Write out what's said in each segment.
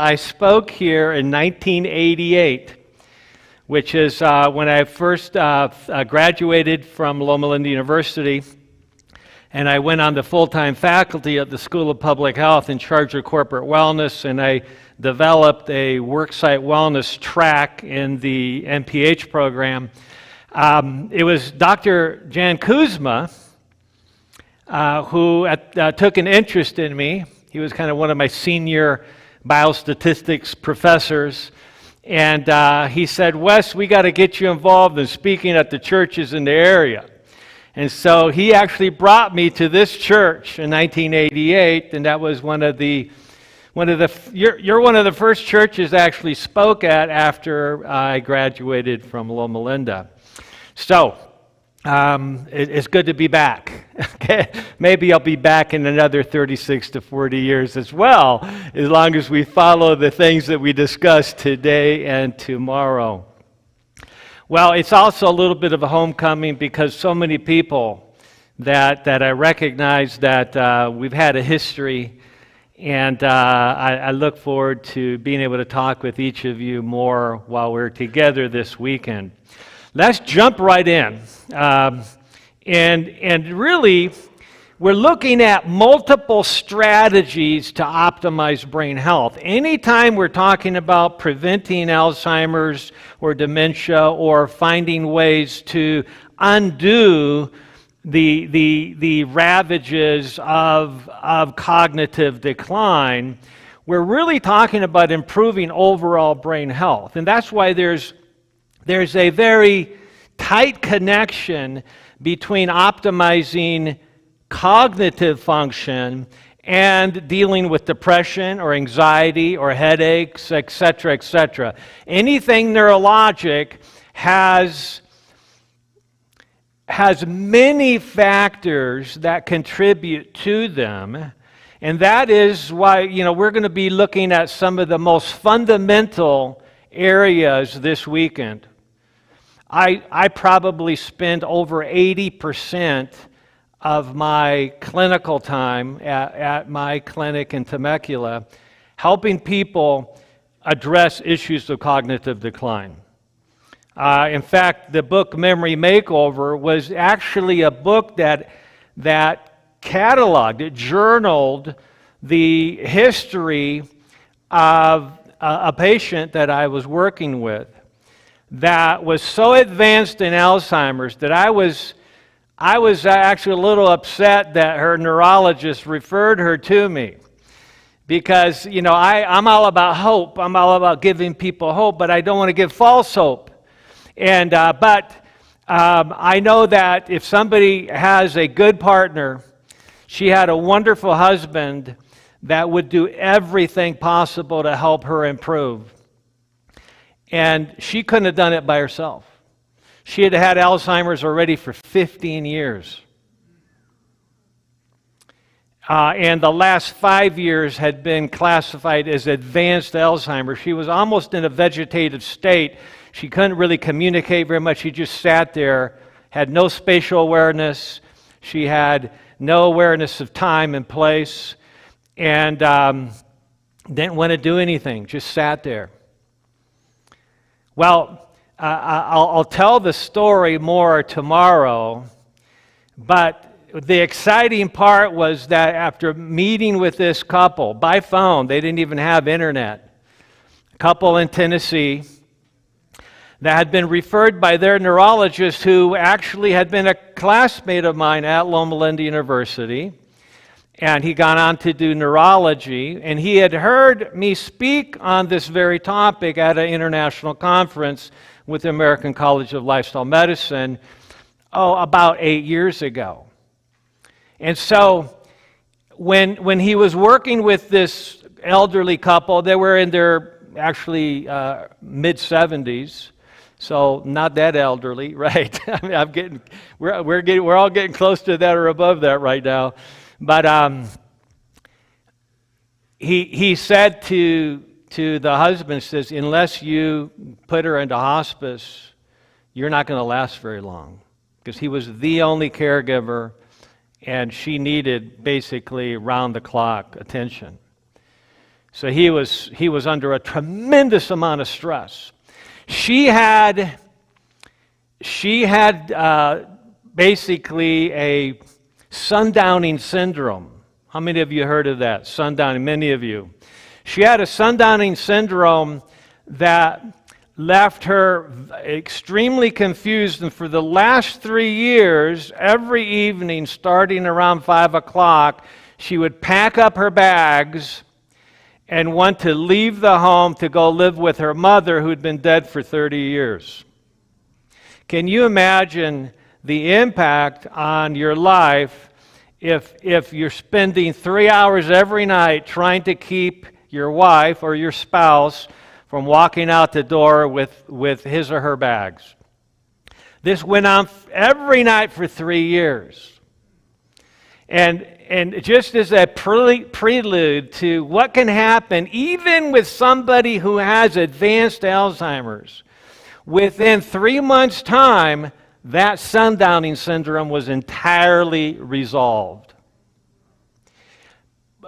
I spoke here in 1988, which is when I first graduated from Loma Linda University, and I went on the full-time faculty at the School of Public Health in charge of corporate wellness, and I developed a worksite wellness track in the MPH program. It was Dr. Jan Kuzma who took an interest in me. He was kind of one of my senior biostatistics professors, and he said, "Wes, we got to get you involved in speaking at the churches in the area." And so he actually brought me to this church in 1988, and that was you're one of the first churches I actually spoke at after I graduated from Loma Linda. So it's good to be back. Okay? Maybe I'll be back in another 36 to 40 years as well, as long as we follow the things that we discussed today and tomorrow. Well, it's also a little bit of a homecoming because so many people that I recognize that we've had a history, and I look forward to being able to talk with each of you more while we're together this weekend. Let's jump right in. And really, we're looking at multiple strategies to optimize brain health. Anytime we're talking about preventing Alzheimer's or dementia or finding ways to undo the ravages of cognitive decline, we're really talking about improving overall brain health. And that's why there's a very tight connection between optimizing cognitive function and dealing with depression or anxiety or headaches, etc., etc. Anything neurologic has many factors that contribute to them, and that is why we're going to be looking at some of the most fundamental areas this weekend. I probably spend over 80% of my clinical time at my clinic in Temecula helping people address issues of cognitive decline. In fact, the book Memory Makeover was actually a book that cataloged, it journaled the history of a patient that I was working with that was so advanced in Alzheimer's that I was actually a little upset that her neurologist referred her to me, because I'm all about hope. I'm all about giving people hope, but I don't want to give false hope. And but I know that if somebody has a good partner, she had a wonderful husband that would do everything possible to help her improve. And she couldn't have done it by herself. She had had Alzheimer's already for 15 years. And the last 5 years had been classified as advanced Alzheimer's. She was almost in a vegetative state. She couldn't really communicate very much. She just sat there, had no spatial awareness. She had no awareness of time and place, and didn't want to do anything, just sat there. Well, I'll tell the story more tomorrow, but the exciting part was that after meeting with this couple by phone, they didn't even have internet, a couple in Tennessee that had been referred by their neurologist, who actually had been a classmate of mine at Loma Linda University, and he got on to do neurology, and he had heard me speak on this very topic at an international conference with the American College of Lifestyle Medicine, about 8 years ago. And so when he was working with this elderly couple, they were in their actually mid-70s, so not that elderly, right? I mean, we're all getting close to that or above that right now. But he said to the husband, says, unless you put her into hospice, you're not going to last very long. Because he was the only caregiver, and she needed basically round-the-clock attention. So he was under a tremendous amount of stress. She had basically a sundowning syndrome. How many of you heard of that? Sundowning, many of you. She had a sundowning syndrome that left her extremely confused, and for the last 3 years, every evening, starting around 5 o'clock, she would pack up her bags and want to leave the home to go live with her mother, who had been dead for 30 years. Can you imagine the impact on your life if you're spending 3 hours every night trying to keep your wife or your spouse from walking out the door with his or her bags? This went on every night for 3 years. And just as a prelude to what can happen even with somebody who has advanced Alzheimer's, within 3 months' time, that sundowning syndrome was entirely resolved.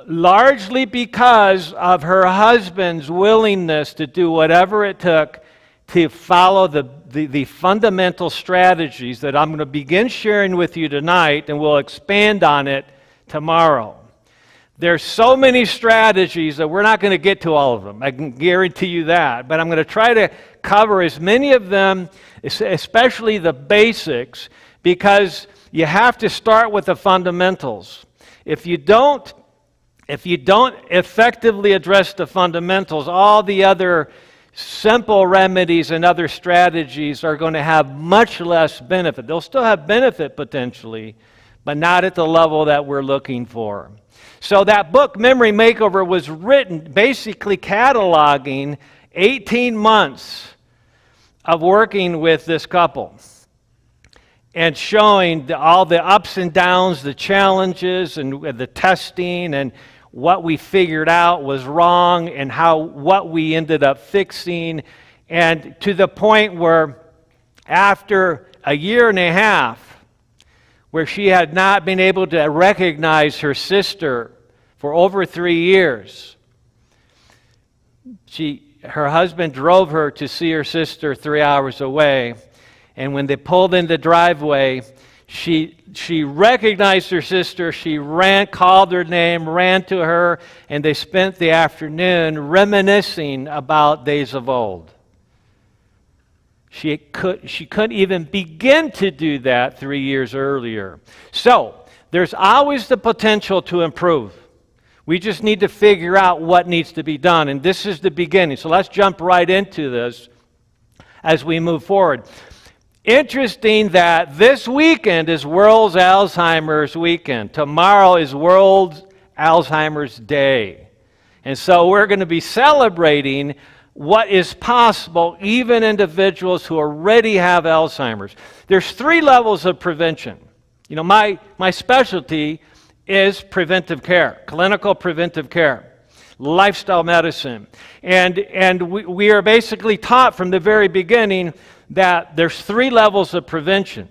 Largely because of her husband's willingness to do whatever it took to follow the fundamental strategies that I'm going to begin sharing with you tonight, and we'll expand on it tomorrow. There's so many strategies that we're not going to get to all of them. I can guarantee you that. But I'm going to try to cover as many of them, especially the basics, because you have to start with the fundamentals. If you don't effectively address the fundamentals, all the other simple remedies and other strategies are going to have much less benefit. They'll still have benefit potentially, but not at the level that we're looking for. So that book, Memory Makeover, was written basically cataloging 18 months of working with this couple and showing all the ups and downs, the challenges, and the testing, and what we figured out was wrong, and what we ended up fixing, and to the point where after a year and a half, where she had not been able to recognize her sister for over 3 years, her husband drove her to see her sister 3 hours away, and when they pulled in the driveway, she recognized her sister. She called her name, ran to her, and they spent the afternoon reminiscing about days of old. She couldn't even begin to do that 3 years earlier. So, there's always the potential to improve. We just need to figure out what needs to be done, and this is the beginning. So let's jump right into this as we move forward. Interesting that this weekend is World Alzheimer's Weekend. Tomorrow is World Alzheimer's Day. And so we're going to be celebrating what is possible, even individuals who already have Alzheimer's. There's 3 levels of prevention. You know, my specialty is preventive care, clinical preventive care, lifestyle medicine. And we are basically taught from the very beginning that there's 3 levels of prevention.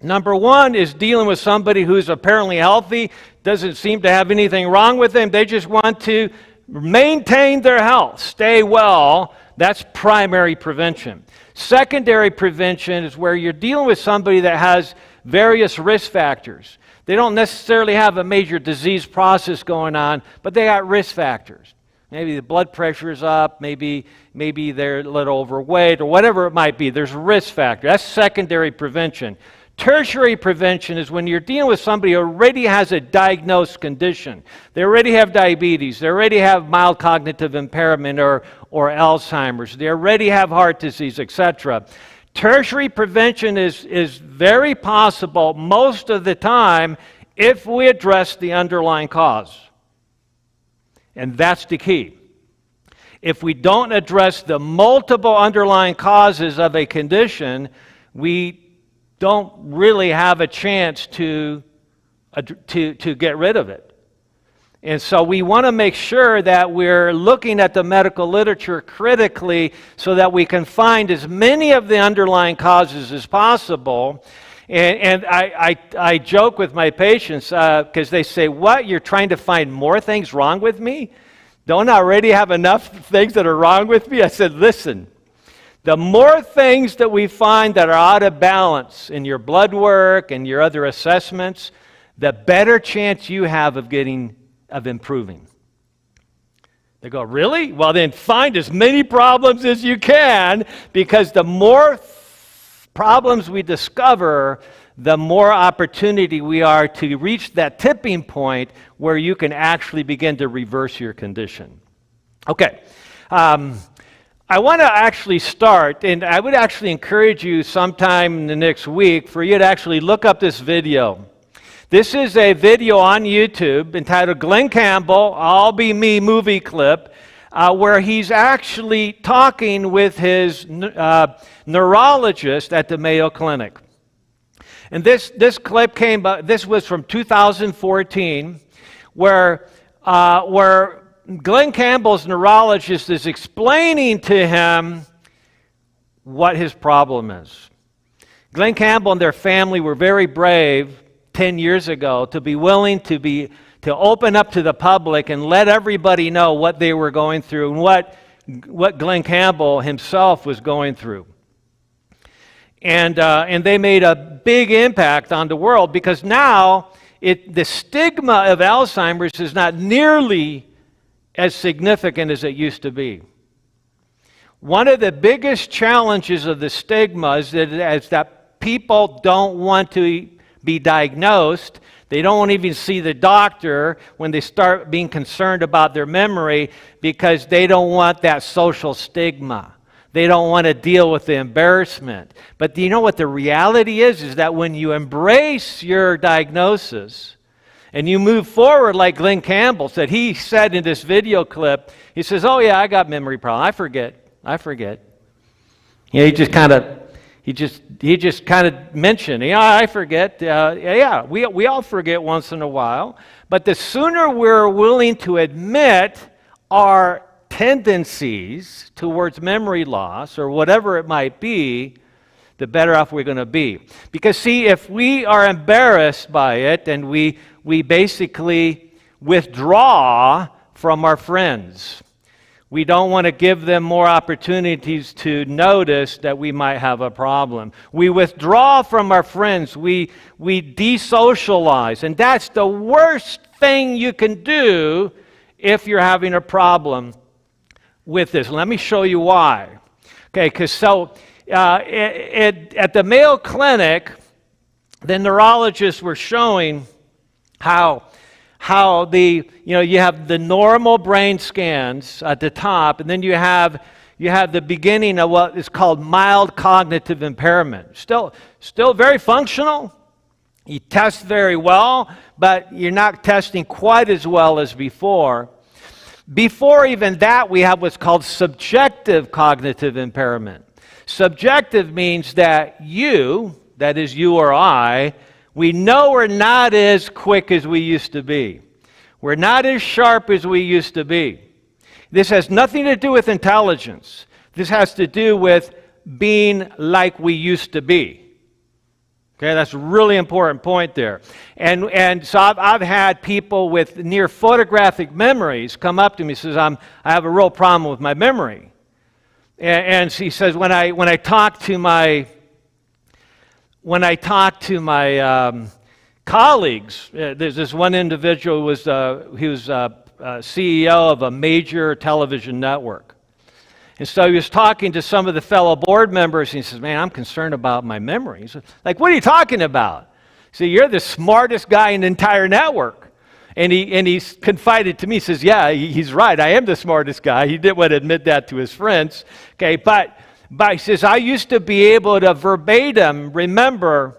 Number 1 is dealing with somebody who's apparently healthy, doesn't seem to have anything wrong with them. They just want to maintain their health, stay well. That's primary prevention. Secondary prevention is where you're dealing with somebody that has various risk factors. They don't necessarily have a major disease process going on, but they got risk factors. Maybe the blood pressure is up, maybe they're a little overweight, or whatever it might be. There's risk factor. That's secondary prevention. Tertiary prevention is when you're dealing with somebody who already has a diagnosed condition. They already have diabetes. They already have mild cognitive impairment or Alzheimer's. They already have heart disease, etc. Tertiary prevention is very possible most of the time if we address the underlying cause. And that's the key. If we don't address the multiple underlying causes of a condition, we don't really have a chance to get rid of it. And so we want to make sure that we're looking at the medical literature critically so that we can find as many of the underlying causes as possible. And I joke with my patients because they say, "What? You're trying to find more things wrong with me?" Don't I already have enough things that are wrong with me? I said, listen, the more things that we find that are out of balance in your blood work and your other assessments, the better chance you have of improving. They go, really? Well, then find as many problems as you can, because the more problems we discover, the more opportunity we are to reach that tipping point where you can actually begin to reverse your condition. Okay. I want to actually start, and I would actually encourage you sometime in the next week for you to actually look up this video. This is a video on YouTube entitled Glenn Campbell, I'll Be Me movie clip, where he's actually talking with his neurologist at the Mayo Clinic. And this clip this was from 2014, where Glenn Campbell's neurologist is explaining to him what his problem is. Glenn Campbell and their family were very brave 10 years ago to be willing to open up to the public and let everybody know what they were going through and what Glenn Campbell himself was going through. And they made a big impact on the world, because now the stigma of Alzheimer's is not nearly as significant as it used to be. One of the biggest challenges of the stigma is that people don't want to be diagnosed. They don't want to even see the doctor when they start being concerned about their memory, because they don't want that social stigma. They don't want to deal with the embarrassment. But do you know what the reality is? Is that when you embrace your diagnosis and you move forward, like Glenn Campbell said, he said in this video clip, he says, oh yeah, I got memory problem. I forget. Yeah, he just kind of mentioned, yeah, I forget. Yeah, we all forget once in a while. But the sooner we're willing to admit our tendencies towards memory loss or whatever it might be, the better off we're going to be. Because see, if we are embarrassed by it and we basically withdraw from our friends, we don't want to give them more opportunities to notice that we might have a problem. We withdraw from our friends. We desocialize. And that's the worst thing you can do if you're having a problem with this. Let me show you why. Okay, because at the Mayo Clinic, the neurologists were showing how you have the normal brain scans at the top, and then you have the beginning of what is called mild cognitive impairment. Still very functional. You test very well, but you're not testing quite as well as before. Before even that, we have what's called subjective cognitive impairment. Subjective means that that is you or I, we know we're not as quick as we used to be. We're not as sharp as we used to be. This has nothing to do with intelligence. This has to do with being like we used to be. Okay, that's a really important point there. And so I've had people with near photographic memories come up to me and says, I have a real problem with my memory. And he says, when I talk to my colleagues, there's this one individual who was CEO of a major television network. And so he was talking to some of the fellow board members, and he says, man, I'm concerned about my memory. He's like, what are you talking about? So you're the smartest guy in the entire network. And he's confided to me, he says, yeah, he's right, I am the smartest guy. He didn't want to admit that to his friends. Okay, but he says, I used to be able to verbatim remember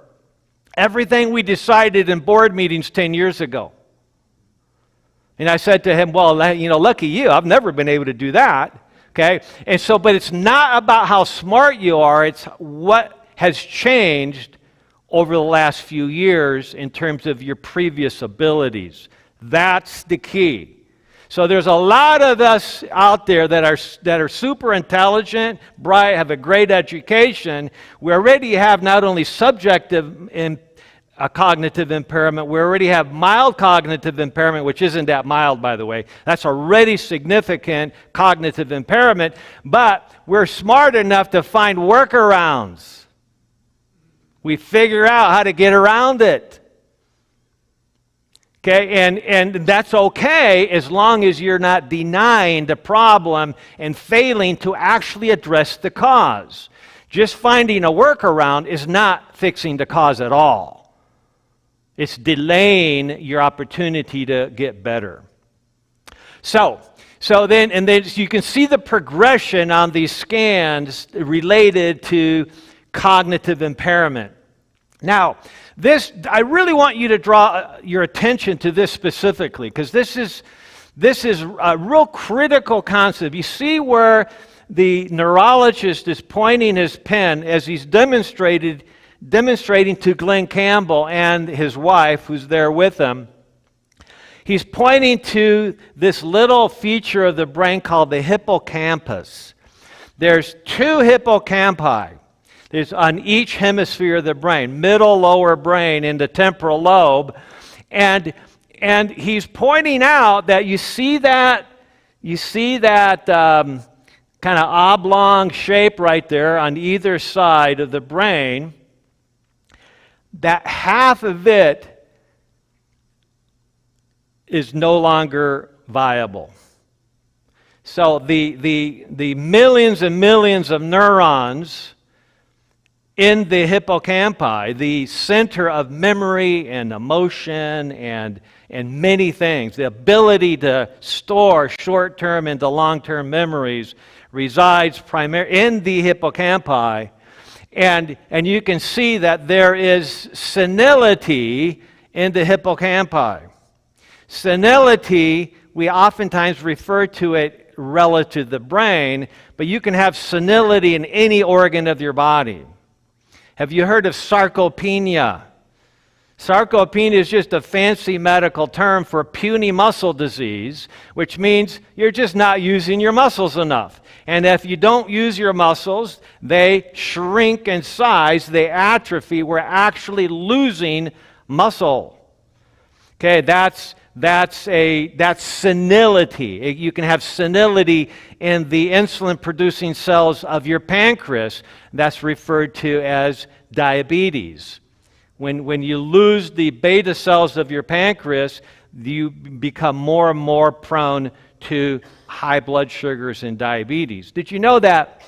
everything we decided in board meetings 10 years ago. And I said to him, well, lucky you, I've never been able to do that. Okay, and so, but it's not about how smart you are, it's what has changed over the last few years in terms of your previous abilities. That's the key. So there's a lot of us out there that are super intelligent, bright, have a great education. We already have not only subjective a cognitive impairment. We already have mild cognitive impairment, which isn't that mild, by the way. That's already significant cognitive impairment, but we're smart enough to find workarounds. We figure out how to get around it. Okay, and that's okay as long as you're not denying the problem and failing to actually address the cause. Just finding a workaround is not fixing the cause at all. It's delaying your opportunity to get better. So then you can see the progression on these scans related to cognitive impairment. Now, I really want you to draw your attention to this specifically, because this is a real critical concept. You see where the neurologist is pointing his pen as he's demonstrating to Glenn Campbell and his wife, who's there with him. He's pointing to this little feature of the brain called the hippocampus. There's 2 hippocampi. There's on each hemisphere of the brain, middle, lower brain, in the temporal lobe. And he's pointing out that you see that kind of oblong shape right there on either side of the brain. That half of it is no longer viable. So the millions and millions of neurons in the hippocampi, the center of memory and emotion and many things, the ability to store short-term into long-term memories resides primarily in the hippocampi. And you can see that there is senility in the hippocampi. Senility, we oftentimes refer to it relative to the brain, but you can have senility in any organ of your body. Have you heard of sarcopenia? Sarcopenia is just a fancy medical term for puny muscle disease, which means you're just not using your muscles enough. And if you don't use your muscles, they shrink in size, they atrophy. We're actually losing muscle. Okay, that's senility. You can have senility in the insulin-producing cells of your pancreas. That's referred to as diabetes. When you lose the beta cells of your pancreas, you become more and more prone to high blood sugars and diabetes. Did you know that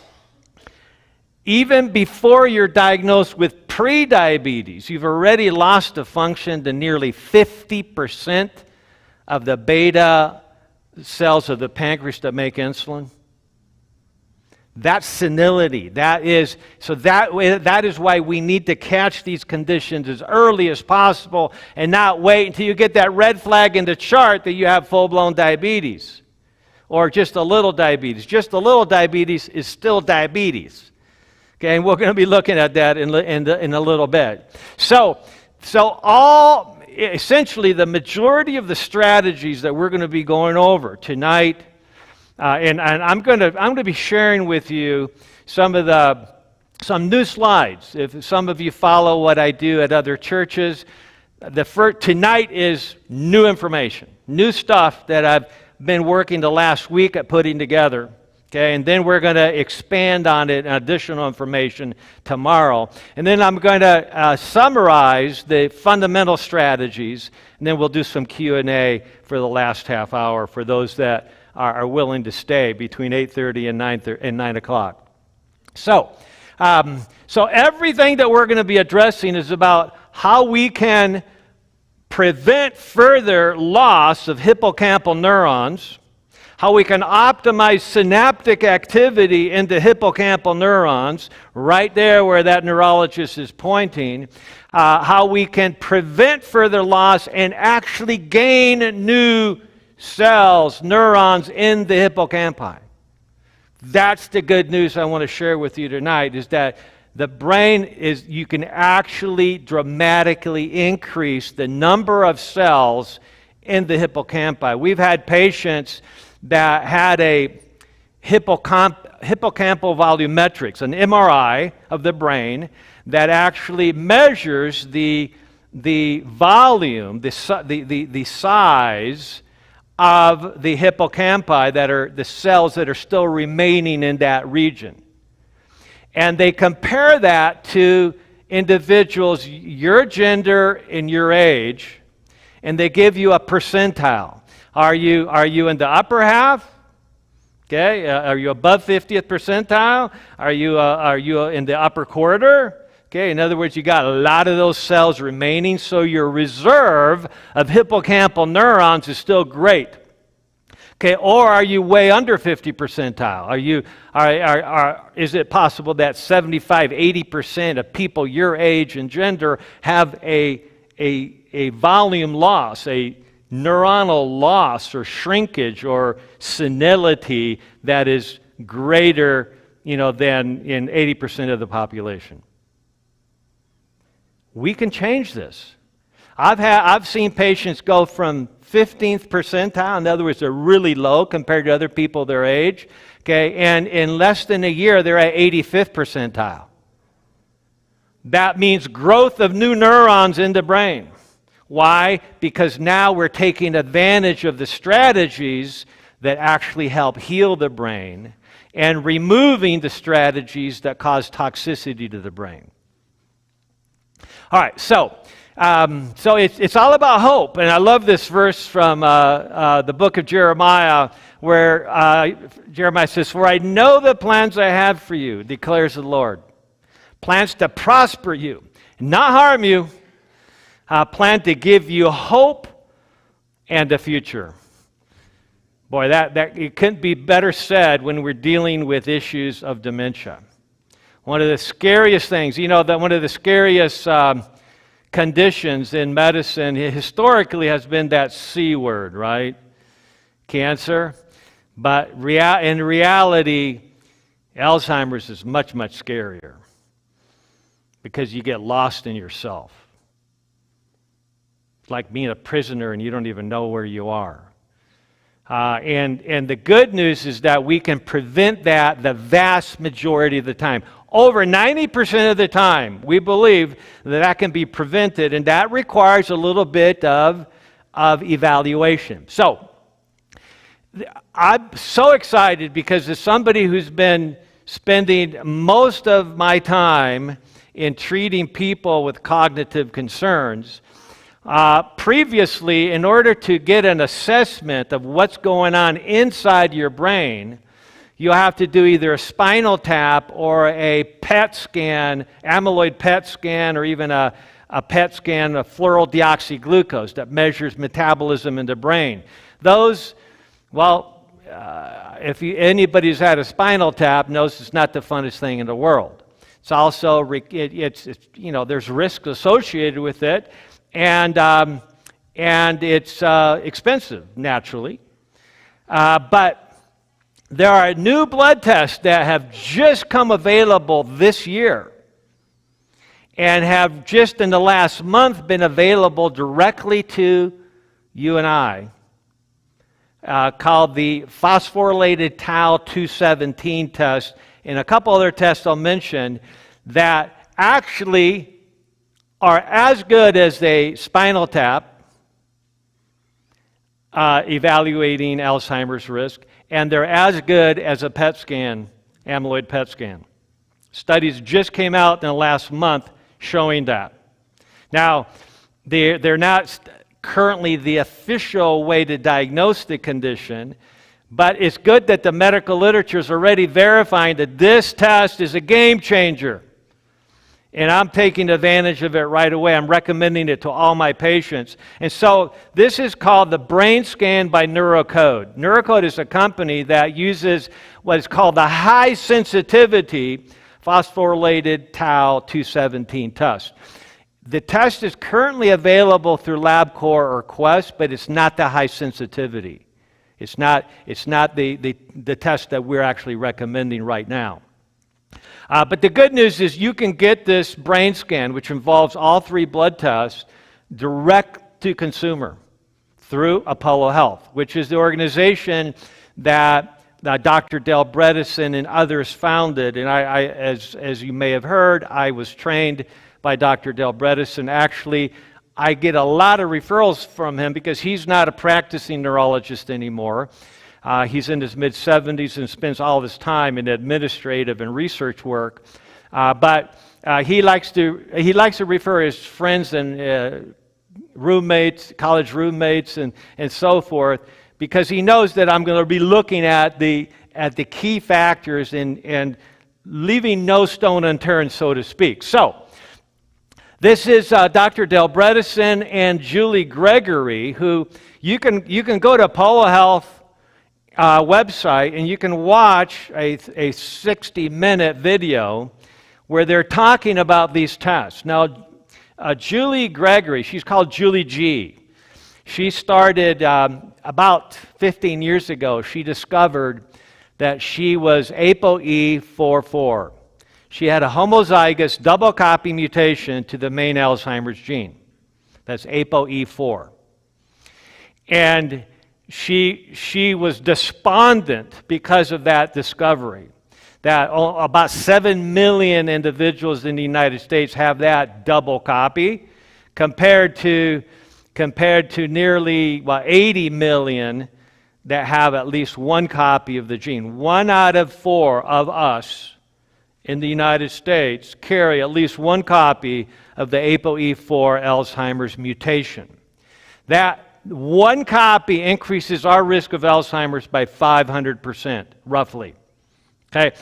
even before you're diagnosed with pre-diabetes, you've already lost the function to nearly 50% of the beta cells of the pancreas that make insulin? That's senility. That is why we need to catch these conditions as early as possible and not wait until you get that red flag in the chart that you have full-blown diabetes or just a little diabetes. Just a little diabetes is still diabetes. Okay, and we're going to be looking at that in a little bit. So essentially the majority of the strategies that we're going to be going over tonight, and I'm going to be sharing with you some new slides. If some of you follow what I do at other churches, tonight is new information, new stuff that I've been working the last week at putting together. Okay, and then we're going to expand on it, additional information tomorrow. And then I'm going to summarize the fundamental strategies, and then we'll do some Q&A for the last half hour for those that are willing to stay between 8:30 and 9 o'clock. So everything that we're going to be addressing is about how we can prevent further loss of hippocampal neurons, how we can optimize synaptic activity into hippocampal neurons, right there where that neurologist is pointing, how we can prevent further loss and actually gain new cells, neurons in the hippocampi. That's the good news I want to share with you tonight, is that the brain you can actually dramatically increase the number of cells in the hippocampi. We've had patients that had a hippocampal volumetrics, an MRI of the brain that actually measures the the volume, the size of the hippocampi, that are the cells that are still remaining in that region. And they compare that to individuals, your gender and your age, and they give you a percentile. Are you in the upper half? Okay, are you above 50th percentile? Are you in the upper quarter? Okay, in other words, you got a lot of those cells remaining, so your reserve of hippocampal neurons is still great. Okay, or are you way under 50 percentile? Is it possible that 75-80% of people your age and gender have a volume loss, a neuronal loss or shrinkage or senility that is greater, than in 80% of the population? We can change this. I've seen patients go from 15th percentile, in other words, they're really low compared to other people their age, okay, and in less than a year, they're at 85th percentile. That means growth of new neurons in the brain. Why? Because now we're taking advantage of the strategies that actually help heal the brain and removing the strategies that cause toxicity to the brain. All right, so it's all about hope, and I love this verse from the book of Jeremiah, where Jeremiah says, "For I know the plans I have for you, declares the Lord, plans to prosper you, not harm you, plan to give you hope and a future." Boy, that it couldn't be better said when we're dealing with issues of dementia. One of the scariest things, that one of the scariest conditions in medicine historically has been that C word, right? Cancer. But in reality, Alzheimer's is much, much scarier because you get lost in yourself. It's like being a prisoner and you don't even know where you are. And the good news is that we can prevent that the vast majority of the time. Over 90% of the time, we believe that can be prevented, and that requires a little bit of evaluation. So, I'm so excited because as somebody who's been spending most of my time in treating people with cognitive concerns, previously, in order to get an assessment of what's going on inside your brain, you'll have to do either a spinal tap or a PET scan, amyloid PET scan, or even a PET scan of fluorodeoxyglucose that measures metabolism in the brain. Those, if anybody who's had a spinal tap knows it's not the funnest thing in the world. It's also, there's risks associated with it, and it's expensive, naturally. But there are new blood tests that have just come available this year and have just in the last month been available directly to you and I, called the phosphorylated tau 217 test, and a couple other tests I'll mention that actually are as good as a spinal tap evaluating Alzheimer's risk, and they're as good as a PET scan, amyloid PET scan. Studies just came out in the last month showing that. Now, they're not currently the official way to diagnose the condition, but it's good that the medical literature is already verifying that this test is a game changer. And I'm taking advantage of it right away. I'm recommending it to all my patients. And so this is called the Brain Scan by Neurocode. Neurocode is a company that uses what is called the high sensitivity phosphorylated tau 217 test. The test is currently available through LabCorp or Quest, but it's not the high sensitivity. It's not the test that we're actually recommending right now. But the good news is you can get this brain scan, which involves all three blood tests, direct to consumer through Apollo Health, which is the organization that Dr. Del Bredesen and others founded. And as you may have heard, I was trained by Dr. Del Bredesen. Actually, I get a lot of referrals from him because he's not a practicing neurologist anymore. He's in his mid-70s and spends all of his time in administrative and research work. But he likes to refer his friends and roommates, college roommates, and so forth, because he knows that I'm going to be looking at the key factors and leaving no stone unturned, so to speak. So, this is Dr. Del Bredesen and Julie Gregory, who you can go to Apollo Health website and you can watch a 60-minute video where they're talking about these tests. Now, Julie Gregory, she's called Julie G. She started about 15 years ago. She discovered that she was ApoE44. She had a homozygous double copy mutation to the main Alzheimer's gene. That's ApoE4. And she was despondent because of that discovery, that about 7 million individuals in the United States have that double copy, compared to nearly 80 million that have at least one copy of the gene. 1 out of 4 of us in the United States carry at least one copy of the ApoE4 Alzheimer's mutation. That one copy increases our risk of Alzheimer's by 500%, roughly. Okay?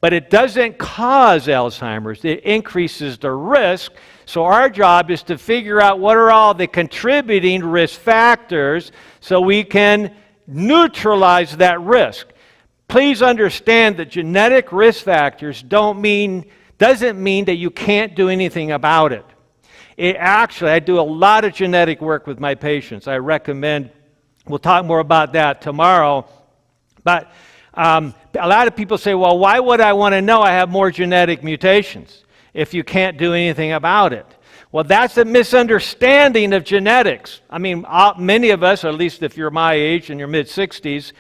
But it doesn't cause Alzheimer's. It increases the risk. So our job is to figure out what are all the contributing risk factors so we can neutralize that risk. Please understand that genetic risk factors doesn't mean that you can't do anything about it. I do a lot of genetic work with my patients. I recommend, we'll talk more about that tomorrow. But a lot of people say, well, why would I want to know I have more genetic mutations if you can't do anything about it? Well, that's a misunderstanding of genetics. I mean, many of us, or at least if you're my age in your mid-60s,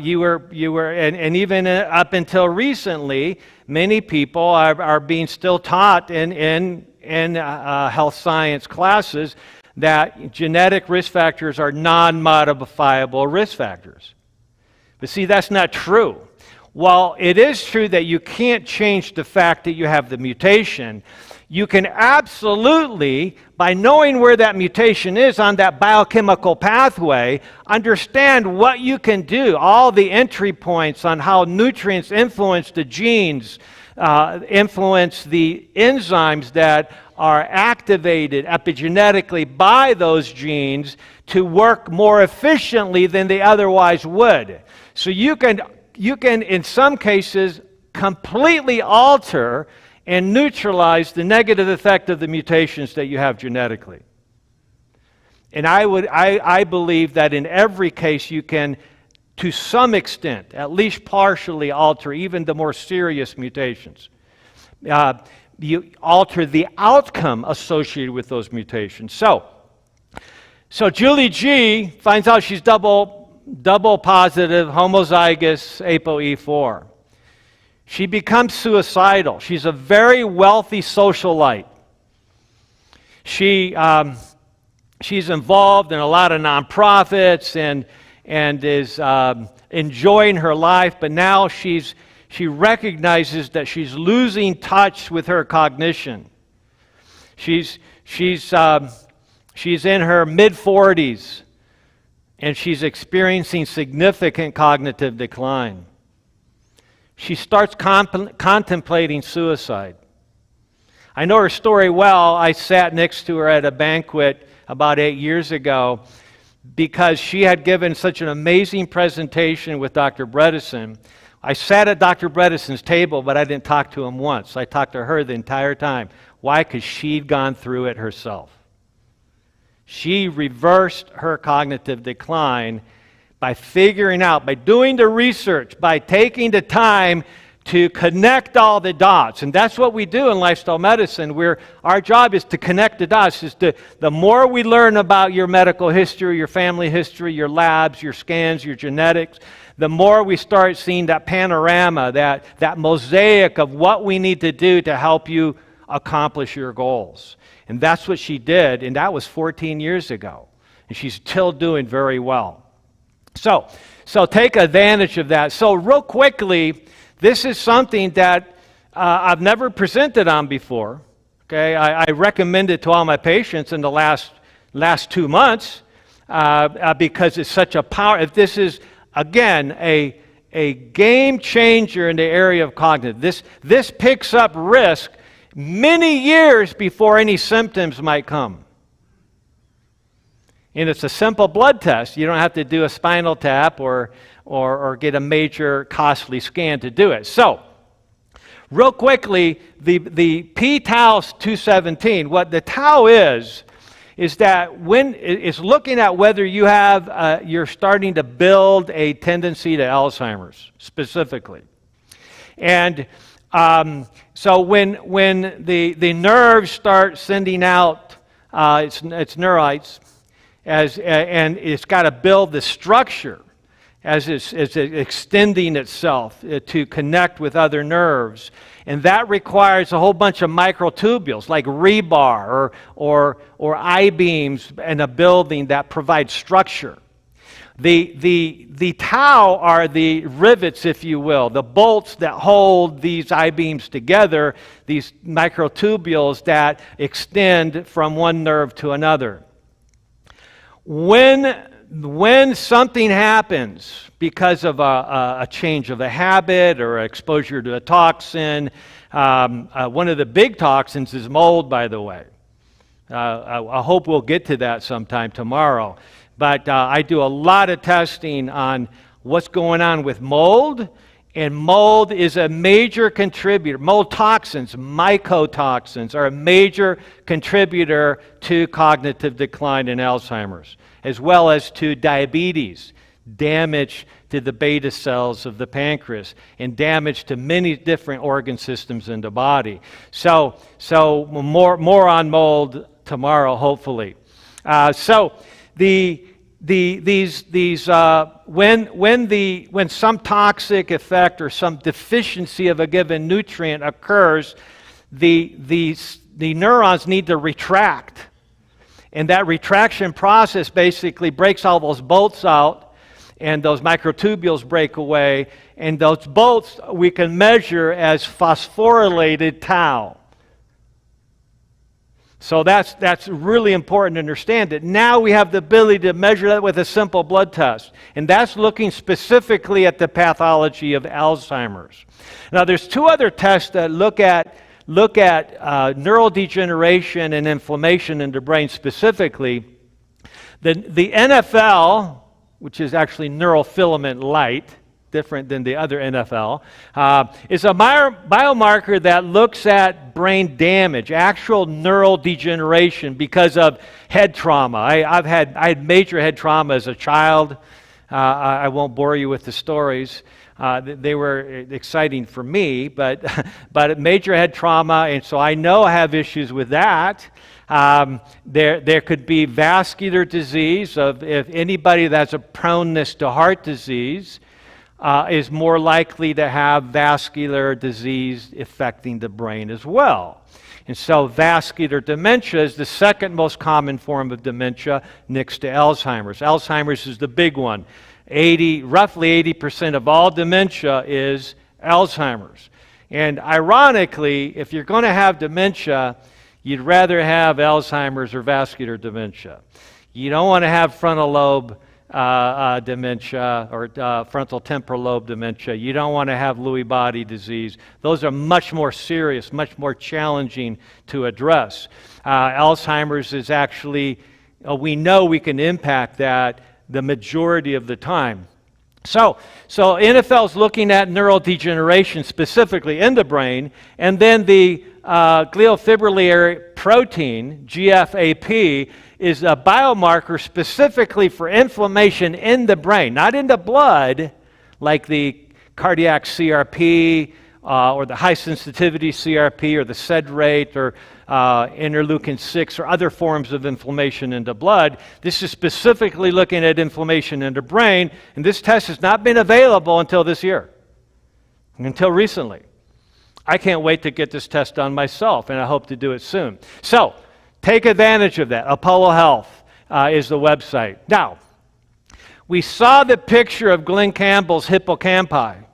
you were, and even up until recently, many people are being still taught in health science classes that genetic risk factors are non-modifiable risk factors. But see, that's not true. While it is true that you can't change the fact that you have the mutation, you can absolutely, by knowing where that mutation is on that biochemical pathway, understand what you can do, all the entry points on how nutrients influence the genes, influence the enzymes that are activated epigenetically by those genes to work more efficiently than they otherwise would. So you can, in some cases, completely alter and neutralize the negative effect of the mutations that you have genetically. And I believe that in every case you can, to some extent, at least partially alter even the more serious mutations. You alter the outcome associated with those mutations. So Julie G finds out she's double positive homozygous ApoE4. She becomes suicidal. She's a very wealthy socialite. She's involved in a lot of nonprofits and is enjoying her life, but now she recognizes that she's losing touch with her cognition. She's in her mid-40s, and she's experiencing significant cognitive decline. She starts contemplating suicide. I know her story well. I sat next to her at a banquet about 8 years ago because she had given such an amazing presentation with Dr. Bredesen. I sat at Dr. Bredesen's table, but I didn't talk to him once. I talked to her the entire time. Why? Because she'd gone through it herself. She reversed her cognitive decline by figuring out, by doing the research, by taking the time to connect all the dots. And that's what we do in lifestyle medicine. Our job is to connect the dots. The more we learn about your medical history, your family history, your labs, your scans, your genetics, the more we start seeing that panorama, that mosaic of what we need to do to help you accomplish your goals. And that's what she did, and that was 14 years ago. And she's still doing very well. So take advantage of that. So real quickly, this is something that I've never presented on before. Okay, I recommend it to all my patients in the last 2 months because it's such a power. If this is, again, a game changer in the area of cognitive. This picks up risk many years before any symptoms might come. And it's a simple blood test. You don't have to do a spinal tap or get a major costly scan to do it. So, real quickly, the p-tau 217, what the tau is that when it's looking at whether you have you're starting to build a tendency to Alzheimer's specifically. And so when the nerves start sending out its neurites, and it's got to build the structure as it's extending itself to connect with other nerves. And that requires a whole bunch of microtubules like rebar or I-beams in a building that provide structure. The tau are the rivets, if you will, the bolts that hold these I-beams together, these microtubules that extend from one nerve to another. When something happens because of a change of a habit or exposure to a toxin, one of the big toxins is mold, by the way. I hope we'll get to that sometime tomorrow. But I do a lot of testing on what's going on with mold, and mold is a major contributor. Mold toxins, mycotoxins, are a major contributor to cognitive decline in Alzheimer's, as well as to diabetes, damage to the beta cells of the pancreas, and damage to many different organ systems in the body. So more on mold tomorrow, hopefully. When some toxic effect or some deficiency of a given nutrient occurs, the neurons need to retract. And that retraction process basically breaks all those bolts out, and those microtubules break away, and those bolts we can measure as phosphorylated tau. So that's really important to understand that now we have the ability to measure that with a simple blood test. And that's looking specifically at the pathology of Alzheimer's. Now there's two other tests that look at neurodegeneration and inflammation in the brain specifically. The NFL, which is actually neurofilament light, different than the other NFL, is a biomarker that looks at brain damage, actual neural degeneration because of head trauma. I had major head trauma as a child. I won't bore you with the stories. They were exciting for me, but major head trauma, and so I know I have issues with that. There could be vascular disease. If anybody that's a proneness to heart disease is more likely to have vascular disease affecting the brain as well. And so vascular dementia is the second most common form of dementia next to Alzheimer's. Alzheimer's is the big one. Roughly 80% of all dementia is Alzheimer's. And ironically, if you're going to have dementia, you'd rather have Alzheimer's or vascular dementia. You don't want to have frontal lobe dementia or frontal temporal lobe dementia. You don't want to have Lewy body disease. Those are much more serious, much more challenging to address. Alzheimer's is actually, we know we can impact that the majority of the time. So NFL is looking at neurodegeneration specifically in the brain, and then the gliofibrillary protein, GFAP, is a biomarker specifically for inflammation in the brain, not in the blood, like the cardiac CRP or the high sensitivity CRP or the SED rate or interleukin 6 or other forms of inflammation in the blood. This is specifically looking at inflammation in the brain, and this test has not been available until this year, until recently. I can't wait to get this test done myself, and I hope to do it soon. So take advantage of that. Apollo Health is the website. Now, we saw the picture of Glenn Campbell's hippocampi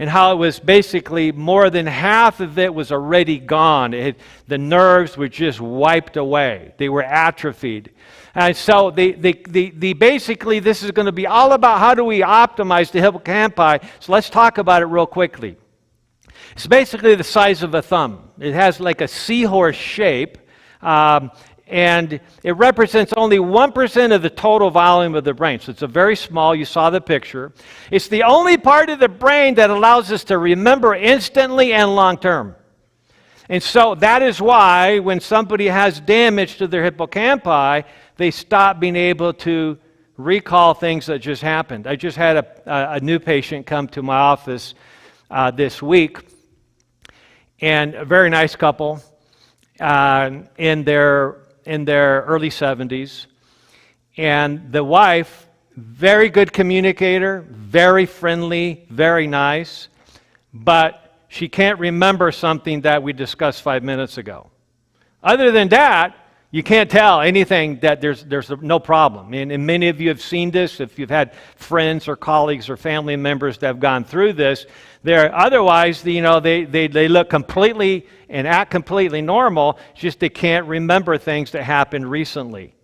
and how it was basically more than half of it was already gone. The nerves were just wiped away. They were atrophied. And so basically this is going to be all about how do we optimize the hippocampi. So let's talk about it real quickly. It's basically the size of a thumb. It has like a seahorse shape, and it represents only 1% of the total volume of the brain. So it's a very small, you saw the picture. It's the only part of the brain that allows us to remember instantly and long-term. And so that is why when somebody has damage to their hippocampi, they stop being able to recall things that just happened. I just had a new patient come to my office this week, and a very nice couple in their early 70s. And the wife, very good communicator, very friendly, very nice, but she can't remember something that we discussed 5 minutes ago. Other than that, you can't tell anything that there's no problem. And many of you have seen this. If you've had friends or colleagues or family members that have gone through this, otherwise, they look completely and act completely normal, just they can't remember things that happened recently.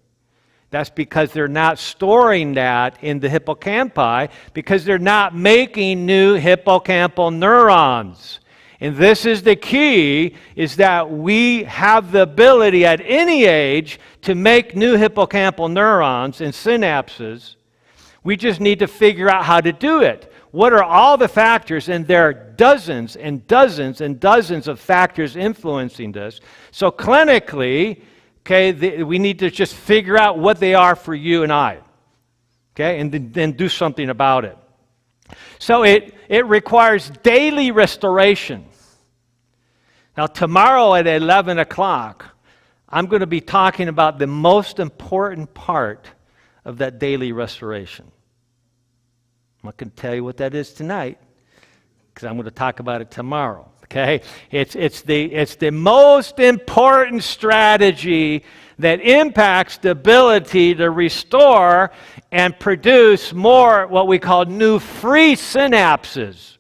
That's because they're not storing that in the hippocampi, because they're not making new hippocampal neurons. And this is the key, is that we have the ability at any age to make new hippocampal neurons and synapses. We just need to figure out how to do it. What are all the factors? And there are dozens and dozens and dozens of factors influencing this. So clinically, we need to just figure out what they are for you and I, and then do something about it. So it requires daily restoration. Now tomorrow at 11 o'clock, I'm going to be talking about the most important part of that daily restoration. I'm not going to tell you what that is tonight, because I'm going to talk about it tomorrow. Okay? It's the most important strategy that impacts the ability to restore and produce more what we call new free synapses.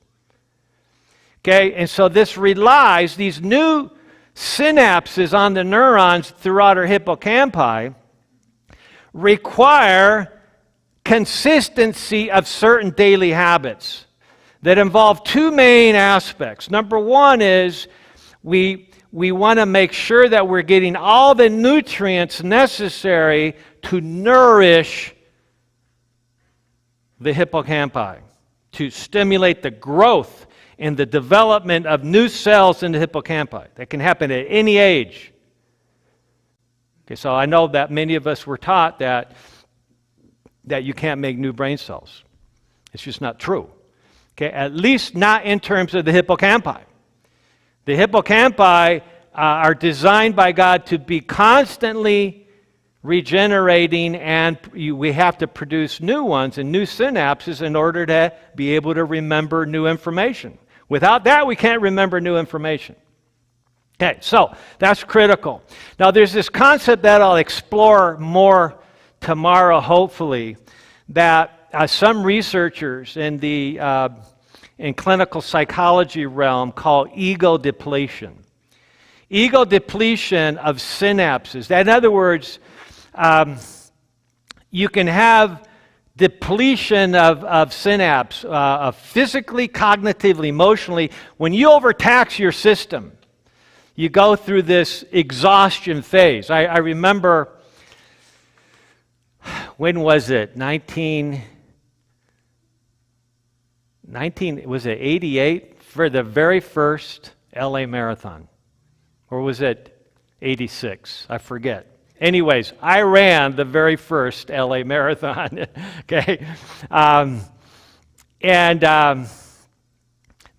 Okay? And so this relies, these new synapses on the neurons throughout our hippocampi require consistency of certain daily habits that involve two main aspects. Number one is we want to make sure that we're getting all the nutrients necessary to nourish the hippocampi, to stimulate the growth and the development of new cells in the hippocampi. That can happen at any age. Okay, so I know that many of us were taught that you can't make new brain cells. It's just not true. Okay, at least not in terms of the hippocampi. The hippocampi are designed by God to be constantly regenerating, and we have to produce new ones and new synapses in order to be able to remember new information. Without that, we can't remember new information. Okay, so that's critical. Now, there's this concept that I'll explore more tomorrow, hopefully, that some researchers in the clinical psychology realm call ego depletion. Ego depletion of synapses. In other words, you can have depletion of synapse, physically, cognitively, emotionally. When you overtax your system, you go through this exhaustion phase. I remember, when was it? 88 for the very first LA Marathon? Or was it 86? I forget. Anyways, I ran the very first LA Marathon. Okay?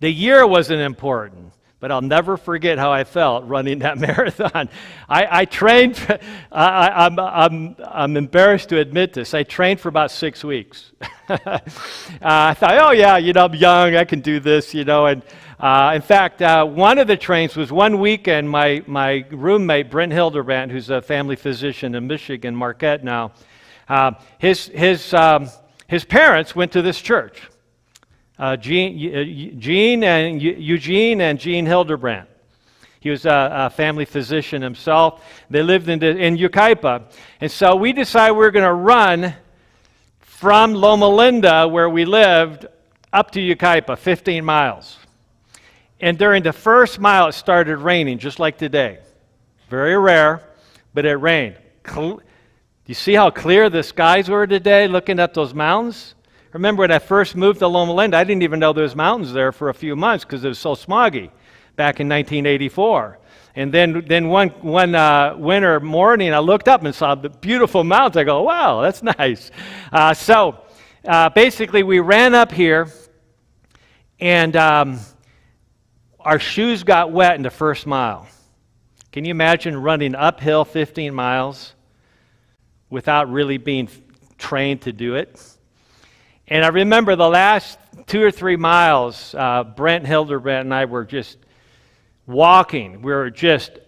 The year wasn't important, but I'll never forget how I felt running that marathon. I trained, I'm embarrassed to admit this, I trained for about 6 weeks. I thought, oh yeah, I'm young, I can do this, and In fact, one of the trains was one weekend, my roommate, Brent Hildebrand, who's a family physician in Michigan, Marquette now, his parents went to this church, Eugene and Jean Hildebrand. He was a family physician himself. They lived in Yucaipa. And so we decided we were going to run from Loma Linda, where we lived, up to Yucaipa, 15 miles. And during the first mile, it started raining, just like today. Very rare, but it rained. You see how clear the skies were today, looking at those mountains? Remember when I first moved to Loma Linda, I didn't even know there was mountains there for a few months because it was so smoggy back in 1984. And then one winter morning, I looked up and saw the beautiful mountains. I go, wow, that's nice. So basically, we ran up here, and our shoes got wet in the first mile. Can you imagine running uphill 15 miles without really being trained to do it? And I remember the last 2 or 3 miles, Brent Hildebrand and I were just walking. We were just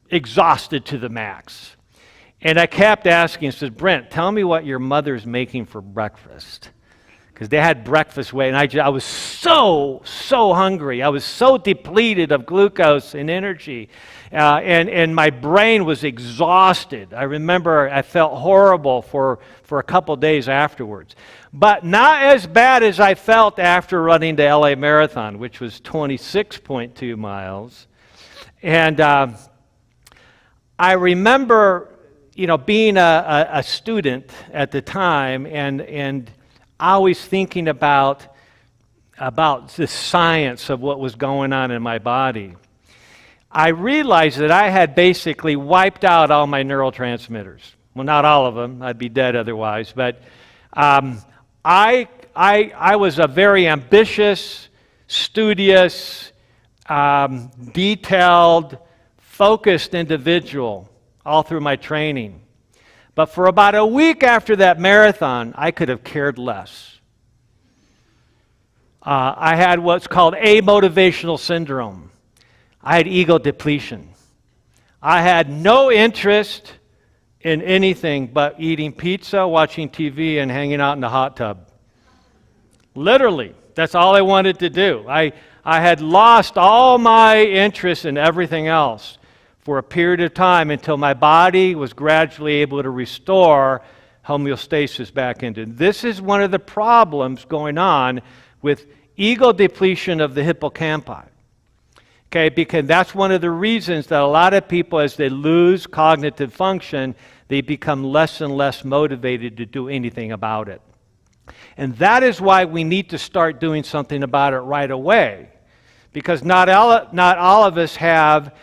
exhausted to the max. And I kept asking, I said, Brent, tell me what your mother's making for breakfast. Because they had breakfast waiting. I was so hungry. I was so depleted of glucose and energy. And my brain was exhausted. I remember I felt horrible for a couple days afterwards. But not as bad as I felt after running the LA Marathon, which was 26.2 miles. And I remember, being a student at the time and always thinking about the science of what was going on in my body. I realized that I had basically wiped out all my neurotransmitters. Well, not all of them. I'd be dead otherwise. But I was a very ambitious, studious, detailed, focused individual all through my training. But for about a week after that marathon, I could have cared less. I had what's called amotivational syndrome. I had ego depletion. I had no interest in anything but eating pizza, watching TV, and hanging out in the hot tub. Literally, that's all I wanted to do. I had lost all my interest in everything else for a period of time until my body was gradually able to restore homeostasis back into. This is one of the problems going on with ego depletion of the hippocampal. Okay, because that's one of the reasons that a lot of people, as they lose cognitive function, they become less and less motivated to do anything about it. And that is why we need to start doing something about it right away. Because not all of us have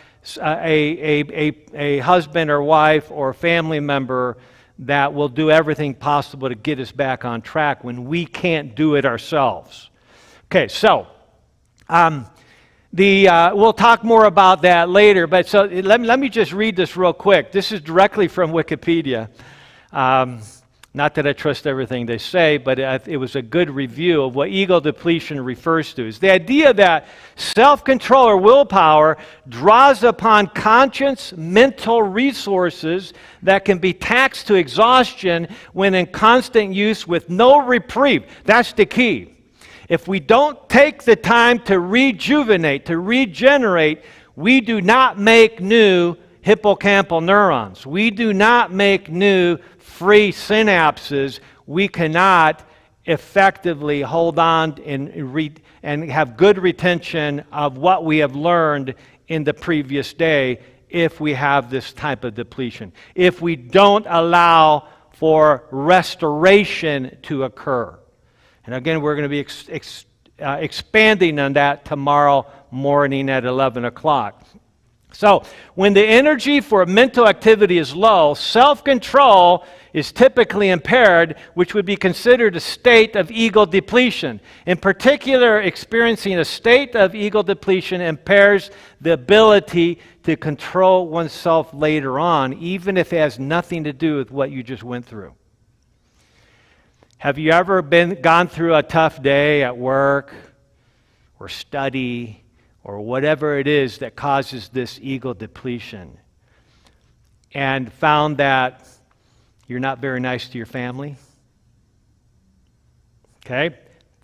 a husband or wife or family member that will do everything possible to get us back on track when we can't do it ourselves. Okay, so we'll talk more about that later, but so let me just read this real quick. This is directly from Wikipedia. Not that I trust everything they say, but it was a good review of what ego depletion refers to. It's the idea that self-control or willpower draws upon conscious mental resources that can be taxed to exhaustion when in constant use with no reprieve. That's the key. If we don't take the time to rejuvenate, to regenerate, we do not make new hippocampal neurons. We do not make new free synapses. We cannot effectively hold on and have good retention of what we have learned in the previous day if we have this type of depletion. If we don't allow for restoration to occur. And again, we're going to be expanding on that tomorrow morning at 11 o'clock. So, when the energy for mental activity is low, self-control is typically impaired, which would be considered a state of ego depletion. In particular, experiencing a state of ego depletion impairs the ability to control oneself later on, even if it has nothing to do with what you just went through. Have you ever gone through a tough day at work or study or whatever it is that causes this ego depletion, and found that you're not very nice to your family. Okay?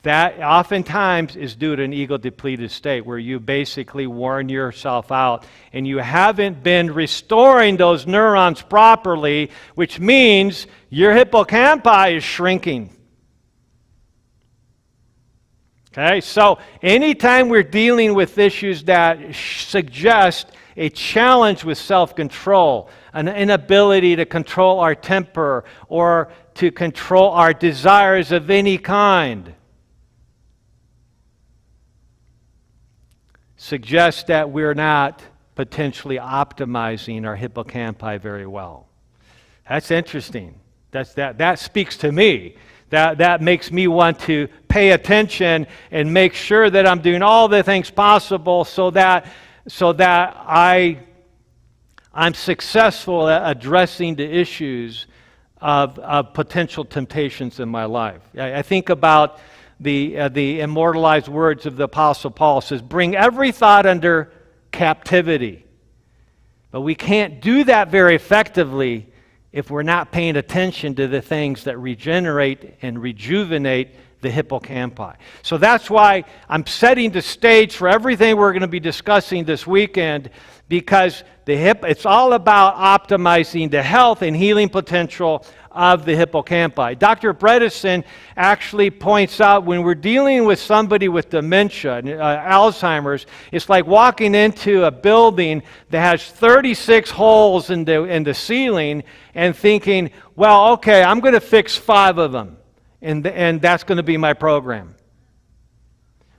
That oftentimes is due to an ego-depleted state where you basically worn yourself out and you haven't been restoring those neurons properly, which means your hippocampi is shrinking. Okay, so anytime we're dealing with issues that suggest a challenge with self-control, an inability to control our temper or to control our desires of any kind, suggests that we're not potentially optimizing our hippocampi very well. That's interesting. That speaks to me. That makes me want to pay attention and make sure that I'm doing all the things possible so that I'm successful at addressing the issues of potential temptations in my life. I think about the immortalized words of the Apostle Paul. It says, bring every thought under captivity. But we can't do that very effectively if we're not paying attention to the things that regenerate and rejuvenate the hippocampi. So that's why I'm setting the stage for everything we're going to be discussing this weekend, because it's all about optimizing the health and healing potential of the hippocampi. Dr. Bredesen actually points out when we're dealing with somebody with dementia, Alzheimer's, it's like walking into a building that has 36 holes in the ceiling and thinking, well, okay, I'm going to fix 5 of them, and that's going to be my program.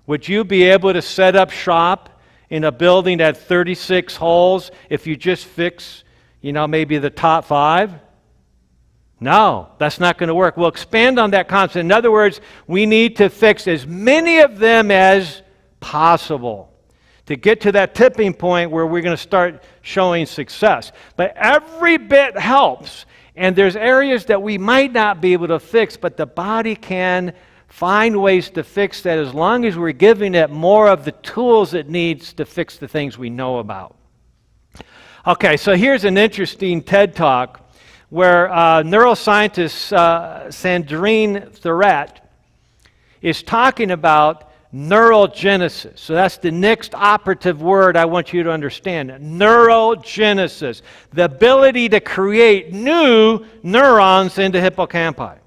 Would you be able to set up shop in a building that had 36 holes if you just fix, maybe the top 5? No, that's not going to work. We'll expand on that concept. In other words, we need to fix as many of them as possible to get to that tipping point where we're going to start showing success. But every bit helps, and there's areas that we might not be able to fix, but the body can find ways to fix that as long as we're giving it more of the tools it needs to fix the things we know about. Okay, so here's an interesting TED Talk where neuroscientist Sandrine Thurett is talking about neurogenesis. So that's the next operative word I want you to understand. Neurogenesis, the ability to create new neurons into hippocampi.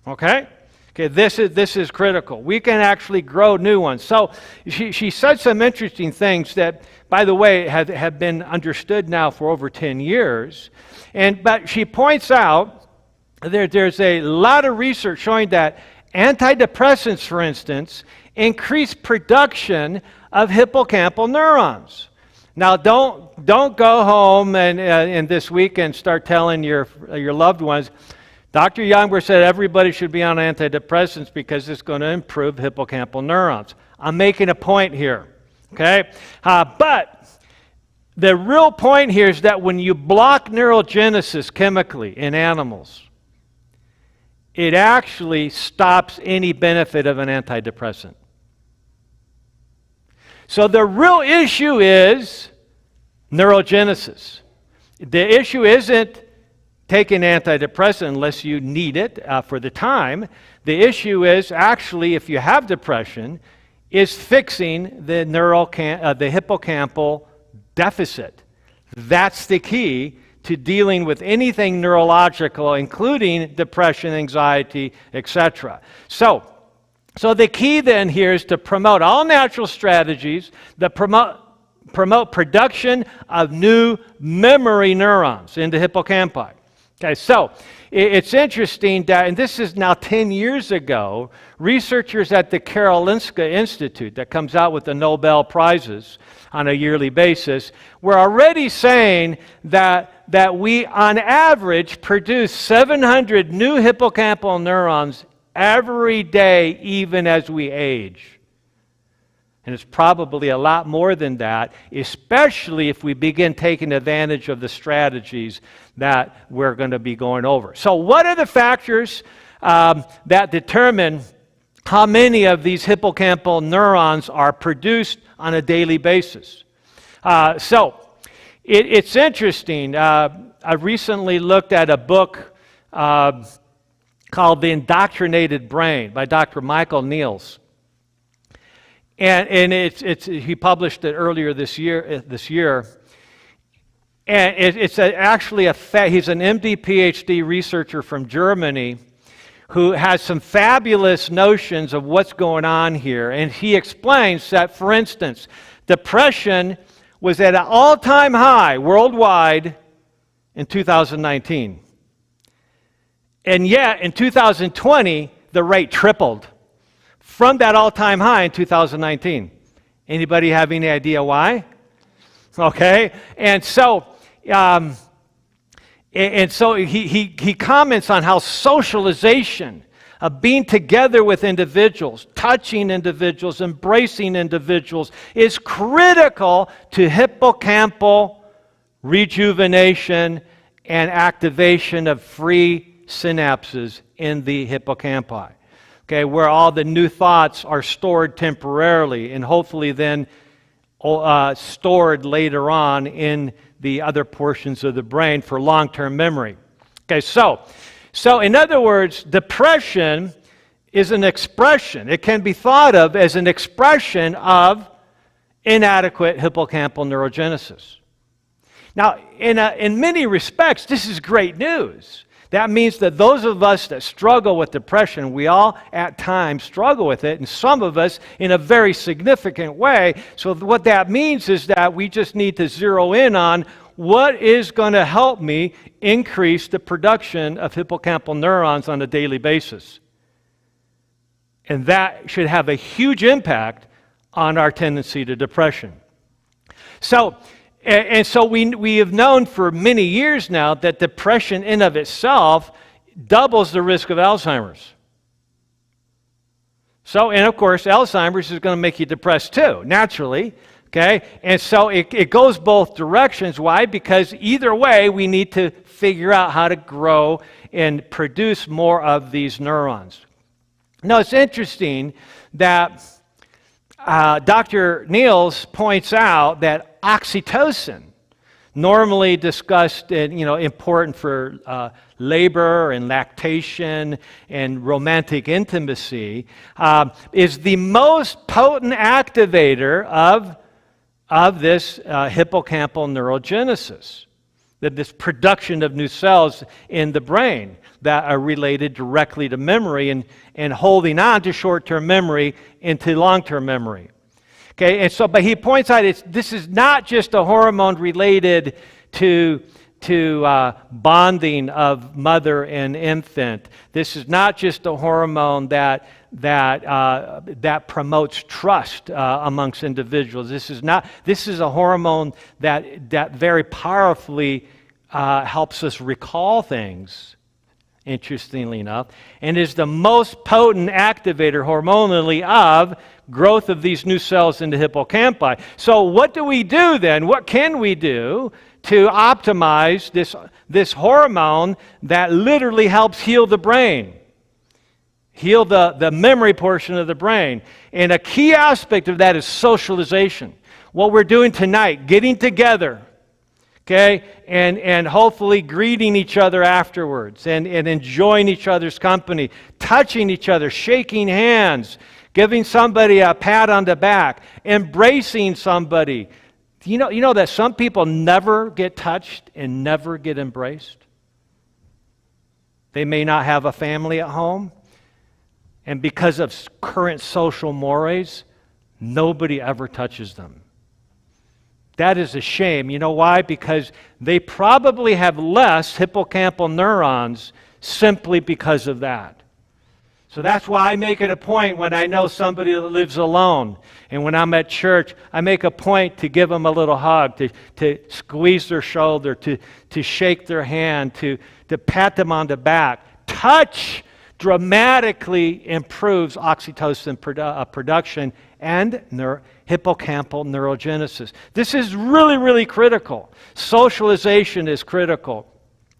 Okay, this is critical. We can actually grow new ones. So she said some interesting things that, by the way, have been understood now for over 10 years. But she points out there's a lot of research showing that antidepressants, for instance, increase production of hippocampal neurons. Now, don't go home and this weekend start telling your loved ones, Dr. Youngberg said everybody should be on antidepressants because it's going to improve hippocampal neurons. I'm making a point here, okay? But the real point here is that when you block neurogenesis chemically in animals, it actually stops any benefit of an antidepressant. So the real issue is neurogenesis. The issue isn't taking antidepressant unless you need it for the time. The issue is actually, if you have depression, is fixing the hippocampal deficit. That's the key to dealing with anything neurological, including depression, anxiety, etc. So the key then here is to promote all natural strategies that promote production of new memory neurons into hippocampi. Okay, so it's interesting that, and this is now 10 years ago, researchers at the Karolinska Institute that comes out with the Nobel Prizes on a yearly basis were already saying that we, on average, produce 700 new hippocampal neurons every day, even as we age. And it's probably a lot more than that, especially if we begin taking advantage of the strategies that we're going to be going over. So what are the factors that determine how many of these hippocampal neurons are produced on a daily basis. It's interesting. I recently looked at a book called The Indoctrinated Brain by Dr. Michael Niels. And he published it earlier this year. And he's an MD, PhD researcher from Germany who has some fabulous notions of what's going on here. And he explains that, for instance, depression was at an all-time high worldwide in 2019. And yet, in 2020, the rate tripled from that all-time high in 2019. Anybody have any idea why? Okay, and so he comments on how socialization, being together with individuals, touching individuals, embracing individuals, is critical to hippocampal rejuvenation and activation of free synapses in the hippocampi. Okay, where all the new thoughts are stored temporarily and hopefully then stored later on in the other portions of the brain for long-term memory. Okay, so in other words, depression is an expression. It can be thought of as an expression of inadequate hippocampal neurogenesis. Now, in many respects, this is great news. That means that those of us that struggle with depression, we all at times struggle with it, and some of us in a very significant way. So what that means is that we just need to zero in on what is going to help me increase the production of hippocampal neurons on a daily basis. And that should have a huge impact on our tendency to depression. So we have known for many years now that depression in of itself doubles the risk of Alzheimer's. And of course, Alzheimer's is going to make you depressed too, naturally. Okay? And so it goes both directions. Why? Because either way, we need to figure out how to grow and produce more of these neurons. Now, it's interesting that Dr. Niels points out that oxytocin, normally discussed and important for labor and lactation and romantic intimacy, is the most potent activator of this hippocampal neurogenesis, this production of new cells in the brain that are related directly to memory and holding on to short-term memory into long-term memory. Okay, but he points out this is not just a hormone related to bonding of mother and infant. This is not just a hormone that promotes trust amongst individuals. This is a hormone that very powerfully helps us recall things, interestingly enough, and is the most potent activator hormonally of growth of these new cells in the hippocampi. So what do we do then? What can we do to optimize this hormone that literally helps heal the brain? Heal the memory portion of the brain. And a key aspect of that is socialization. What we're doing tonight, getting together, okay, and hopefully greeting each other afterwards and enjoying each other's company, touching each other, shaking hands, giving somebody a pat on the back, embracing somebody. You know that some people never get touched and never get embraced? They may not have a family at home, and because of current social mores, nobody ever touches them. That is a shame. You know why? Because they probably have less hippocampal neurons simply because of that. So that's why I make it a point when I know somebody that lives alone, and when I'm at church, I make a point to give them a little hug, to squeeze their shoulder, to shake their hand, to pat them on the back. Touch dramatically improves oxytocin production and hippocampal neurogenesis. This is really, really critical. Socialization is critical.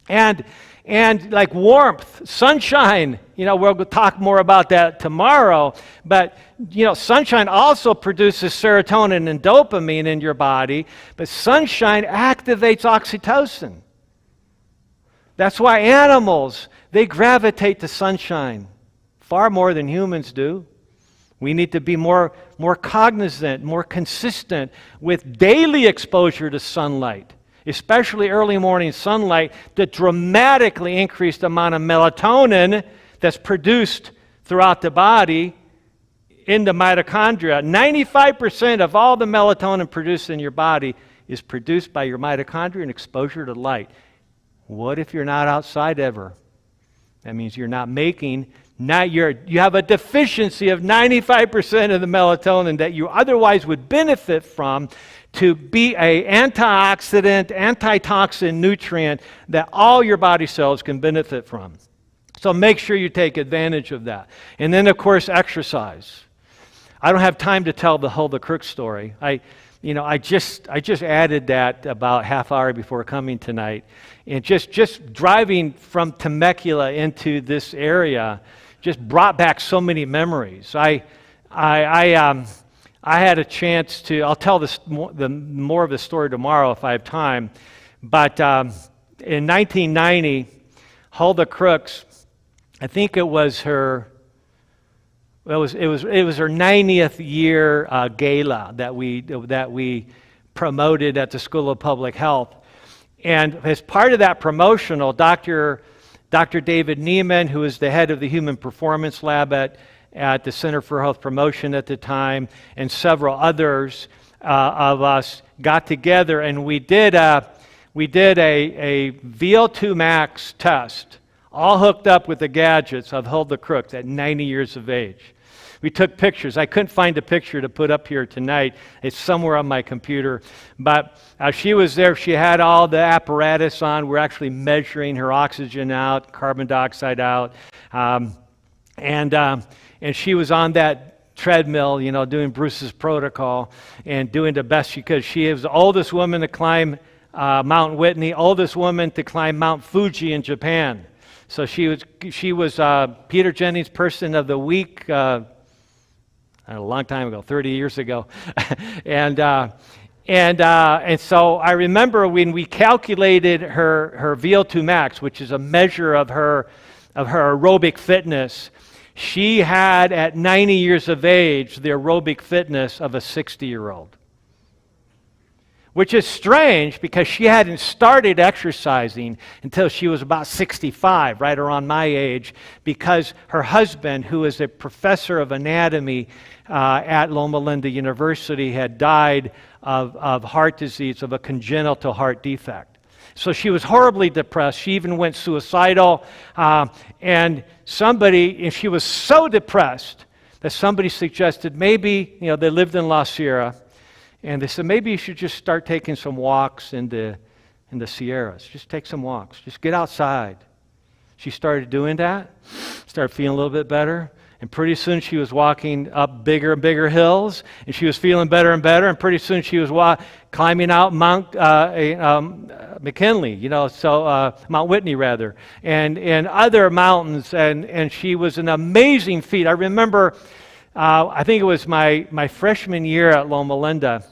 And And like warmth, sunshine, we'll talk more about that tomorrow, but sunshine also produces serotonin and dopamine in your body, but sunshine activates oxytocin. That's why animals, they gravitate to sunshine far more than humans do. We need to be more cognizant, more consistent with daily exposure to sunlight, especially early morning sunlight, to dramatically increase the amount of melatonin that's produced throughout the body in the mitochondria. 95% of all the melatonin produced in your body is produced by your mitochondria and exposure to light. What if you're not outside ever? That means you're not making, you have a deficiency of 95% of the melatonin that you otherwise would benefit from to be an antioxidant, antitoxin nutrient that all your body cells can benefit from. So make sure you take advantage of that. And then, of course, exercise. I don't have time to tell the whole crook story. I just added that about half hour before coming tonight. And just driving from Temecula into this area just brought back so many memories. I had a chance to, I'll tell more of the story tomorrow if I have time, but in 1990, Hulda Crooks, I think it was her 90th year gala that we promoted at the School of Public Health. And as part of that promotional, Dr. David Neiman, who was the head of the Human Performance Lab at the Center for Health Promotion at the time, and several others of us got together and we did a VO2 max test, all hooked up with the gadgets of Hulda Crooks at 90 years of age. We took pictures. I couldn't find a picture to put up here tonight. It's somewhere on my computer. But she was there. She had all the apparatus on. We're actually measuring her oxygen out, carbon dioxide out. And she was on that treadmill, doing Bruce's protocol and doing the best she could. She is the oldest woman to climb Mount Whitney, oldest woman to climb Mount Fuji in Japan. So she was Peter Jennings Person of the Week a long time ago, 30 years ago. And so I remember when we calculated her VO2 max, which is a measure of her aerobic fitness, she had at 90 years of age the aerobic fitness of a 60-year-old. Which is strange because she hadn't started exercising until she was about 65, right around my age, because her husband, who is a professor of anatomy at Loma Linda University, had died of heart disease, of a congenital heart defect. So she was horribly depressed. She even went suicidal. And she was so depressed that somebody suggested maybe, they lived in La Sierra, and they said, maybe you should just start taking some walks in the Sierras. Just take some walks. Just get outside. She started doing that, started feeling a little bit better, and pretty soon she was walking up bigger and bigger hills, and she was feeling better and better, and pretty soon she was climbing out Mount McKinley, Mount Whitney rather, and other mountains, and she was an amazing feat. I remember, I think it was my freshman year at Loma Linda,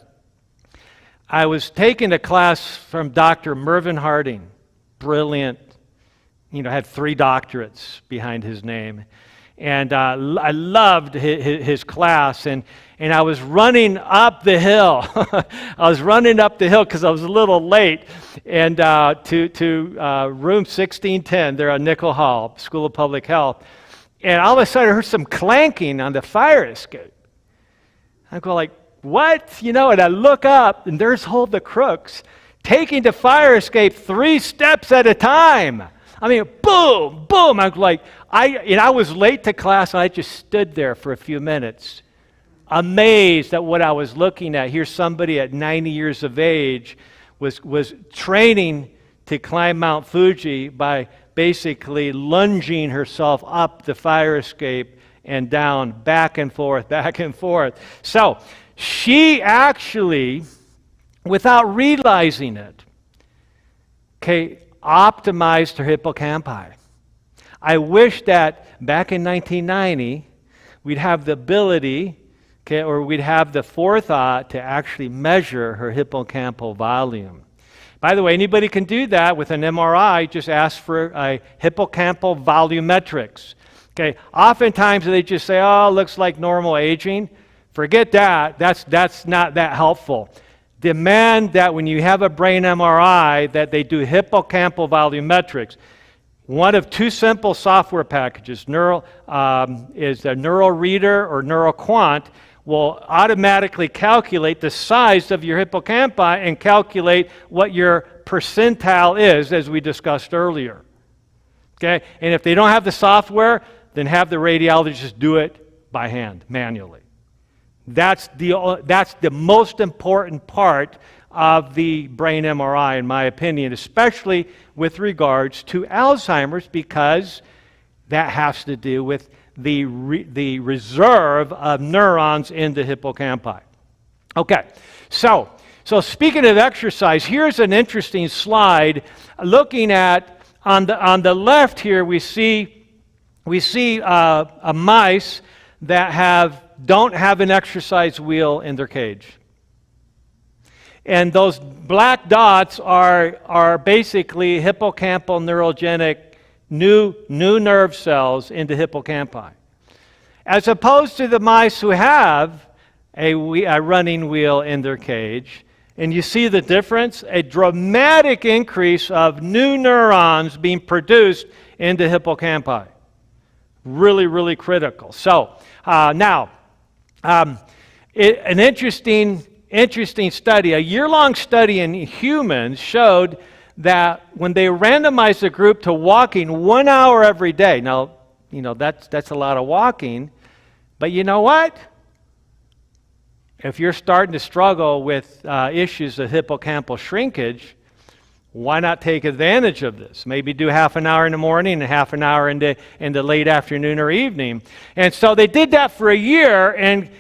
I was taking a class from Dr. Mervyn Harding, brilliant, had 3 doctorates behind his name. And I loved his class, and I was running up the hill. I was running up the hill because I was a little late, and to room 1610 there at Nickel Hall, School of Public Health. And all of a sudden I heard some clanking on the fire escape. I go like, what? And I look up, and there's Hulda Crooks taking the fire escape 3 steps at a time. I mean, boom, boom. I was like, I was late to class, and I just stood there for a few minutes, amazed at what I was looking at. Here's somebody at 90 years of age was training to climb Mount Fuji by basically lunging herself up the fire escape and down, back and forth, back and forth. So she actually, without realizing it, optimized her hippocampi. I wish that back in 1990, we'd have the ability, okay, or we'd have the forethought to actually measure her hippocampal volume. By the way, anybody can do that with an MRI. Just ask for a hippocampal volumetrics. Okay, oftentimes they just say, "Oh, it looks like normal aging." Forget that. That's not that helpful. Demand that when you have a brain MRI that they do hippocampal volumetrics. One of two simple software packages, is a Neural Reader or NeuroQuant, will automatically calculate the size of your hippocampi and calculate what your percentile is, as we discussed earlier. Okay? And if they don't have the software, then have the radiologist do it by hand, manually. That's the most important part of the brain MRI, in my opinion, especially with regards to Alzheimer's, because that has to do with the reserve of neurons in the hippocampi. Okay, so speaking of exercise, here's an interesting slide looking at, on the left here, we see a mice that don't have an exercise wheel in their cage. And those black dots are basically hippocampal neurogenic new nerve cells in the hippocampi. As opposed to the mice who have a running wheel in their cage, and you see the difference? A dramatic increase of new neurons being produced in the hippocampi. Really, really critical. So now, an interesting study, a year-long study in humans showed that when they randomized the group to walking 1 hour every day, now, that's a lot of walking, but you know what? If you're starting to struggle with issues of hippocampal shrinkage, why not take advantage of this? Maybe do half an hour in the morning and half an hour in the late afternoon or evening. And so they did that for a year, and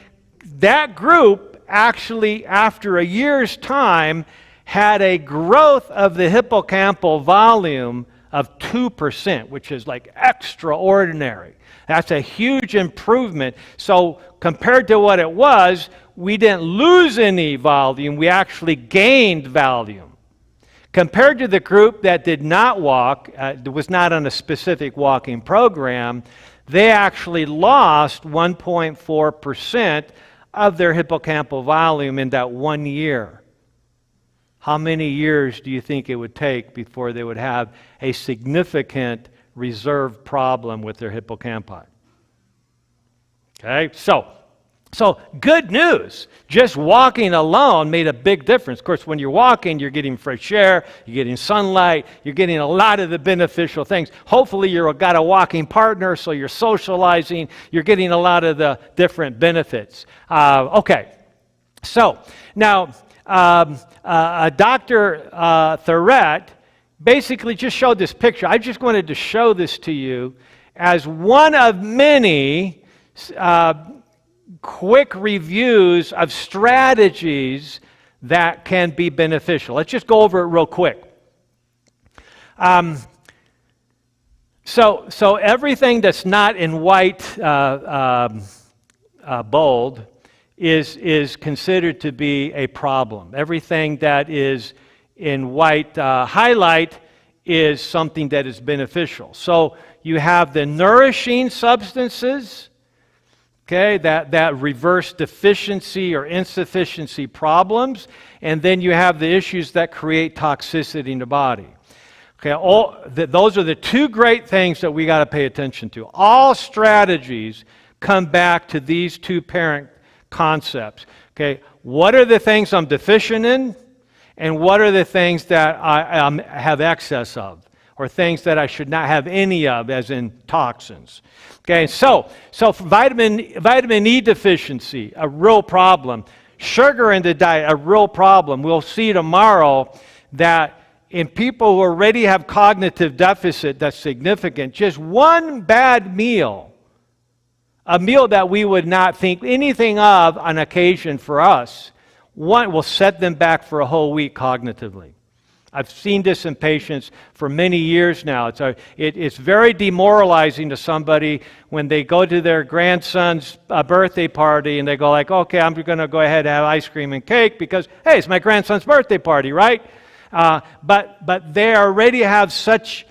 that group actually, after a year's time, had a growth of the hippocampal volume of 2%, which is like extraordinary. That's a huge improvement. So compared to what it was, we didn't lose any volume, we actually gained volume. Compared to the group that did not walk, was not on a specific walking program, they actually lost 1.4% of their hippocampal volume in that 1 year. How many years do you think it would take before they would have a significant reserve problem with their hippocampi? Okay, so good news. Just walking alone made a big difference. Of course, when you're walking, you're getting fresh air, you're getting sunlight, you're getting a lot of the beneficial things. Hopefully, you've got a walking partner, so you're socializing, you're getting a lot of the different benefits. Okay, so now Dr. Thurett basically just showed this picture. I just wanted to show this to you as one of many quick reviews of strategies that can be beneficial. Let's just go over it real quick. So everything that's not in white bold is considered to be a problem. Everything that is in white highlight is something that is beneficial. So you have the nourishing substances, okay, that reverse deficiency or insufficiency problems, and then you have the issues that create toxicity in the body. Okay, those are the two great things that we got to pay attention to. All strategies come back to these two parent concepts. Okay, what are the things I'm deficient in, and what are the things that I have excess of, or things that I should not have any of, as in toxins. Okay, so vitamin E deficiency, a real problem. Sugar in the diet, a real problem. We'll see tomorrow that in people who already have cognitive deficit that's significant, just one bad meal, a meal that we would not think anything of on occasion for us, one will set them back for a whole week cognitively. I've seen this in patients for many years now. It's very demoralizing to somebody when they go to their grandson's birthday party and they go like, okay, I'm going to go ahead and have ice cream and cake because, hey, it's my grandson's birthday party, right? But they already have such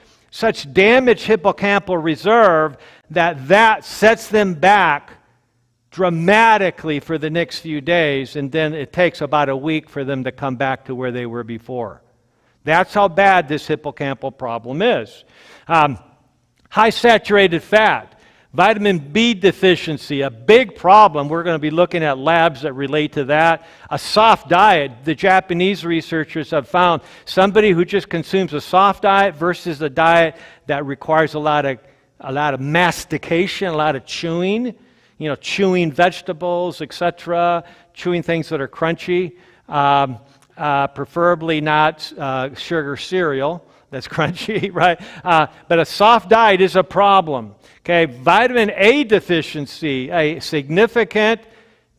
damaged hippocampal reserve that sets them back dramatically for the next few days, and then it takes about a week for them to come back to where they were before. That's how bad this hippocampal problem is. High saturated fat, vitamin B deficiency, a big problem. We're going to be looking at labs that relate to that. A soft diet. The Japanese researchers have found somebody who just consumes a soft diet versus a diet that requires a lot of mastication, a lot of chewing, chewing vegetables, etc., chewing things that are crunchy, preferably not sugar cereal that's crunchy, right? But a soft diet is a problem. Okay, vitamin A deficiency, a significant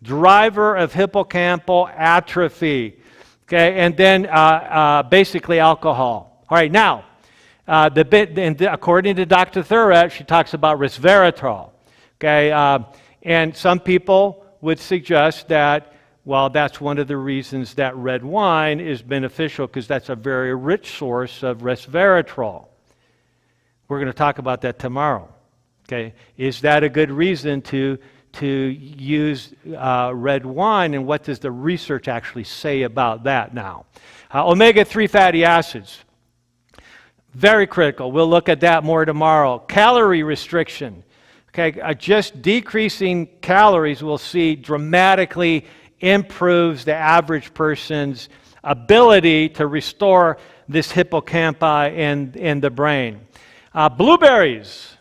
driver of hippocampal atrophy. Okay, and then basically alcohol. All right, now, according to Dr. Thurat, she talks about resveratrol. Okay, and some people would suggest that, well, that's one of the reasons that red wine is beneficial, because that's a very rich source of resveratrol. We're going to talk about that tomorrow. Okay, is that a good reason to use red wine, and what does the research actually say about that now? Omega-3 fatty acids, very critical. We'll look at that more tomorrow. Calorie restriction. Okay, just decreasing calories we'll see dramatically improves the average person's ability to restore this hippocampi in the brain. Blueberries.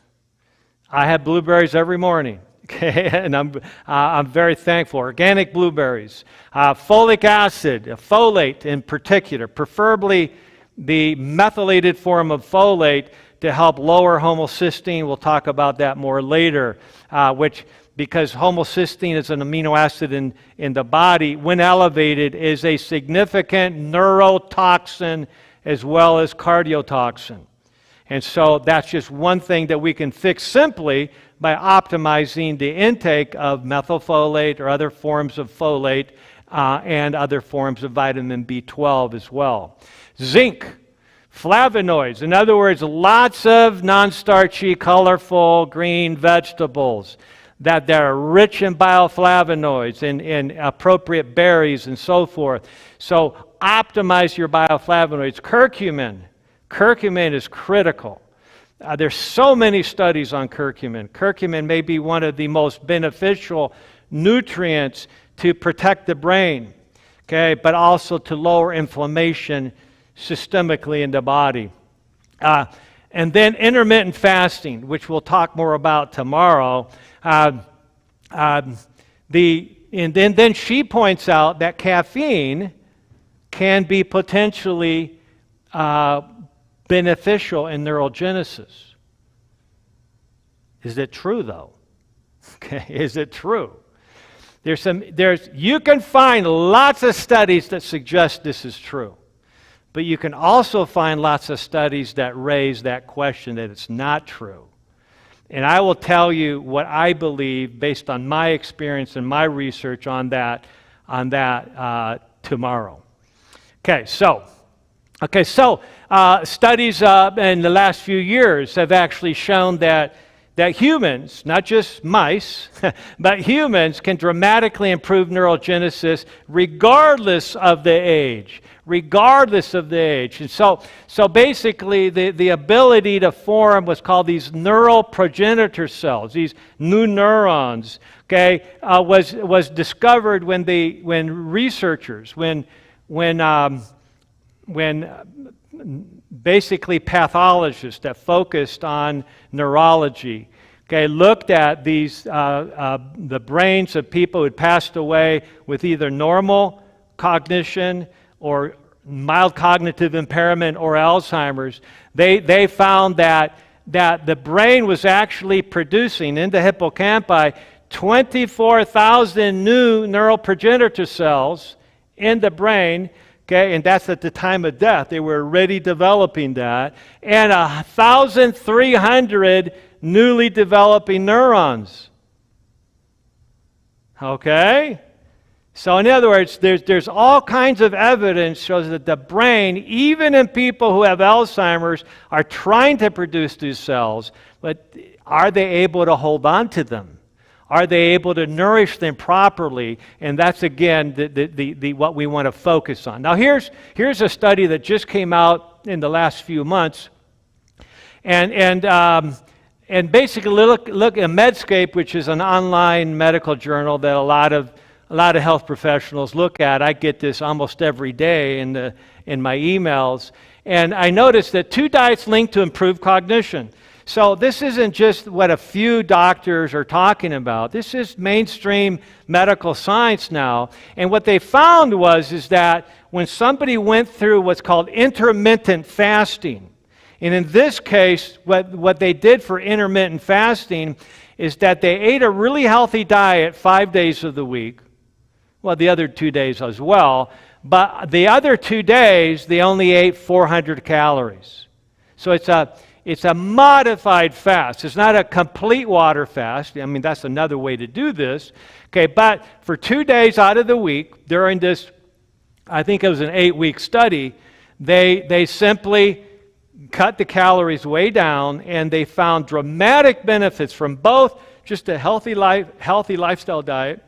I have blueberries every morning. Okay, and I'm very thankful. Organic blueberries. Folic acid, folate in particular, preferably the methylated form of folate to help lower homocysteine. We'll talk about that more later, because homocysteine is an amino acid in the body, when elevated, is a significant neurotoxin as well as cardiotoxin. And so that's just one thing that we can fix simply by optimizing the intake of methylfolate or other forms of folate and other forms of vitamin B12 as well. Zinc. Flavonoids, in other words, lots of non-starchy, colorful green vegetables that are rich in bioflavonoids, in appropriate berries and so forth. So optimize your bioflavonoids. Curcumin. Curcumin is critical. There's so many studies on curcumin. Curcumin may be one of the most beneficial nutrients to protect the brain, okay, but also to lower inflammation systemically in the body. And then intermittent fasting, which we'll talk more about tomorrow. And then she points out that caffeine can be potentially beneficial in neurogenesis. Is it true, though? Okay, is it true? You can find lots of studies that suggest this is true. But you can also find lots of studies that raise that question that it's not true. And I will tell you what I believe based on my experience and my research on that tomorrow. Okay, so studies in the last few years have actually shown that humans, not just mice, but humans can dramatically improve neurogenesis regardless of the age. And so basically the ability to form what's called these neural progenitor cells, these new neurons, okay, was discovered when basically pathologists that focused on neurology, okay, looked at the brains of people who had passed away with either normal cognition or mild cognitive impairment or Alzheimer's. They found that the brain was actually producing in the hippocampi 24,000 new neural progenitor cells in the brain Okay, and that's at the time of death. They were already developing that. And 1,300 newly developing neurons. Okay? So in other words, there's all kinds of evidence shows that the brain, even in people who have Alzheimer's, are trying to produce these cells, but are they able to hold on to them? Are they able to nourish them properly? And that's, again, what we want to focus on. Now, here's a study that just came out in the last few months. And basically, look at Medscape, which is an online medical journal that a lot of health professionals look at. I get this almost every day in my emails. And I noticed that 2 diets linked to improved cognition. So this isn't just what a few doctors are talking about. This is mainstream medical science now. And what they found is that when somebody went through what's called intermittent fasting, and in this case, what they did for intermittent fasting is that they ate a really healthy diet 5 days of the week. Well, the other 2 days as well. But the other 2 days, they only ate 400 calories. So it's a modified fast. It's not a complete water fast. I mean, that's another way to do this. Okay, but for 2 days out of the week, during this, I think it was an 8-week study, they simply cut the calories way down, and they found dramatic benefits from both just a healthy lifestyle diet,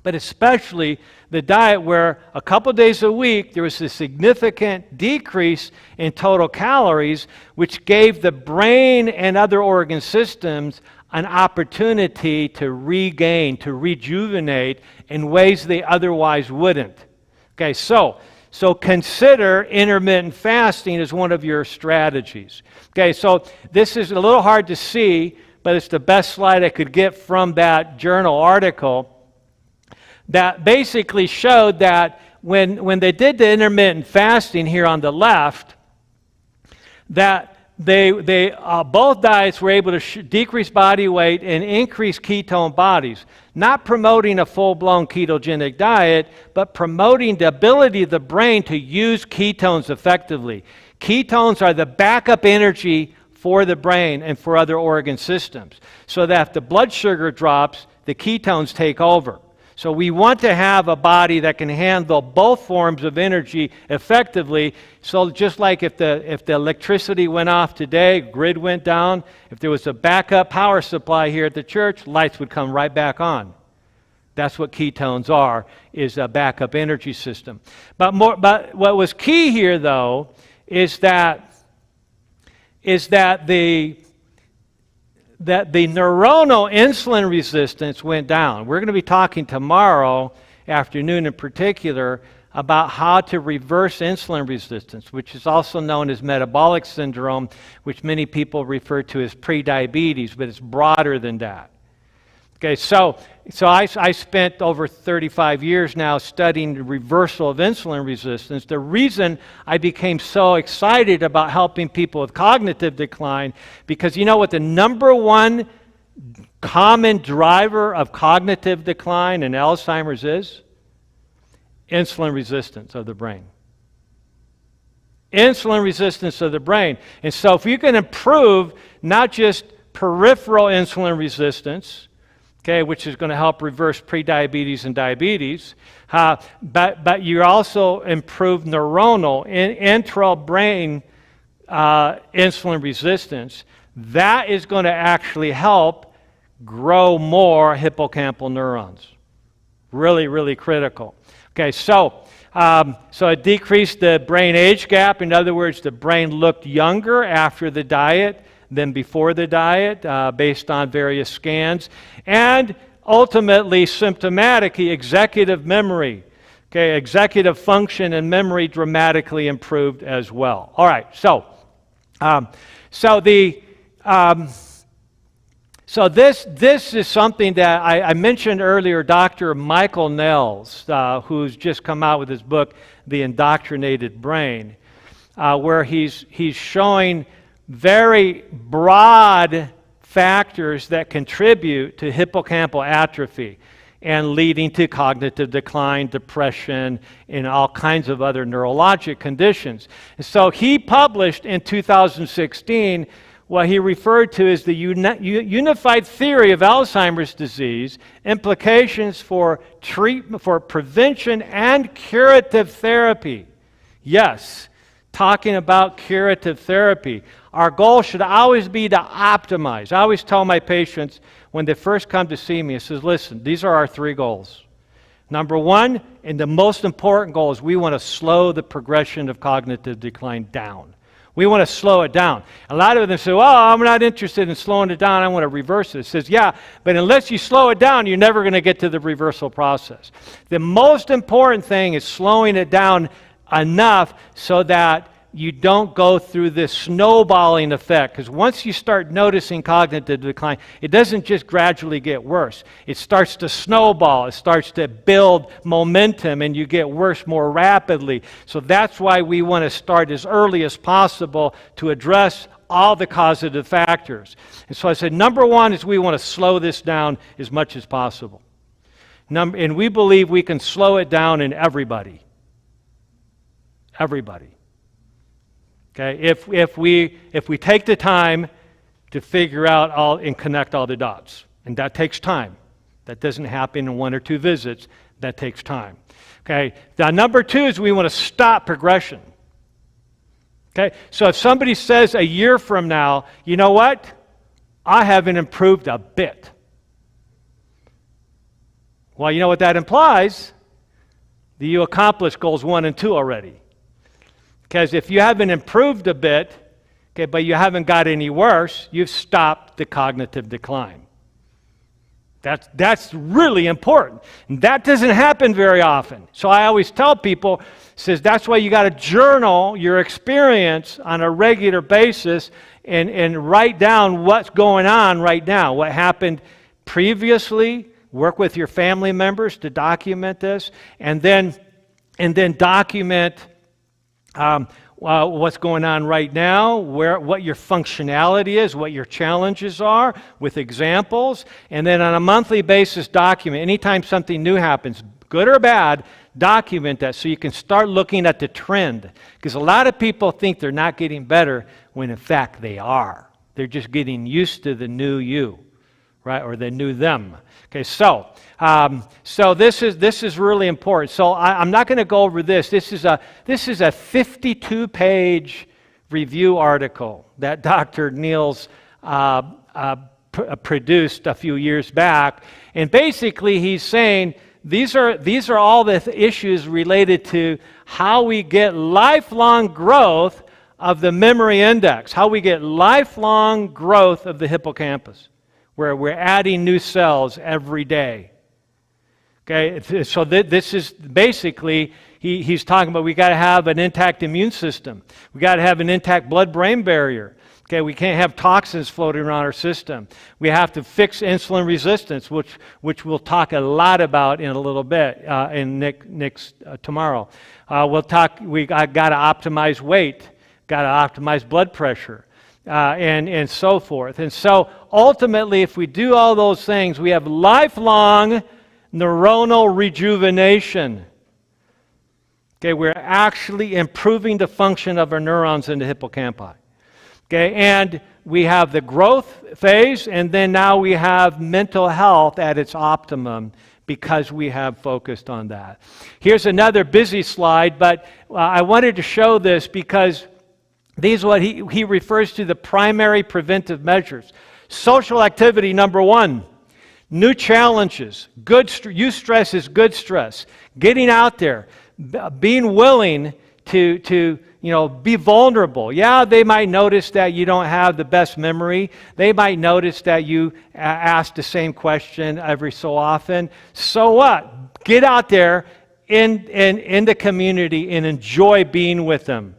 but especially the diet where a couple days a week there was a significant decrease in total calories, which gave the brain and other organ systems an opportunity to regain, to rejuvenate in ways they otherwise wouldn't. Okay, so consider intermittent fasting as one of your strategies. Okay, so this is a little hard to see, but it's the best slide I could get from that journal article that basically showed that when they did the intermittent fasting here on the left, that they both diets were able to decrease body weight and increase ketone bodies, not promoting a full-blown ketogenic diet, but promoting the ability of the brain to use ketones effectively. Ketones are the backup energy for the brain and for other organ systems, so that if the blood sugar drops, the ketones take over. So we want to have a body that can handle both forms of energy effectively. So just like if the electricity went off today, grid went down, if there was a backup power supply here at the church, lights would come right back on. That's what ketones are, is a backup energy system. But what was key here, though, is that the neuronal insulin resistance went down. We're going to be talking tomorrow afternoon in particular about how to reverse insulin resistance, which is also known as metabolic syndrome, which many people refer to as prediabetes, but it's broader than that. Okay, so I spent over 35 years now studying the reversal of insulin resistance. The reason I became so excited about helping people with cognitive decline, because you know what the number one common driver of cognitive decline in Alzheimer's is? Insulin resistance of the brain. Insulin resistance of the brain. And so if you can improve not just peripheral insulin resistance, okay, which is going to help reverse prediabetes and diabetes, but you also improve neuronal enteral brain insulin resistance. That is going to actually help grow more hippocampal neurons. Really, really critical. Okay, so it decreased the brain age gap. In other words, the brain looked younger after the diet than before the diet, based on various scans. And ultimately, symptomatically, executive memory, okay, executive function and memory dramatically improved as well. All right, so this is something that I mentioned earlier. Dr. Michael Nels, who's just come out with his book, The Indoctrinated Brain, where he's showing very broad factors that contribute to hippocampal atrophy. and leading to cognitive decline, depression, and all kinds of other neurologic conditions. And so he published in 2016 what he referred to as the unified theory of Alzheimer's disease, implications for treatment, for prevention and curative therapy. Yes, talking about curative therapy. Our goal should always be to optimize. I always tell my patients when they first come to see me, I says, listen, these are our 3 goals. Number 1, and the most important goal is we want to slow the progression of cognitive decline down. We want to slow it down. A lot of them say, well, I'm not interested in slowing it down. I want to reverse it. It says, yeah, but unless you slow it down, you're never going to get to the reversal process. The most important thing is slowing it down enough so that you don't go through this snowballing effect. Because once you start noticing cognitive decline, it doesn't just gradually get worse. It starts to snowball. It starts to build momentum, and you get worse more rapidly. So that's why we want to start as early as possible to address all the causative factors. And so I said, number 1 is we want to slow this down as much as possible. And we believe we can slow it down in everybody. Everybody. Okay, if we take the time to figure out all and connect all the dots, and that takes time. That doesn't happen in 1 or 2 visits. That takes time. Okay. Now, number 2 is we want to stop progression. Okay. So if somebody says a year from now, you know what? I haven't improved a bit. Well, you know what that implies? That you accomplished goals 1 and 2 already. Because if you haven't improved a bit, okay, but you haven't got any worse, you've stopped the cognitive decline. That's really important. And that doesn't happen very often. So I always tell people, says that's why you got to journal your experience on a regular basis and write down what's going on right now, what happened previously, work with your family members to document this, and then document what's going on right now, what your functionality is, what your challenges are with examples, and then on a monthly basis document. Anytime something new happens, good or bad, document that so you can start looking at the trend. Because a lot of people think they're not getting better when in fact they are. They're just getting used to the new you, right, or the new them. Okay, so this is really important. So I'm not going to go over this. This is a 52-page review article that Dr. Niels produced a few years back, and basically he's saying these are all the issues related to how we get lifelong growth of the memory index, how we get lifelong growth of the hippocampus, where we're adding new cells every day. Okay, so this is basically, he's talking about we got to have an intact immune system. We got to have an intact blood-brain barrier. Okay, we can't have toxins floating around our system. We have to fix insulin resistance, which we'll talk a lot about in a little bit tomorrow. I got to optimize weight, got to optimize blood pressure. And so forth. And so ultimately, if we do all those things, we have lifelong neuronal rejuvenation. Okay, we're actually improving the function of our neurons in the hippocampi. Okay, and we have the growth phase, and then now we have mental health at its optimum because we have focused on that. Here's another busy slide, but I wanted to show this because these are what he refers to the primary preventive measures. Social activity, number 1. New challenges. Eustress is good stress. Getting out there. Being willing to be vulnerable. Yeah, they might notice that you don't have the best memory. They might notice that you ask the same question every so often. So what? Get out there in the community and enjoy being with them.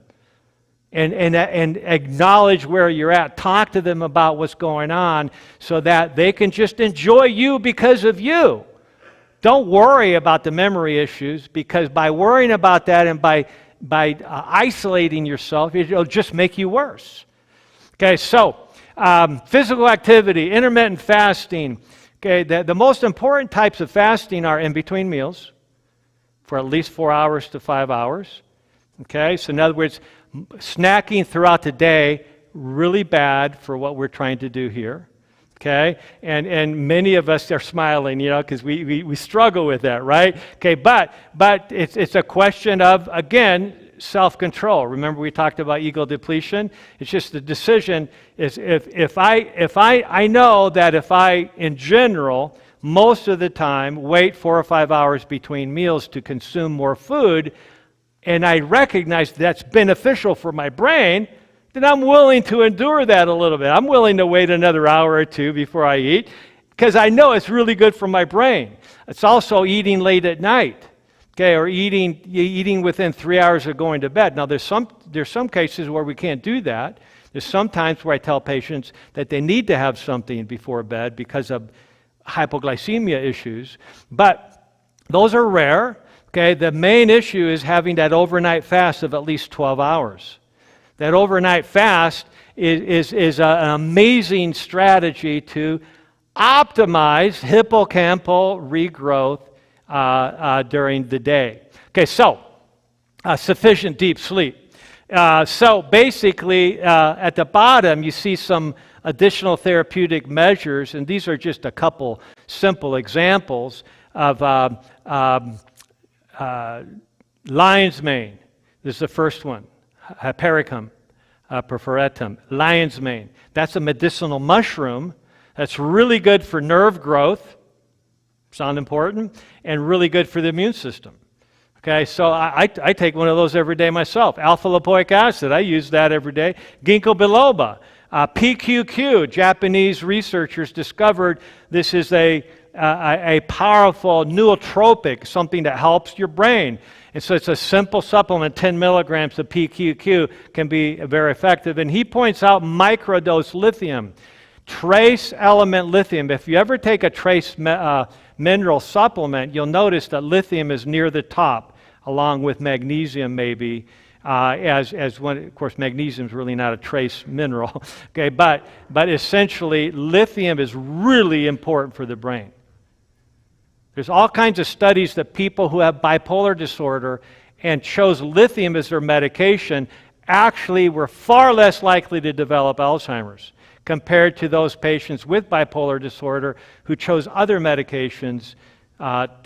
And acknowledge where you're at. Talk to them about what's going on so that they can just enjoy you because of you. Don't worry about the memory issues, because by worrying about that and by isolating yourself, it'll just make you worse. Okay, so physical activity, intermittent fasting, Okay, the most important types of fasting are in between meals for at least 4 hours to 5 hours. Okay, so in other words, snacking throughout the day, really bad for what we're trying to do here. Okay, and many of us are smiling, because we struggle with that, right? Okay, but it's a question of, again, self-control. Remember we talked about ego depletion? It's just the decision is if I know that if I, in general, most of the time wait 4 or 5 hours between meals to consume more food, and I recognize that's beneficial for my brain, then I'm willing to endure that a little bit. I'm willing to wait another hour or two before I eat because I know it's really good for my brain. It's also eating late at night, okay, or eating within 3 hours of going to bed. Now, there's some cases where we can't do that. There's some times where I tell patients that they need to have something before bed because of hypoglycemia issues, but those are rare. Okay, the main issue is having that overnight fast of at least 12 hours. That overnight fast is an amazing strategy to optimize hippocampal regrowth during the day. Okay, so sufficient deep sleep. So basically, at the bottom, you see some additional therapeutic measures, and these are just a couple simple examples of lion's mane. This is the first one. Hypericum perforatum, lion's mane. That's a medicinal mushroom that's really good for nerve growth, sound important, and really good for the immune system. Okay, so I take one of those every day myself. Alpha-lipoic acid, I use that every day. Ginkgo biloba. PQQ, Japanese researchers discovered this is a powerful nootropic, something that helps your brain. And so it's a simple supplement, 10 milligrams of PQQ can be very effective. And he points out microdose lithium, trace element lithium. If you ever take a trace mineral supplement, you'll notice that lithium is near the top, along with magnesium maybe. As one, of course, magnesium is really not a trace mineral. Okay, but essentially, lithium is really important for the brain. There's all kinds of studies that people who have bipolar disorder and chose lithium as their medication actually were far less likely to develop Alzheimer's compared to those patients with bipolar disorder who chose other medications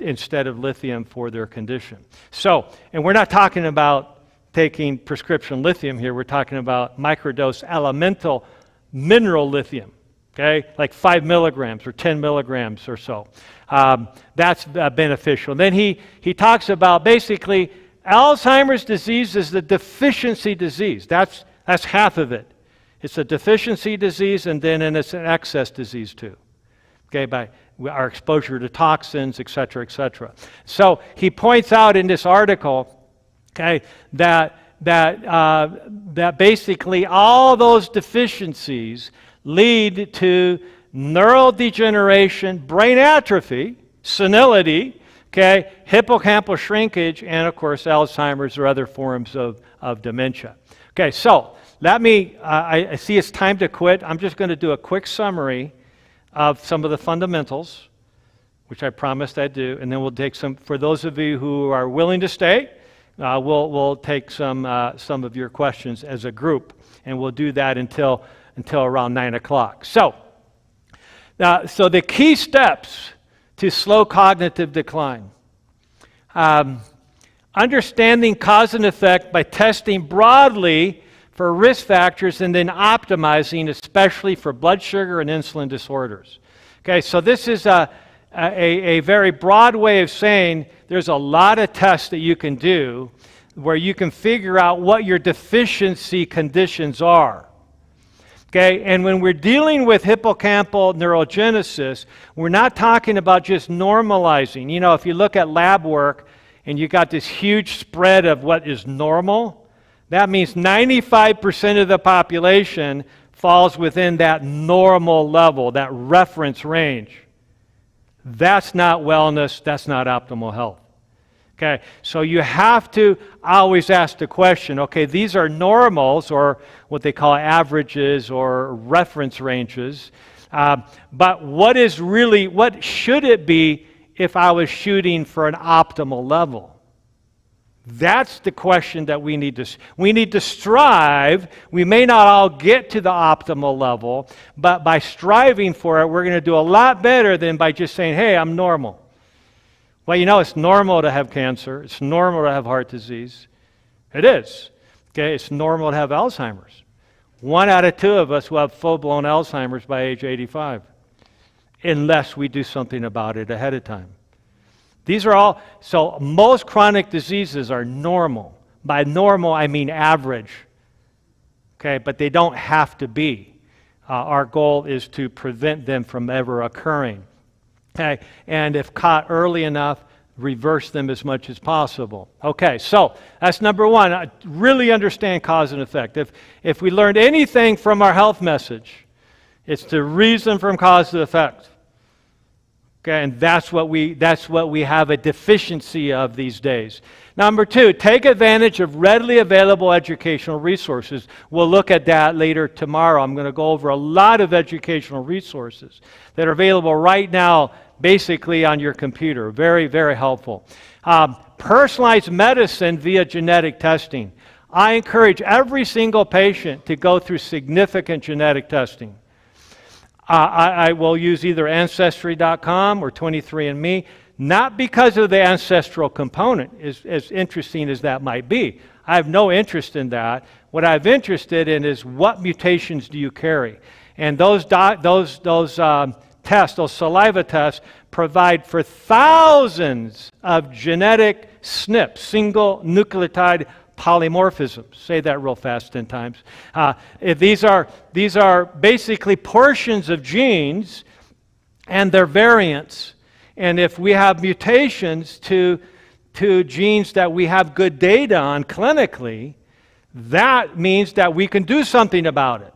instead of lithium for their condition. So, and we're not talking about taking prescription lithium here. We're talking about microdose elemental mineral lithium, okay, like 5 milligrams or 10 milligrams or so. That's beneficial. Then he talks about basically Alzheimer's disease is the deficiency disease. That's half of it. It's a deficiency disease, and then it's an excess disease too. Okay, by our exposure to toxins, et cetera, et cetera. So he points out in this article, okay, that basically all those deficiencies lead to neurodegeneration, brain atrophy, senility, okay, hippocampal shrinkage, and of course Alzheimer's or other forms of dementia. Okay, so let me, I see it's time to quit. I'm just going to do a quick summary of some of the fundamentals, which I promised I'd do, and then we'll take some, for those of you who are willing to stay, we'll take some of your questions as a group, and we'll do that until around 9 o'clock. So the key steps to slow cognitive decline. Understanding cause and effect by testing broadly for risk factors and then optimizing, especially for blood sugar and insulin disorders. Okay, so this is a very broad way of saying there's a lot of tests that you can do where you can figure out what your deficiency conditions are. Okay, and when we're dealing with hippocampal neurogenesis, we're not talking about just normalizing. You know, if you look at lab work and you got this huge spread of what is normal, that means 95% of the population falls within that normal level, that reference range. That's not wellness, that's not optimal health. Okay, so you have to always ask the question, okay, these are normals or what they call averages or reference ranges. But what should it be if I was shooting for an optimal level? That's the question that we need to strive. We may not all get to the optimal level, but by striving for it, we're going to do a lot better than by just saying, hey, I'm normal. Well, you know, it's normal to have cancer. It's normal to have heart disease. It is. Okay, it's normal to have Alzheimer's. 1 out of 2 of us will have full-blown Alzheimer's by age 85, unless we do something about it ahead of time. These are all, so most chronic diseases are normal. By normal, I mean average. Okay, but they don't have to be. Our goal is to prevent them from ever occurring. Okay, and if caught early enough, reverse them as much as possible. Okay, so that's number one. Really understand cause and effect. If we learned anything from our health message, it's to reason from cause to effect. Okay, and that's what we have a deficiency of these days. Number 2, take advantage of readily available educational resources. We'll look at that later tomorrow. I'm going to go over a lot of educational resources that are available right now, basically on your computer. Very, very helpful. Personalized medicine via genetic testing. I encourage every single patient to go through significant genetic testing. I will use either Ancestry.com or 23andMe, not because of the ancestral component, as interesting as that might be. I have no interest in that. What I'm interested in is what mutations do you carry? And those tests, those saliva tests, provide for thousands of genetic SNPs, single nucleotide polymorphisms. Say that real fast 10 times. These are basically portions of genes and their variants. And if we have mutations to genes that we have good data on clinically, that means that we can do something about it.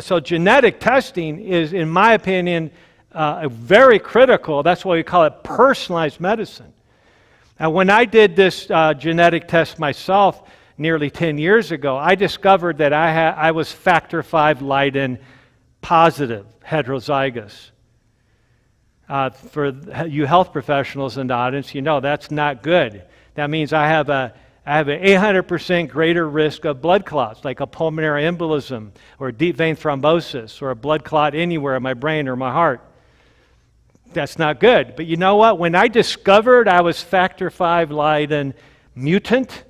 So genetic testing is, in my opinion, very critical. That's why we call it personalized medicine. Now, when I did this genetic test myself nearly 10 years ago, I discovered that I was factor V Leiden positive, heterozygous. For you health professionals in the audience, you know that's not good. That means I have an 800% greater risk of blood clots, like a pulmonary embolism or deep vein thrombosis or a blood clot anywhere in my brain or my heart. That's not good. But you know what? When I discovered I was factor V Leiden mutant,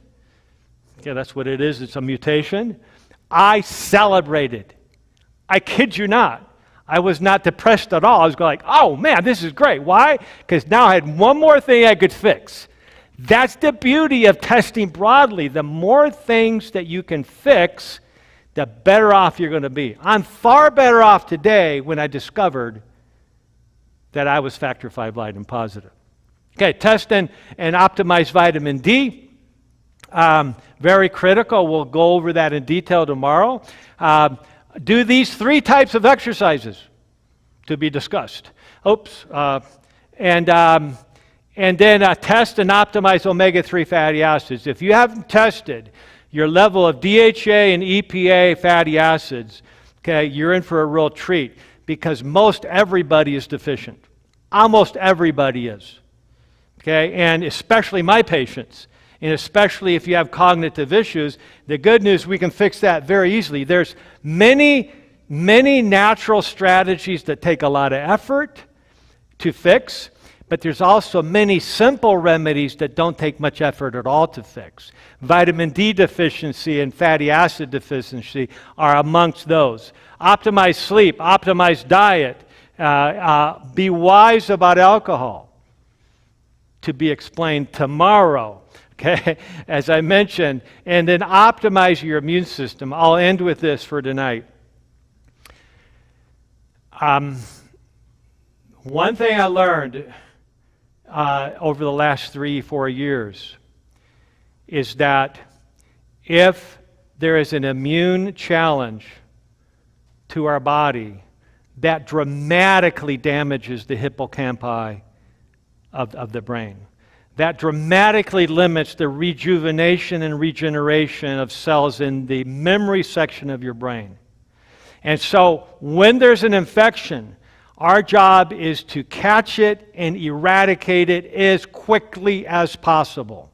yeah, that's what it is. It's a mutation. I celebrated. I kid you not. I was not depressed at all. I was going like, oh man, this is great. Why? Because now I had one more thing I could fix. That's the beauty of testing broadly. The more things that you can fix, the better off you're going to be. I'm far better off today when I discovered that I was factor V Leiden positive. Okay, test and optimize vitamin D. Very critical. We'll go over that in detail tomorrow. Do these 3 types of exercises to be discussed. And then test and optimize omega-3 fatty acids. If you haven't tested your level of DHA and EPA fatty acids, okay, you're in for a real treat, because most everybody is deficient. Almost everybody is. Okay, and especially my patients. And especially if you have cognitive issues, the good news, we can fix that very easily. There's many natural strategies that take a lot of effort to fix, but there's also many simple remedies that don't take much effort at all to fix. Vitamin D deficiency and fatty acid deficiency are amongst those. Optimize sleep, optimize diet, be wise about alcohol, to be explained tomorrow. Okay, as I mentioned, and then optimize your immune system. I'll end with this for tonight. One thing I learned over the last 3-4 years is that if there is an immune challenge to our body, that dramatically damages the hippocampi of the brain. That dramatically limits the rejuvenation and regeneration of cells in the memory section of your brain. And so when there's an infection, our job is to catch it and eradicate it as quickly as possible,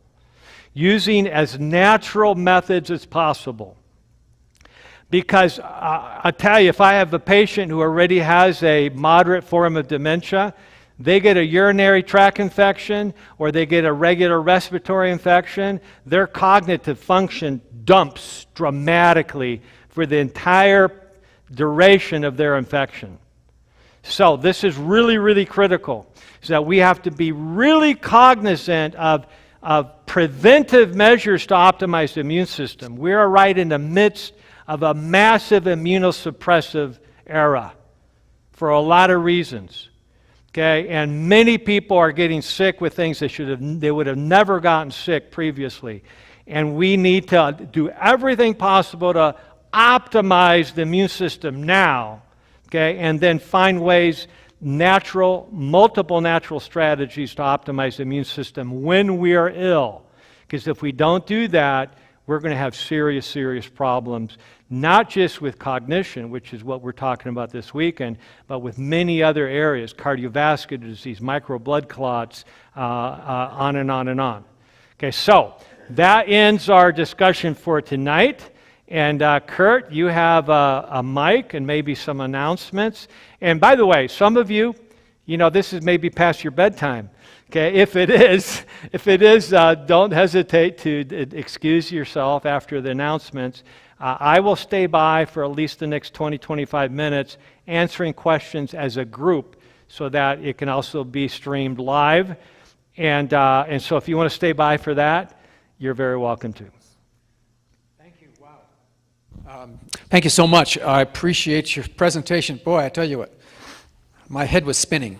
using as natural methods as possible. Because I tell you, if I have a patient who already has a moderate form of dementia, they get a urinary tract infection or they get a regular respiratory infection, their cognitive function dumps dramatically for the entire duration of their infection. So this is really, really critical, so that we have to be really cognizant of preventive measures to optimize the immune system. We are right in the midst of a massive immunosuppressive era for a lot of reasons. Okay, and many people are getting sick with things they would have never gotten sick previously. And we need to do everything possible to optimize the immune system now, okay, and then find ways, multiple natural strategies to optimize the immune system when we are ill. Because if we don't do that, we're going to have serious, serious problems, not just with cognition, which is what we're talking about this weekend, but with many other areas, cardiovascular disease, micro blood clots, on and on and on. Okay, so that ends our discussion for tonight. And Kurt, you have a mic and maybe some announcements. And by the way, some of you, this is maybe past your bedtime. Okay, if it is, don't hesitate to excuse yourself after the announcements. I will stay by for at least the next 20-25 minutes answering questions as a group so that it can also be streamed live. And so if you want to stay by for that, you're very welcome to. Thank you. Wow. Thank you so much. I appreciate your presentation. Boy, I tell you what, my head was spinning.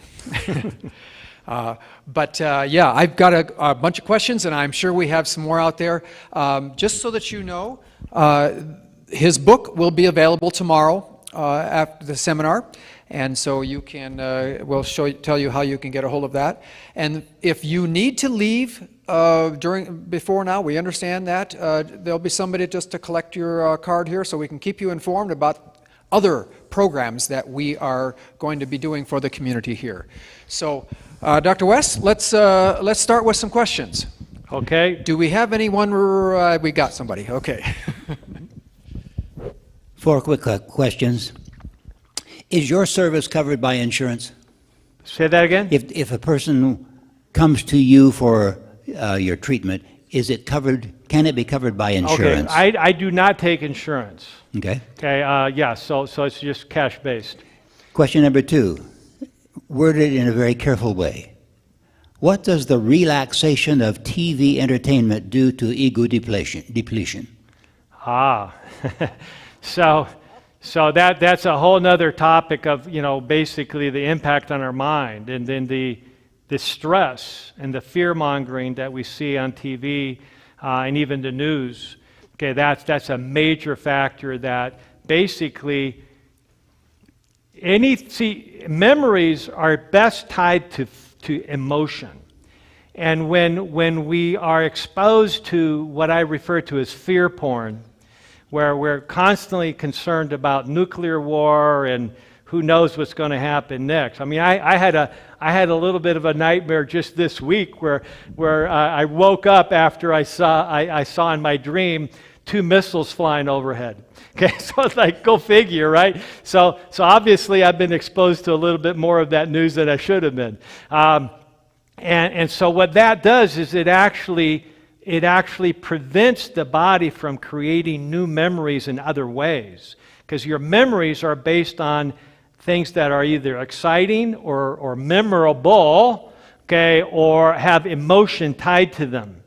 Yeah, I've got a bunch of questions, and I'm sure we have some more out there. Just so that you know, his book will be available tomorrow after the seminar, and so you can, we'll tell you how you can get a hold of that. And if you need to leave before now, we understand that. There'll be somebody just to collect your card here so we can keep you informed about other programs that we are going to be doing for the community here. So, Dr. Wes, let's start with some questions. Okay. Do we have anyone? We got somebody. Okay. 4 quick questions. Is your service covered by insurance? Say that again? If a person comes to you for your treatment, is it covered? Can it be covered by insurance? Okay. I do not take insurance. Okay. Okay. Yeah. So it's just cash based. Question number 2, worded in a very careful way. What does the relaxation of TV entertainment do to ego depletion? So that's a whole nother topic of, basically the impact on our mind, and then the stress and the fear-mongering that we see on TV and even the news. Okay, that's a major factor that basically memories are best tied to emotion. And when we are exposed to what I refer to as fear porn, where we're constantly concerned about nuclear war and who knows what's going to happen next. I mean, I had a little bit of a nightmare just this week where I woke up after I saw in my dream 2 missiles flying overhead. Okay, so it's like, go figure, right? So obviously I've been exposed to a little bit more of that news than I should have been. And so what that does is it actually prevents the body from creating new memories in other ways, because your memories are based on things that are either exciting or memorable, okay, or have emotion tied to them,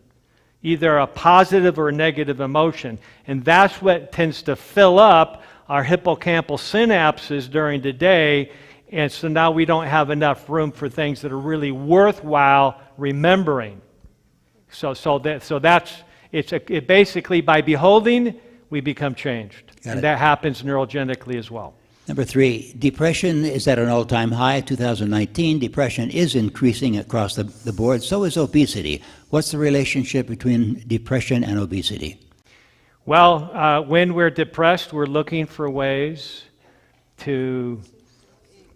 either a positive or a negative emotion. And that's what tends to fill up our hippocampal synapses during the day, and so now we don't have enough room for things that are really worthwhile remembering. So that's basically by beholding, we become changed. And that happens neurogenically as well. Number 3, depression is at an all-time high, 2019. Depression is increasing across the board. So is obesity. What's the relationship between depression and obesity? Well, when we're depressed, we're looking for ways to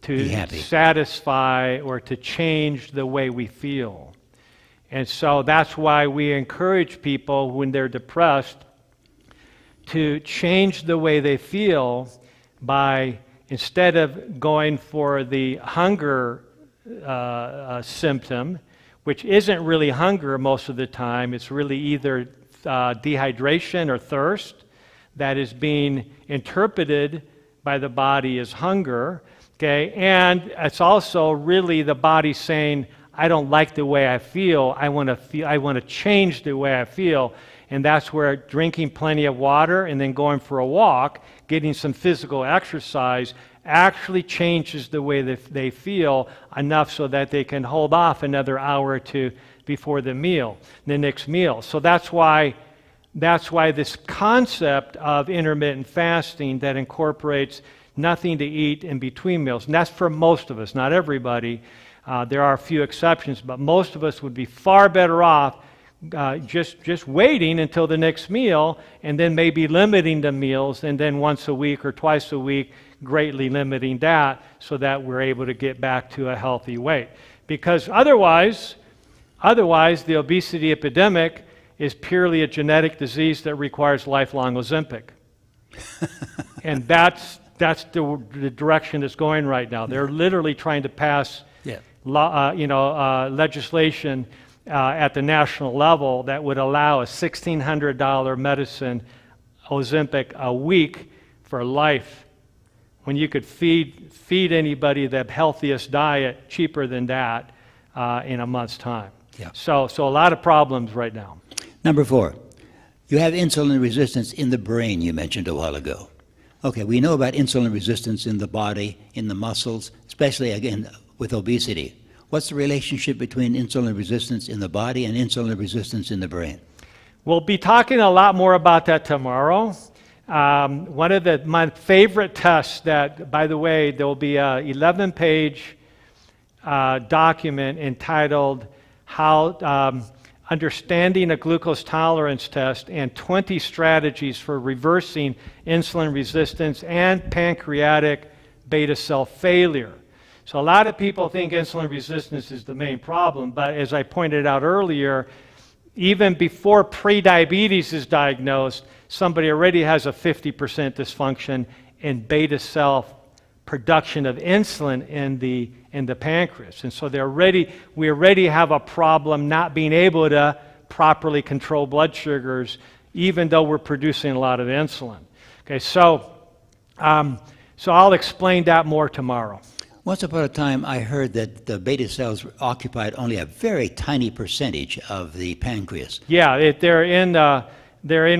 Be happy. satisfy or to change the way we feel. And so that's why we encourage people when they're depressed to change the way they feel by, instead of going for the hunger symptom, which isn't really hunger most of the time, it's really either dehydration or thirst that is being interpreted by the body as hunger, okay? And it's also really the body saying, I don't like the way I feel, I want to change the way I feel. And that's where drinking plenty of water and then going for a walk, getting some physical exercise, actually changes the way that they feel enough so that they can hold off another hour or two before the next meal. So that's why this concept of intermittent fasting that incorporates nothing to eat in between meals, and that's for most of us, not everybody. There are a few exceptions, but most of us would be far better off just waiting until the next meal, and then maybe limiting the meals, and then once a week or twice a week, greatly limiting that so that we're able to get back to a healthy weight. Because otherwise, the obesity epidemic is purely a genetic disease that requires lifelong Ozempic. And that's the direction it's going right now. They're literally trying to pass legislation at the national level that would allow a $1,600 medicine, Ozempic, a week for life, when you could feed anybody the healthiest diet cheaper than that in a month's time. Yeah. So a lot of problems right now. Number 4, you have insulin resistance in the brain, you mentioned a while ago. Okay, we know about insulin resistance in the body, in the muscles, especially, again, with obesity. What's the relationship between insulin resistance in the body and insulin resistance in the brain? We'll be talking a lot more about that tomorrow. One of my favorite tests that, by the way, there will be an 11-page document entitled How Understanding a Glucose Tolerance Test and 20 Strategies for Reversing Insulin Resistance and Pancreatic Beta Cell Failure. So a lot of people think insulin resistance is the main problem, but as I pointed out earlier, even before prediabetes is diagnosed, somebody already has a 50% dysfunction in beta cell production of insulin in the pancreas. And so we already have a problem not being able to properly control blood sugars, even though we're producing a lot of insulin. Okay, so I'll explain that more tomorrow. Once upon a time, I heard that the beta cells occupied only a very tiny percentage of the pancreas. Yeah, they're in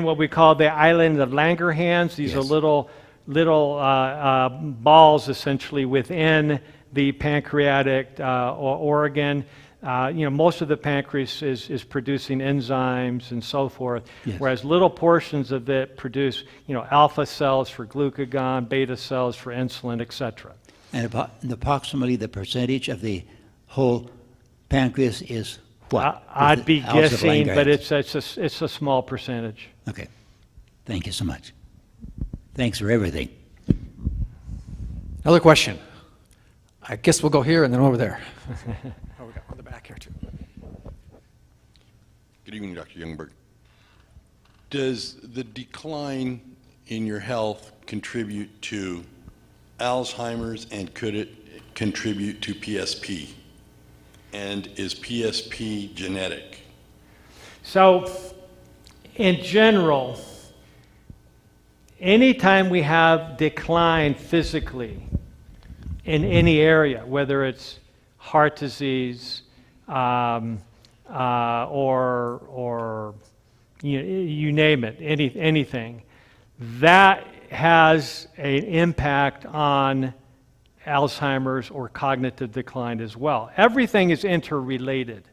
what we call the island of Langerhans. These are little balls, essentially, within the pancreatic organ. Most of the pancreas is producing enzymes and so forth, whereas little portions of it produce, alpha cells for glucagon, beta cells for insulin, etc. And approximately the percentage of the whole pancreas is what? I'd be guessing, but it's a small percentage. Okay. Thank you so much. Thanks for everything. Another question. I guess we'll go here and then over there. We got one in the back here too. Good evening, Dr. Youngberg. Does the decline in your health contribute to Alzheimer's, and could it contribute to PSP? And is PSP genetic? So, in general, anytime we have decline physically in any area, whether it's heart disease or you name it, anything, that has an impact on Alzheimer's or cognitive decline as well. Everything is interrelated.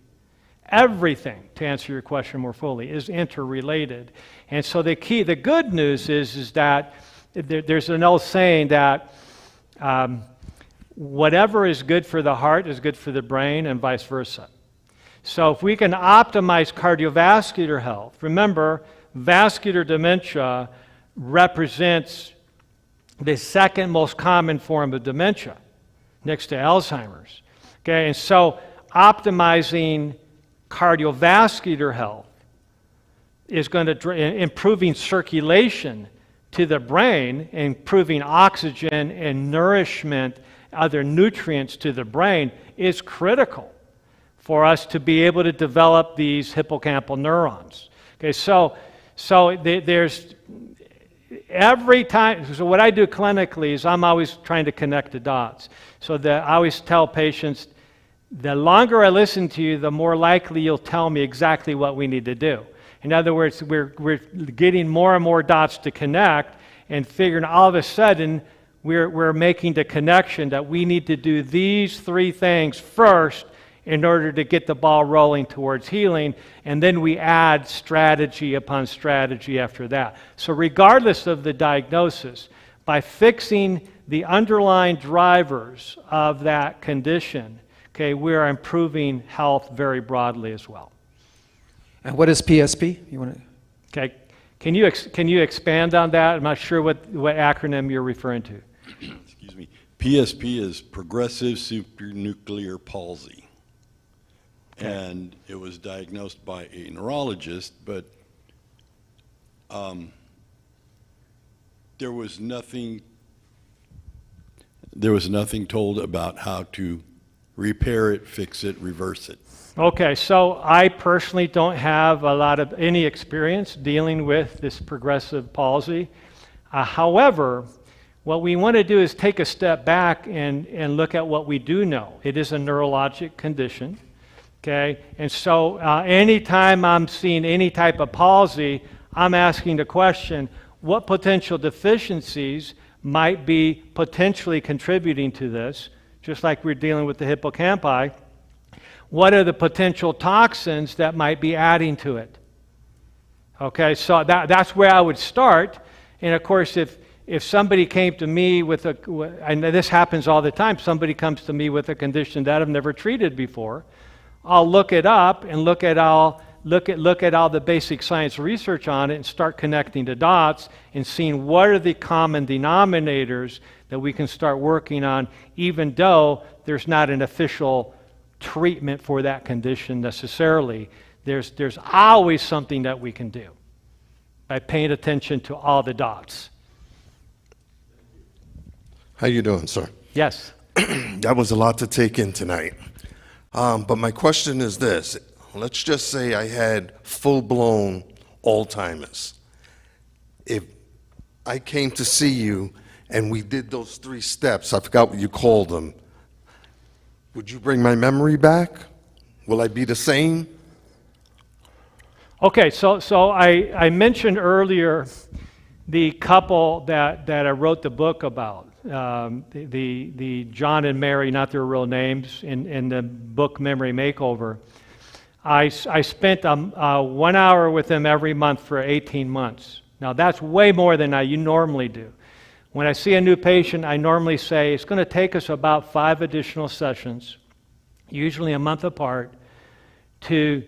Everything, to answer your question more fully, is interrelated. And so the good news is that there's an old saying that whatever is good for the heart is good for the brain and vice versa. So if we can optimize cardiovascular health, remember, vascular dementia represents the second most common form of dementia, next to Alzheimer's. Okay, and so optimizing cardiovascular health is going to improving circulation to the brain, improving oxygen and nourishment, other nutrients to the brain is critical for us to be able to develop these hippocampal neurons. Okay, so there's every time. So what I do clinically is I'm always trying to connect the dots. So that I always tell patients, the longer I listen to you, the more likely you'll tell me exactly what we need to do. In other words, we're getting more and more dots to connect and figuring all of a sudden we're making the connection that we need to do these three things first in order to get the ball rolling towards healing, and then we add strategy upon strategy after that. So regardless of the diagnosis, by fixing the underlying drivers of that condition, okay, we are improving health very broadly as well. And what is PSP? You want to? Okay, can you expand on that? I'm not sure what acronym you're referring to. Excuse me. PSP is progressive supranuclear palsy. Okay. And it was diagnosed by a neurologist, but there was nothing told about how to repair it, fix it, reverse it. Okay, so I personally don't have a lot of any experience dealing with this progressive palsy. However, what we want to do is take a step back and look at what we do know. It is a neurologic condition, okay? And so anytime I'm seeing any type of palsy, I'm asking the question, what potential deficiencies might be potentially contributing to this, just like we're dealing with the hippocampi. What are the potential toxins that might be adding to it? Okay, so that's where I would start. And of course, if somebody came to me with and this happens all the time, somebody comes to me with a condition that I've never treated before, I'll look it up and look at all the basic science research on it and start connecting the dots and seeing what are the common denominators that we can start working on, even though there's not an official treatment for that condition necessarily. There's always something that we can do by paying attention to all the dots. How you doing, sir? Yes. That was a lot to take in tonight. But my question is this. Let's just say I had full-blown Alzheimer's. If I came to see you and we did those 3 steps, I forgot what you called them, would you bring my memory back? Will I be the same? Okay, so I mentioned earlier the couple that I wrote the book about, the John and Mary, not their real names, in the book Memory Makeover. I spent 1 hour with them every month for 18 months. Now that's way more than you normally do. When I see a new patient, I normally say it's going to take us about 5 additional sessions, usually a month apart, to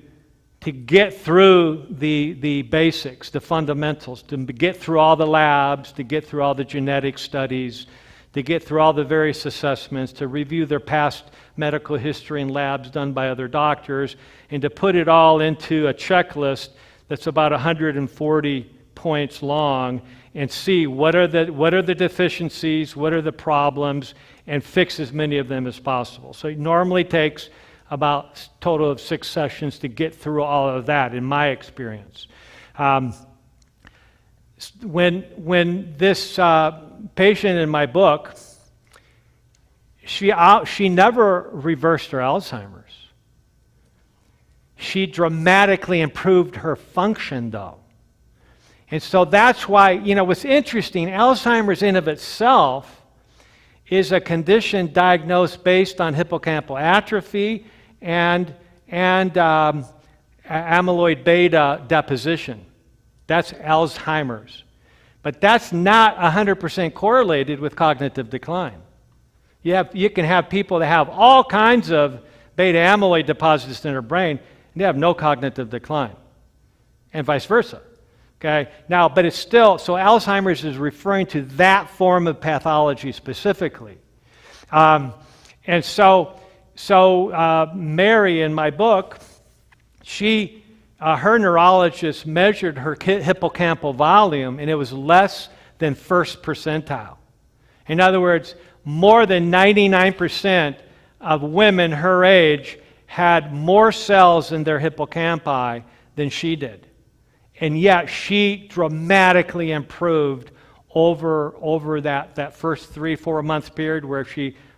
get through the basics, the fundamentals, to get through all the labs, to get through all the genetic studies, to get through all the various assessments, to review their past medical history and labs done by other doctors, and to put it all into a checklist that's about 140 points long, and see what are the deficiencies, what are the problems, and fix as many of them as possible. So it normally takes about a total of 6 sessions to get through all of that, in my experience. When this patient in my book, she never reversed her Alzheimer's. She dramatically improved her function, though. And so that's why, what's interesting, Alzheimer's in of itself is a condition diagnosed based on hippocampal atrophy and amyloid beta deposition. That's Alzheimer's. But that's not 100% correlated with cognitive decline. You can have people that have all kinds of beta amyloid deposits in their brain, and they have no cognitive decline, and vice versa. Okay, now, but it's still, so Alzheimer's is referring to that form of pathology specifically. And so Mary, in my book, her neurologist measured her hippocampal volume, and it was less than first percentile. In other words, more than 99% of women her age had more cells in their hippocampi than she did. And yet she dramatically improved over that first 3-4 month period where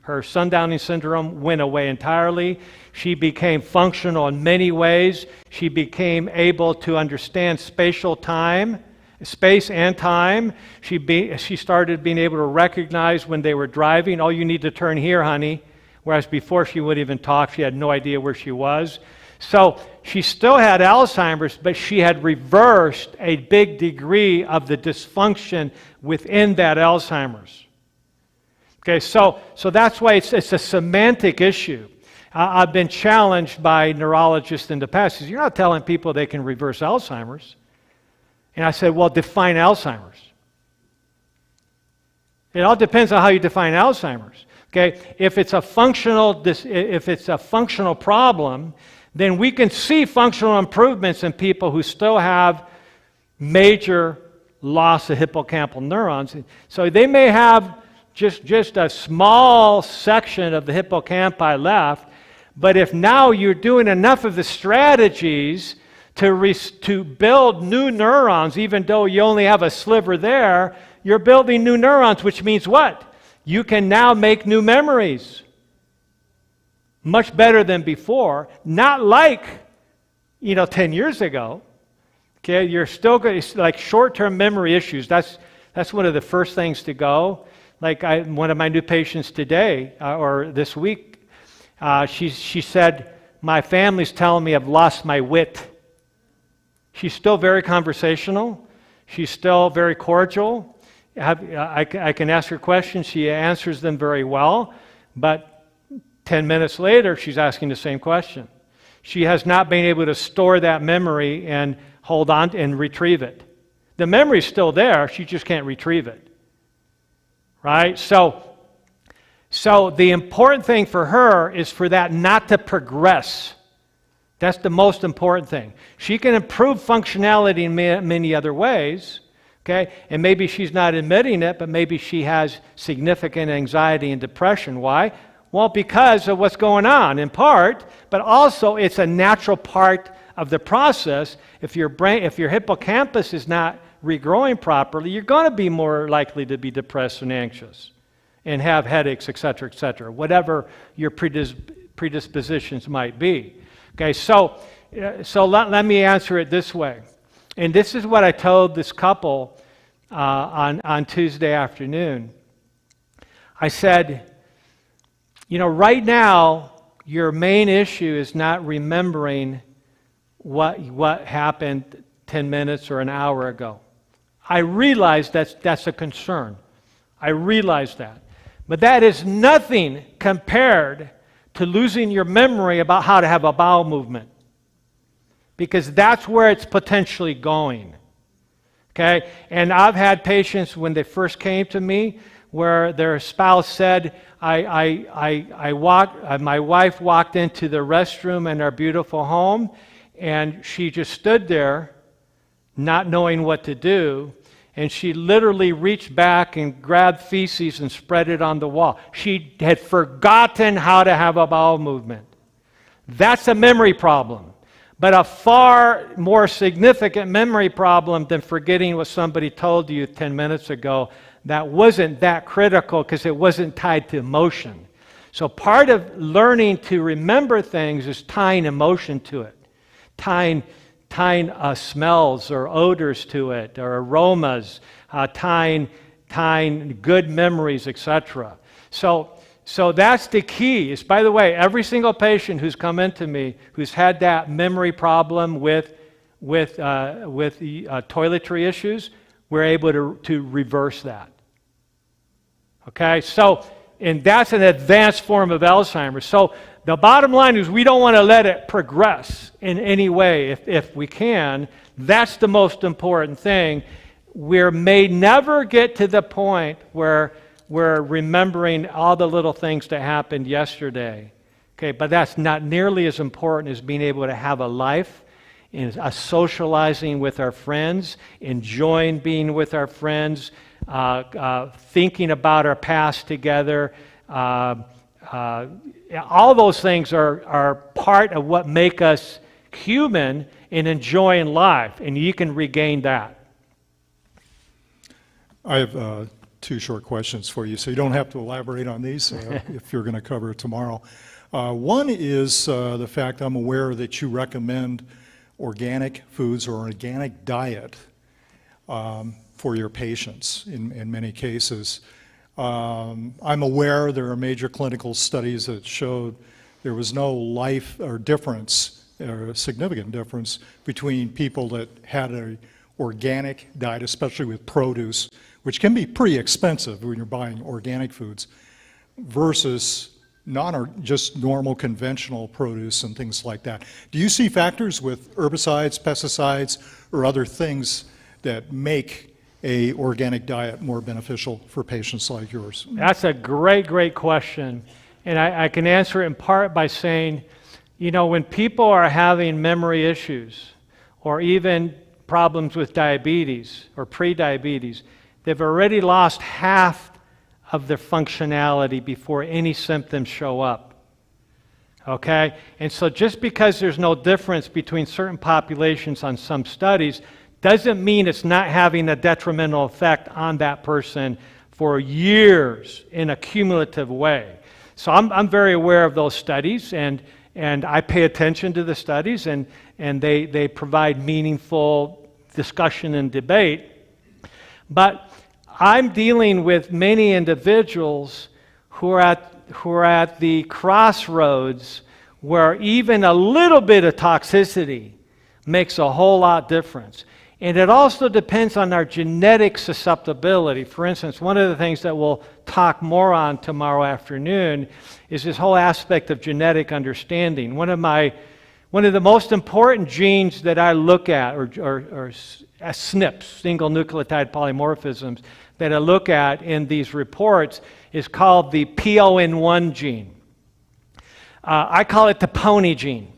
her sundowning syndrome went away entirely. She became functional in many ways. She became able to understand space and time. She started being able to recognize when they were driving, oh, you need to turn here, honey. Whereas before she wouldn't even talk. She had no idea where she was. So she still had Alzheimer's, but she had reversed a big degree of the dysfunction within that Alzheimer's. Okay, so that's why it's a semantic issue. I've been challenged by neurologists in the past. You're not telling people they can reverse Alzheimer's. And I said, well, define Alzheimer's. It all depends on how you define Alzheimer's. Okay, if it's a functional problem, then we can see functional improvements in people who still have major loss of hippocampal neurons. So they may have just a small section of the hippocampi left, but if now you're doing enough of the strategies to build new neurons, even though you only have a sliver there, you're building new neurons, which means what? You can now make new memories. Much better than before. Not like, 10 years ago. Okay, you're still good. It's like short-term memory issues. That's one of the first things to go. Like one of my new patients today, or this week, she said, my family's telling me I've lost my wit. She's still very conversational. She's still very cordial. I can ask her questions. She answers them very well. But 10 minutes later, she's asking the same question. She has not been able to store that memory and hold on and retrieve it. The memory's still there. She just can't retrieve it. Right? So the important thing for her is for that not to progress. That's the most important thing. She can improve functionality in many other ways. Okay? And maybe she's not admitting it, but maybe she has significant anxiety and depression. Why? Well, because of what's going on, in part, but also it's a natural part of the process. If your hippocampus is not regrowing properly, you're going to be more likely to be depressed and anxious and have headaches, etc., whatever your predispositions might be. Okay, so let me answer it this way. And this is what I told this couple on Tuesday afternoon. I said, right now, your main issue is not remembering what happened 10 minutes or an hour ago. I realize that's a concern. I realize that. But that is nothing compared to losing your memory about how to have a bowel movement. Because that's where it's potentially going. Okay? And I've had patients when they first came to me where their spouse said, my wife walked into the restroom in our beautiful home and she just stood there not knowing what to do, and she literally reached back and grabbed feces and spread it on the wall. She had forgotten how to have a bowel movement. That's a memory problem. But a far more significant memory problem than forgetting what somebody told you 10 minutes ago that wasn't that critical because it wasn't tied to emotion. So part of learning to remember things is tying emotion to it, tying smells or odors to it, or aromas, tying good memories, etc. So that's the key. Is, by the way, every single patient who's come into me who's had that memory problem with toiletry issues, we're able to reverse that. Okay, and that's an advanced form of Alzheimer's. So the bottom line is we don't want to let it progress in any way. If we can, That's the most important thing. We may never get to the point where we're remembering all the little things that happened yesterday. Okay, but that's not nearly as important as being able to have a life, in socializing with our friends, enjoying being with our friends, thinking about our past together. All those things are part of what make us human in enjoying life, and you can regain that. I have two short questions for you, so you don't have to elaborate on these if you're going to cover it tomorrow. One is the fact I'm aware that you recommend organic foods or organic diet for your patients in many cases. I'm aware there are major clinical studies that showed there was no life or difference, or a significant difference, between people that had an organic diet, especially with produce, which can be pretty expensive when you're buying organic foods, versus just normal conventional produce and things like that. Do you see factors with herbicides, pesticides, or other things that make a organic diet more beneficial for patients like yours? That's a great question. And I can answer it in part by saying, when people are having memory issues or even problems with diabetes or pre-diabetes, they've already lost half of their functionality before any symptoms show up. Okay? And so just because there's no difference between certain populations on some studies doesn't mean it's not having a detrimental effect on that person for years in a cumulative way. So I'm very aware of those studies, and I pay attention to the studies, and they provide meaningful discussion and debate. But I'm dealing with many individuals who are at the crossroads where even a little bit of toxicity makes a whole lot difference. And it also depends on our genetic susceptibility. For instance, one of the things that we'll talk more on tomorrow afternoon is this whole aspect of genetic understanding. One of the most important genes that I look at, or SNPs, single nucleotide polymorphisms, that I look at in these reports is called the PON1 gene. I call it the pony gene.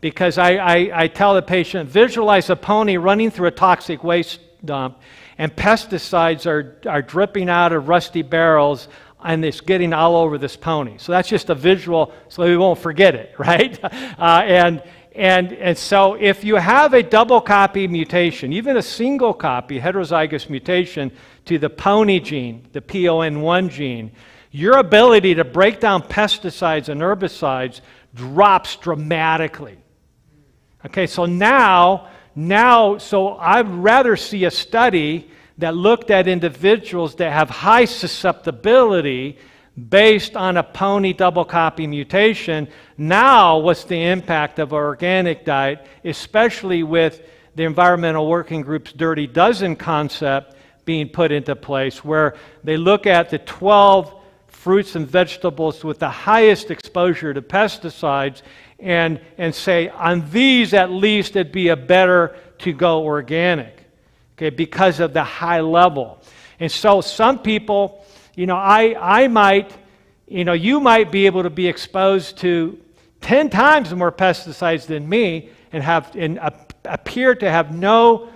Because I tell the patient, visualize a pony running through a toxic waste dump, and pesticides are dripping out of rusty barrels, and it's getting all over this pony. So that's just a visual, so we won't forget it, right? And so if you have a double copy mutation, even a single copy heterozygous mutation to the pony gene, the PON1 gene, your ability to break down pesticides and herbicides drops dramatically. Okay, so so I'd rather see a study that looked at individuals that have high susceptibility based on a pony double copy mutation. Now, what's the impact of our organic diet, especially with the Environmental Working Group's Dirty Dozen concept being put into place, where they look at the 12 fruits and vegetables with the highest exposure to pesticides and say, on these at least it'd be a better to go organic, okay, because of the high level. And so some people, I might, you might be able to be exposed to 10 times more pesticides than me and appear to have no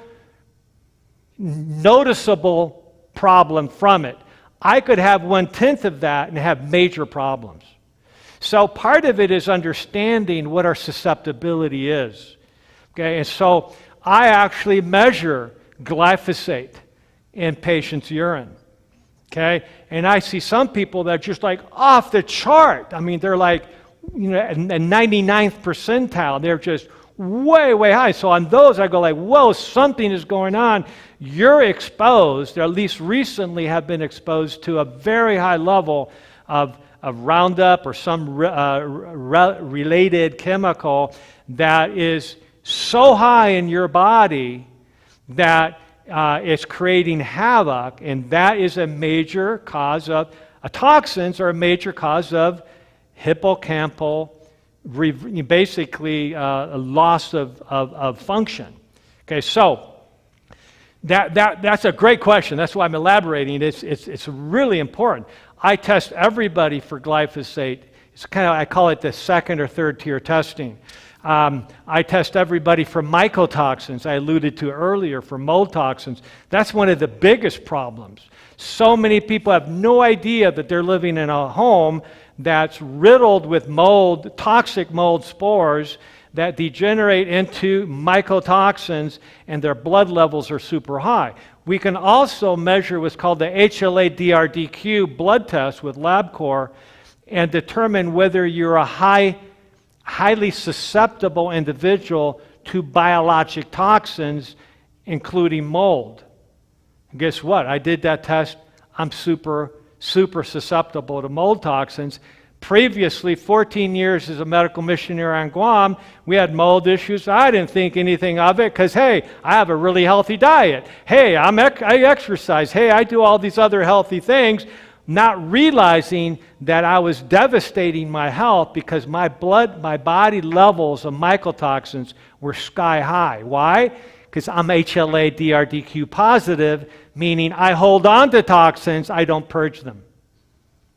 noticeable problem from it. I could have 1/10 of that and have major problems. So part of it is understanding what our susceptibility is. Okay, and so I actually measure glyphosate in patients' urine. Okay, and I see some people that are just like off the chart. I mean, they're like, a 99th percentile. They're just way high. So on those, I go like, whoa, something is going on. You're exposed, or at least recently have been exposed to a very high level of Roundup or some related chemical that is so high in your body that it's creating havoc, and that is a major cause of, toxins are a major cause of hippocampal, basically a loss of function. Okay, so that's a great question. That's why I'm elaborating. It's really important. I test everybody for glyphosate. It's kind of, I call it the second or third tier testing. I test everybody for mycotoxins, I alluded to earlier, for mold toxins. That's one of the biggest problems. So many people have no idea that they're living in a home that's riddled with mold, toxic mold spores that degenerate into mycotoxins, and their blood levels are super high. We can also measure what's called the HLA-DRDQ blood test with LabCorp and determine whether you're a highly susceptible individual to biologic toxins, including mold. And guess what? I did that test. I'm super susceptible to mold toxins. Previously, 14 years as a medical missionary on Guam, we had mold issues. I didn't think anything of it because, hey, I have a really healthy diet. Hey, I exercise. Hey, I do all these other healthy things, not realizing that I was devastating my health because my body levels of mycotoxins were sky high. Why? Because I'm HLA-DRDQ positive, meaning I hold on to toxins, I don't purge them.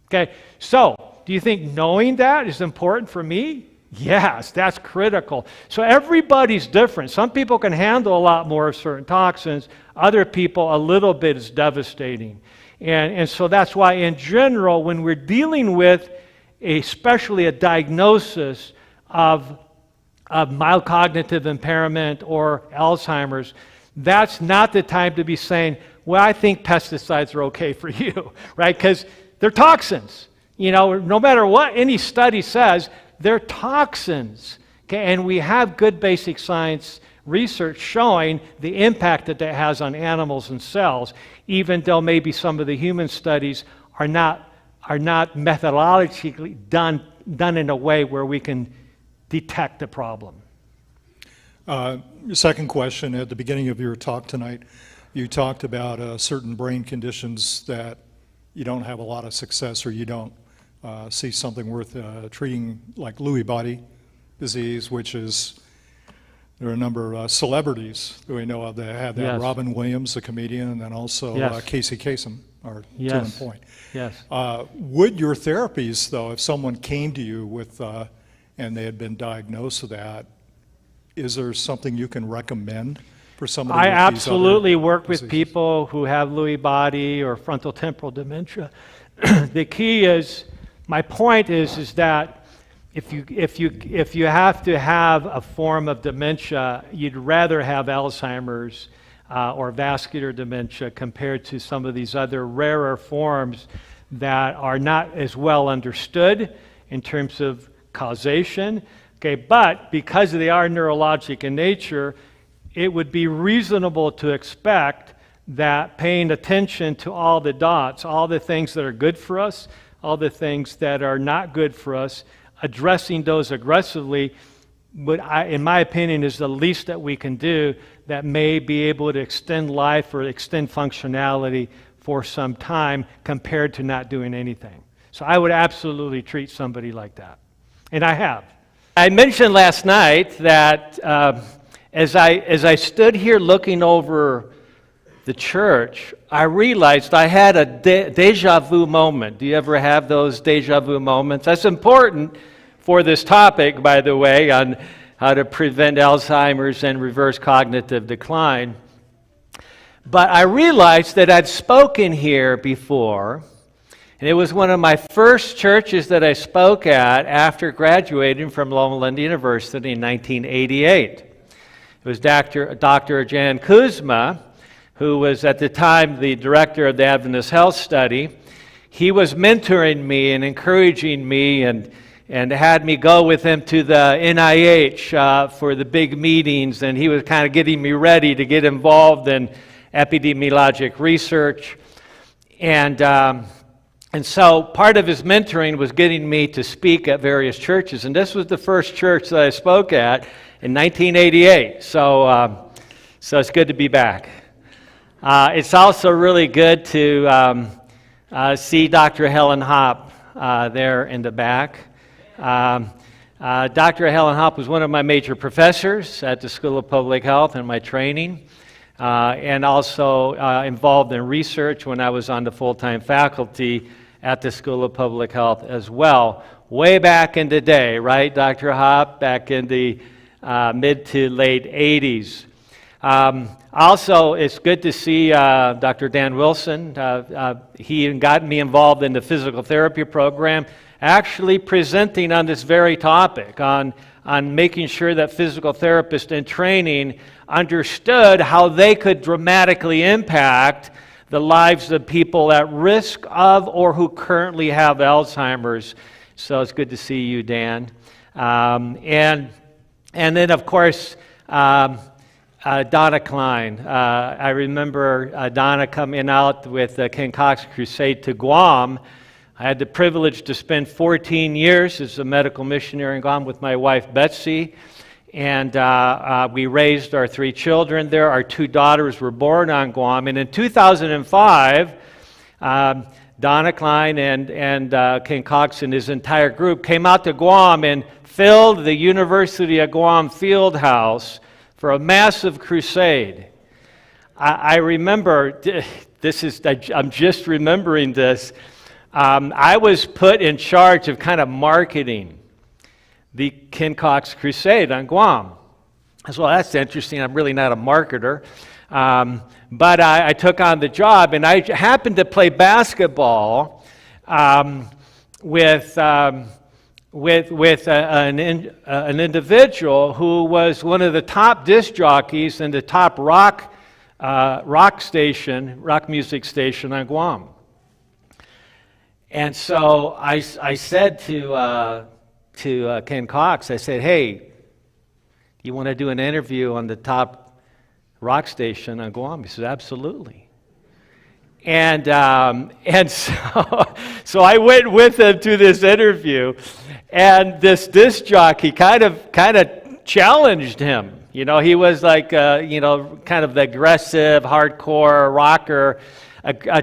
Okay, so do you think knowing that is important for me? Yes, that's critical. So everybody's different. Some people can handle a lot more of certain toxins. Other people, a little bit is devastating. And so that's why, in general, when we're dealing with especially a diagnosis of mild cognitive impairment or Alzheimer's, that's not the time to be saying, well, I think pesticides are okay for you, right? Because they're toxins. You know, no matter what any study says, they're toxins. Okay? And we have good basic science research showing the impact that has on animals and cells, even though maybe some of the human studies are not methodologically done in a way where we can detect the problem. Second question, at the beginning of your talk tonight, you talked about certain brain conditions that you don't have a lot of success or you don't see something worth treating, like Lewy body disease, which is, there are a number of celebrities that we know of that have that. Yes. Robin Williams, the comedian, and then also Yes. Casey Kasem are Yes. two in point. Yes. Would your therapies, though, if someone came to you with, and they had been diagnosed with that, is there something you can recommend for somebody I with these other absolutely work with diseases? people who have Lewy body or frontal temporal dementia. The key is, my point is that if you have to have a form of dementia, you'd rather have Alzheimer's or vascular dementia compared to some of these other rarer forms that are not as well understood in terms of causation. Okay, but because they are neurologic in nature, it would be reasonable to expect that paying attention to all the dots, all the things that are good for us, all the things that are not good for us, addressing those aggressively, in my opinion, is the least that we can do that may be able to extend life or extend functionality for some time compared to not doing anything. So I would absolutely treat somebody like that. And I have. I mentioned last night that as I stood here looking over the church, I realized I had a deja vu moment. Do you ever have those deja vu moments? That's important for this topic, by the way, on how to prevent Alzheimer's and reverse cognitive decline. But I realized that I'd spoken here before, and it was one of my first churches that I spoke at after graduating from Loma Linda University in 1988. It was Dr. Jan Kuzma, who was at the time the director of the Adventist Health Study. He was mentoring me and encouraging me and had me go with him to the NIH for the big meetings, and he was kind of getting me ready to get involved in epidemiologic research. And so part of his mentoring was getting me to speak at various churches, and this was the first church that I spoke at in 1988. So it's good to be back. It's also really good to see Dr. Helen Hopp there in the back. Dr. Helen Hopp was one of my major professors at the School of Public Health in my training, and also involved in research when I was on the full-time faculty at the School of Public Health as well. Way back in the day, right, Dr. Hopp, back in the mid to late 80s. Also, it's good to see Dr. Dan Wilson. He got me involved in the physical therapy program, actually presenting on this very topic, on making sure that physical therapists in training understood how they could dramatically impact the lives of people at risk of or who currently have Alzheimer's. So it's good to see you, Dan. And then, of course, Donna Klein. I remember Donna coming out with the Ken Cox Crusade to Guam. I had the privilege to spend 14 years as a medical missionary in Guam with my wife, Betsy. And we raised our 3 children there. Our 2 daughters were born on Guam. And in 2005, Donna Klein and Ken Cox and his entire group came out to Guam and filled the University of Guam field house for a massive crusade. I remember, I'm just remembering this. I was put in charge of kind of marketing the Ken Cox Crusade on Guam. I said, well, that's interesting. I'm really not a marketer. But I took on the job, and I happened to play basketball with an individual who was one of the top disc jockeys in the top rock music station on Guam. And so I said to Ken Cox, I said, hey, you want to do an interview on the top rock station on Guam? He said, absolutely. And so I went with him to this interview, and this disc jockey kind of challenged him. You know, he was like, kind of the aggressive, hardcore rocker.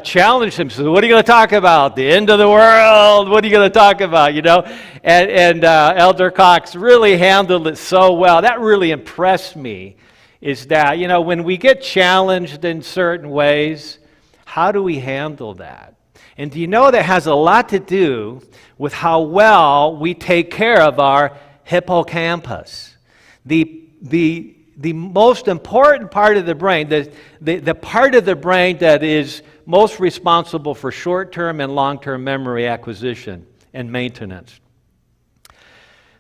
Challenged him. So, what are you going to talk about? The end of the world? What are you going to talk about? You know, and Elder Cox really handled it so well. That really impressed me. Is that, you know, when we get challenged in certain ways, how do we handle that? And do you know that has a lot to do with how well we take care of our hippocampus, the most important part of the brain, the part of the brain that is most responsible for short-term and long-term memory acquisition and maintenance.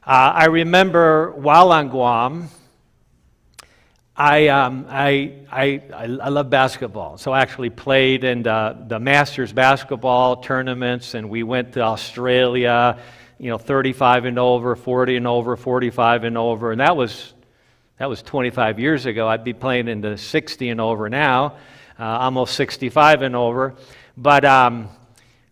I remember while on Guam, I love basketball, so I actually played in the Masters basketball tournaments, and we went to Australia, 35 and over, 40 and over, 45 and over, and that was 25 years ago. I'd be playing in the 60 and over now, almost 65 and over. But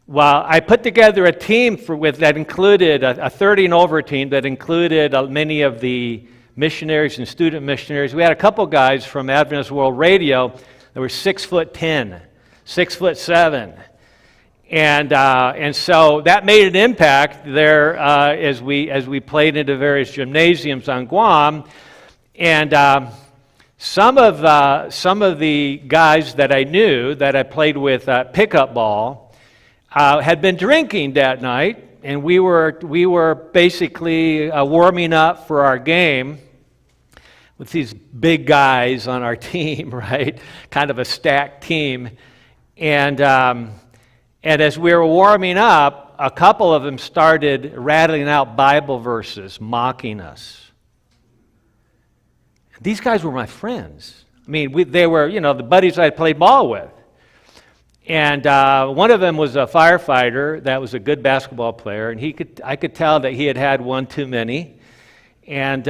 well, I put together a team that included a 30 and over team that included many of the missionaries and student missionaries. We had a couple guys from Adventist World Radio that were 6'10", 6'7", and so that made an impact there as we played into various gymnasiums on Guam. And some of the guys that I knew that I played with pickup ball had been drinking that night. And we were basically warming up for our game with these big guys on our team, right? Kind of a stacked team. And as we were warming up, a couple of them started rattling out Bible verses, mocking us. These guys were my friends. I mean, they were, the buddies I played ball with. And one of them was a firefighter that was a good basketball player, and I could tell that he had had one too many. And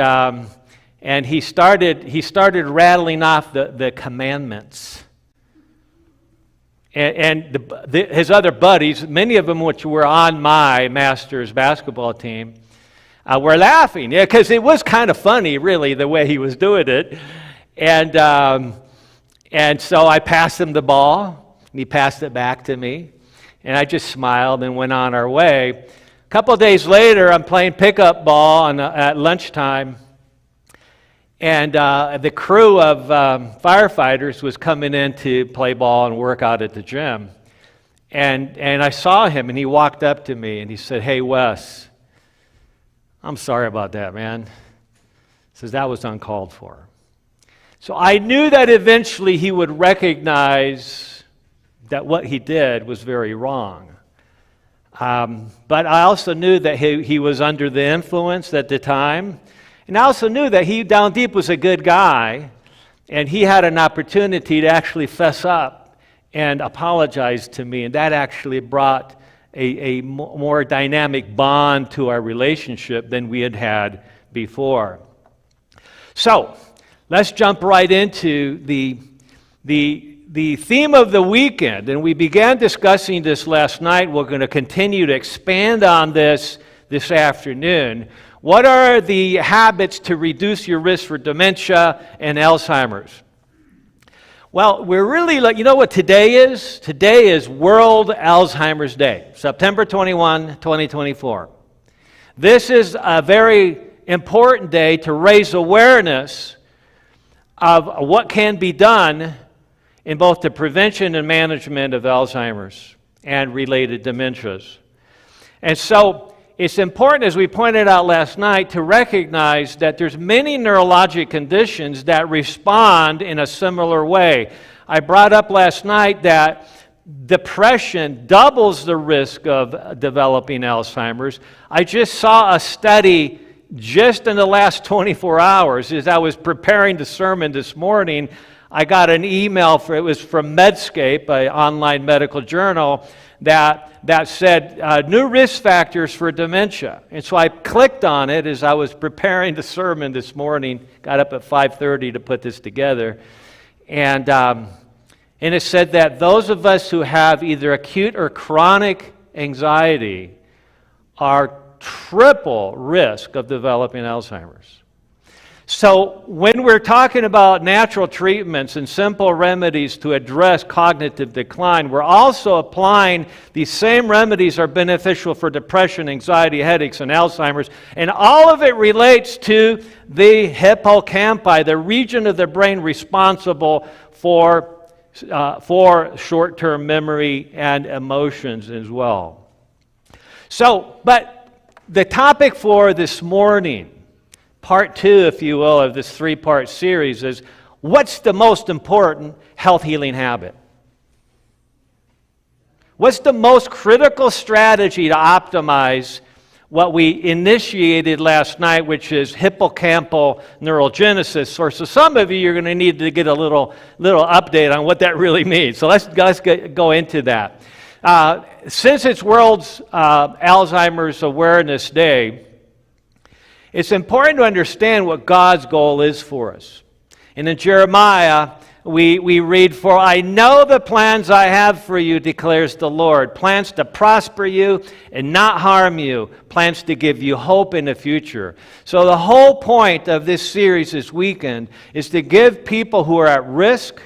he started rattling off the commandments. And his other buddies, many of them which were on my master's basketball team, were laughing, because it was kind of funny, really, the way he was doing it. And so I passed him the ball. And he passed it back to me, and I just smiled and went on our way. couple days later, I'm playing pickup ball at lunchtime, and the crew of firefighters was coming in to play ball and work out at the gym. And I saw him, and he walked up to me, and he said, "Hey, Wes, I'm sorry about that, man." He says, "That was uncalled for." So I knew that eventually he would recognize that what he did was very wrong. But I also knew that he was under the influence at the time. And I also knew that he down deep was a good guy, and he had an opportunity to actually fess up and apologize to me, and that actually brought a more dynamic bond to our relationship than we had had before. So, let's jump right into the theme of the weekend, and we began discussing this last night. We're going to continue to expand on this afternoon. What are the habits to reduce your risk for dementia and Alzheimer's? Well, we're really, you know what today is? Today is World Alzheimer's Day, September 21, 2024. This is a very important day to raise awareness of what can be done in both the prevention and management of Alzheimer's and related dementias. And so it's important, as we pointed out last night, to recognize that there's many neurologic conditions that respond in a similar way. I brought up last night that depression doubles the risk of developing Alzheimer's. I just saw a study just in the last 24 hours. As I was preparing the sermon this morning, I got an email, it was from Medscape, an online medical journal, that said new risk factors for dementia. And so I clicked on it as I was preparing the sermon this morning, got up at 5:30 to put this together. And it said that those of us who have either acute or chronic anxiety are triple risk of developing Alzheimer's. So when we're talking about natural treatments and simple remedies to address cognitive decline, we're also applying these same remedies are beneficial for depression, anxiety, headaches, and Alzheimer's. And all of it relates to the hippocampi, the region of the brain responsible for short-term memory and emotions as well. So, but the topic for this morning, part 2, if you will, of this 3-part series is, what's the most important health healing habit? What's the most critical strategy to optimize what we initiated last night, which is hippocampal neurogenesis? So some of you are going to need to get a little update on what that really means. So let's go into that. Since it's World's Alzheimer's Awareness Day, it's important to understand what God's goal is for us. And in Jeremiah, we read, "For I know the plans I have for you, declares the Lord, plans to prosper you and not harm you, plans to give you hope in the future." So the whole point of this series this weekend is to give people who are at risk,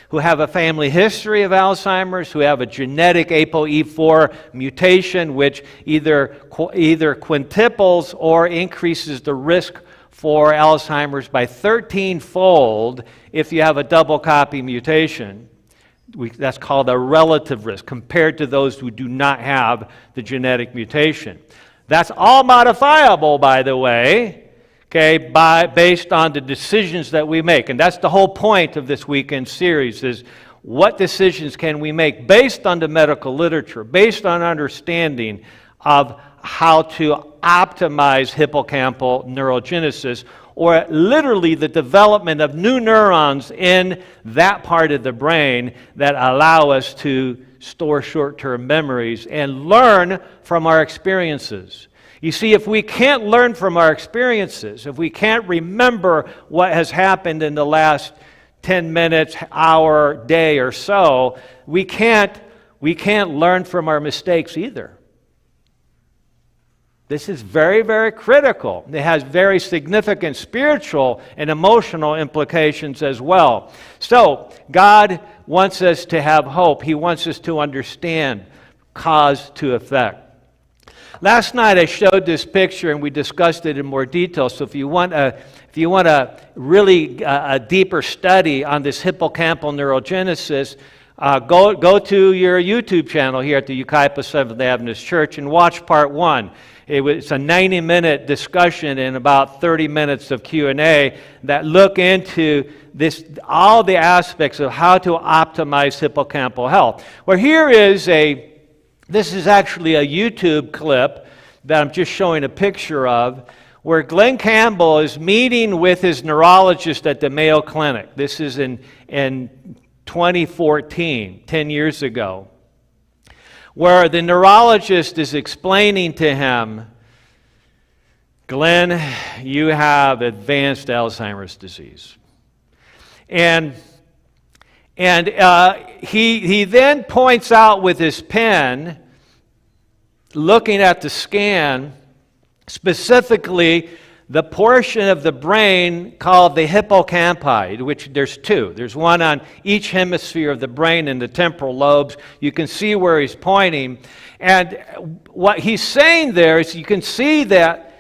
who have a family history of Alzheimer's, who have a genetic ApoE4 mutation, which either quintuples or increases the risk for Alzheimer's by 13-fold if you have a double copy mutation. That's called a relative risk compared to those who do not have the genetic mutation. That's all modifiable, by the way, okay, based on the decisions that we make. And that's the whole point of this weekend series, is what decisions can we make based on the medical literature, based on understanding of how to optimize hippocampal neurogenesis, or literally the development of new neurons in that part of the brain that allow us to store short-term memories and learn from our experiences. You see, if we can't learn from our experiences, if we can't remember what has happened in the last 10 minutes, hour, day or so, we can't learn from our mistakes either. This is very, very critical. It has very significant spiritual and emotional implications as well. So, God wants us to have hope. He wants us to understand cause to effect. Last night I showed this picture and we discussed it in more detail. So if you want a really a deeper study on this hippocampal neurogenesis, go to your YouTube channel here at the Yucaipa Seventh Adventist Church and watch part 1. It's a 90-minute discussion and about 30 minutes of Q&A that look into all the aspects of how to optimize hippocampal health. Well, this is actually a YouTube clip that I'm just showing a picture of, where Glenn Campbell is meeting with his neurologist at the Mayo Clinic. This is in 2014, 10 years ago, where the neurologist is explaining to him, Glenn, you have advanced Alzheimer's disease. And he then points out with his pen, looking at the scan, specifically the portion of the brain called the hippocampi, which there's two. There's one on each hemisphere of the brain in the temporal lobes. You can see where he's pointing. And what he's saying there is you can see that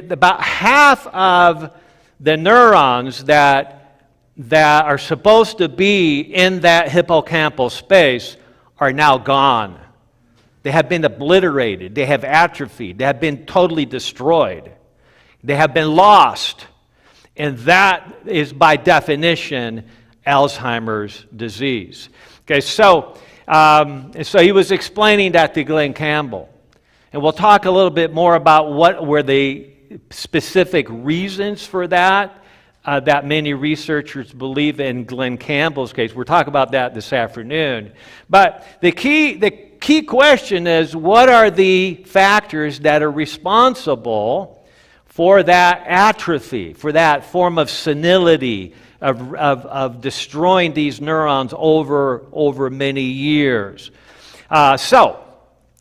about half of the neurons that are supposed to be in that hippocampal space are now gone. They have been obliterated. They have atrophied. They have been totally destroyed. They have been lost. And that is, by definition, Alzheimer's disease. Okay, so he was explaining that to Glenn Campbell. And we'll talk a little bit more about what were the specific reasons for that many researchers believe in Glenn Campbell's case. We'll talk about that this afternoon. But the key question is, what are the factors that are responsible for that atrophy, for that form of senility, of destroying these neurons over many years? So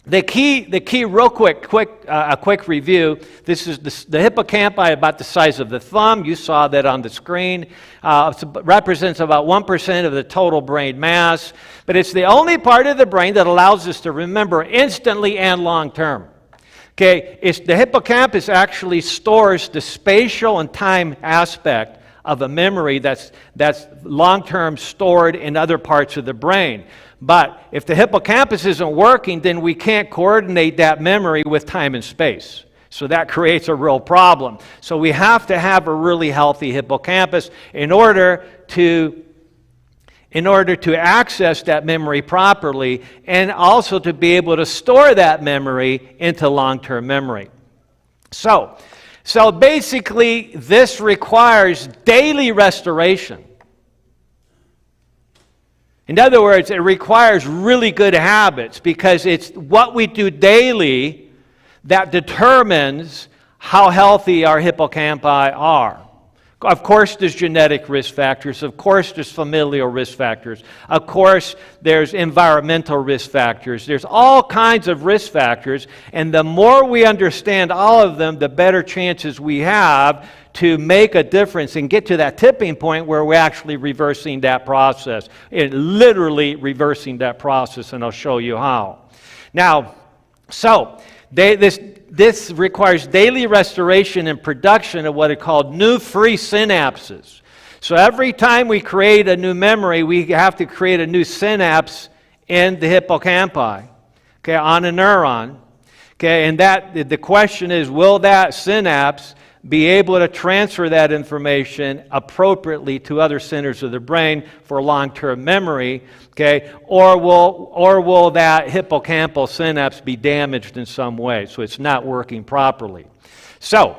the key, real quick review. This is the hippocampi, about the size of the thumb. You saw that on the screen. It represents about 1% of the total brain mass, but it's the only part of the brain that allows us to remember instantly and long term. Okay, the hippocampus actually stores the spatial and time aspect of a memory that's long-term stored in other parts of the brain. But if the hippocampus isn't working, then we can't coordinate that memory with time and space. So that creates a real problem. So we have to have a really healthy hippocampus in order to access that memory properly, and also to be able to store that memory into long-term memory. So basically, this requires daily restoration. In other words, it requires really good habits, because it's what we do daily that determines how healthy our hippocampi are. Of course, there's genetic risk factors. Of course, there's familial risk factors. Of course, there's environmental risk factors. There's all kinds of risk factors, and the more we understand all of them, the better chances we have to make a difference and get to that tipping point where we're actually reversing that process, literally reversing that process, and I'll show you how. Now, this requires daily restoration and production of what are called new free synapses. So every time we create a new memory, we have to create a new synapse in the hippocampi, okay, on a neuron. Okay, and the question is, will that synapse be able to transfer that information appropriately to other centers of the brain for long-term memory, okay? Or will that hippocampal synapse be damaged in some way, so it's not working properly? So,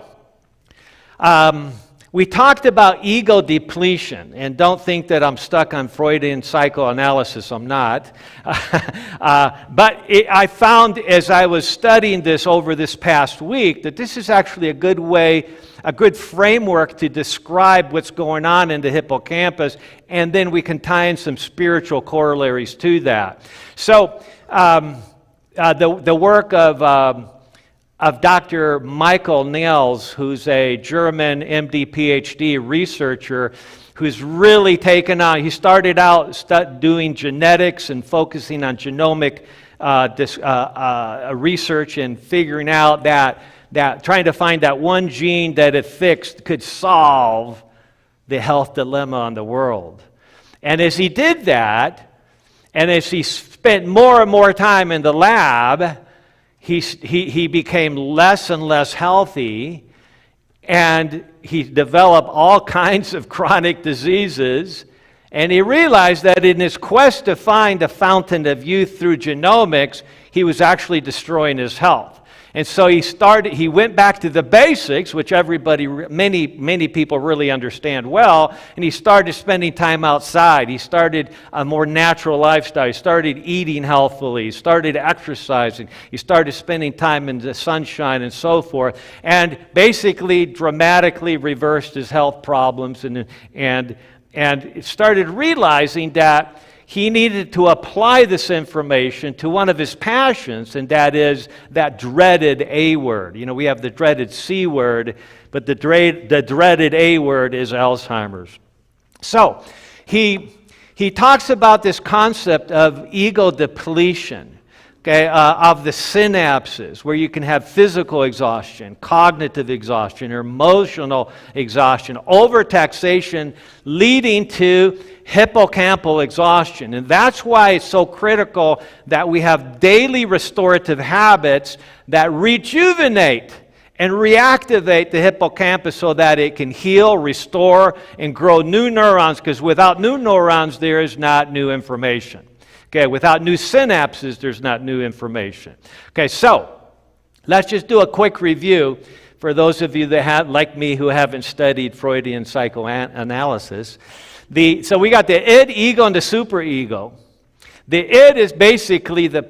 we talked about ego depletion, and don't think that I'm stuck on Freudian psychoanalysis. I'm not. But I found, as I was studying this over this past week, that this is actually a good framework to describe what's going on in the hippocampus, and then we can tie in some spiritual corollaries to that. So, the work of Dr. Michael Nels, who's a German MD, PhD researcher, who's really taken on. He started out doing genetics and focusing on genomic research and figuring out that trying to find that one gene that if fixed could solve the health dilemma on the world. And as he did that, and as he spent more and more time in the lab, he became less and less healthy, and he developed all kinds of chronic diseases. And he realized that in his quest to find a fountain of youth through genomics, he was actually destroying his health. And so he went back to the basics, which many people really understand well, and he started spending time outside. He started a more natural lifestyle. He started eating healthfully. He started exercising. He started spending time in the sunshine and so forth, and basically dramatically reversed his health problems and started realizing that he needed to apply this information to one of his passions, and that is that dreaded A word. You know, we have the dreaded C word, but the dreaded A word is Alzheimer's. So he talks about this concept of ego depletion, of the synapses, where you can have physical exhaustion, cognitive exhaustion, or emotional exhaustion, overtaxation leading to hippocampal exhaustion. And that's why it's so critical that we have daily restorative habits that rejuvenate and reactivate the hippocampus so that it can heal, restore, and grow new neurons, because without new neurons, there is not new information. Okay, without new synapses, there's not new information. Okay, so let's just do a quick review for those of you that have, like me, who haven't studied Freudian psychoanalysis. So we got the id, ego, and the superego. The id is basically the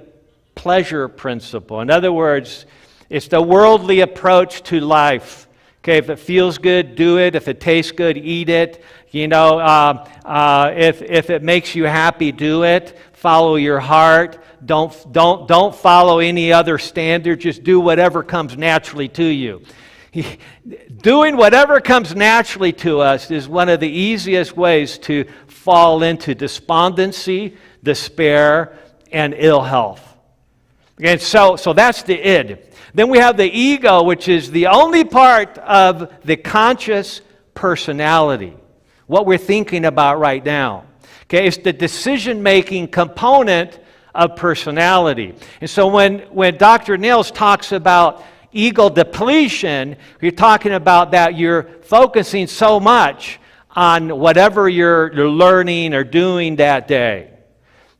pleasure principle. In other words, it's the worldly approach to life. Okay, if it feels good, do it. If it tastes good, eat it. You know, if it makes you happy, do it. Follow your heart. Don't follow any other standard. Just do whatever comes naturally to you. Doing whatever comes naturally to us is one of the easiest ways to fall into despondency, despair, and ill health. And so that's the id. Then we have the ego, which is the only part of the conscious personality, what we're thinking about right now. Okay, it's the decision-making component of personality. And so when Dr. Nils talks about ego depletion, you're talking about that you're focusing so much on whatever you're learning or doing that day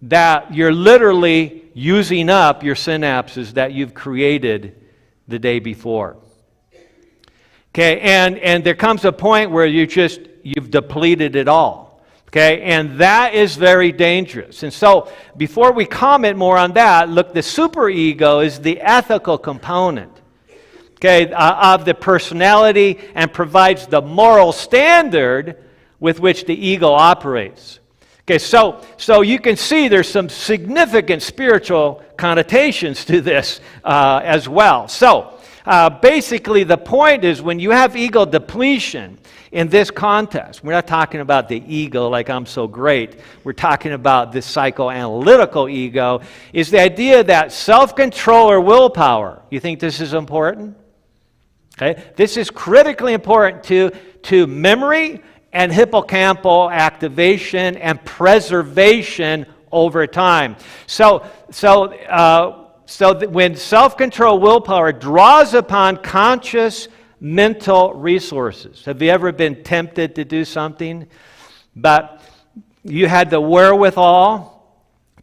that you're literally using up your synapses that you've created the day before. Okay, and there comes a point where you've depleted it all. Okay, and that is very dangerous. And so before we comment more on that, look, the superego is the ethical component, okay, of the personality, and provides the moral standard with which the ego operates. Okay, so you can see there's some significant spiritual connotations to this as well. So basically the point is, when you have ego depletion in this context, we're not talking about the ego like I'm so great. We're talking about this psychoanalytical ego, is the idea that self-control or willpower. You think this is important? Okay, this is critically important to memory and hippocampal activation and preservation over time. So when self-control willpower draws upon conscious mental resources. Have you ever been tempted to do something, but you had the wherewithal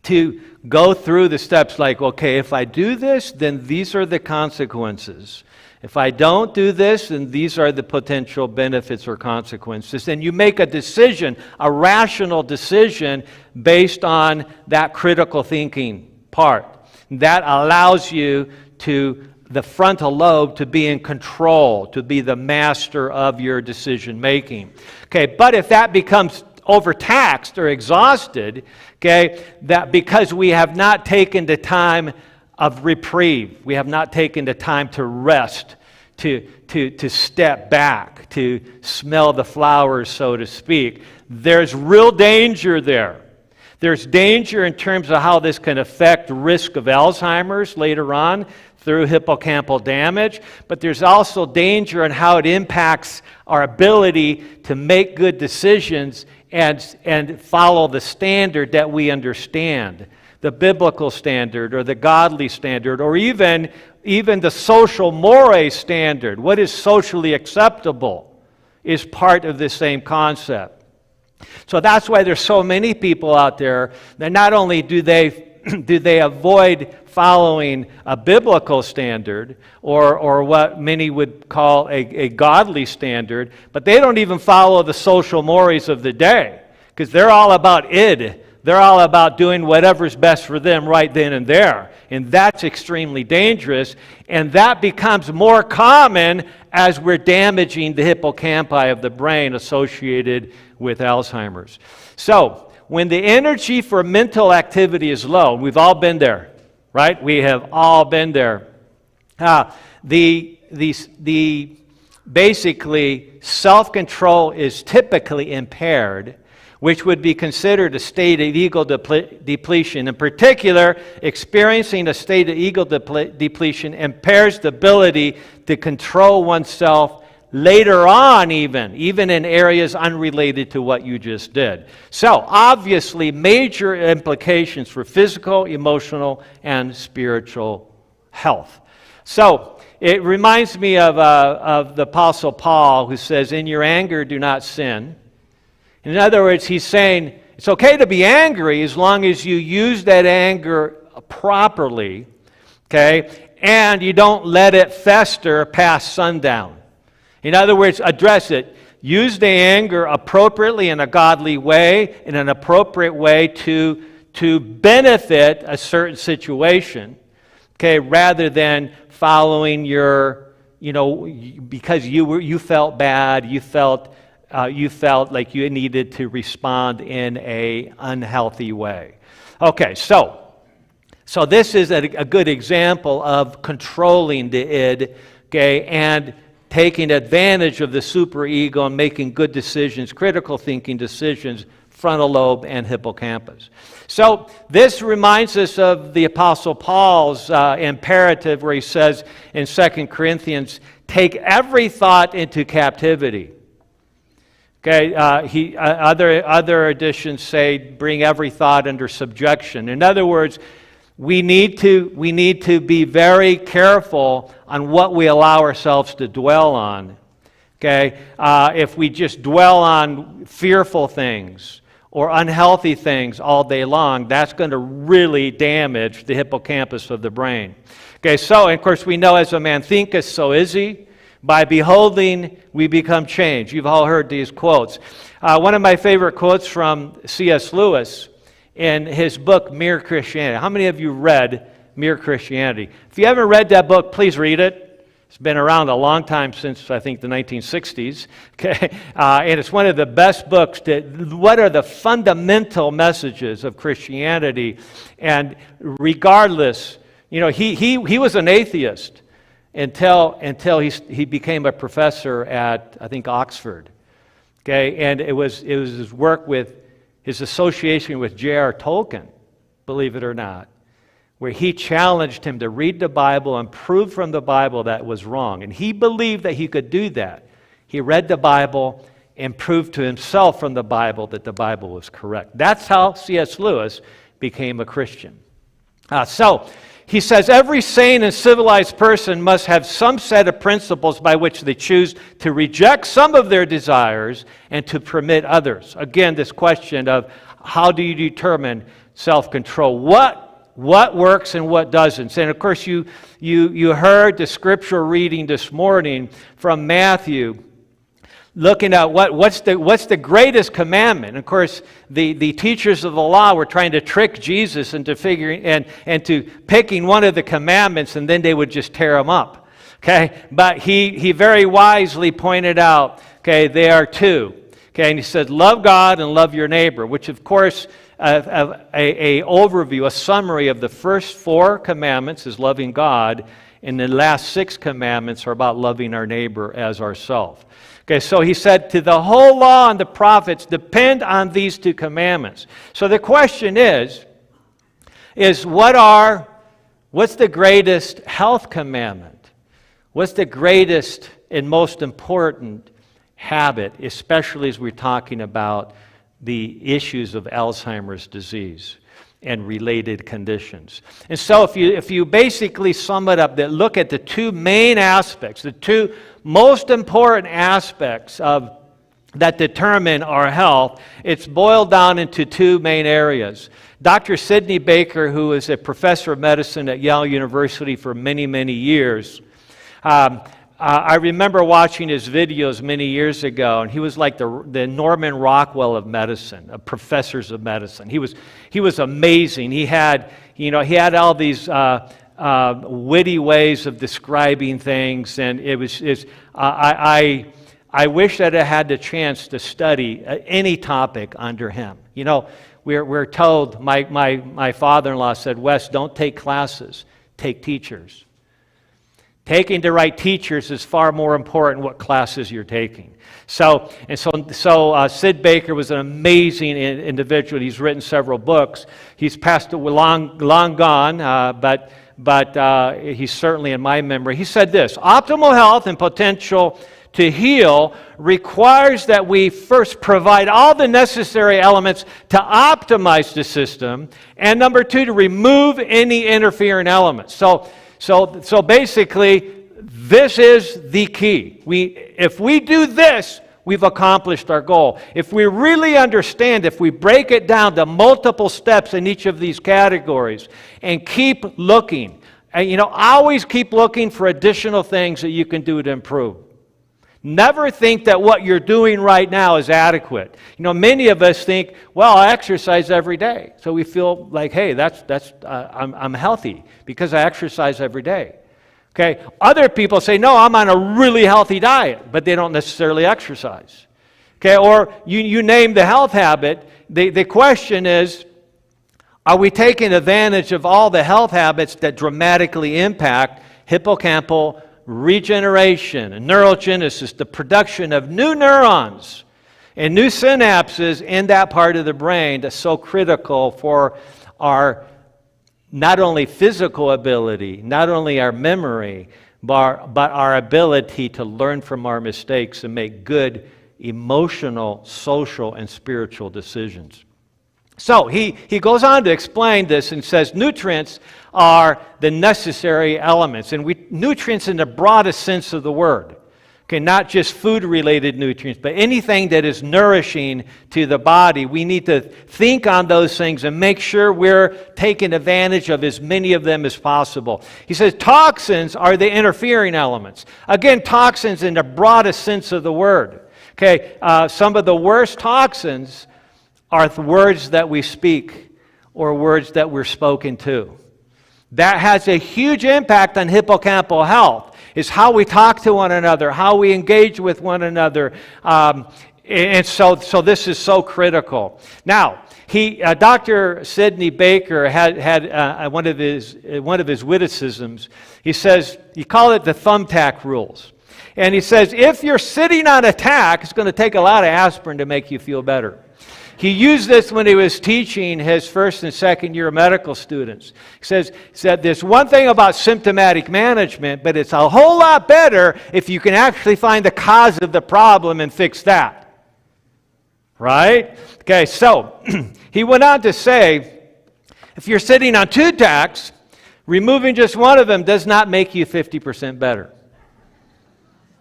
to go through the steps like, okay, if I do this, then these are the consequences. If I don't do this, then these are the potential benefits or consequences. And you make a decision, a rational decision, based on that critical thinking part. That allows you to the frontal lobe to be in control, to be the master of your decision making. Okay, but if that becomes overtaxed or exhausted, okay, that because we have not taken the time of reprieve, we have not taken the time to rest, to step back, to smell the flowers, so to speak. There's real danger there. There's danger in terms of how this can affect risk of Alzheimer's later on through hippocampal damage, but there's also danger in how it impacts our ability to make good decisions and follow the standard that we understand, the biblical standard or the godly standard, or even the social mores standard. What is socially acceptable is part of the same concept. So that's why there's so many people out there that not only do they avoid following a biblical standard or what many would call a godly standard, but they don't even follow the social mores of the day, because they're all about id. They're all about doing whatever's best for them right then and there. And that's extremely dangerous. And that becomes more common as we're damaging the hippocampi of the brain associated with Alzheimer's. So, when the energy for mental activity is low, we've all been there, right? We have all been there. Basically, self-control is typically impaired, which would be considered a state of ego depletion. In particular, experiencing a state of ego depletion impairs the ability to control oneself later on, even in areas unrelated to what you just did. So, obviously, major implications for physical, emotional, and spiritual health. So, it reminds me of the Apostle Paul, who says, "In your anger, do not sin." In other words, he's saying it's okay to be angry as long as you use that anger properly, okay, and you don't let it fester past sundown. In other words, address it. Use the anger appropriately in a godly way, in an appropriate way to benefit a certain situation, okay, rather than following your, because you felt bad, you felt like you needed to respond in an unhealthy way. Okay, so this is a good example of controlling the id, okay, and taking advantage of the superego and making good decisions, critical thinking decisions, frontal lobe and hippocampus. So this reminds us of the Apostle Paul's imperative where he says in 2 Corinthians, take every thought into captivity. Okay, other editions say bring every thought under subjection. In other words, we need to be very careful on what we allow ourselves to dwell on. Okay, if we just dwell on fearful things or unhealthy things all day long, that's going to really damage the hippocampus of the brain. Okay, so of course we know as a man thinketh, so is he. By beholding, we become changed. You've all heard these quotes. One of my favorite quotes from C.S. Lewis in his book, Mere Christianity. How many of you read Mere Christianity? If you haven't read that book, please read it. It's been around a long time, since I think the 1960s. Okay, and it's one of the best books. What are the fundamental messages of Christianity? And regardless, he was an atheist until he became a professor at, I think, Oxford. Okay, and it was his work with his association with J.R. Tolkien, believe it or not, where he challenged him to read the Bible and prove from the Bible that was wrong. And he believed that he could do that. He read the Bible and proved to himself from the Bible that the Bible was correct. That's how C.S. Lewis became a Christian. So he says every sane and civilized person must have some set of principles by which they choose to reject some of their desires and to permit others. Again, this question of how do you determine self-control? What works and what doesn't? And of course, you heard the scriptural reading this morning from Matthew, looking at what's the greatest commandment. Of course, the teachers of the law were trying to trick Jesus into figuring and to picking one of the commandments, and then they would just tear them up. Okay, but he very wisely pointed out, okay, there are two. Okay, and he said, love God and love your neighbor, which of course a overview, a summary of the first 4 commandments is loving God, and the last 6 commandments are about loving our neighbor as ourselves. Okay, so he said, to the whole law and the prophets depend on these 2 commandments. So the question is what's the greatest health commandment? What's the greatest and most important habit, especially as we're talking about the issues of Alzheimer's disease and related conditions? And so if you basically sum it up, that look at the 2 main aspects, the 2 most important aspects that determine our health, it's boiled down into 2 main areas. Dr. Sidney Baker, who is a professor of medicine at Yale University for many, many years, I remember watching his videos many years ago, and he was like the Norman Rockwell of medicine, of professors of medicine. He was amazing. He had all these witty ways of describing things, and I wish that I had the chance to study any topic under him. You know, we're told, my father-in-law said, Wes, don't take classes, take teachers. Taking the right teachers is far more important than what classes you're taking. So Sid Baker was an amazing individual. He's written several books. He's passed away, long gone, but he's certainly in my memory. He said this: optimal health and potential to heal requires that we first provide all the necessary elements to optimize the system, and number 2, to remove any interfering elements. So basically, this is the key. If we do this, we've accomplished our goal. If we really understand, if we break it down to multiple steps in each of these categories and keep looking, and always keep looking for additional things that you can do to improve. Never think that what you're doing right now is adequate. Many of us think, well, I exercise every day. So we feel like, hey, I'm healthy because I exercise every day. Okay? Other people say, no, I'm on a really healthy diet, but they don't necessarily exercise. Okay? Or you name the health habit. The question is, are we taking advantage of all the health habits that dramatically impact hippocampal regeneration and neurogenesis, the production of new neurons and new synapses in that part of the brain that's so critical for our not only physical ability, not only our memory, but our ability to learn from our mistakes and make good emotional, social, and spiritual decisions. So he goes on to explain this and says nutrients are the necessary elements, and nutrients in the broadest sense of the word. Okay, not just food-related nutrients, but anything that is nourishing to the body. We need to think on those things and make sure we're taking advantage of as many of them as possible. He says toxins are the interfering elements. Again, toxins in the broadest sense of the word. Okay, some of the worst toxins are the words that we speak or words that we're spoken to. That has a huge impact on hippocampal health. Is how we talk to one another, how we engage with one another. And so this is so critical. Now, Dr. Sidney Baker had one of his witticisms. He says, he called it the thumbtack rules. And he says, if you're sitting on a tack, it's going to take a lot of aspirin to make you feel better. He used this when he was teaching his first and second year medical students. He said there's one thing about symptomatic management, but it's a whole lot better if you can actually find the cause of the problem and fix that. Right? Okay, so he went on to say, if you're sitting on 2 tacks, removing just one of them does not make you 50% better.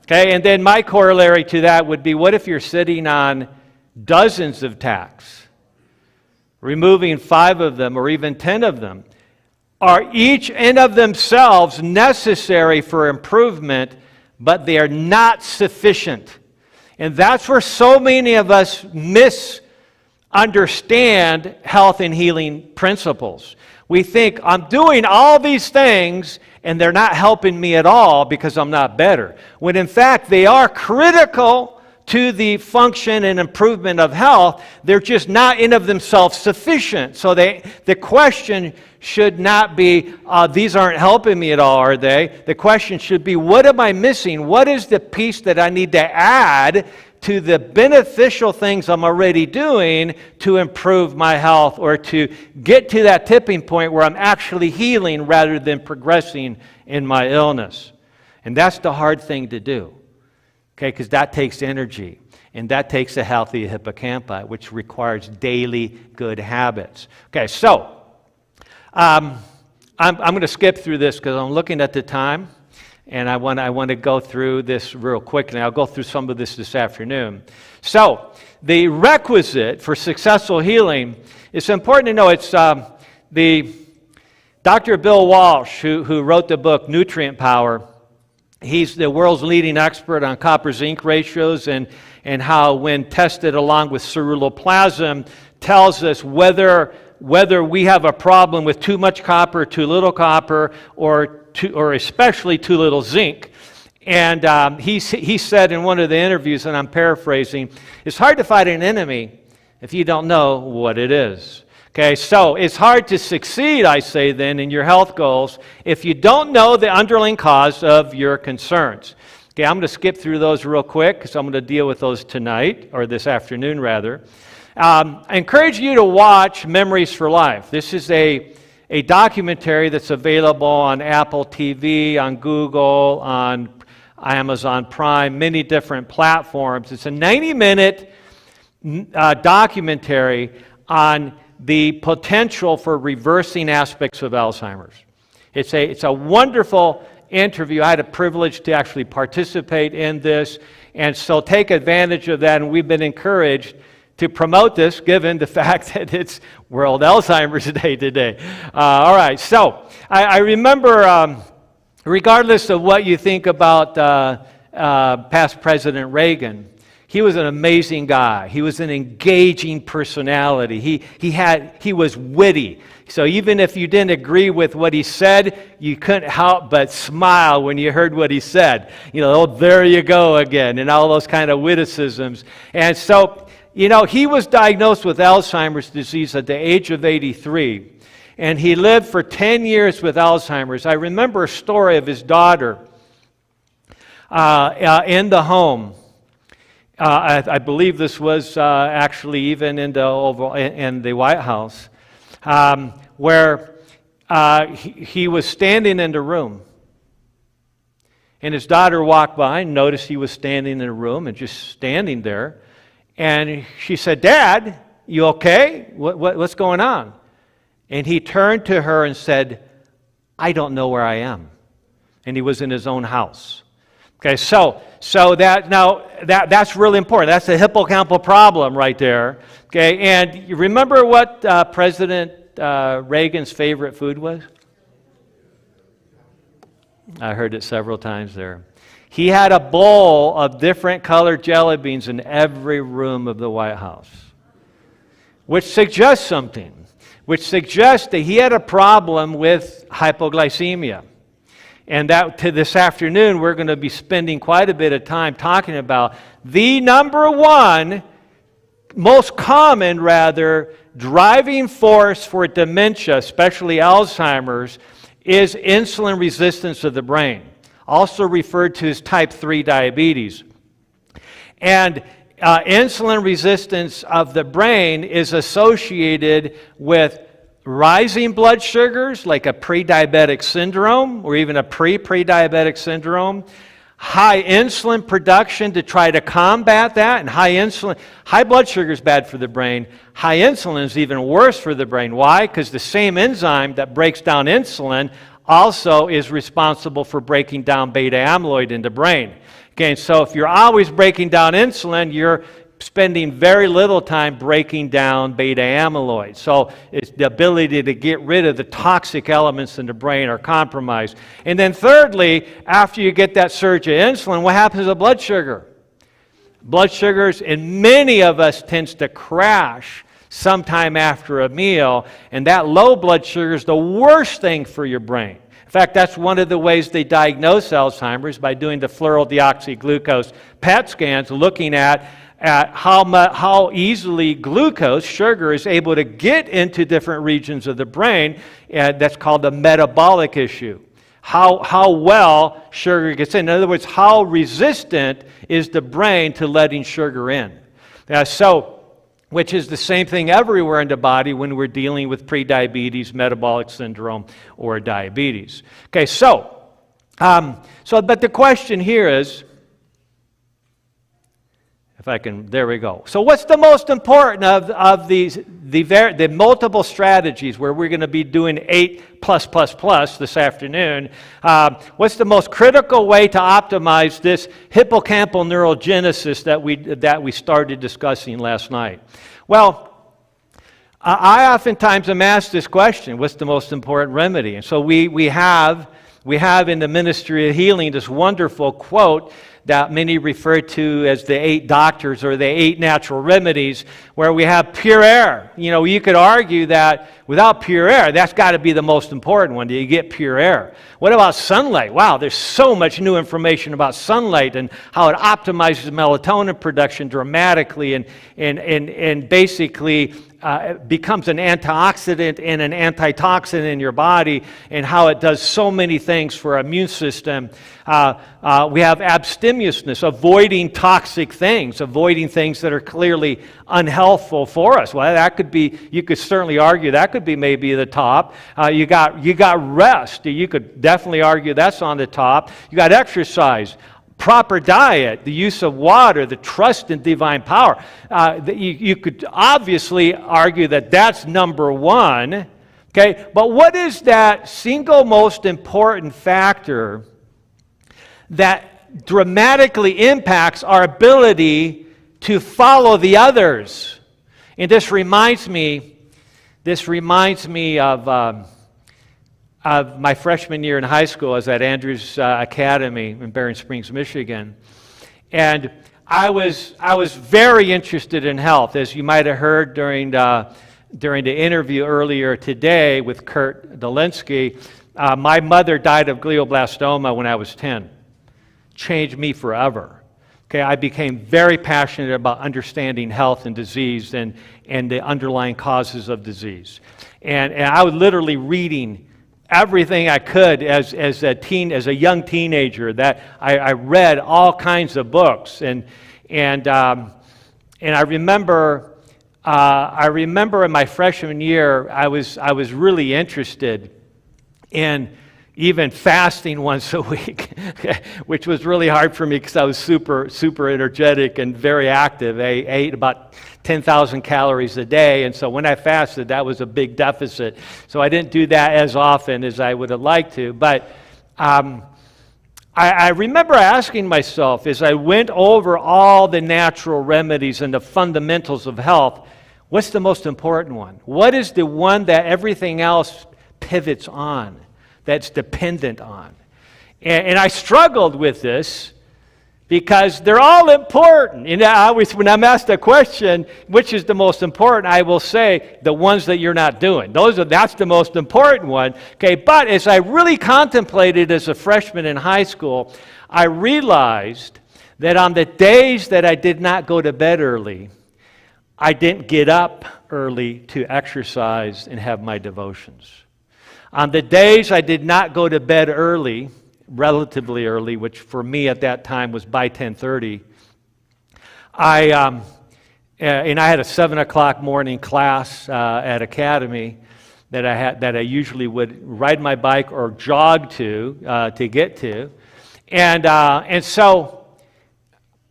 Okay, and then my corollary to that would be, what if you're sitting on dozens of tacks? Removing 5 of them or even 10 of them are each in of themselves necessary for improvement, but they are not sufficient. And that's where so many of us misunderstand health and healing principles. We think, I'm doing all these things and they're not helping me at all because I'm not better. When in fact they are critical to the function and improvement of health, they're just not in of themselves sufficient. So the question should not be, these aren't helping me at all, are they? The question should be, what am I missing? What is the piece that I need to add to the beneficial things I'm already doing to improve my health or to get to that tipping point where I'm actually healing rather than progressing in my illness? And that's the hard thing to do, okay, because that takes energy, and that takes a healthy hippocampi, which requires daily good habits. Okay, so I'm going to skip through this because I'm looking at the time, and I want to go through this real quickly. I'll go through some of this afternoon. So the requisite for successful healing, it's important to know it's the Dr. Bill Walsh, who wrote the book Nutrient Power. He's the world's leading expert on copper-zinc ratios and how, when tested along with ceruloplasmin, tells us whether we have a problem with too much copper, too little copper, or especially too little zinc. And he said in one of the interviews, and I'm paraphrasing, it's hard to fight an enemy if you don't know what it is. Okay, so it's hard to succeed, I say then, in your health goals if you don't know the underlying cause of your concerns. Okay, I'm going to skip through those real quick because I'm going to deal with those tonight, or this afternoon rather. I encourage you to watch Memories for Life. This is a documentary that's available on Apple TV, on Google, on Amazon Prime, many different platforms. It's a 90-minute documentary on the potential for reversing aspects of Alzheimer's. It's a wonderful interview. I had a privilege to actually participate in this, and so take advantage of that, and we've been encouraged to promote this given the fact that it's World Alzheimer's Day today. All right, so I remember, regardless of what you think about past President Reagan, he was an amazing guy. He was an engaging personality. He was witty. So even if you didn't agree with what he said, you couldn't help but smile when you heard what he said. You know, oh, there you go again, and all those kind of witticisms. And so, you know, he was diagnosed with Alzheimer's disease at the age of 83, and he lived for 10 years with Alzheimer's. I remember a story of his daughter in the home. I believe this was actually even in the White House, where he was standing in the room. And his daughter walked by and noticed he was standing in the room and just standing there. And she said, "Dad, you okay? What's going on?" And he turned to her and said, "I don't know where I am." And he was in his own house. Okay, so that's really important. That's a hippocampal problem right there. Okay, and you remember what President Reagan's favorite food was? I heard it several times there. He had a bowl of different colored jelly beans in every room of the White House, which suggests something, which suggests that he had a problem with hypoglycemia. And that to this afternoon, we're going to be spending quite a bit of time talking about the number one, most common rather, driving force for dementia, especially Alzheimer's, is insulin resistance of the brain, also referred to as type 3 diabetes. And insulin resistance of the brain is associated with rising blood sugars, like a pre-diabetic syndrome, or even a pre-diabetic syndrome, high insulin production to try to combat that, and high blood sugar is bad for the brain. High insulin is even worse for the brain. Why? Because the same enzyme that breaks down insulin also is responsible for breaking down beta amyloid in the brain. Okay, so if you're always breaking down insulin, you're spending very little time breaking down beta amyloid. So it's the ability to get rid of the toxic elements in the brain are compromised. And then thirdly, after you get that surge of insulin, what happens to blood sugar? Blood sugars in many of us tends to crash sometime after a meal, and that low blood sugar is the worst thing for your brain. In In fact, that's one of the ways they diagnose Alzheimer's, by doing the fluorodeoxyglucose PET scans, looking at how easily glucose, sugar, is able to get into different regions of the brain. And that's called the metabolic issue. How well sugar gets in. In other words, how resistant is the brain to letting sugar in. Which is the same thing everywhere in the body when we're dealing with prediabetes, metabolic syndrome, or diabetes. Okay, but the question here is, if I can, there we go. So what's the most important of the multiple strategies, where we're going to be doing 8+++ this afternoon? What's the most critical way to optimize this hippocampal neurogenesis that we started discussing last night? Well, I oftentimes am asked this question: what's the most important remedy? And so we have in the Ministry of Healing this wonderful quote that many refer to as the 8 doctors or the 8 natural remedies, where we have pure air. You know, you could argue that without pure air, that's got to be the most important one. Do you get pure air? What about sunlight? Wow, there's so much new information about sunlight and how it optimizes melatonin production dramatically and basically becomes an antioxidant and an antitoxin in your body, and how it does so many things for our immune system. We have abstemiousness, avoiding toxic things, avoiding things that are clearly unhealthful for us. Well, that could be, you could certainly argue that could be maybe the top. You got rest. You could definitely argue that's on the top. You got exercise, proper diet, the use of water, the trust in divine power. You could obviously argue that that's number one. Okay, but what is that single most important factor that dramatically impacts our ability to follow the others? And this reminds me of my freshman year in high school. I was at Andrews Academy in Barron Springs, Michigan. And I was very interested in health, as you might have heard during the interview earlier today with Kurt Dolinsky. My mother died of glioblastoma when I was 10. Changed me forever. Okay, I became very passionate about understanding health and disease and the underlying causes of disease. And I was literally reading everything I could as a young teenager. That I read all kinds of books, and I remember in my freshman year I was really interested in even fasting once a week, which was really hard for me because I was super energetic and very active. I ate about 10,000 calories a day, and so when I fasted, that was a big deficit. So I didn't do that as often as I would have liked to. But I remember asking myself, as I went over all the natural remedies and the fundamentals of health, what's the most important one? What is the one that everything else pivots on, that's dependent on? And I struggled with this, because they're all important. And I always, when I'm asked a question, which is the most important, I will say the ones that you're not doing. That's the most important one. Okay, but as I really contemplated as a freshman in high school, I realized that on the days that I did not go to bed early, I didn't get up early to exercise and have my devotions. On the days I did not go to bed early, relatively early, which for me at that time was by 10:30. I had a 7 o'clock morning class at Academy that I usually would ride my bike or jog to get to, and so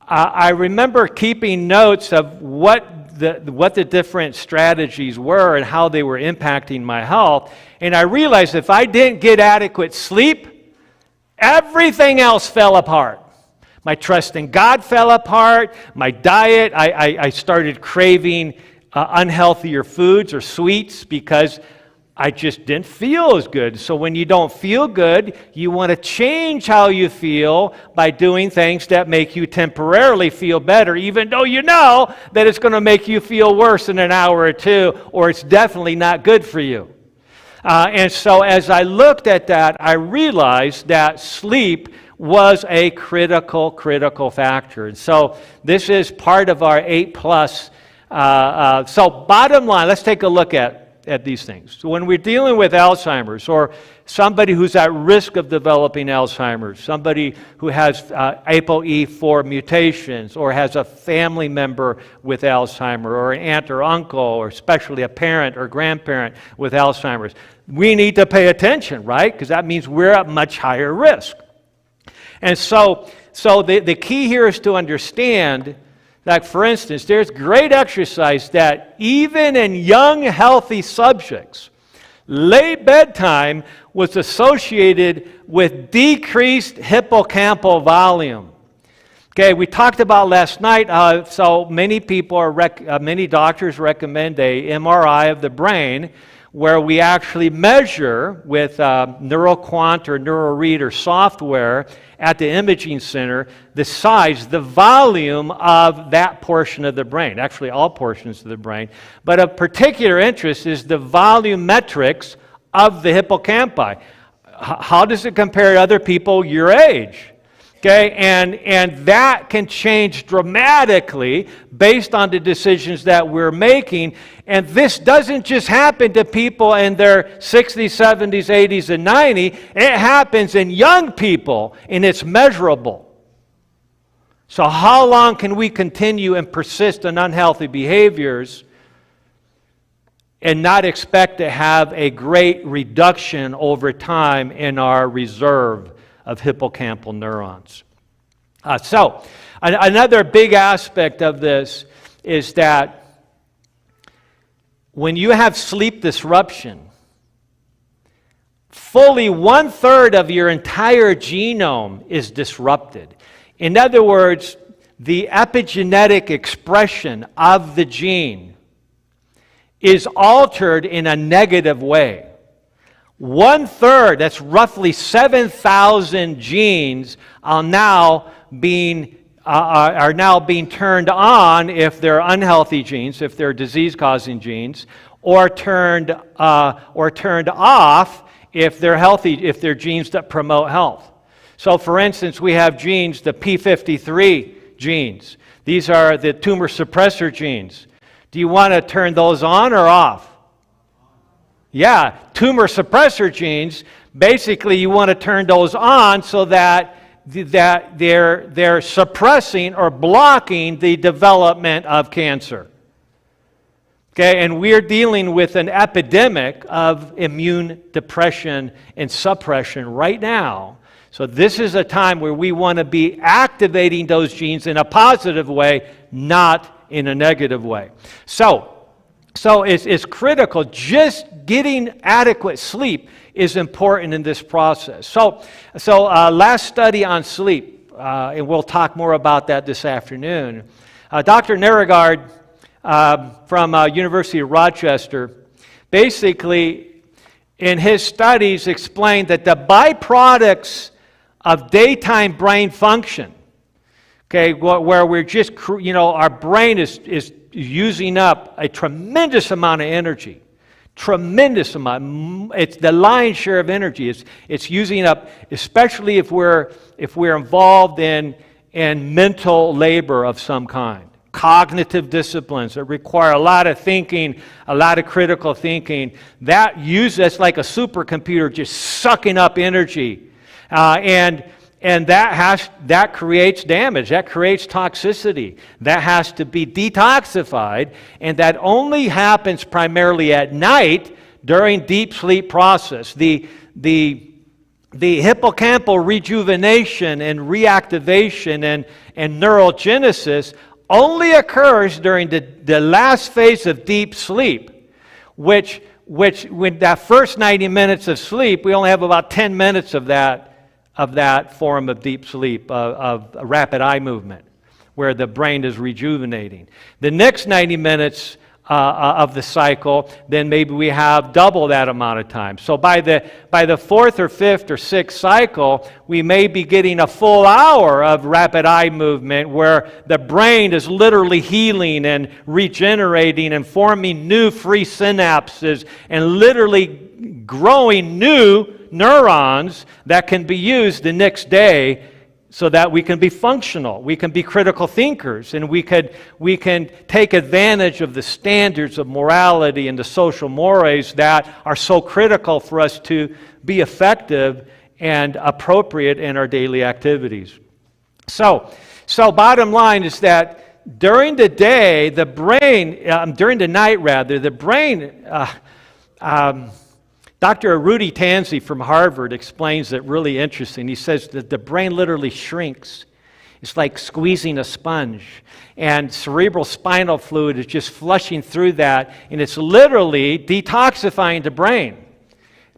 I remember keeping notes of what the different strategies were and how they were impacting my health, and I realized if I didn't get adequate sleep, everything else fell apart. My trust in God fell apart. My diet, I started craving unhealthier foods or sweets because I just didn't feel as good. So when you don't feel good, you want to change how you feel by doing things that make you temporarily feel better, even though you know that it's going to make you feel worse in an hour or two, or it's definitely not good for you. And so as I looked at that, I realized that sleep was a critical factor. And so this is part of our 8+. So bottom line, let's take a look at these things. So when we're dealing with Alzheimer's, or somebody who's at risk of developing Alzheimer's, somebody who has ApoE4 mutations, or has a family member with Alzheimer's, or an aunt or uncle, or especially a parent or grandparent with Alzheimer's, we need to pay attention, right? Because that means we're at much higher risk. And so the key here is to understand, like for instance, there's great exercise that even in young, healthy subjects, late bedtime was associated with decreased hippocampal volume. Okay, we talked about last night, so many people many doctors recommend a MRI of the brain, where we actually measure with NeuroQuant or NeuroRead or software at the imaging center the size, the volume of that portion of the brain, actually all portions of the brain. But of particular interest is the volumetrics of the hippocampi. How does it compare to other people your age? Okay, and that can change dramatically based on the decisions that we're making. And this doesn't just happen to people in their 60s, 70s, 80s, and 90s. It happens in young people, and it's measurable. So how long can we continue and persist in unhealthy behaviors and not expect to have a great reduction over time in our reserve of hippocampal neurons? So another big aspect of this is that when you have sleep disruption, fully 1/3 of your entire genome is disrupted. In other words, the epigenetic expression of the gene is altered in a negative way. 1/3, that's roughly 7,000 genes, are now being turned on if they're unhealthy genes, if they're disease-causing genes, or turned off if they're healthy, if they're genes that promote health. So, for instance, we have genes, the P53 genes. These are the tumor suppressor genes. Do you want to turn those on or off? Yeah, tumor suppressor genes, basically you want to turn those on so that they're suppressing or blocking the development of cancer. Okay, and we're dealing with an epidemic of immune depression and suppression right now. So this is a time where we want to be activating those genes in a positive way, not in a negative way. So it's critical. Just getting adequate sleep is important in this process. So last study on sleep, and we'll talk more about that this afternoon. Dr. Neurogenesis from University of Rochester, basically in his studies explained that the byproducts of daytime brain function, okay, where we're just, our brain is using up a tremendous amount of energy. Tremendous amount. It's the lion's share of energy. It's using up, especially if we're involved in mental labor of some kind. Cognitive disciplines that require a lot of thinking, a lot of critical thinking. That's like a supercomputer just sucking up energy. And that creates damage, that creates toxicity. That has to be detoxified, and that only happens primarily at night during deep sleep process. The hippocampal rejuvenation and reactivation and neurogenesis only occurs during the last phase of deep sleep, which when that first 90 minutes of sleep, we only have about 10 minutes of that form of deep sleep, of rapid eye movement, where the brain is rejuvenating. The next 90 minutes of the cycle, then maybe we have double that amount of time. So by the fourth or fifth or sixth cycle, we may be getting a full hour of rapid eye movement where the brain is literally healing and regenerating and forming new free synapses and literally growing new neurons that can be used the next day so that we can be functional, we can be critical thinkers, and we can take advantage of the standards of morality and the social mores that are so critical for us to be effective and appropriate in our daily activities. So bottom line is that during the day, the brain, during the night rather, the brain, Dr. Rudy Tanzi from Harvard explains it really interesting. He says that the brain literally shrinks. It's like squeezing a sponge. And cerebral spinal fluid is just flushing through that, and it's literally detoxifying the brain.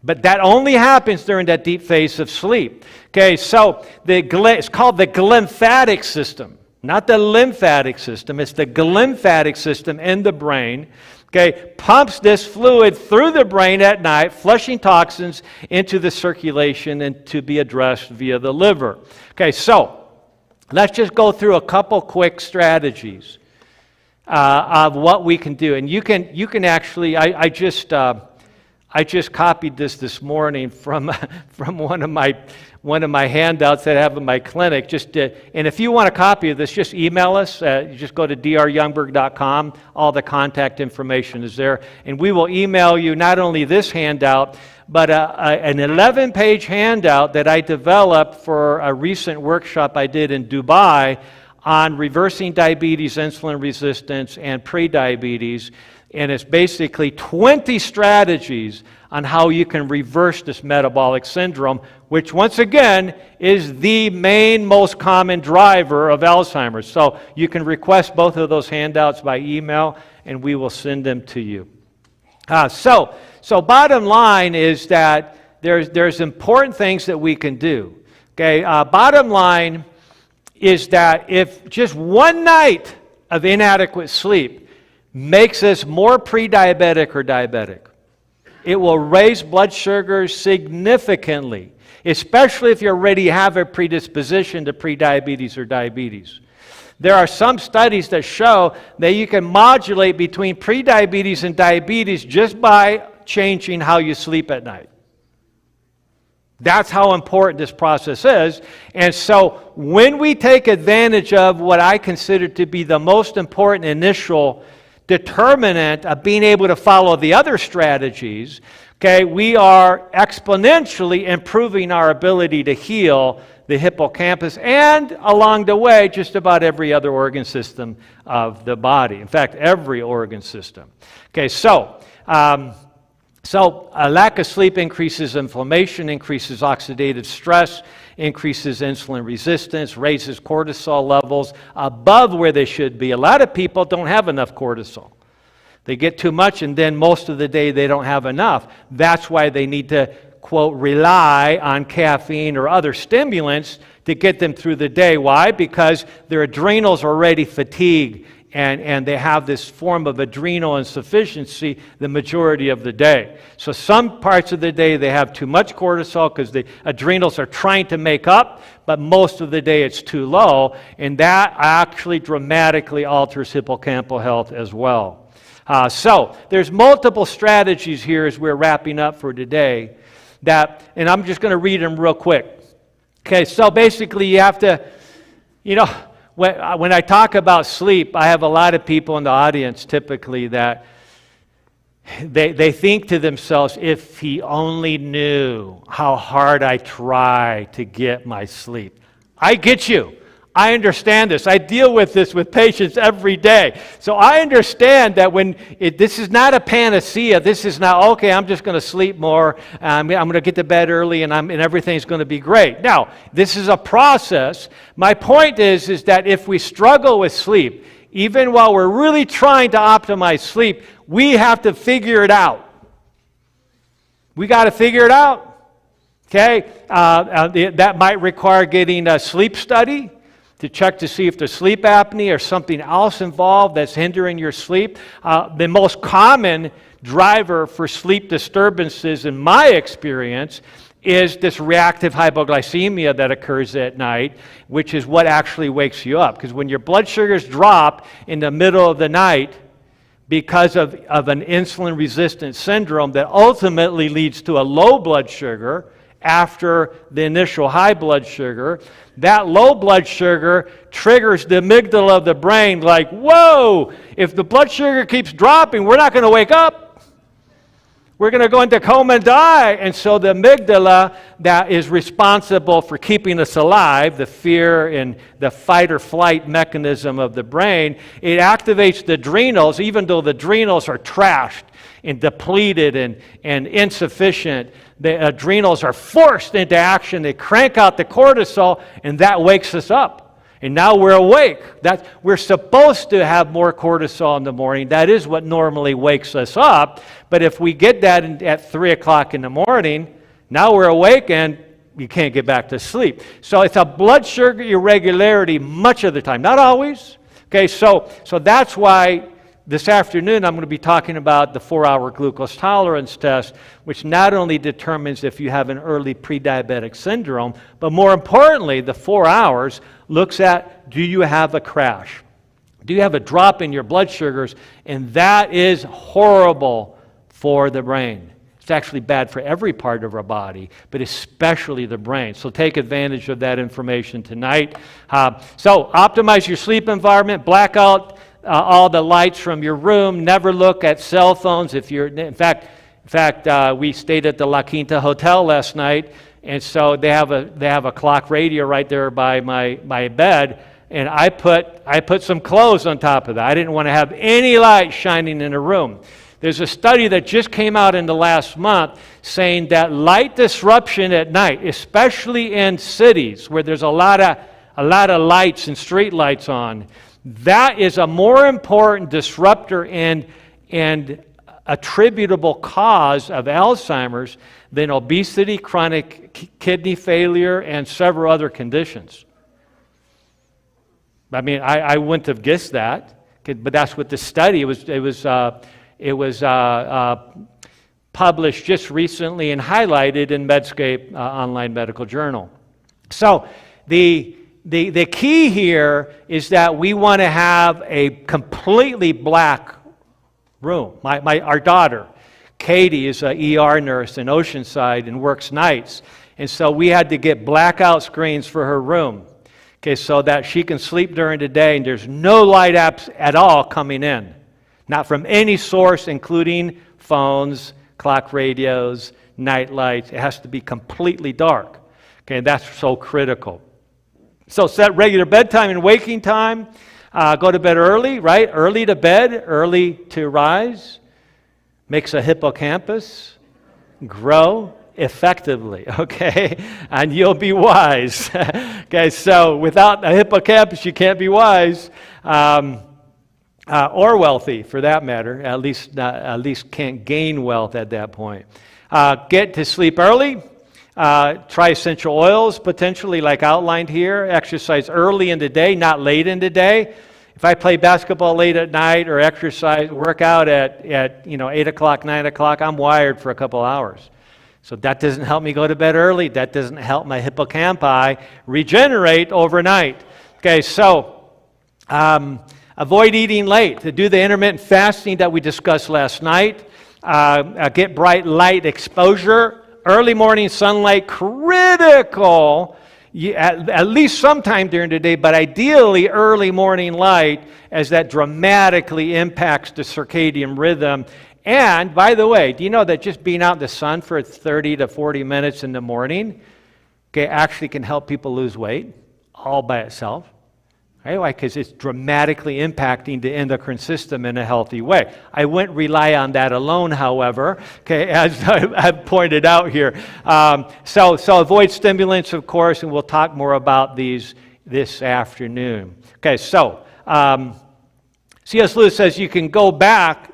But that only happens during that deep phase of sleep. Okay, so it's called the glymphatic system. Not the lymphatic system, it's the glymphatic system in the brain. Okay, pumps this fluid through the brain at night, flushing toxins into the circulation and to be addressed via the liver. Okay, so let's just go through a couple quick strategies of what we can do. And you can actually, I just copied this morning from one of my handouts that I have in my clinic. And if you want a copy of this, just email us. You just go to dryoungberg.com. All the contact information is there. And we will email you not only this handout, but an 11-page handout that I developed for a recent workshop I did in Dubai on reversing diabetes, insulin resistance, and prediabetes. And it's basically 20 strategies on how you can reverse this metabolic syndrome, which once again is the main most common driver of Alzheimer's. So you can request both of those handouts by email, and we will send them to you. So bottom line is that there's important things that we can do. Okay, bottom line is that if just one night of inadequate sleep makes us more pre-diabetic or diabetic, it will raise blood sugar significantly, especially if you already have a predisposition to prediabetes or diabetes. There are some studies that show that you can modulate between prediabetes and diabetes just by changing how you sleep at night. That's how important this process is. And so when we take advantage of what I consider to be the most important initial determinant of being able to follow the other strategies, okay, we are exponentially improving our ability to heal the hippocampus and along the way just about every other organ system of the body. In fact, every organ system. Okay, so a lack of sleep increases inflammation, increases oxidative stress, increases insulin resistance, raises cortisol levels above where they should be. A lot of people don't have enough cortisol. They get too much, and then most of the day they don't have enough. That's why they need to, quote, rely on caffeine or other stimulants to get them through the day. Why? Because their adrenals are already fatigued, and they have this form of adrenal insufficiency the majority of the day. So some parts of the day they have too much cortisol because the adrenals are trying to make up, but most of the day it's too low, and that actually dramatically alters hippocampal health as well. So there's multiple strategies here as we're wrapping up for today, and I'm just going to read them real quick. Okay, so basically you have to, when I talk about sleep, I have a lot of people in the audience typically that they think to themselves, if he only knew how hard I try to get my sleep. I get you. I understand this. I deal with this with patients every day. So I understand that this is not a panacea. This is not, okay, I'm just going to sleep more. I'm going to get to bed early and everything's going to be great. Now, this is a process. My point is that if we struggle with sleep, even while we're really trying to optimize sleep, we have to figure it out. We got to figure it out. Okay? That might require getting a sleep study to check to see if there's sleep apnea or something else involved that's hindering your sleep. The most common driver for sleep disturbances, in my experience, is this reactive hypoglycemia that occurs at night, which is what actually wakes you up. Because when your blood sugars drop in the middle of the night, because of an insulin-resistant syndrome that ultimately leads to a low blood sugar after the initial high blood sugar. That low blood sugar triggers the amygdala of the brain like, whoa, if the blood sugar keeps dropping, we're not going to wake up. We're going to go into coma and die. And so the amygdala that is responsible for keeping us alive, the fear and the fight or flight mechanism of the brain, it activates the adrenals, even though the adrenals are trashed and depleted and insufficient. The adrenals are forced into action. They crank out the cortisol, and that wakes us up. And now we're awake. We're supposed to have more cortisol in the morning. That is what normally wakes us up. But if we get that at 3 o'clock in the morning, now we're awake and you can't get back to sleep. So it's a blood sugar irregularity much of the time. Not always. Okay, so that's why this afternoon I'm going to be talking about the 4-hour glucose tolerance test, which not only determines if you have an early pre-diabetic syndrome, but more importantly, the 4 hours looks at, do you have a crash? Do you have a drop in your blood sugars? And that is horrible for the brain. It's actually bad for every part of our body, but especially the brain. So take advantage of that information tonight. So optimize your sleep environment, black out all the lights from your room. Never look at cell phones. If you're, in fact, we stayed at the La Quinta Hotel last night, and so they have a clock radio right there by my bed, and I put some clothes on top of that. I didn't want to have any light shining in a room. There's a study that just came out in the last month saying that light disruption at night, especially in cities where there's a lot of lights and street lights on, that is a more important disruptor and attributable cause of Alzheimer's than obesity, chronic kidney failure, and several other conditions. I mean, I wouldn't have guessed that, but that's what the study it was published just recently and highlighted in Medscape online medical journal. So the key here is that we want to have a completely black room. Our daughter, Katie, is an ER nurse in Oceanside and works nights. And so we had to get blackout screens for her room, okay, so that she can sleep during the day and there's no light apps at all coming in. Not from any source, including phones, clock radios, night lights. It has to be completely dark. Okay, and that's so critical. So set regular bedtime and waking time. Go to bed early, right? Early to bed, early to rise. Makes a hippocampus grow effectively, okay? And you'll be wise. Okay, so without a hippocampus, you can't be wise. Or wealthy, for that matter. At least can't gain wealth at that point. Get to sleep early. Try essential oils, potentially like outlined here. Exercise early in the day, not late in the day. If I play basketball late at night or work out at 8 o'clock, 9 o'clock, I'm wired for a couple hours. So that doesn't help me go to bed early. That doesn't help my hippocampi regenerate overnight. Okay, so avoid eating late. To do the intermittent fasting that we discussed last night. Get bright light exposure. Early morning sunlight, critical, at least sometime during the day, but ideally early morning light, as that dramatically impacts the circadian rhythm. And, by the way, do you know that just being out in the sun for 30 to 40 minutes in the morning actually can help people lose weight all by itself? Right? Why? Because it's dramatically impacting the endocrine system in a healthy way. I wouldn't rely on that alone, however, okay, as I've pointed out here. So avoid stimulants, of course, and we'll talk more about these this afternoon. Okay, so C.S. Lewis says you can't go back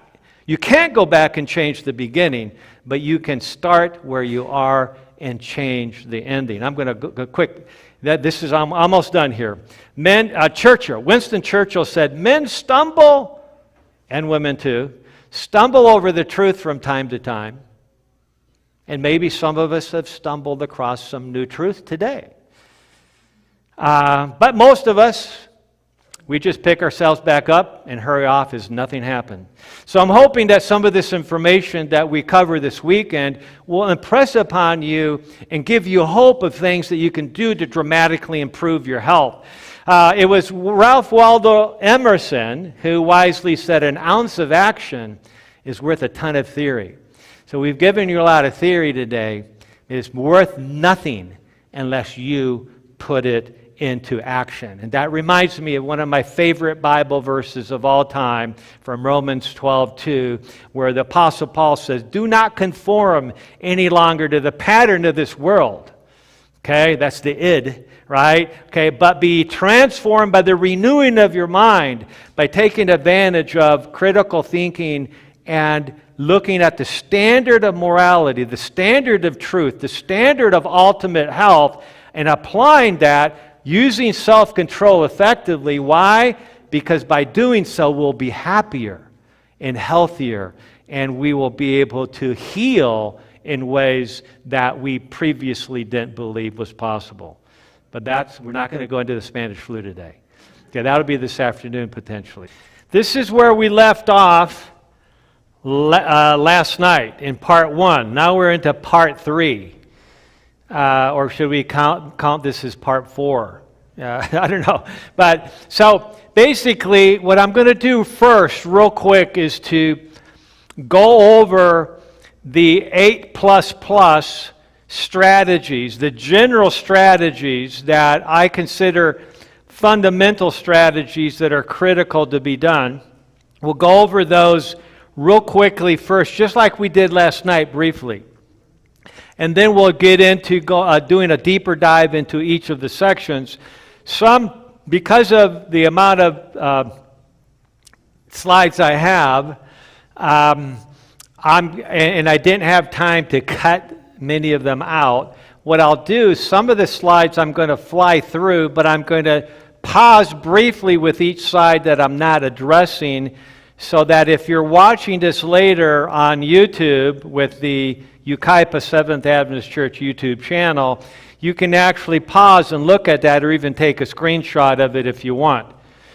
and change the beginning, but you can start where you are and change the ending. I'm going to go quick. I'm almost done here. Winston Churchill said, men stumble, and women too, stumble over the truth from time to time. And maybe some of us have stumbled across some new truth today. But most of us, We just pick ourselves back up and hurry off as nothing happened. So I'm hoping that some of this information that we cover this weekend will impress upon you and give you hope of things that you can do to dramatically improve your health. It was Ralph Waldo Emerson who wisely said, an ounce of action is worth a ton of theory. So we've given you a lot of theory today. It's worth nothing unless you put it into action. And that reminds me of one of my favorite Bible verses of all time from Romans 12:2, where the Apostle Paul says, do not conform any longer to the pattern of this world. Okay, that's the id, right? Okay, but be transformed by the renewing of your mind, by taking advantage of critical thinking and looking at the standard of morality, the standard of truth, the standard of ultimate health, and applying that using self-control effectively. Why? Because by doing so, we'll be happier and healthier, and we will be able to heal in ways that we previously didn't believe was possible. But we're not going to go into the Spanish flu today. Okay, that'll be this afternoon potentially. This is where we left off last night in part 1. Now we're into part 3. Or should we count this as part 4? I don't know. But so basically what I'm going to do first real quick is to go over the 8++ strategies, the general strategies that I consider fundamental strategies that are critical to be done. We'll go over those real quickly first, just like we did last night briefly. And then we'll get into doing a deeper dive into each of the sections. Some, because of the amount of slides I have, and I didn't have time to cut many of them out, what I'll do is some of the slides I'm going to fly through, but I'm going to pause briefly with each side that I'm not addressing, so that if you're watching this later on YouTube with the Yucaipa Seventh Adventist Church YouTube channel, you can actually pause and look at that, or even take a screenshot of it if you want.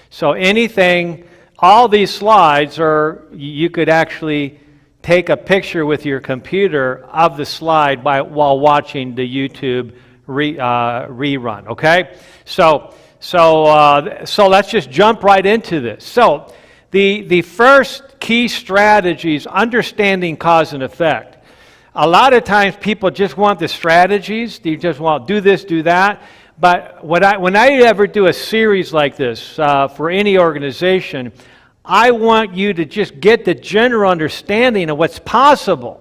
So anything, all these slides, or you could actually take a picture with your computer of the slide while watching the YouTube rerun, okay? So let's just jump right into this. So the first key strategy is understanding cause and effect. A lot of times people just want the strategies. They just want do this, do that. But when I ever do a series like this for any organization, I want you to just get the general understanding of what's possible,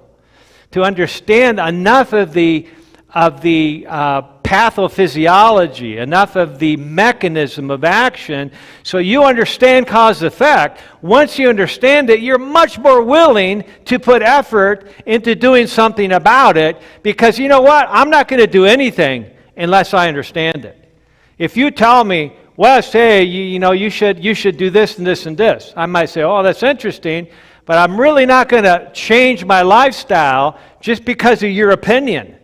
to understand enough of the pathophysiology, enough of the mechanism of action, so you understand cause-effect. Once you understand it, you're much more willing to put effort into doing something about it, because you know what? I'm not going to do anything unless I understand it. If you tell me, Wes, hey, you should do this and this and this, I might say, oh, that's interesting, but I'm really not going to change my lifestyle just because of your opinion.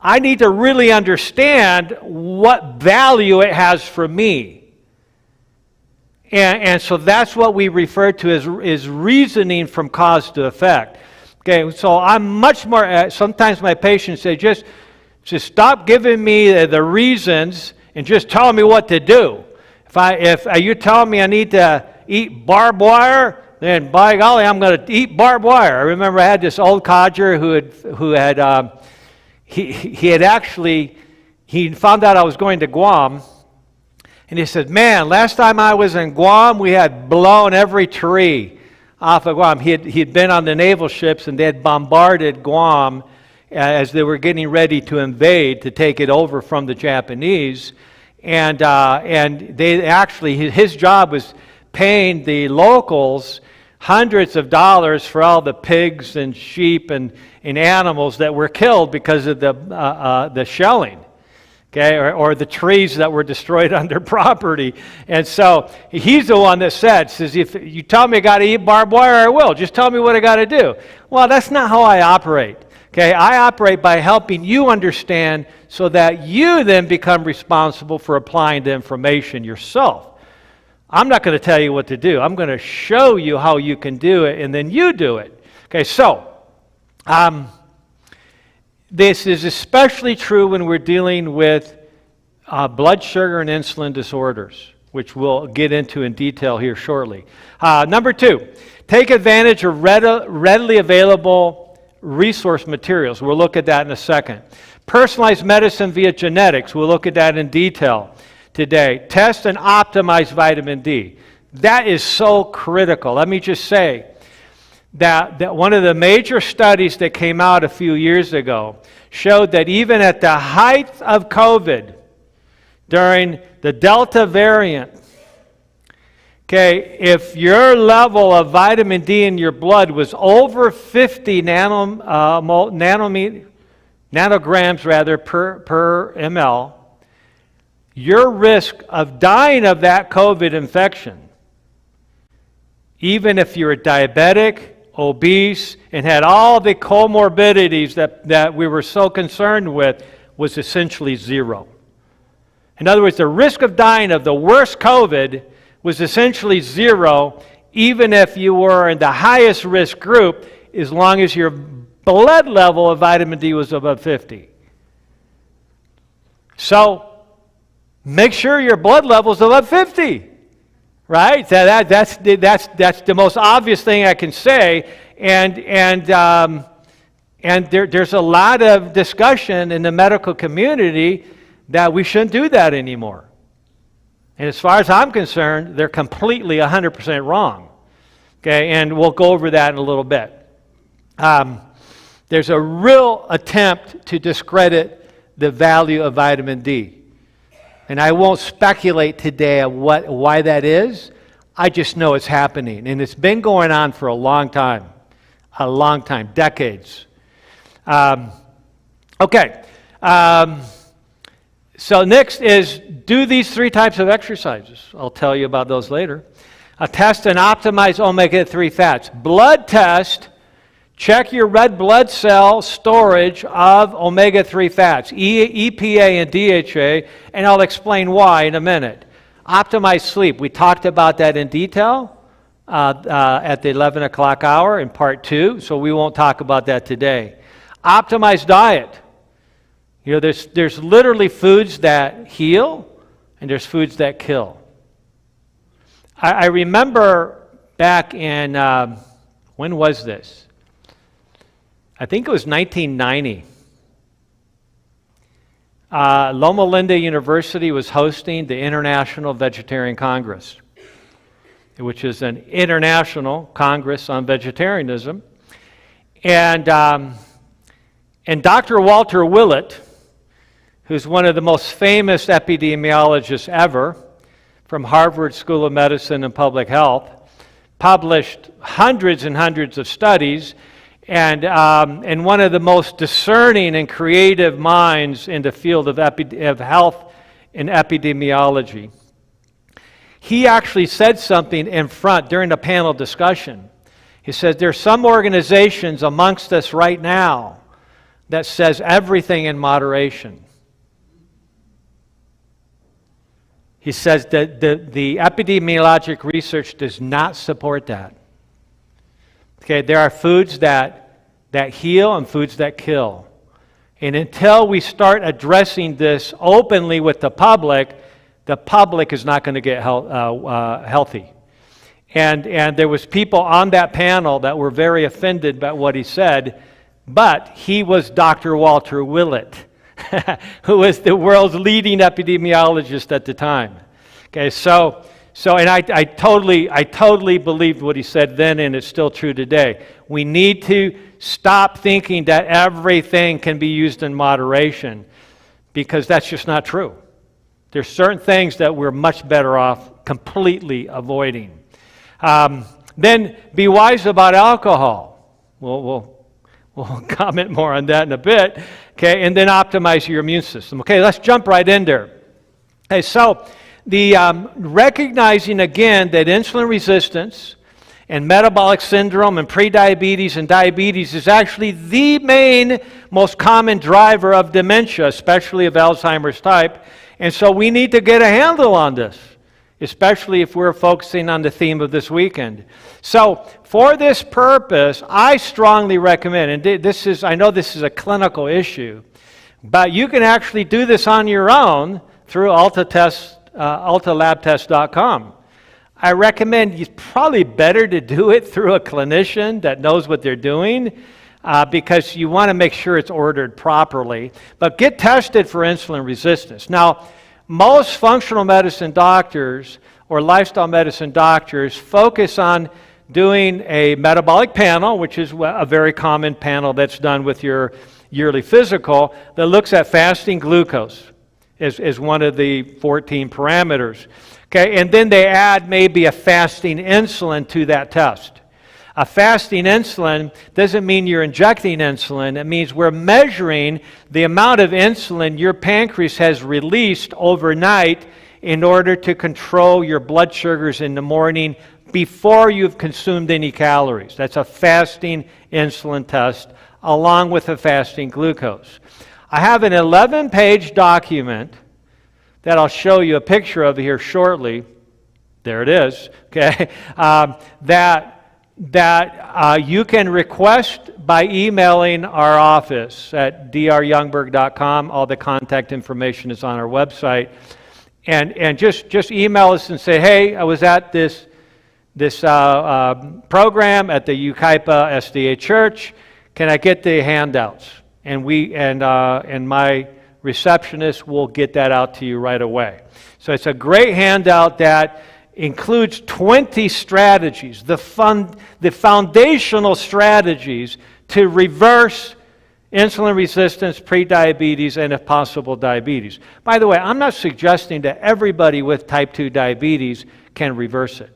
I need to really understand what value it has for me. And so that's what we refer to as reasoning from cause to effect. Okay, so I'm much more, sometimes my patients say, just stop giving me the reasons and just tell me what to do. If you tell me I need to eat barbed wire, then by golly, I'm going to eat barbed wire. I remember I had this old codger who had found out I was going to Guam, and he said, man, last time I was in Guam, we had blown every tree off of Guam. He'd been on the naval ships, and they had bombarded Guam as they were getting ready to invade, to take it over from the Japanese. And they actually, his job was paying the locals hundreds of dollars for all the pigs and sheep and animals that were killed because of the shelling, okay, or the trees that were destroyed on their property. And so he's the one that says, if you tell me I got to eat barbed wire, I will. Just tell me what I got to do. Well, that's not how I operate. Okay, I operate by helping you understand so that you then become responsible for applying the information yourself. I'm not going to tell you what to do. I'm going to show you how you can do it, and then you do it. Okay, so this is especially true when we're dealing with blood sugar and insulin disorders, which we'll get into in detail here shortly. Number 2, take advantage of readily available resource materials. We'll look at that in a second. Personalized medicine via genetics. We'll look at that in detail today. Test and optimize vitamin D. That is so critical. Let me just say that one of the major studies that came out a few years ago showed that even at the height of COVID, during the Delta variant, okay, if your level of vitamin D in your blood was over 50 nanograms per ml, your risk of dying of that COVID infection, even if you're diabetic, obese, and had all the comorbidities that we were so concerned with, was essentially zero. In other words, the risk of dying of the worst COVID was essentially zero, even if you were in the highest risk group, as long as your blood level of vitamin D was above 50. So, make sure your blood level is above 50, right? That's the most obvious thing I can say, and there's a lot of discussion in the medical community that we shouldn't do that anymore. And as far as I'm concerned, they're completely 100% wrong. Okay, and we'll go over that in a little bit. There's a real attempt to discredit the value of vitamin D. And I won't speculate today on why that is. I just know it's happening. And it's been going on for a long time, decades. So next is do these 3 types of exercises. I'll tell you about those later. Test and optimize omega-3 fats. Blood test, check your red blood cell storage of omega-3 fats, EPA and DHA, and I'll explain why in a minute. Optimize sleep. We talked about that in detail at the 11 o'clock hour in part 2, so we won't talk about that today. Optimize diet. You know, there's literally foods that heal, and there's foods that kill. I remember back in, when was this? I think it was 1990. Loma Linda University was hosting the International Vegetarian Congress, which is an international congress on vegetarianism. And Dr. Walter Willett, who's one of the most famous epidemiologists ever from Harvard School of Medicine and Public Health, published hundreds and hundreds of studies, and one of the most discerning and creative minds in the field of health and epidemiology. He actually said something in front during the panel discussion. He said, there's some organizations amongst us right now that says everything in moderation. He says that the epidemiologic research does not support that. Okay, there are foods that heal and foods that kill. And until we start addressing this openly with the public is not going to get healthy. And there was people on that panel that were very offended by what he said, but he was Dr. Walter Willett, who was the world's leading epidemiologist at the time. Okay, and I totally believed what he said then, and it's still true today. We need to stop thinking that everything can be used in moderation, because that's just not true. There's certain things that we're much better off completely avoiding. Then be wise about alcohol. We'll comment more on that in a bit. Okay, and then optimize your immune system. Okay, let's jump right in there. Okay, so the recognizing again that insulin resistance and metabolic syndrome and prediabetes and diabetes is actually the main, most common driver of dementia, especially of Alzheimer's type. And so we need to get a handle on this. especially if we're focusing on the theme of this weekend. So for this purpose, I strongly recommend, and I know this is a clinical issue, but you can actually do this on your own through altalabtest.com. I recommend it's probably better to do it through a clinician that knows what they're doing, because you want to make sure it's ordered properly. But get tested for insulin resistance. Now, most functional medicine doctors or lifestyle medicine doctors focus on doing a metabolic panel, which is a very common panel that's done with your yearly physical, that looks at fasting glucose as one of the 14 parameters. Okay, and then they add maybe a fasting insulin to that test. A fasting insulin doesn't mean you're injecting insulin. It means we're measuring the amount of insulin your pancreas has released overnight in order to control your blood sugars in the morning before you've consumed any calories. That's a fasting insulin test along with a fasting glucose. I have an 11-page document that I'll show you a picture of here shortly. There it is, okay? That you can request by emailing our office at dryoungberg.com. All the contact information is on our website. And just email us and say, hey, I was at this program at the Yucaipa SDA Church. Can I get the handouts? And my receptionist will get that out to you right away. So it's a great handout that includes 20 strategies, the foundational strategies to reverse insulin resistance, prediabetes, and if possible, diabetes. By the way, I'm not suggesting that everybody with type 2 diabetes can reverse it.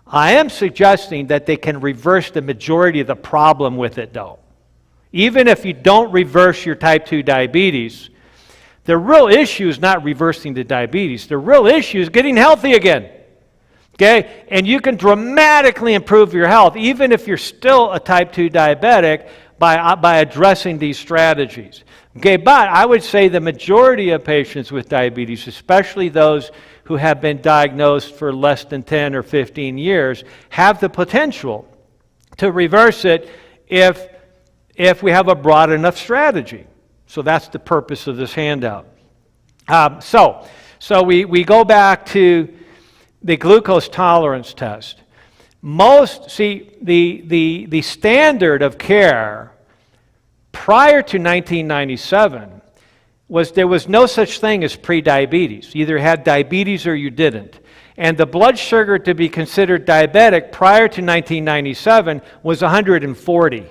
I am suggesting that they can reverse the majority of the problem with it, though. Even if you don't reverse your type 2 diabetes, the real issue is not reversing the diabetes. The real issue is getting healthy again. Okay? And you can dramatically improve your health, even if you're still a type 2 diabetic, by addressing these strategies. Okay, but I would say the majority of patients with diabetes, especially those who have been diagnosed for less than 10 or 15 years, have the potential to reverse it if we have a broad enough strategy. So that's the purpose of this handout. So we go back to the glucose tolerance test. The standard of care prior to 1997 was there was no such thing as prediabetes. You either had diabetes or you didn't. And the blood sugar to be considered diabetic prior to 1997 was 140.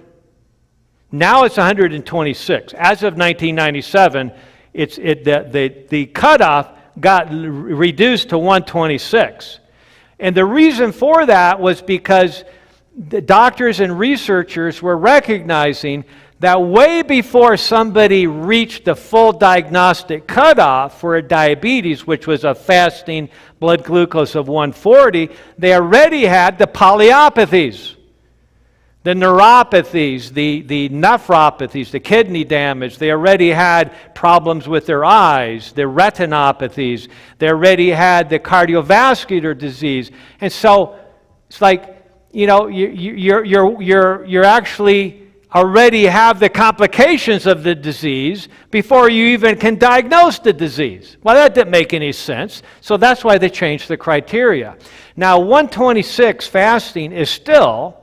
Now it's 126. As of 1997, the cutoff got reduced to 126. And the reason for that was because the doctors and researchers were recognizing that way before somebody reached the full diagnostic cutoff for a diabetes, which was a fasting blood glucose of 140, they already had the polyneuropathies, the neuropathies, the nephropathies, the kidney damage. They already had problems with their eyes, their retinopathies. They already had the cardiovascular disease. And so it's like, you know, you're actually already have the complications of the disease before you even can diagnose the disease. Well, that didn't make any sense. So that's why they changed the criteria. Now, 126 fasting is still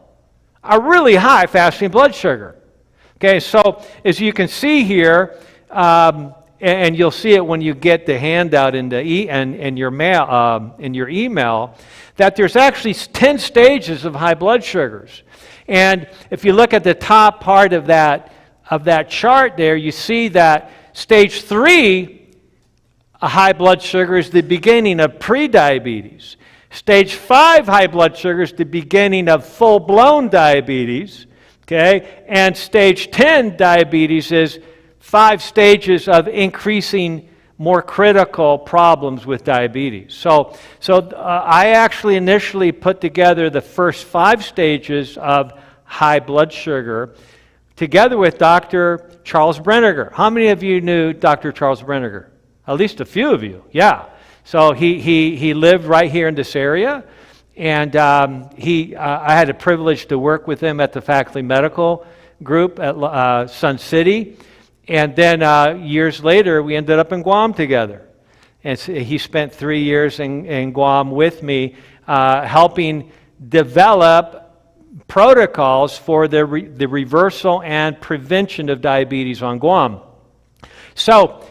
a really high fasting blood sugar. Okay, so as you can see here, and you'll see it when you get the handout in your email, that there's actually 10 stages of high blood sugars. And if you look at the top part of that chart there, you see that stage 3, a high blood sugar, is the beginning of prediabetes. Stage 5 high blood sugar is the beginning of full-blown diabetes, okay? And stage 10 diabetes is 5 stages of increasing more critical problems with diabetes. So I actually initially put together the first 5 stages of high blood sugar together with Dr. Charles Brenniger. How many of you knew Dr. Charles Brenniger? At least a few of you, yeah. So he lived right here in this area, and I had the privilege to work with him at the faculty medical group at Sun City, and then years later we ended up in Guam together. And so he spent 3 years in Guam with me, helping develop protocols for the reversal and prevention of diabetes on Guam. So,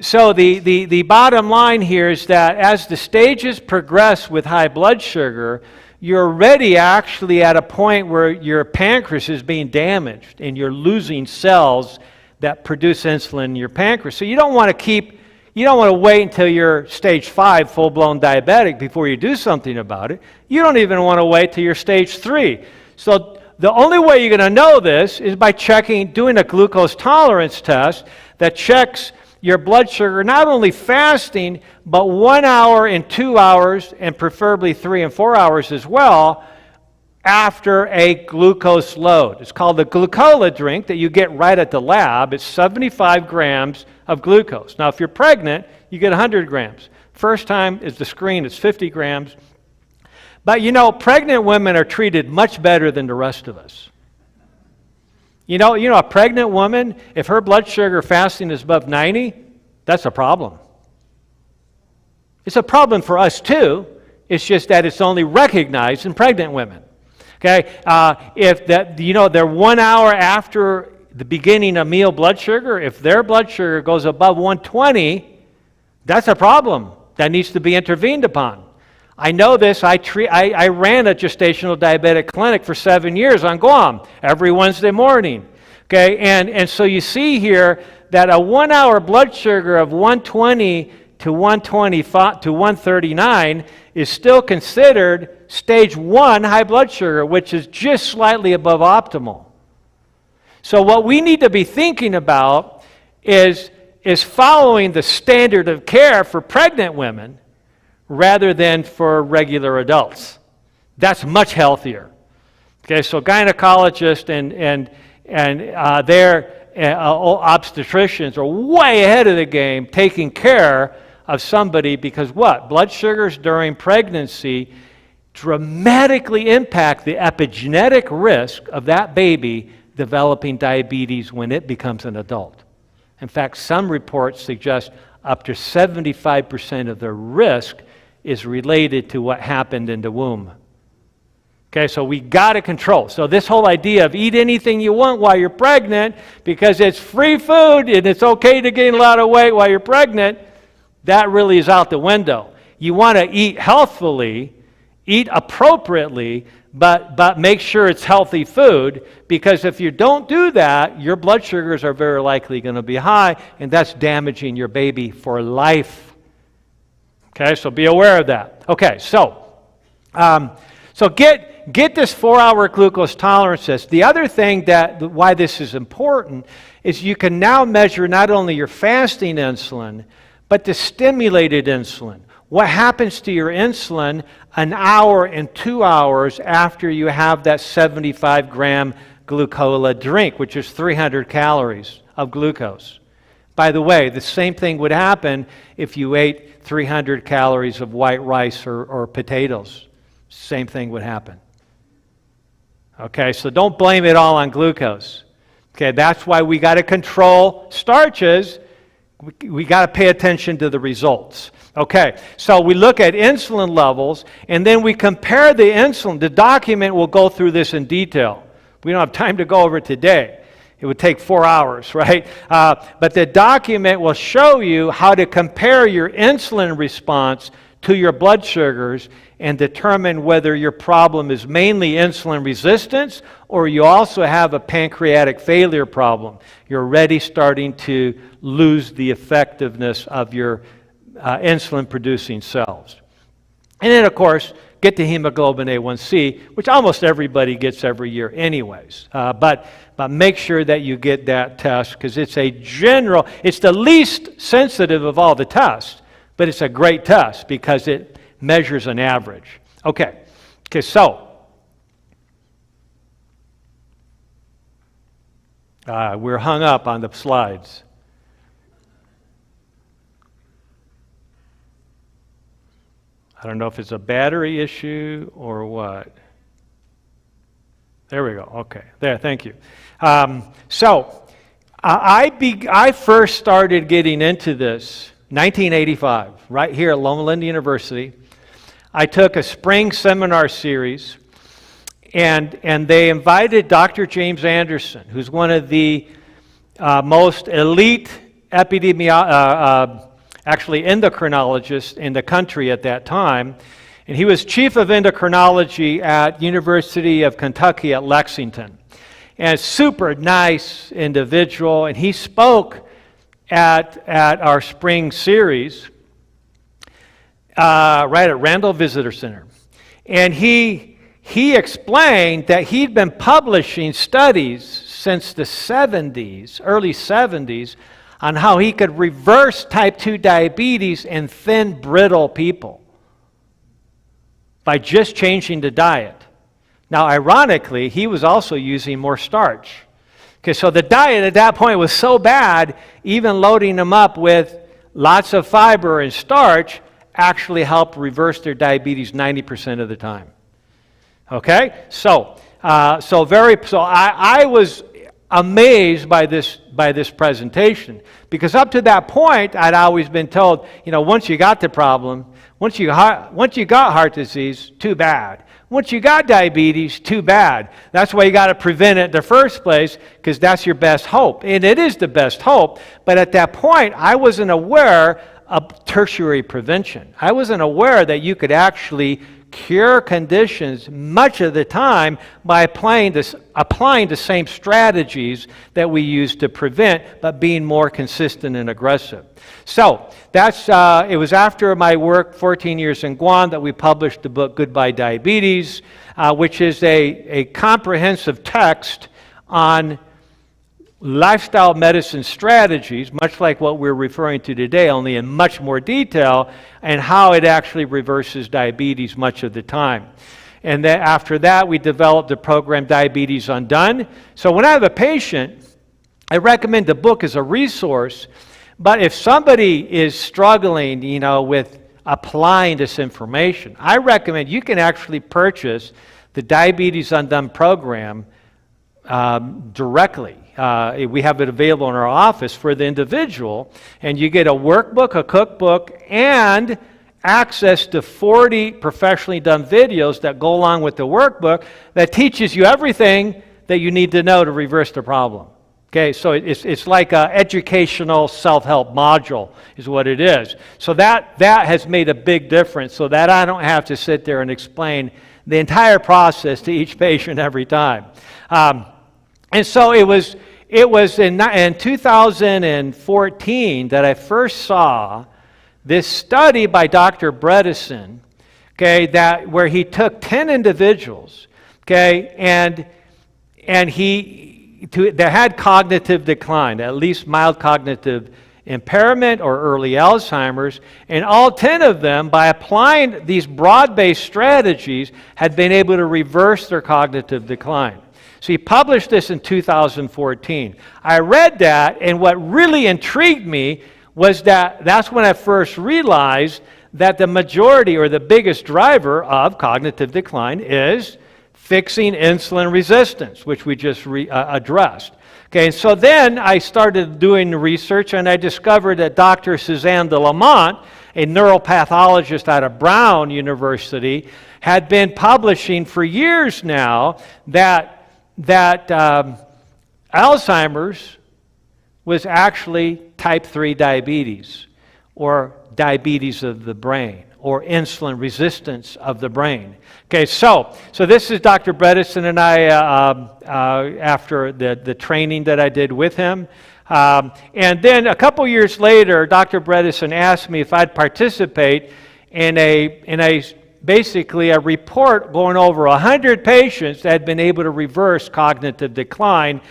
the bottom line here is that as the stages progress with high blood sugar, you're already actually at a point where your pancreas is being damaged and you're losing cells that produce insulin in your pancreas. So you don't want to wait until you're stage 5 full-blown diabetic before you do something about it. You don't even want to wait till you're stage 3. So the only way you're going to know this is by doing a glucose tolerance test that checks your blood sugar, not only fasting, but 1 hour and 2 hours, and preferably 3 and 4 hours as well, after a glucose load. It's called the glucola drink that you get right at the lab. It's 75 grams of glucose. Now, if you're pregnant, you get 100 grams. First time is the screen, it's 50 grams. But you know, pregnant women are treated much better than the rest of us. You know, a pregnant woman, if her blood sugar fasting is above 90, that's a problem. It's a problem for us too. It's just that it's only recognized in pregnant women. Okay, they're 1 hour after the beginning of meal blood sugar. If their blood sugar goes above 120, that's a problem that needs to be intervened upon. I know this. I ran a gestational diabetic clinic for 7 years on Guam every Wednesday morning. Okay, and so you see here that a 1 hour blood sugar of 120 to 125 to 139 is still considered stage 1 high blood sugar, which is just slightly above optimal. So what we need to be thinking about is following the standard of care for pregnant women rather than for regular adults. That's much healthier. Okay, so gynecologists and their obstetricians are way ahead of the game taking care of somebody, because what? Blood sugars during pregnancy dramatically impact the epigenetic risk of that baby developing diabetes when it becomes an adult. In fact, some reports suggest up to 75% of the risk is related to what happened in the womb. Okay, so we got to control. So this whole idea of eat anything you want while you're pregnant because it's free food and it's okay to gain a lot of weight while you're pregnant, that really is out the window. You want to eat healthfully, eat appropriately, but make sure it's healthy food, because if you don't do that, your blood sugars are very likely going to be high, and that's damaging your baby for life. Okay, so be aware of that. Okay, so get this 4-hour glucose tolerance test. The other thing why this is important is you can now measure not only your fasting insulin, but the stimulated insulin. What happens to your insulin an hour and 2 hours after you have that 75-gram glucola drink, which is 300 calories of glucose? By the way, the same thing would happen if you ate 300 calories of white rice or potatoes. Same thing would happen. Okay, so don't blame it all on glucose. Okay, that's why we got to control starches. We got to pay attention to the results. Okay, so we look at insulin levels, and then we compare the insulin. The document will go through this in detail. We don't have time to go over it today. It would take 4 hours, right? But the document will show you how to compare your insulin response to your blood sugars and determine whether your problem is mainly insulin resistance or you also have a pancreatic failure problem. You're already starting to lose the effectiveness of your insulin-producing cells. And then, of course, get the hemoglobin A1C, which almost everybody gets every year anyways. But make sure that you get that test, because it's the least sensitive of all the tests, but it's a great test because it measures an average. Okay, so we're hung up on the slides. I don't know if it's a battery issue or what. There we go. Okay. There, thank you. I first started getting into this 1985, right here at Loma Linda University. I took a spring seminar series, and they invited Dr. James Anderson, who's one of the most elite endocrinologists in the country at that time. And he was chief of endocrinology at University of Kentucky at Lexington. And a super nice individual. And he spoke at our spring series right at Randall Visitor Center. And he explained that he'd been publishing studies since the 70s, early 70s, on how he could reverse type 2 diabetes in thin, brittle people by just changing the diet. Now, ironically, he was also using more starch. Okay, so the diet at that point was so bad, even loading them up with lots of fiber and starch actually helped reverse their diabetes 90% of the time. Okay, so I was amazed by this presentation, because up to that point I'd always been told, once you got the problem, once you got heart disease, too bad. Once you got diabetes, too bad. That's why you got to prevent it in the first place, because that's your best hope. And it is the best hope, but at that point I wasn't aware of tertiary prevention. I wasn't aware that you could actually cure conditions much of the time by applying the same strategies that we use to prevent, but being more consistent and aggressive. So it was after my work 14 years in Guam that we published the book Goodbye Diabetes, which is a comprehensive text on lifestyle medicine strategies, much like what we're referring to today, only in much more detail, and how it actually reverses diabetes much of the time. And then after that, we developed the program Diabetes Undone. So when I have a patient, I recommend the book as a resource, but if somebody is struggling, with applying this information, I recommend you can actually purchase the Diabetes Undone program directly. We have it available in our office for the individual, and you get a workbook, a cookbook, and access to 40 professionally done videos that go along with the workbook that teaches you everything that you need to know to reverse the problem. Okay, so it's like an educational self-help module is what it is. So that has made a big difference, so that I don't have to sit there and explain the entire process to each patient every time. And so it was in 2014 that I first saw this study by Dr. Bredesen, okay, where he took 10 individuals, okay, and that had cognitive decline, at least mild cognitive impairment or early Alzheimer's, and all 10 of them, by applying these broad-based strategies, had been able to reverse their cognitive decline. So he published this in 2014. I read that, and what really intrigued me was that's when I first realized that the majority or the biggest driver of cognitive decline is fixing insulin resistance, which we just addressed. Okay, so then I started doing research, and I discovered that Dr. Suzanne de Lamont, a neuropathologist out of Brown University, had been publishing for years now that Alzheimer's was actually type 3 diabetes, or diabetes of the brain, or insulin resistance of the brain. Okay, so this is Dr. Bredesen and I after the training that I did with him. And then a couple years later, Dr. Bredesen asked me if I'd participate in basically a report going over 100 patients that had been able to reverse cognitive decline.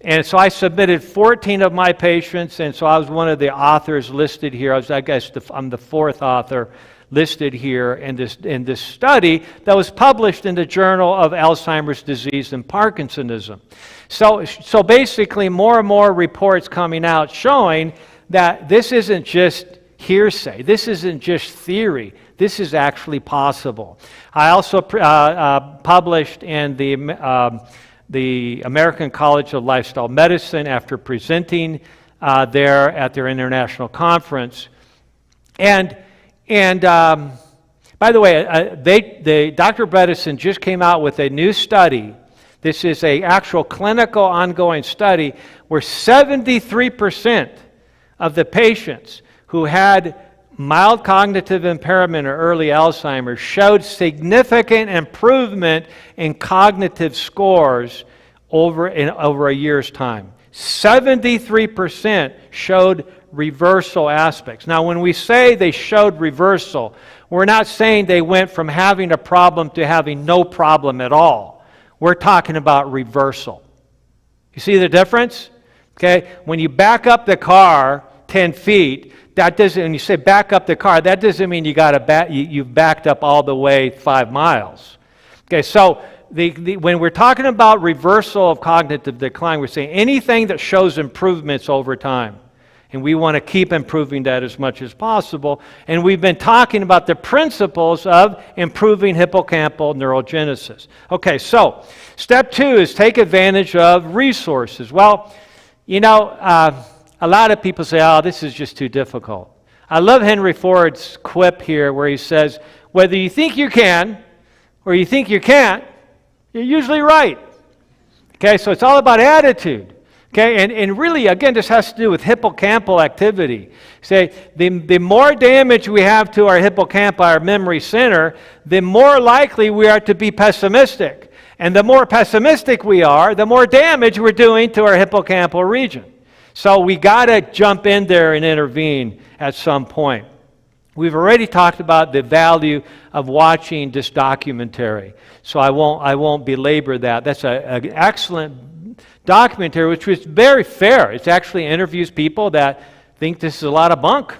And so I submitted 14 of my patients, and so I was one of the authors listed here. I'm the fourth author listed here in this study that was published in the Journal of Alzheimer's Disease and Parkinsonism. So basically more and more reports coming out showing that this isn't just hearsay. This isn't just theory. This is actually possible. I also published in the American College of Lifestyle Medicine after presenting there at their international conference. And by the way, Dr. Bredesen just came out with a new study. This is an actual clinical ongoing study where 73% of the patients who had mild cognitive impairment or early Alzheimer's showed significant improvement in cognitive scores over a year's time. 73% showed reversal aspects. Now, when we say they showed reversal, we're not saying they went from having a problem to having no problem at all. We're talking about reversal. You see the difference? Okay, when you back up the car 10 feet, that doesn't, when you say back up the car, that doesn't mean you've backed up all the way 5 miles. Okay, so when we're talking about reversal of cognitive decline, we're saying anything that shows improvements over time. And we want to keep improving that as much as possible. And we've been talking about the principles of improving hippocampal neurogenesis. Okay, so step 2 is take advantage of resources. Well, you know, a lot of people say, oh, this is just too difficult. I love Henry Ford's quip here where he says, whether you think you can or you think you can't, you're usually right. Okay, so it's all about attitude. Okay, and really, again, this has to do with hippocampal activity. Say, the more damage we have to our hippocampus, our memory center, the more likely we are to be pessimistic. And the more pessimistic we are, the more damage we're doing to our hippocampal region. So we got to jump in there and intervene at some point. We've already talked about the value of watching this documentary, so I won't belabor that. That's an excellent documentary, which was very fair. It actually interviews people that think this is a lot of bunk.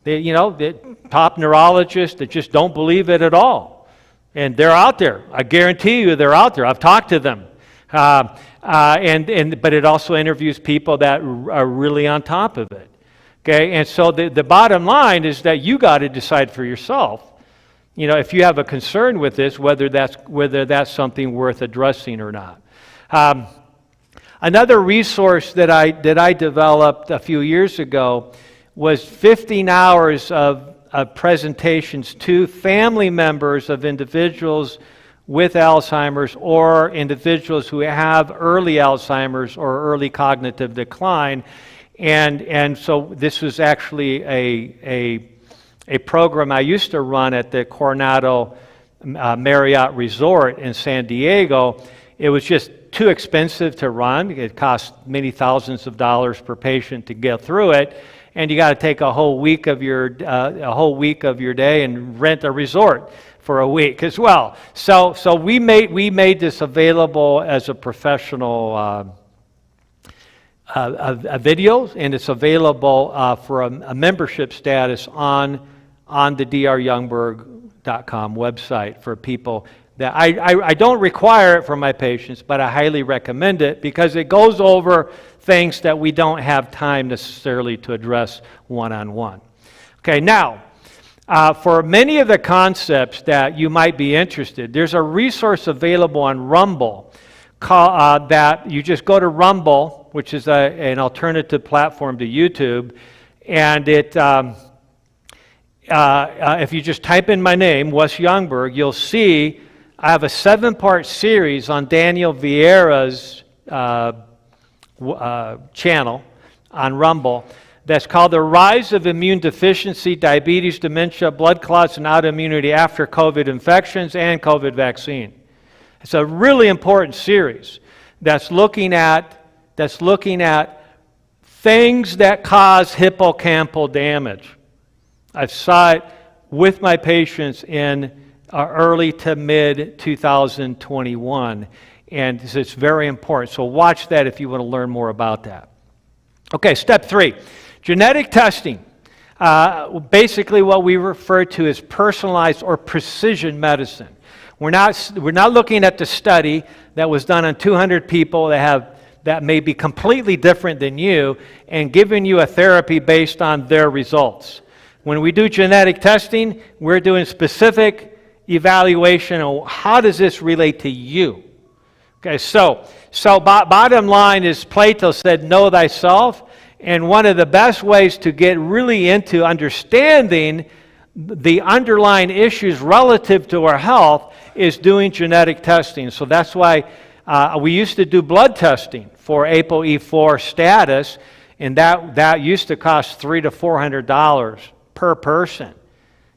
The top neurologists that just don't believe it at all. And they're out there. I guarantee you they're out there. I've talked to them. But it also interviews people that are really on top of it. Okay, and so the bottom line is that you got to decide for yourself, if you have a concern with this, whether that's something worth addressing or not. Another resource that I developed a few years ago was 15 hours of presentations to family members of individuals with Alzheimer's or individuals who have early Alzheimer's or early cognitive decline. And so this was actually a program I used to run at the Coronado Marriott Resort in San Diego. It was just too expensive to run. It cost many thousands of dollars per patient to get through it, and you got to take a whole week of your day and rent a resort for a week as well. So we made this available as a professional a video, and it's available for a membership status on the dryoungberg.com website for people. That I don't require it for my patients, but I highly recommend it because it goes over things that we don't have time necessarily to address one-on-one. Okay, now, for many of the concepts that you might be interested, there's a resource available on Rumble that you just go to Rumble, which is an alternative platform to YouTube, and if you just type in my name, Wes Youngberg, you'll see I have a 7-part series on Daniel Vieira's channel on Rumble that's called The Rise of Immune Deficiency, Diabetes, Dementia, Blood Clots, and Autoimmunity After COVID Infections and COVID Vaccine. It's a really important series that's looking at things that cause hippocampal damage. I saw it with my patients in early to mid 2021, and it's very important. So watch that if you want to learn more about that. Okay, step 3, genetic testing. Basically what we refer to as personalized or precision medicine. We're not looking at the study that was done on 200 people that may be completely different than you and giving you a therapy based on their results. When we do genetic testing, we're doing specific evaluation of how does this relate to you. Okay, so bottom line is Plato said, know thyself. And one of the best ways to get really into understanding the underlying issues relative to our health is doing genetic testing. So that's why we used to do blood testing for ApoE4 status, and that used to cost $300 to $400 per person.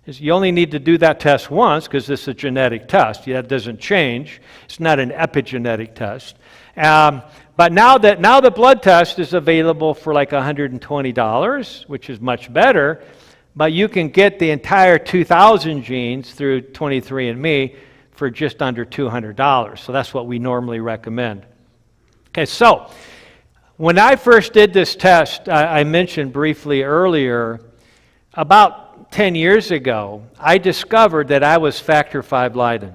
You only need to do that test once because this is a genetic test. That doesn't change. It's not an epigenetic test. But now the blood test is available for like $120, which is much better. But you can get the entire 2,000 genes through 23andMe for just under $200. So that's what we normally recommend. Okay, so when I first did this test, I mentioned briefly earlier, about 10 years ago, I discovered that I was factor V Leiden.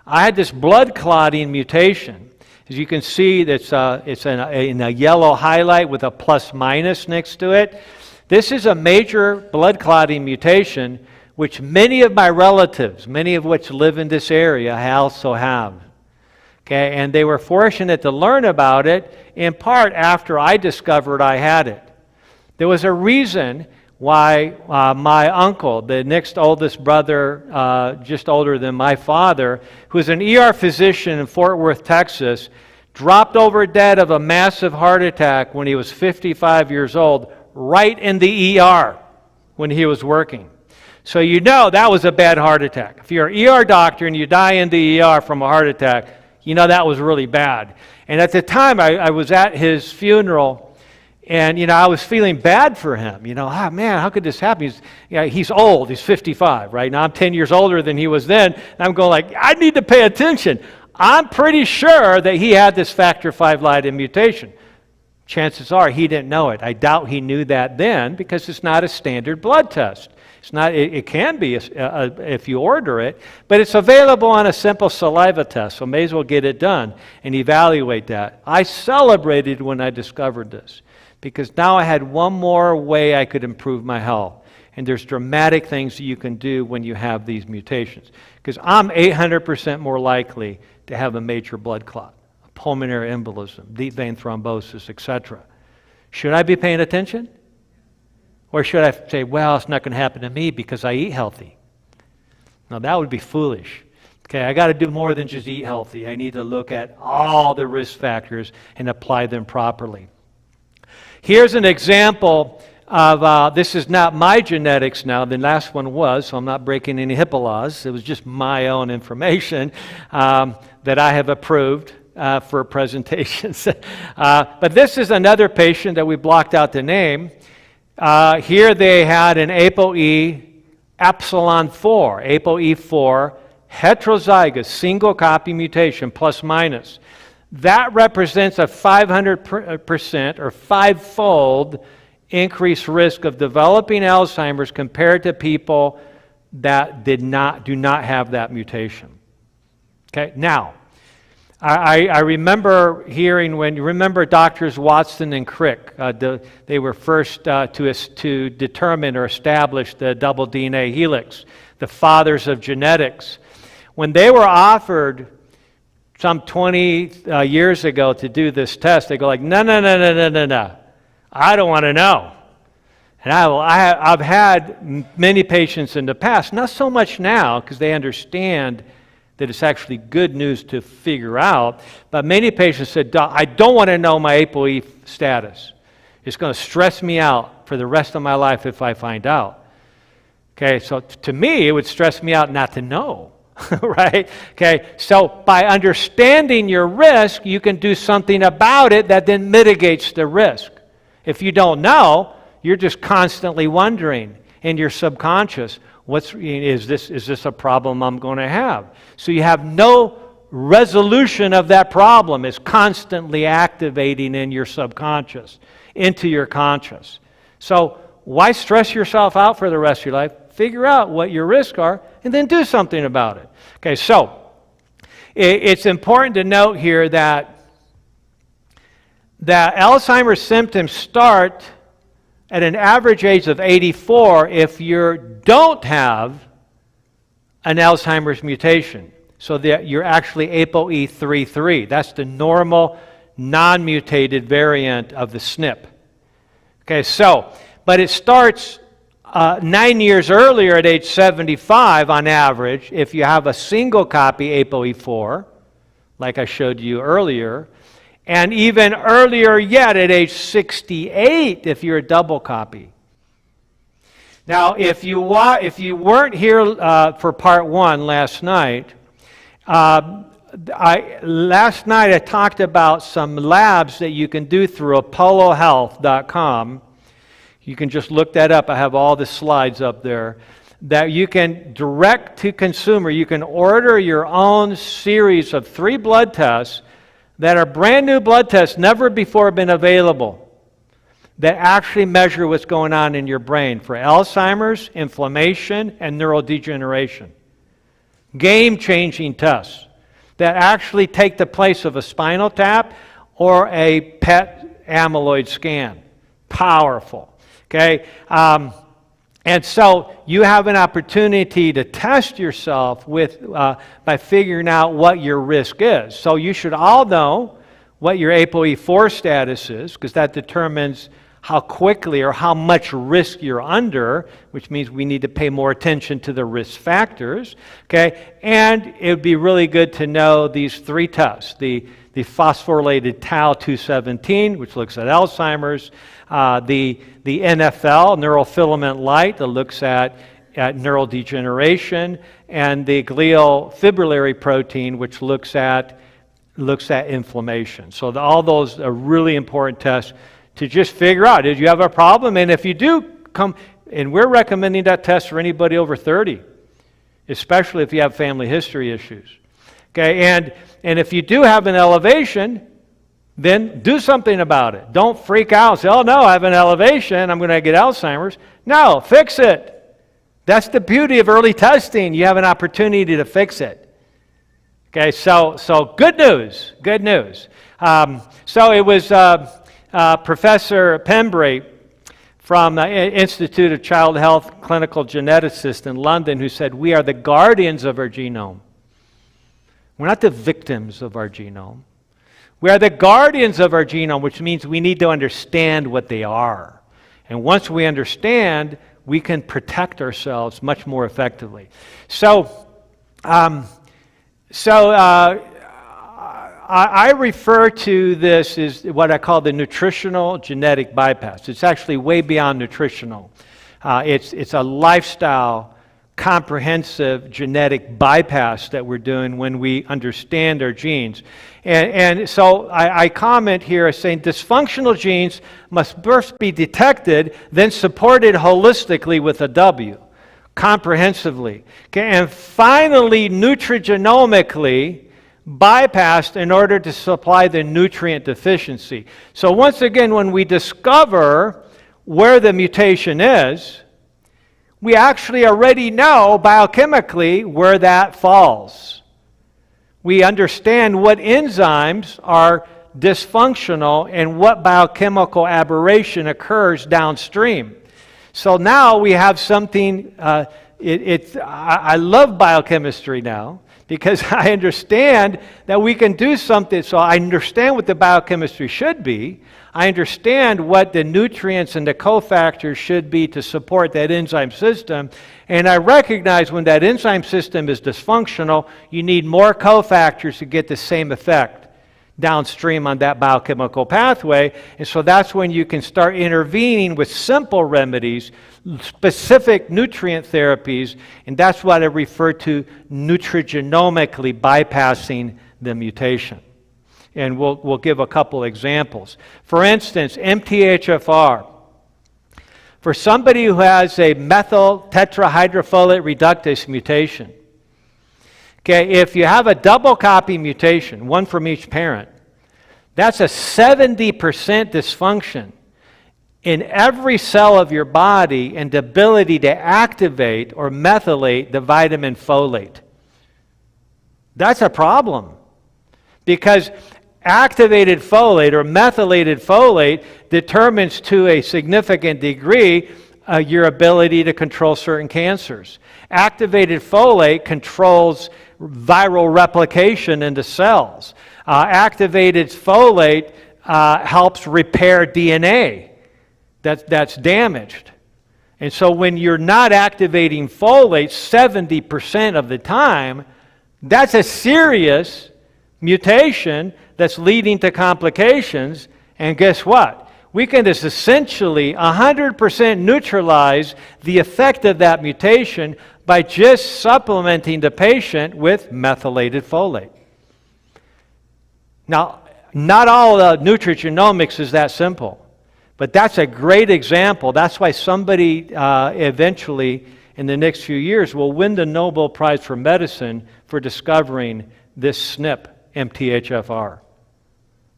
I had this blood clotting mutation. As you can see, it's in a yellow highlight with a plus minus next to it. This is a major blood clotting mutation, which many of my relatives, many of which live in this area, also have. Okay, and they were fortunate to learn about it, in part after I discovered I had it. There was a reason why my uncle, the next oldest brother, just older than my father, who was an ER physician in Fort Worth, Texas, dropped over dead of a massive heart attack when he was 55 years old, right in the ER when he was working. So you know that was a bad heart attack. If you're an ER doctor and you die in the ER from a heart attack, you know that was really bad. And at the time, I was at his funeral, and, I was feeling bad for him. Man, how could this happen? He's old. He's 55, right? Now I'm 10 years older than he was then. And I'm going like, I need to pay attention. I'm pretty sure that he had this factor V Leiden mutation. Chances are he didn't know it. I doubt he knew that then because it's not a standard blood test. It's not. It can be if you order it, but it's available on a simple saliva test, so may as well get it done and evaluate that. I celebrated when I discovered this because now I had one more way I could improve my health. And there's dramatic things that you can do when you have these mutations. Because I'm 800% more likely to have a major blood clot, a pulmonary embolism, deep vein thrombosis, etc. Should I be paying attention? Or should I say, well, it's not going to happen to me because I eat healthy? No, that would be foolish. Okay, I got to do more than just eat healthy. I need to look at all the risk factors and apply them properly. Here's an example of, this is not my genetics now, the last one was, so I'm not breaking any HIPAA laws. It was just my own information that I have approved for presentations. But this is another patient that we blocked out the name. Here they had an ApoE epsilon 4, ApoE4, heterozygous, single copy mutation, plus minus. That represents a 500% or five-fold increased risk of developing Alzheimer's compared to people that do not have that mutation. Okay, now, I remember hearing when you remember Doctors Watson and Crick, they were first to determine or establish the double DNA helix, the fathers of genetics. When they were offered some 20 years ago to do this test, they go like, no, I don't want to know. And I've had many patients in the past, not so much now because they understand that it's actually good news to figure out, but many patients said, Doc, I don't want to know my ApoE status. It's going to stress me out for the rest of my life if I find out. Okay, so to me, it would stress me out not to know, right? Okay, so by understanding your risk, you can do something about it that then mitigates the risk. If you don't know, you're just constantly wondering in your subconscious, is this a problem I'm going to have? So you have no resolution of that problem. It's constantly activating in your subconscious, into your conscious. So why stress yourself out for the rest of your life? Figure out what your risks are and then do something about it. Okay, so it's important to note here that Alzheimer's symptoms start at an average age of 84 if you don't have an Alzheimer's mutation. So that you're actually ApoE33. That's the normal, non-mutated variant of the SNP. Okay, so, but it starts 9 years earlier at age 75 on average if you have a single copy ApoE4, like I showed you earlier, and even earlier yet at age 68 if you're a double copy. Now, if you weren't here for part one last night, last night I talked about some labs that you can do through apollohealth.com. You can just look that up. I have all the slides up there. That you can direct to consumer. You can order your own series of 3 blood tests that are brand new blood tests, never before been available, that actually measure what's going on in your brain for Alzheimer's, inflammation, and neurodegeneration. Game-changing tests that actually take the place of a spinal tap or a PET amyloid scan. Powerful. Okay? And so you have an opportunity to test yourself by figuring out what your risk is. So you should all know what your ApoE4 status is, because that determines how quickly or how much risk you're under, which means we need to pay more attention to the risk factors. Okay? And it would be really good to know these 3 tests. The phosphorylated tau 217, which looks at Alzheimer's, the NFL, neurofilament light, that looks at neurodegeneration, and the glial fibrillary protein, which looks at inflammation. So all those are really important tests to just figure out, did you have a problem? And if you do come, and we're recommending that test for anybody over 30, especially if you have family history issues. Okay, and if you do have an elevation, then do something about it. Don't freak out and say, oh no, I have an elevation, I'm going to get Alzheimer's. No, fix it. That's the beauty of early testing. You have an opportunity to fix it. Okay, so good news, good news. So it was Professor Pembrey from the Institute of Child Health Clinical Geneticists in London who said, we are the guardians of our genome. We're not the victims of our genome. We are the guardians of our genome, which means we need to understand what they are. And once we understand, we can protect ourselves much more effectively. So I refer to this as what I call the nutritional genetic bypass. It's actually way beyond nutritional. It's a lifestyle, comprehensive genetic bypass that we're doing when we understand our genes. And so I comment here saying dysfunctional genes must first be detected, then supported holistically with a W, comprehensively. Okay, and finally, nutrigenomically bypassed in order to supply the nutrient deficiency. So once again, when we discover where the mutation is, we actually already know biochemically where that falls. We understand what enzymes are dysfunctional and what biochemical aberration occurs downstream. So now we have something, I love biochemistry now, because I understand that we can do something. So I understand what the biochemistry should be. I understand what the nutrients and the cofactors should be to support that enzyme system. And I recognize when that enzyme system is dysfunctional, you need more cofactors to get the same effect downstream on that biochemical pathway. And so that's when you can start intervening with simple remedies, specific nutrient therapies, and that's what I refer to nutrigenomically bypassing the mutation. And we'll give a couple examples. For instance, MTHFR. For somebody who has a methyl tetrahydrofolate reductase mutation, okay, if you have a double copy mutation, one from each parent, that's a 70% dysfunction in every cell of your body and the ability to activate or methylate the vitamin folate. That's a problem, because Activated folate or methylated folate determines to a significant degree your ability to control certain cancers. Activated folate controls viral replication into cells. Activated folate helps repair DNA that's damaged. And so when you're not activating folate 70% of the time, that's a serious mutation that's leading to complications. And guess what? We can just essentially 100% neutralize the effect of that mutation by just supplementing the patient with methylated folate. Now, not all nutrigenomics is that simple, but that's a great example. That's why somebody eventually, in the next few years, will win the Nobel Prize for Medicine for discovering this SNP, MTHFR.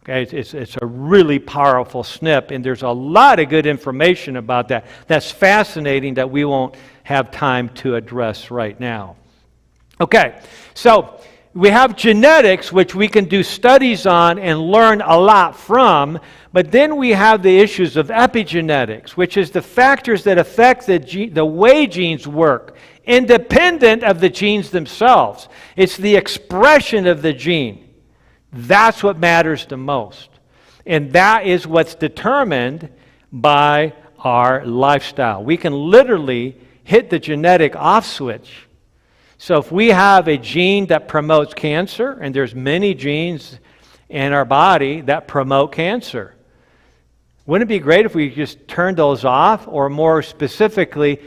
Okay, it's a really powerful SNP, and there's a lot of good information about that. That's fascinating that we won't have time to address right now. Okay, so we have genetics, which we can do studies on and learn a lot from, but then we have the issues of epigenetics, which is the factors that affect the way genes work, independent of the genes themselves. It's the expression of the gene. That's what matters the most. And that is what's determined by our lifestyle. We can literally hit the genetic off switch. So if we have a gene that promotes cancer, and there's many genes in our body that promote cancer, wouldn't it be great if we just turned those off, or more specifically,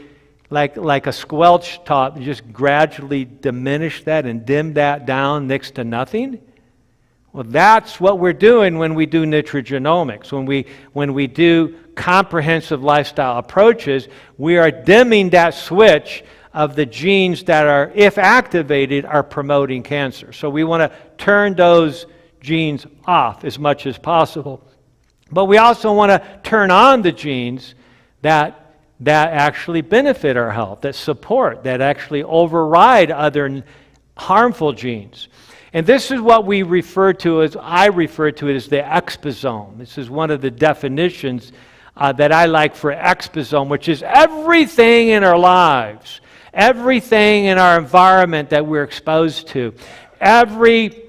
like a squelch top, just gradually diminish that and dim that down next to nothing? Well, that's what we're doing when we do nutrigenomics. When we do comprehensive lifestyle approaches, we are dimming that switch of the genes that are, if activated, are promoting cancer. So we want to turn those genes off as much as possible. But we also want to turn on the genes that actually benefit our health, that support, that actually override other harmful genes. And this is what I refer to it as the exposome. This is one of the definitions that I like for exposome, which is everything in our lives, everything in our environment that we're exposed to, every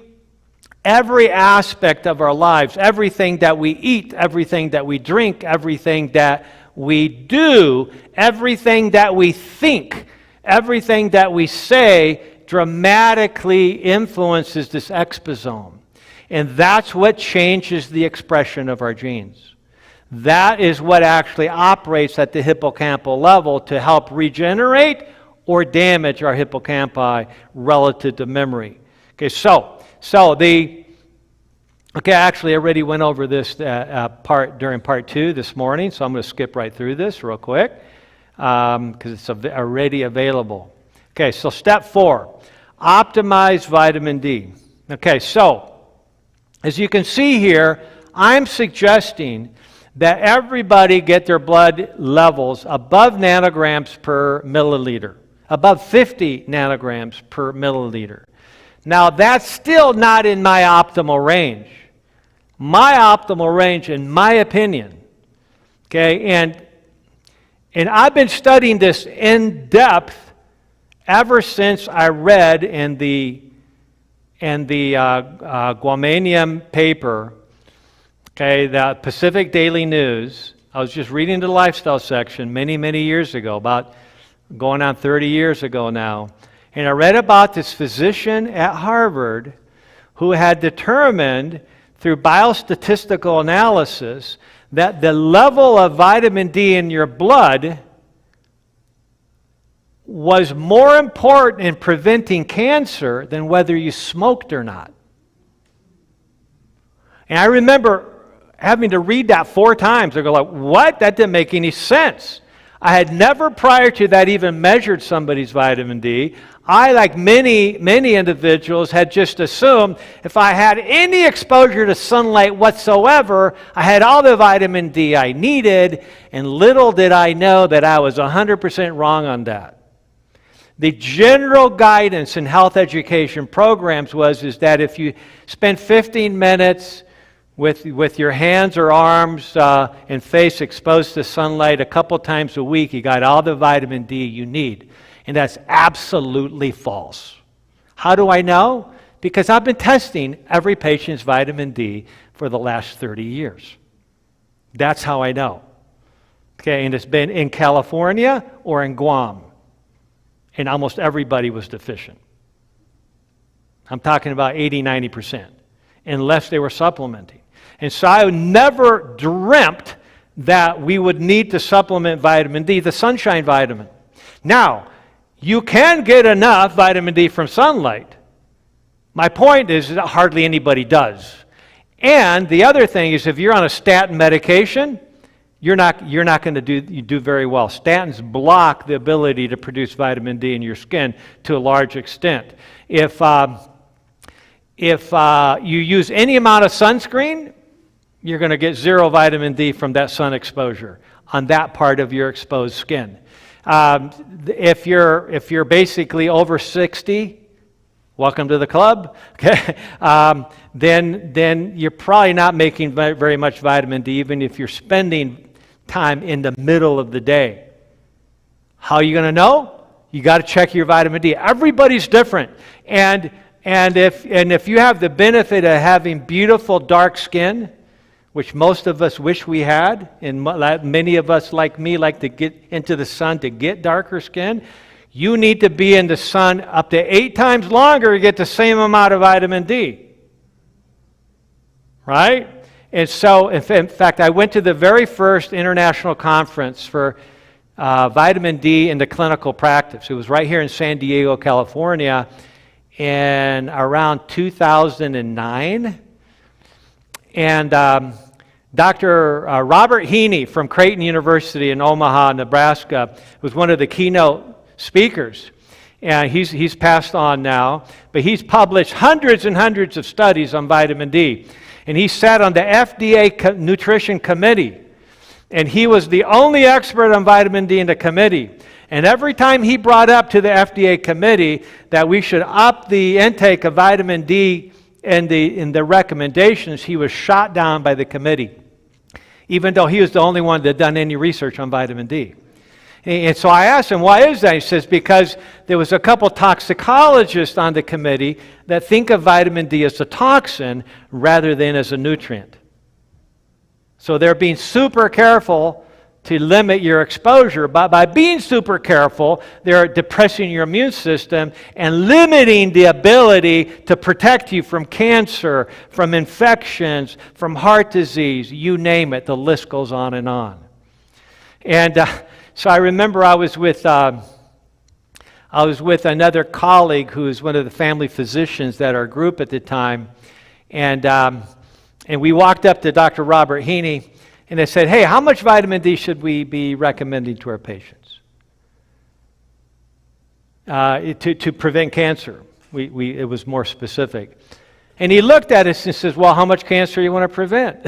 aspect of our lives, everything that we eat, everything that we drink, everything that we do, everything that we think, everything that we say dramatically influences this exposome. And that's what changes the expression of our genes. That is what actually operates at the hippocampal level to help regenerate or damage our hippocampi relative to memory. Okay, actually I already went over this part during part 2 this morning, so I'm going to skip right through this real quick because it's already available. Okay, so step 4, optimize vitamin D. Okay, so as you can see here, I'm suggesting that everybody get their blood levels above nanograms per milliliter, above 50 nanograms per milliliter. Now, that's still not in my optimal range. My optimal range, in my opinion, okay, and I've been studying this in depth ever since I read in the Guamanian paper, okay, the Pacific Daily News. I was just reading the lifestyle section many, many years ago, about going on 30 years ago now. And I read about this physician at Harvard who had determined through biostatistical analysis that the level of vitamin D in your blood was more important in preventing cancer than whether you smoked or not. And I remember having to read that 4 times. I go like, what? That didn't make any sense. I had never prior to that even measured somebody's vitamin D. I, like many individuals, had just assumed if I had any exposure to sunlight whatsoever, I had all the vitamin D I needed, and little did I know that I was 100% wrong on that. The general guidance in health education programs is that if you spend 15 minutes with your hands or arms and face exposed to sunlight a couple times a week, you got all the vitamin D you need. And that's absolutely false. How do I know? Because I've been testing every patient's vitamin D for the last 30 years. That's how I know. Okay, and it's been in California or in Guam. And almost everybody was deficient. I'm talking about 80, 90%, unless they were supplementing. And so I never dreamt that we would need to supplement vitamin D, the sunshine vitamin. Now, you can get enough vitamin D from sunlight. My point is that hardly anybody does. And the other thing is, if you're on a statin medication, you're not going to do very well. Statins block the ability to produce vitamin D in your skin to a large extent. If you use any amount of sunscreen, you're going to get zero vitamin D from that sun exposure on that part of your exposed skin. If you're basically over 60, welcome to the club. Okay, then you're probably not making very much vitamin D, even if you're spending time in the middle of the day. How are you going to know? You got to check your vitamin D. Everybody's different, and if you have the benefit of having beautiful dark skin, which most of us wish we had, and many of us, like me, like to get into the sun to get darker skin, you need to be in the sun up to 8 times longer to get the same amount of vitamin D. Right? And so, in fact, I went to the very first international conference for vitamin D in the clinical practice. It was right here in San Diego, California, in around 2009. And Dr. Robert Heaney from Creighton University in Omaha, Nebraska, was one of the keynote speakers. And he's passed on now, but he's published hundreds and hundreds of studies on vitamin D. And he sat on the FDA Nutrition Committee. And he was the only expert on vitamin D in the committee. And every time he brought up to the FDA committee that we should up the intake of vitamin D in the recommendations, he was shot down by the committee, even though he was the only one that had done any research on vitamin D. And so I asked him, why is that? He says, because there was a couple toxicologists on the committee that think of vitamin D as a toxin rather than as a nutrient. So they're being super careful to limit your exposure, but by being super careful, they're depressing your immune system and limiting the ability to protect you from cancer, from infections, from heart disease, you name it, the list goes on and on. And so I remember I was with another colleague who was one of the family physicians at our group at the time, and we walked up to Dr. Robert Heaney, and I said, hey, how much vitamin D should we be recommending to our patients to prevent cancer? It was more specific. And he looked at us and says, well, how much cancer you want to prevent?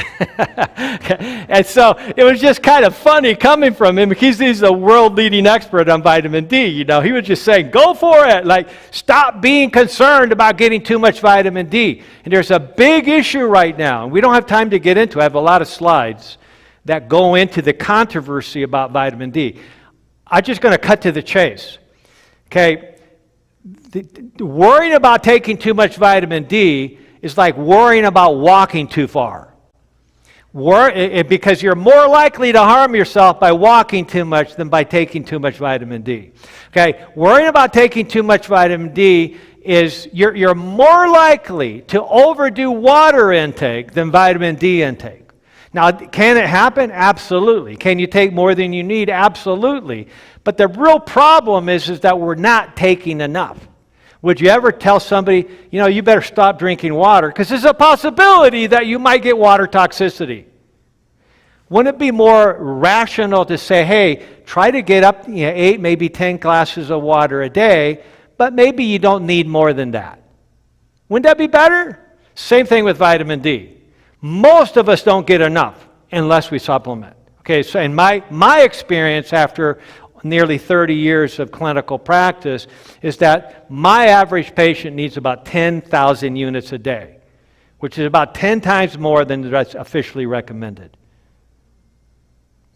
And so it was just kind of funny coming from him, because he's a world-leading expert on vitamin D. You know, he was just saying, go for it. Like, stop being concerned about getting too much vitamin D. And there's a big issue right now, and we don't have time to get into it. I have a lot of slides that go into the controversy about vitamin D. I'm just going to cut to the chase. Okay, worrying about taking too much vitamin D is like worrying about walking too far. Because you're more likely to harm yourself by walking too much than by taking too much vitamin D. Okay, worrying about taking too much vitamin D is you're more likely to overdo water intake than vitamin D intake. Now, can it happen? Absolutely. Can you take more than you need? Absolutely. But the real problem is that we're not taking enough. Would you ever tell somebody, you know, you better stop drinking water because there's a possibility that you might get water toxicity? Wouldn't it be more rational to say, hey, try to get up 8, maybe 10 glasses of water a day, but maybe you don't need more than that? Wouldn't that be better? Same thing with vitamin D. Most of us don't get enough unless we supplement. Okay, so in my experience after nearly 30 years of clinical practice, is that my average patient needs about 10,000 units a day, which is about 10 times more than that's officially recommended.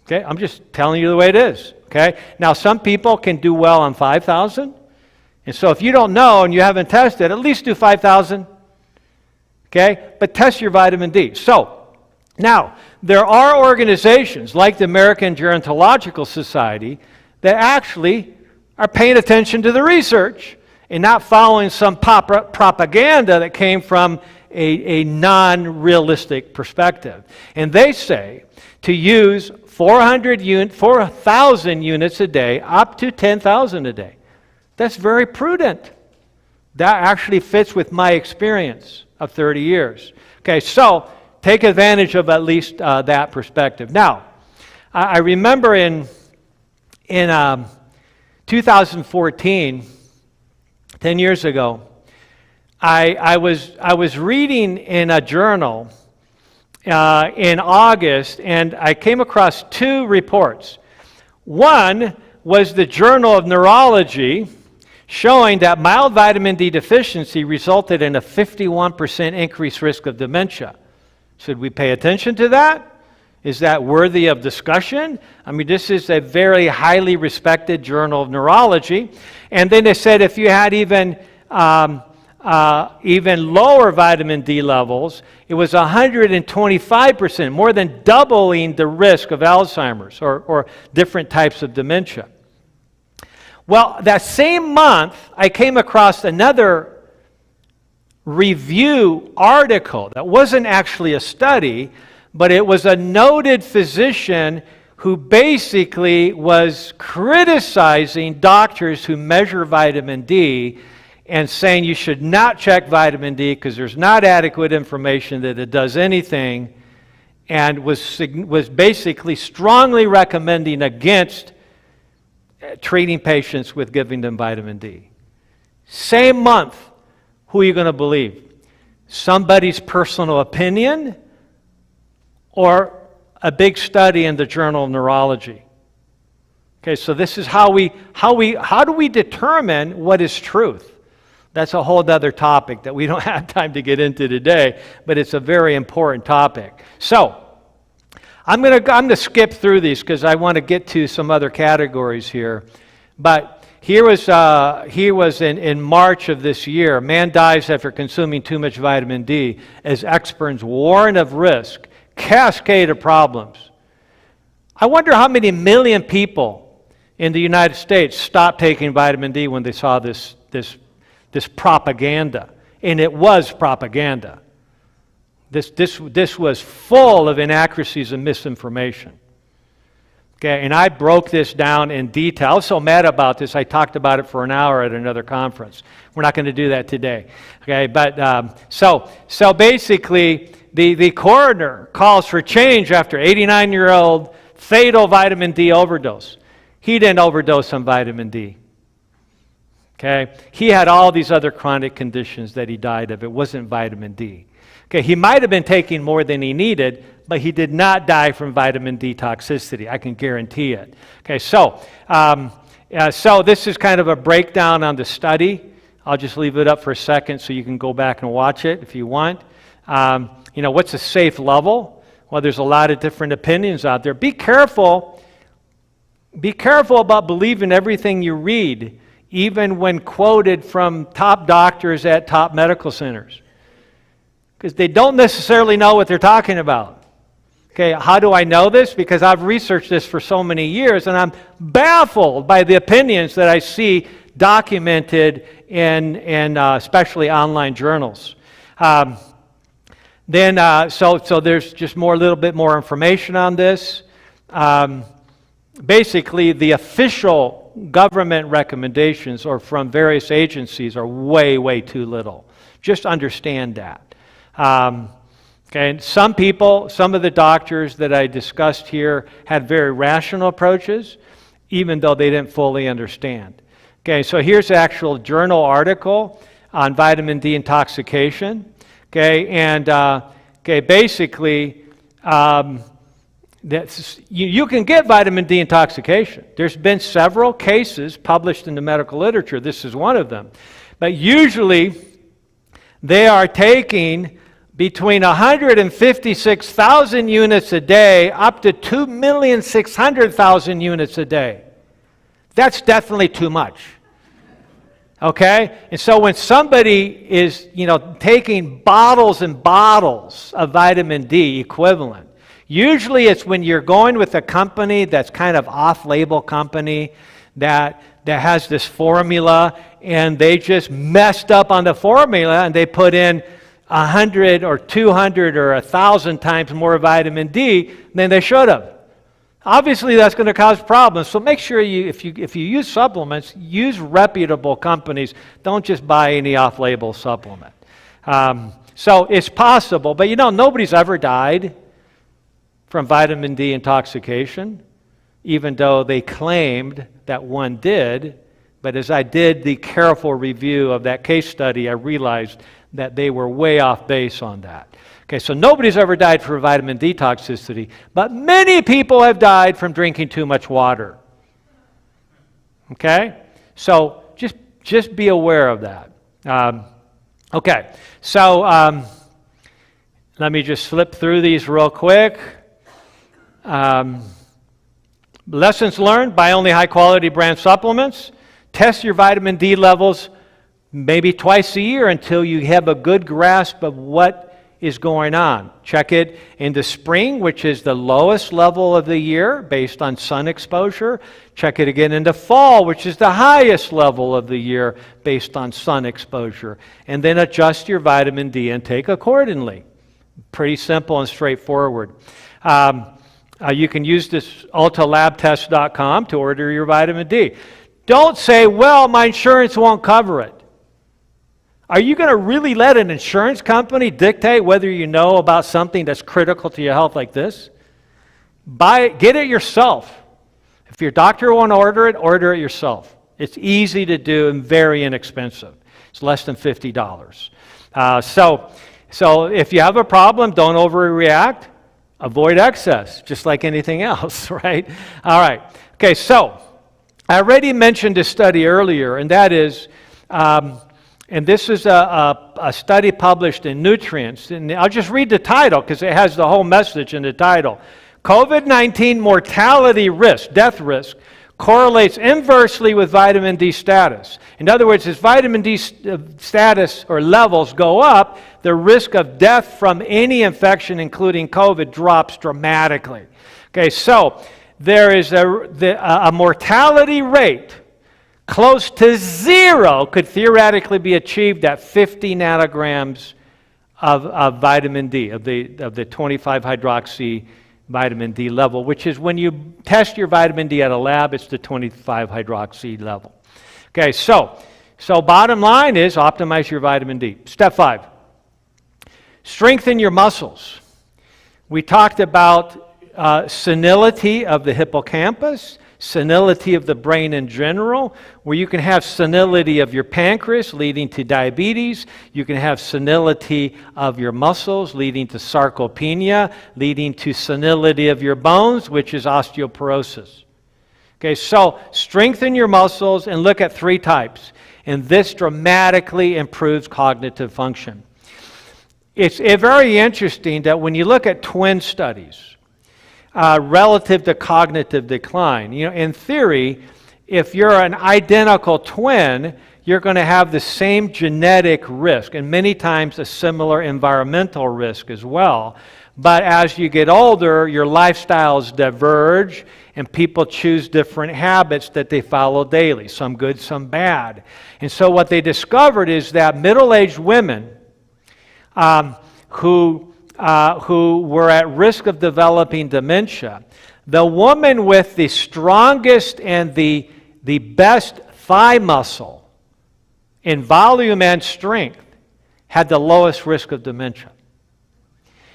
Okay, I'm just telling you the way it is. Okay, now some people can do well on 5,000, and so if you don't know and you haven't tested, at least do 5,000. Okay, but test your vitamin D. So now there are organizations like the American Gerontological Society that actually are paying attention to the research and not following some propaganda that came from a non-realistic perspective. And they say to use 4,000 units a day up to 10,000 a day. That's very prudent. That actually fits with my experience of 30 years. Okay, so take advantage of at least that perspective. Now, I remember in 2014, 10 years ago, I was reading in a journal in August, and I came across two reports. One was the Journal of Neurology, showing that mild vitamin D deficiency resulted in a 51% increased risk of dementia. Should we pay attention to that? Is that worthy of discussion? I mean, this is a very highly respected journal of neurology. And then they said if you had even lower vitamin D levels, it was 125%, more than doubling the risk of Alzheimer's or different types of dementia. Well, that same month, I came across another review article that wasn't actually a study, but it was a noted physician who basically was criticizing doctors who measure vitamin D and saying you should not check vitamin D because there's not adequate information that it does anything, and was basically strongly recommending against treating patients with giving them vitamin D. Same month, who are you going to believe? Somebody's personal opinion or a big study in the Journal of Neurology? Okay, so this is how do we determine what is truth? That's a whole other topic that we don't have time to get into today, but it's a very important topic. So, I'm going to skip through these because I want to get to some other categories here. But here was in March of this year. A man dies after consuming too much vitamin D as experts warn of risk. Cascade of problems. I wonder how many million people in the United States stopped taking vitamin D when they saw this propaganda. And it was propaganda. This was full of inaccuracies and misinformation. Okay, and I broke this down in detail. I was so mad about this, I talked about it for an hour at another conference. We're not going to do that today. Okay, but so basically, the coroner calls for change after 89-year-old fatal vitamin D overdose. He didn't overdose on vitamin D. Okay, he had all these other chronic conditions that he died of. It wasn't vitamin D. Okay, he might have been taking more than he needed, but he did not die from vitamin D toxicity. I can guarantee it. Okay, so this is kind of a breakdown on the study. I'll just leave it up for a second so you can go back and watch it if you want. What's a safe level? Well, there's a lot of different opinions out there. Be careful about believing everything you read, even when quoted from top doctors at top medical centers, because they don't necessarily know what they're talking about. Okay, how do I know this? Because I've researched this for so many years, and I'm baffled by the opinions that I see documented in especially online journals. So there's just a little bit more information on this. Basically, the official government recommendations or from various agencies are way, way too little. Just understand that. And some of the doctors that I discussed here had very rational approaches, even though they didn't fully understand. Okay, so here's the actual journal article on vitamin D intoxication. Okay, and basically, You can get vitamin D intoxication. There's been several cases published in the medical literature. This is one of them. But usually, they are taking between 156,000 units a day up to 2,600,000 units a day. That's definitely too much. Okay? And so when somebody is, taking bottles and bottles of vitamin D equivalent, usually it's when you're going with a company that's kind of off-label company that has this formula, and they just messed up on the formula, and they put in 100 or 200 or 1,000 times more vitamin D than they should have. Obviously, that's going to cause problems. So make sure if you use supplements, use reputable companies. Don't just buy any off-label supplement. So it's possible, but nobody's ever died from vitamin D intoxication, even though they claimed that one did. But as I did the careful review of that case study, I realized that they were way off base on that. Okay, so nobody's ever died from vitamin D toxicity, but many people have died from drinking too much water. Okay? So just be aware of that. Okay, so let me just flip through these real quick. Lessons learned: buy only high-quality brand supplements. Test your vitamin D levels maybe twice a year until you have a good grasp of what is going on. Check it in the spring, which is the lowest level of the year based on sun exposure. Check it again in the fall, which is the highest level of the year based on sun exposure. And then adjust your vitamin D intake accordingly. Pretty simple and straightforward. You can use this ultralabtest.com to order your vitamin D. Don't say, well, my insurance won't cover it. Are you going to really let an insurance company dictate whether you know about something that's critical to your health like this? Get it yourself. If your doctor won't order it yourself. It's easy to do and very inexpensive. It's less than $50. So if you have a problem, don't overreact. Avoid excess, just like anything else, right? All right. Okay, so I already mentioned this study earlier, and that is... and this is a study published in Nutrients. And I'll just read the title because it has the whole message in the title. COVID-19 mortality risk, death risk, correlates inversely with vitamin D status. In other words, as vitamin D status or levels go up, the risk of death from any infection, including COVID, drops dramatically. Okay, so there is a mortality rate close to zero could theoretically be achieved at 50 nanograms of vitamin D, of the 25-hydroxy vitamin D level, which is when you test your vitamin D at a lab, it's the 25-hydroxy level. Okay, so bottom line is optimize your vitamin D. Step 5, strengthen your muscles. We talked about senility of the hippocampus, senility of the brain in general, where you can have senility of your pancreas leading to diabetes. You can have senility of your muscles leading to sarcopenia, leading to senility of your bones, which is osteoporosis. Okay, so strengthen your muscles and look at 3 types. And this dramatically improves cognitive function. It's very interesting that when you look at twin studies, relative to cognitive decline. In theory, if you're an identical twin, you're going to have the same genetic risk and many times a similar environmental risk as well. But as you get older, your lifestyles diverge and people choose different habits that they follow daily, some good, some bad. And so what they discovered is that middle-aged women who were at risk of developing dementia, the woman with the strongest and the best thigh muscle in volume and strength had the lowest risk of dementia.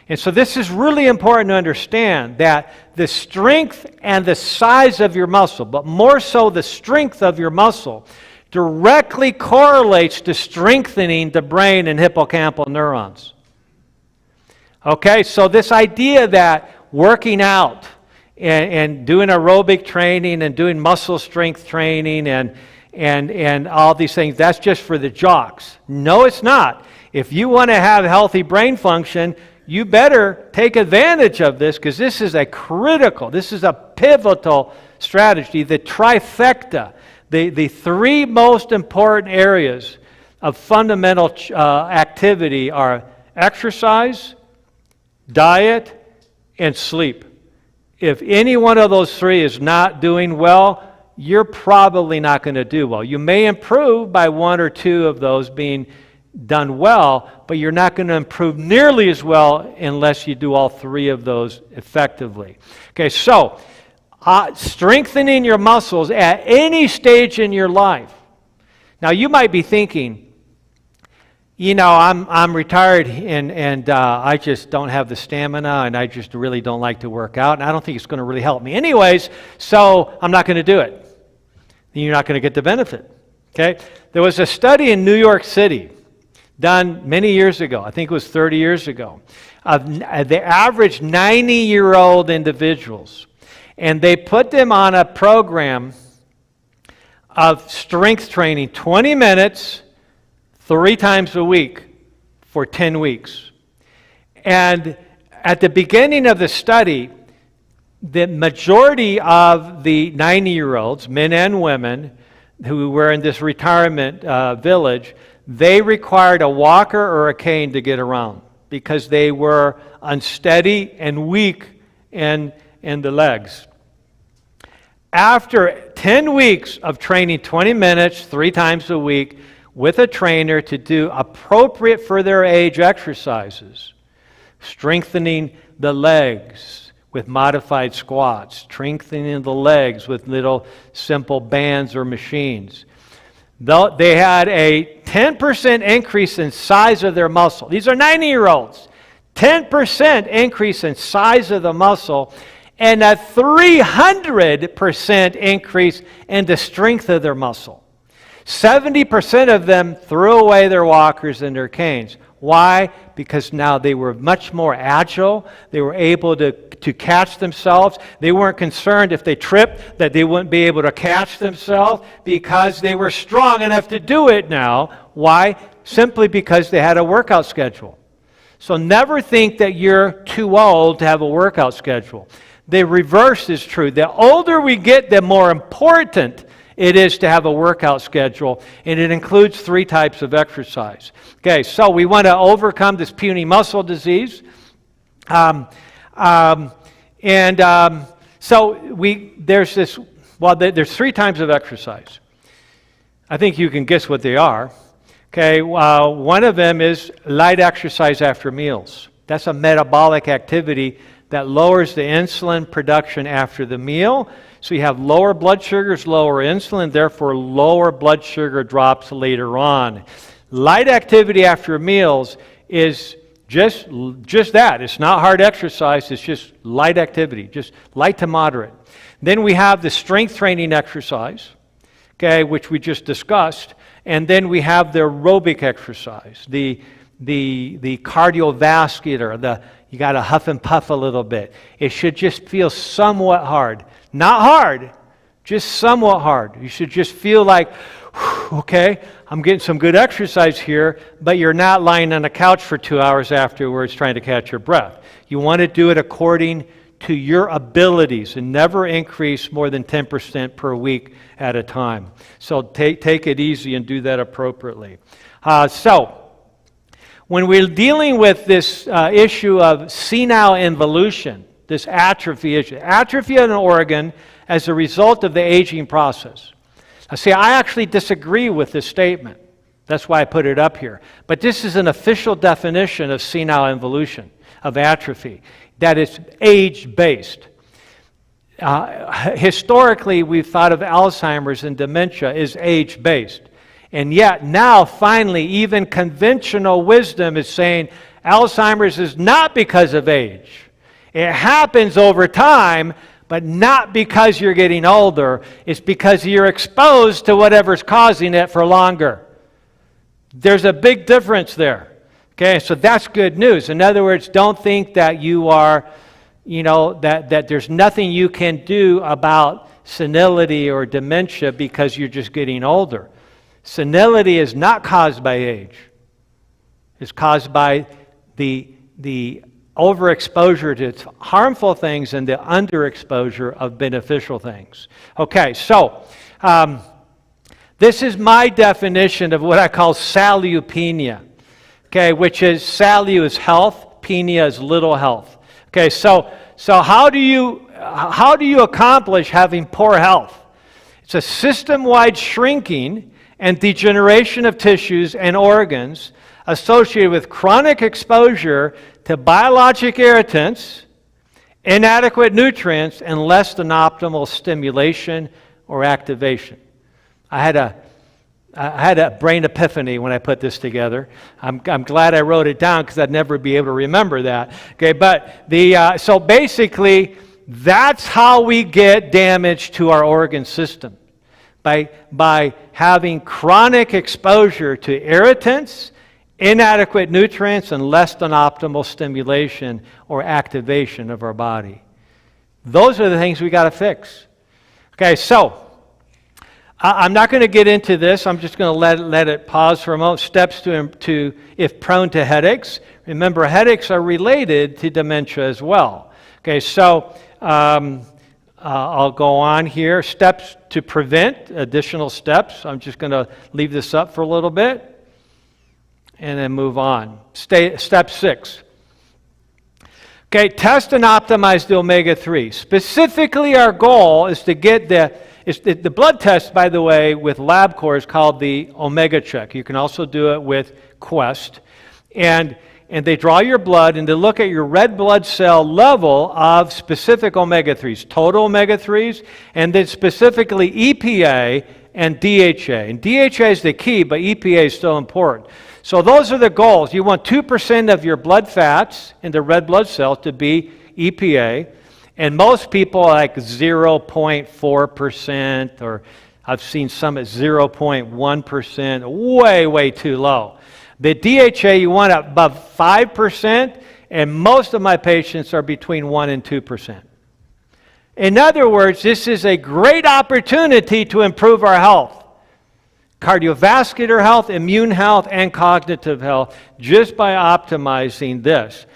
And so this is really important to understand, that the strength and the size of your muscle, but more so the strength of your muscle, directly correlates to strengthening the brain and hippocampal neurons. Okay, so this idea that working out and doing aerobic training and doing muscle strength training and all these things, that's just for the jocks. No, it's not. If you want to have healthy brain function, you better take advantage of this, because this is a pivotal strategy, the trifecta, the three most important areas of fundamental activity are exercise, diet, and sleep. If any one of those three is not doing well, you're probably not going to do well. You may improve by one or two of those being done well, but you're not going to improve nearly as well unless you do all three of those effectively. Okay, so strengthening your muscles at any stage in your life. Now, you might be thinking, you know, I'm retired and I just don't have the stamina, and I just really don't like to work out, and I don't think it's going to really help me anyways, so I'm not going to do it. You're not going to get the benefit. Okay? There was a study in New York City done many years ago, I think it was 30 years ago, of the average 90-year-old individuals, and they put them on a program of strength training, 20 minutes, 3 times a week for 10 weeks. And at the beginning of the study, the majority of the 90-year-olds, men and women, who were in this retirement village, they required a walker or a cane to get around because they were unsteady and weak in the legs. After 10 weeks of training 20 minutes, 3 times a week, with a trainer to do appropriate for their age exercises, strengthening the legs with modified squats, strengthening the legs with little simple bands or machines. They had a 10% increase in size of their muscle. These are 90-year-olds. 10% increase in size of the muscle and a 300% increase in the strength of their muscle. 70% of them threw away their walkers and their canes. Why? Because now they were much more agile. They were able to catch themselves. They weren't concerned if they tripped that they wouldn't be able to catch themselves because they were strong enough to do it now. Why? Simply because they had a workout schedule. So never think that you're too old to have a workout schedule. The reverse is true. The older we get, the more important it is to have a workout schedule, and it includes 3 types of exercise. Okay, so we want to overcome this puny muscle disease. There's 3 types of exercise. I think you can guess what they are. Okay, one of them is light exercise after meals. That's a metabolic activity that lowers the insulin production after the meal. So you have lower blood sugars, lower insulin, therefore lower blood sugar drops later on. Light activity after meals is just that. It's not hard exercise, it's just light activity, just light to moderate. Then we have the strength training exercise, okay, which we just discussed. And then we have the aerobic exercise, the cardiovascular, you got to huff and puff a little bit. It should just feel somewhat hard. Not hard, just somewhat hard. You should just feel like, okay, I'm getting some good exercise here, but you're not lying on a couch for 2 hours afterwards trying to catch your breath. You want to do it according to your abilities and never increase more than 10% per week at a time. So take it easy and do that appropriately. When we're dealing with this issue of senile involution, this atrophy issue, atrophy of an organ as a result of the aging process. Now, see, I actually disagree with this statement. That's why I put it up here. But this is an official definition of senile involution, of atrophy, that it's age-based. Historically, we've thought of Alzheimer's and dementia as age-based. And yet now, finally, even conventional wisdom is saying Alzheimer's is not because of age. It happens over time, but not because you're getting older. It's because you're exposed to whatever's causing it for longer. There's a big difference there. Okay, so that's good news. In other words, don't think that you are that there's nothing you can do about senility or dementia because you're just getting older. Senility is not caused by age. It's caused by the overexposure to harmful things and the underexposure of beneficial things. Okay, so this is my definition of what I call salupenia. Okay, which is salu is health, penia is little health. Okay, so how do you accomplish having poor health? It's a system-wide shrinking and degeneration of tissues and organs associated with chronic exposure to biologic irritants, inadequate nutrients, and less than optimal stimulation or activation. I had a brain epiphany when I put this together. I'm glad I wrote it down because I'd never be able to remember that. Okay, but so basically, that's how we get damage to our organ system, by having chronic exposure to irritants, inadequate nutrients, and less than optimal stimulation or activation of our body. Those are the things we got to fix. Okay, so I'm not going to get into this. I'm just going to let it pause for a moment. Steps to if prone to headaches. Remember, headaches are related to dementia as well. Okay, so I'll go on here. Steps to prevent, additional steps. I'm just going to leave this up for a little bit and then move on. Step 6. Okay, test and optimize the omega-3. Specifically, our goal is to get the blood test, by the way, with LabCorp is called the Omega Check. You can also do it with Quest. And they draw your blood and they look at your red blood cell level of specific omega-3s, total omega-3s, and then specifically EPA and DHA. And DHA is the key, but EPA is still important. So those are the goals. You want 2% of your blood fats in the red blood cell to be EPA. And most people are like 0.4%, or I've seen some at 0.1%, way too low. The DHA you want above 5%, and most of my patients are between 1 and 2%. In other words, this is a great opportunity to improve our health. Cardiovascular health, immune health, and cognitive health, just by optimizing this.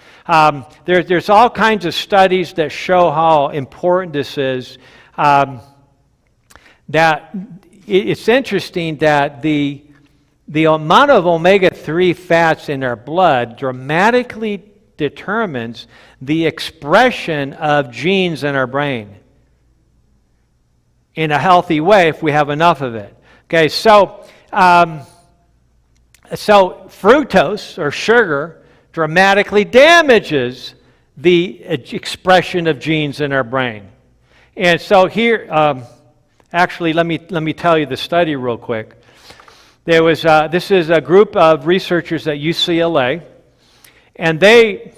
There's all kinds of studies that show how important this is. That it's interesting that the amount of omega-3 fats in our blood dramatically determines the expression of genes in our brain in a healthy way if we have enough of it. Okay, so fructose or sugar dramatically damages the expression of genes in our brain. And so here, actually, let me tell you the study real quick. There was this is a group of researchers at UCLA, and they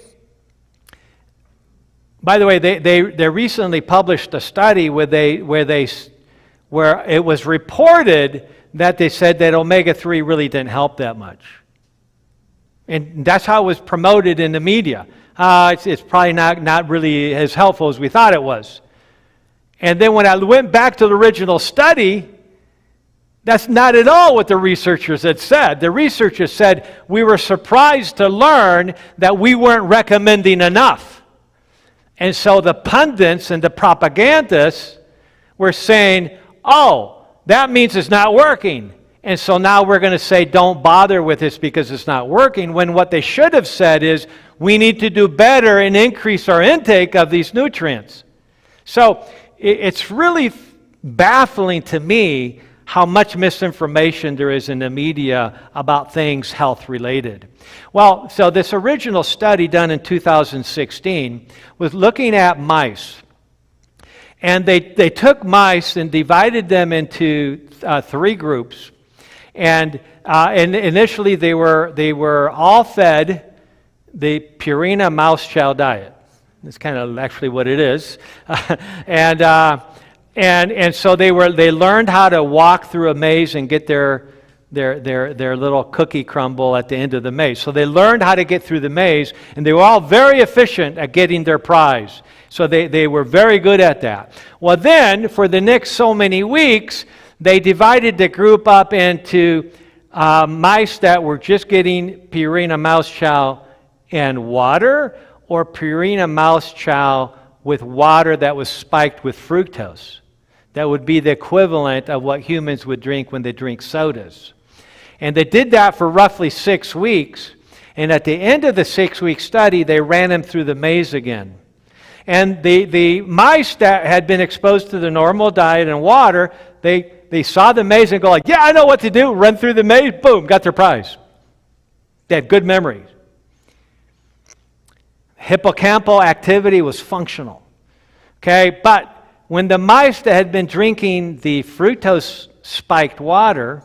recently published a study where it was reported that they said that omega-3 really didn't help that much. And that's how it was promoted in the media. It's probably not really as helpful as we thought it was. And then when I went back to the original study, that's not at all what the researchers had said. The researchers said, we were surprised to learn that we weren't recommending enough. And so the pundits and the propagandists were saying, oh, that means it's not working. And so now we're going to say don't bother with this because it's not working, when what they should have said is we need to do better and increase our intake of these nutrients. So it's really baffling to me how much misinformation there is in the media about things health-related. Well, so this original study done in 2016 was looking at mice. And they took mice and divided them into 3 groups. And initially they were all fed the Purina mouse chow diet. That's kind of actually what it is. And so they learned how to walk through a maze and get their their little cookie crumble at the end of the maze. So they learned how to get through the maze, and they were all very efficient at getting their prize. So they were very good at that. Well, then, for the next so many weeks, they divided the group up into mice that were just getting Purina mouse chow and water, or Purina mouse chow with water that was spiked with fructose. That would be the equivalent of what humans would drink when they drink sodas. And they did that for roughly 6 weeks. And at the end of the 6-week study, they ran them through the maze again. And the mice that had been exposed to the normal diet and water, they saw the maze and go like, yeah, I know what to do. Run through the maze, boom, got their prize. They had good memories. Hippocampal activity was functional. Okay, but when the mice that had been drinking the fructose-spiked water,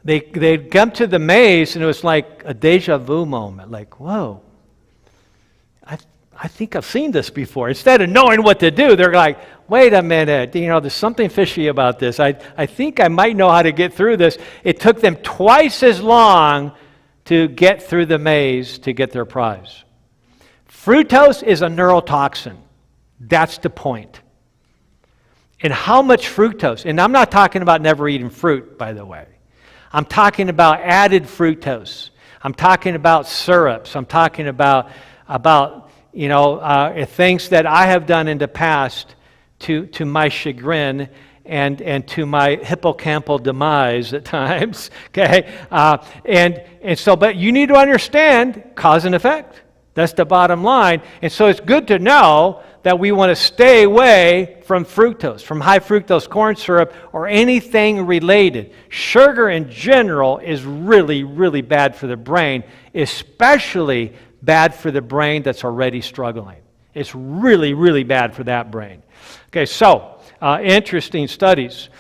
they'd come to the maze, and it was like a deja vu moment. Like, whoa, I think I've seen this before. Instead of knowing what to do, they're like, wait a minute, there's something fishy about this. I think I might know how to get through this. It took them twice as long to get through the maze to get their prize. Fructose is a neurotoxin. That's the point. And how much fructose? And I'm not talking about never eating fruit, by the way. I'm talking about added fructose. I'm talking about syrups. I'm talking about things that I have done in the past to my chagrin and to my hippocampal demise at times. Okay, but you need to understand cause and effect. That's the bottom line. And so it's good to know that we want to stay away from fructose, from high fructose corn syrup, or anything related. Sugar in general is really, really bad for the brain, especially bad for the brain that's already struggling. It's really, really bad for that brain. Okay, so interesting studies.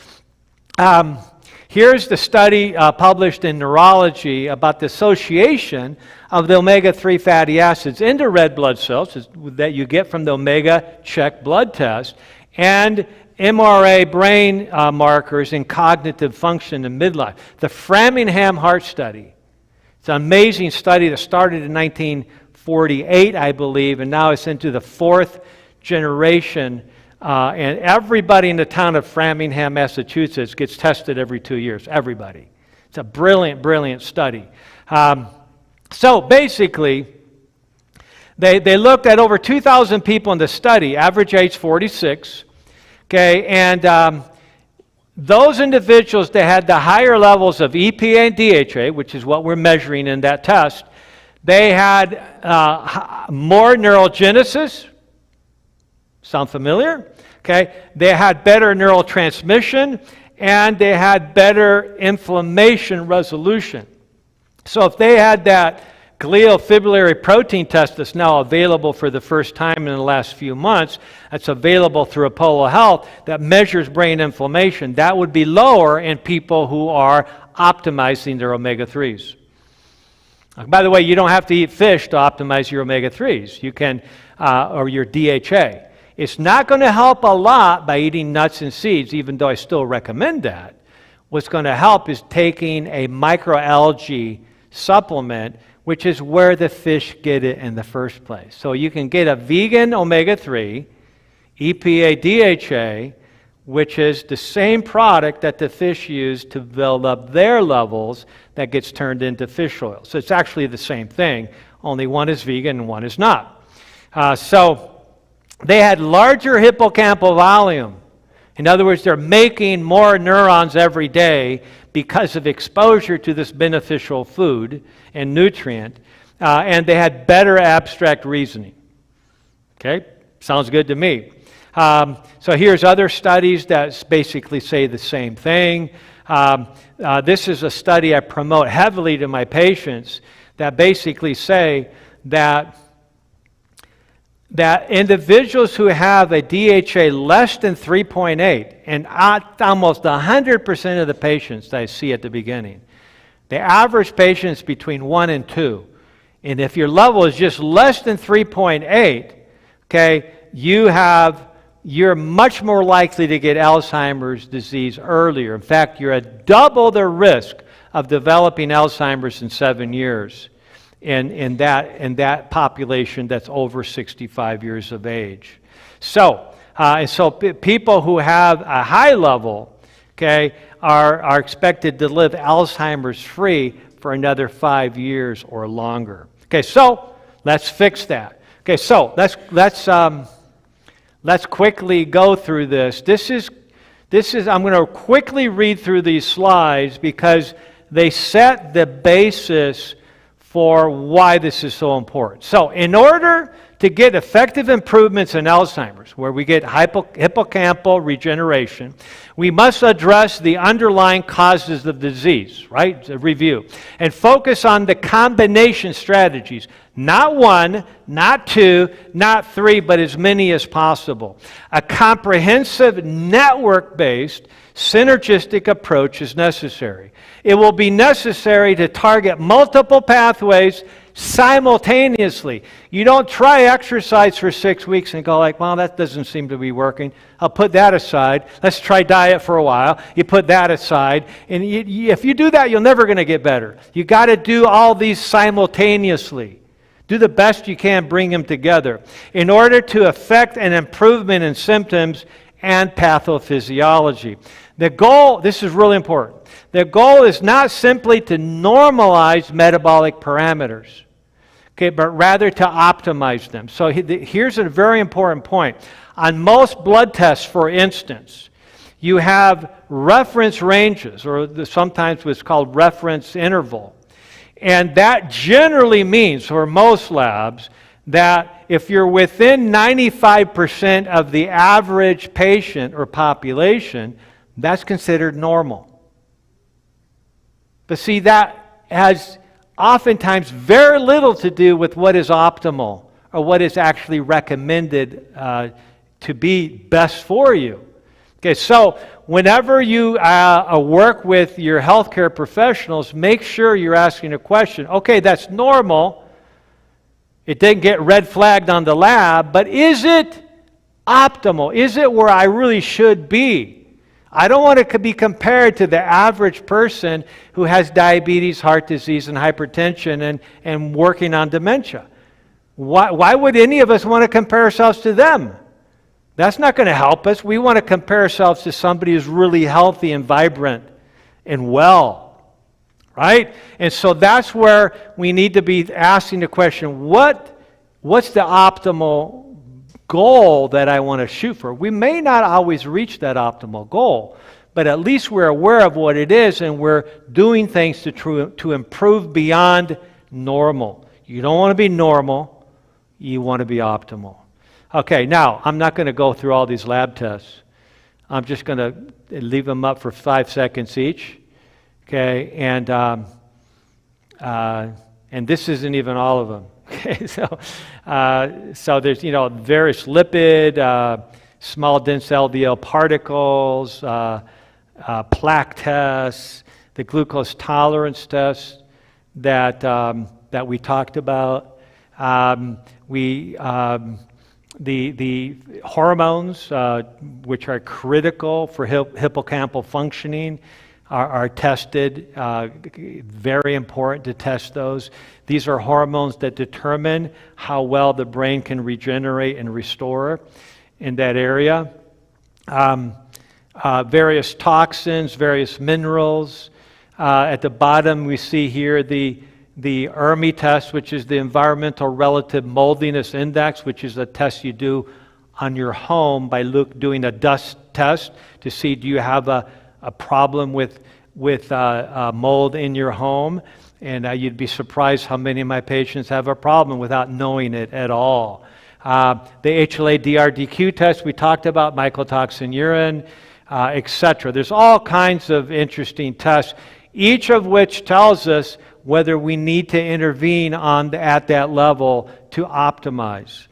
Here's the study published in Neurology about the association of the omega-3 fatty acids into red blood cells that you get from the omega check blood test, and MRA brain markers in cognitive function in midlife. The Framingham Heart Study. It's an amazing study that started in 1948, I believe, and now it's into the 4th generation. And everybody in the town of Framingham, Massachusetts gets tested every 2 years. Everybody. It's a brilliant, brilliant study. So basically, they looked at over 2,000 people in the study, average age 46. Okay, and those individuals that had the higher levels of EPA and DHA, which is what we're measuring in that test, they had more neurogenesis. Sound familiar? Okay. They had better neurotransmission, and they had better inflammation resolution. So if they had that glial fibrillary protein test that's now available for the first time in the last few months, that's available through Apollo Health, that measures brain inflammation, that would be lower in people who are optimizing their omega-3s. By the way, you don't have to eat fish to optimize your omega-3s. You can, or your DHA. It's not going to help a lot by eating nuts and seeds, even though I still recommend that. What's going to help is taking a microalgae supplement, which is where the fish get it in the first place. So you can get a vegan omega-3, EPA DHA, which is the same product that the fish use to build up their levels that gets turned into fish oil. So it's actually the same thing, only one is vegan and one is not. So they had larger hippocampal volume. In other words, they're making more neurons every day because of exposure to this beneficial food and nutrient, and they had better abstract reasoning. Okay, sounds good to me. So here's other studies that basically say the same thing. This is a study I promote heavily to my patients that basically say that individuals who have a DHA less than 3.8, and almost 100% of the patients that I see at the beginning, the average patient is between 1 and 2. And if your level is just less than 3.8, okay, you have you're much more likely to get Alzheimer's disease earlier. In fact, you're at double the risk of developing Alzheimer's in 7 years in that population that's over 65 years of age. So, people who have a high level, okay, are expected to live Alzheimer's free for another 5 years or longer. Okay, so let's fix that. Okay, so let's quickly go through this. This is I'm going to quickly read through these slides because they set the basis for why this is so important. So, in order to get effective improvements in Alzheimer's, where we get hippocampal regeneration, we must address the underlying causes of disease, right? It's a review. And focus on the combination strategies. Not one, not two, not three, but as many as possible. A comprehensive, network-based, synergistic approach is necessary. It will be necessary to target multiple pathways simultaneously. You don't try exercise for 6 weeks and go like, well, that doesn't seem to be working. I'll put that aside. Let's try diet for a while. You put that aside. And if you do that, you're never going to get better. You got to do all these simultaneously. Do the best you can, bring them together in order to effect an improvement in symptoms and pathophysiology. The goal, this is really important, the goal is not simply to normalize metabolic parameters, okay, but rather to optimize them. So here's a very important point. On most blood tests, for instance, you have reference ranges, or sometimes what's called reference interval. And that generally means, for most labs, that if you're within 95% of the average patient or population, that's considered normal. But see, that has oftentimes very little to do with what is optimal or what is actually recommended to be best for you. Okay, so whenever you work with your healthcare professionals, make sure you're asking a question. Okay, that's normal. It didn't get red flagged on the lab, but is it optimal? Is it where I really should be? I don't want to be compared to the average person who has diabetes, heart disease, and hypertension and working on dementia. Why would any of us want to compare ourselves to them? That's not going to help us. We want to compare ourselves to somebody who's really healthy and vibrant and well, right? And so that's where we need to be asking the question, what's the optimal goal that I want to shoot for? We may not always reach that optimal goal, but at least we're aware of what it is and we're doing things to improve beyond normal. You don't want to be normal, you want to be optimal. Okay, now, I'm not going to go through all these lab tests. I'm just going to leave them up for 5 seconds each. Okay, and this isn't even all of them. Okay, so there's, various lipid, small dense LDL particles, plaque tests, the glucose tolerance tests that we talked about. The hormones, which are critical for hippocampal functioning, are tested. Very important to test those. These are hormones that determine how well the brain can regenerate and restore in that area. Various toxins, various minerals. At the bottom we see here the ERMI test, which is the Environmental Relative Moldiness Index, which is a test you do on your home by doing a dust test to see do you have a problem with mold in your home. And you'd be surprised how many of my patients have a problem without knowing it at all. The HLA-DRDQ test we talked about, mycotoxin urine, etc. There's all kinds of interesting tests, each of which tells us whether we need to intervene at that level to optimize.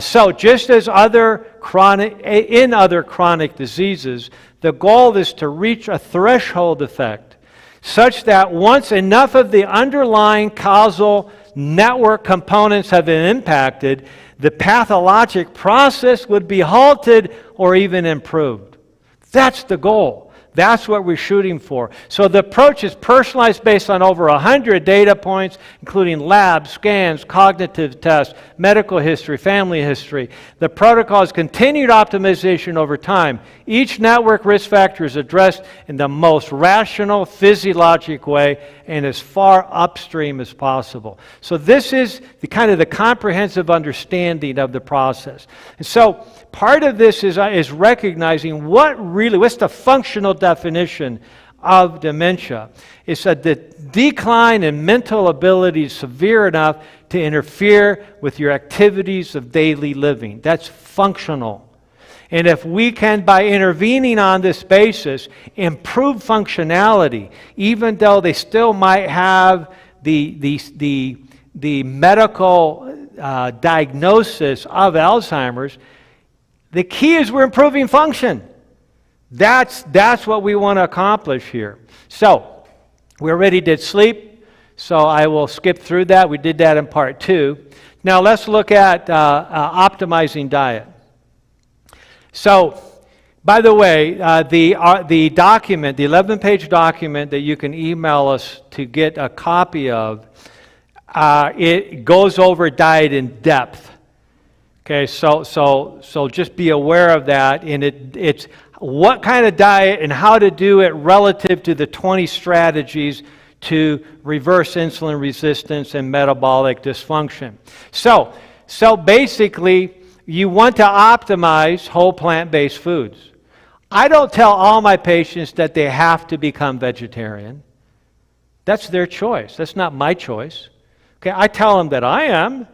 So just as in other chronic diseases, the goal is to reach a threshold effect such that once enough of the underlying causal network components have been impacted, the pathologic process would be halted or even improved. That's the goal. That's what we're shooting for. So the approach is personalized based on over 100 data points, including labs, scans, cognitive tests, medical history, family history. The protocol is continued optimization over time. Each network risk factor is addressed in the most rational, physiologic way and as far upstream as possible. So this is the kind of the comprehensive understanding of the process. And so part of this is recognizing what's the functional definition of dementia. It's that the decline in mental ability is severe enough to interfere with your activities of daily living. That's functional. And if we can, by intervening on this basis, improve functionality, even though they still might have the medical diagnosis of Alzheimer's, the key is we're improving function. That's what we want to accomplish here. So, we already did sleep, so I will skip through that. We did that in part 2. Now let's look at optimizing diet. So, by the way, the document, the 11-page document that you can email us to get a copy of, it goes over diet in depth. Okay, so just be aware of that, and it's what kind of diet and how to do it relative to the 20 strategies to reverse insulin resistance and metabolic dysfunction. So basically, you want to optimize whole plant-based foods. I don't tell all my patients that they have to become vegetarian. That's their choice. That's not my choice. Okay, I tell them that I am.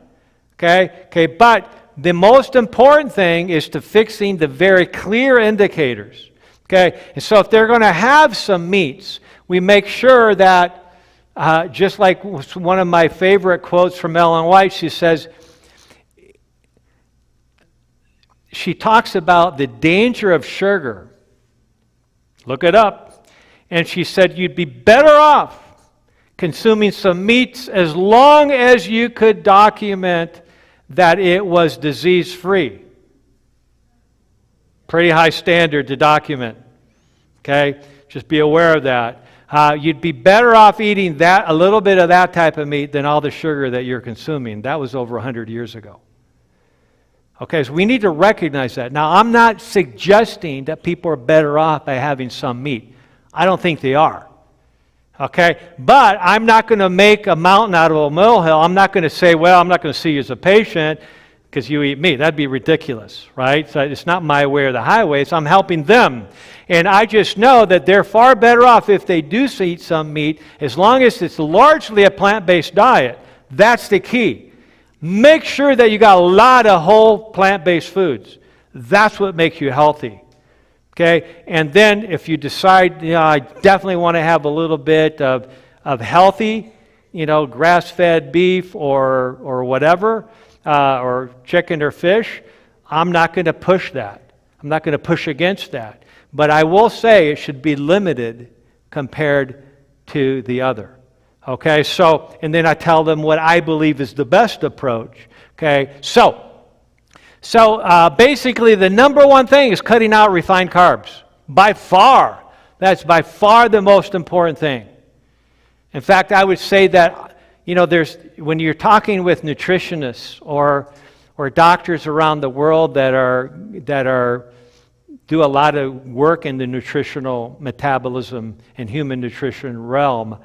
Okay, but the most important thing is to fixing the very clear indicators. Okay, and so if they're going to have some meats, we make sure that, just like one of my favorite quotes from Ellen White, she talks about the danger of sugar. Look it up. And she said you'd be better off consuming some meats as long as you could document that it was disease-free. Pretty high standard to document. Okay? Just be aware of that. You'd be better off eating a little bit of that type of meat than all the sugar that you're consuming. That was over 100 years ago. Okay, so we need to recognize that. Now, I'm not suggesting that people are better off by having some meat. I don't think they are. Okay, but I'm not going to make a mountain out of a molehill. I'm not going to say, well, I'm not going to see you as a patient because you eat meat. That'd be ridiculous, right? So it's not my way or the highway, so I'm helping them. And I just know that they're far better off if they do eat some meat, as long as it's largely a plant-based diet. That's the key. Make sure that you got a lot of whole plant-based foods. That's what makes you healthy. Okay? And then if you decide, I definitely want to have a little bit of healthy, grass-fed beef or whatever, or chicken or fish, I'm not going to push that. I'm not going to push against that. But I will say it should be limited compared to the other. Okay, so, and then I tell them what I believe is the best approach. Okay, so basically the number one thing is cutting out refined carbs. By far. That's by far the most important thing. In fact, I would say that, when you're talking with nutritionists or doctors around the world that do a lot of work in the nutritional metabolism and human nutrition realm,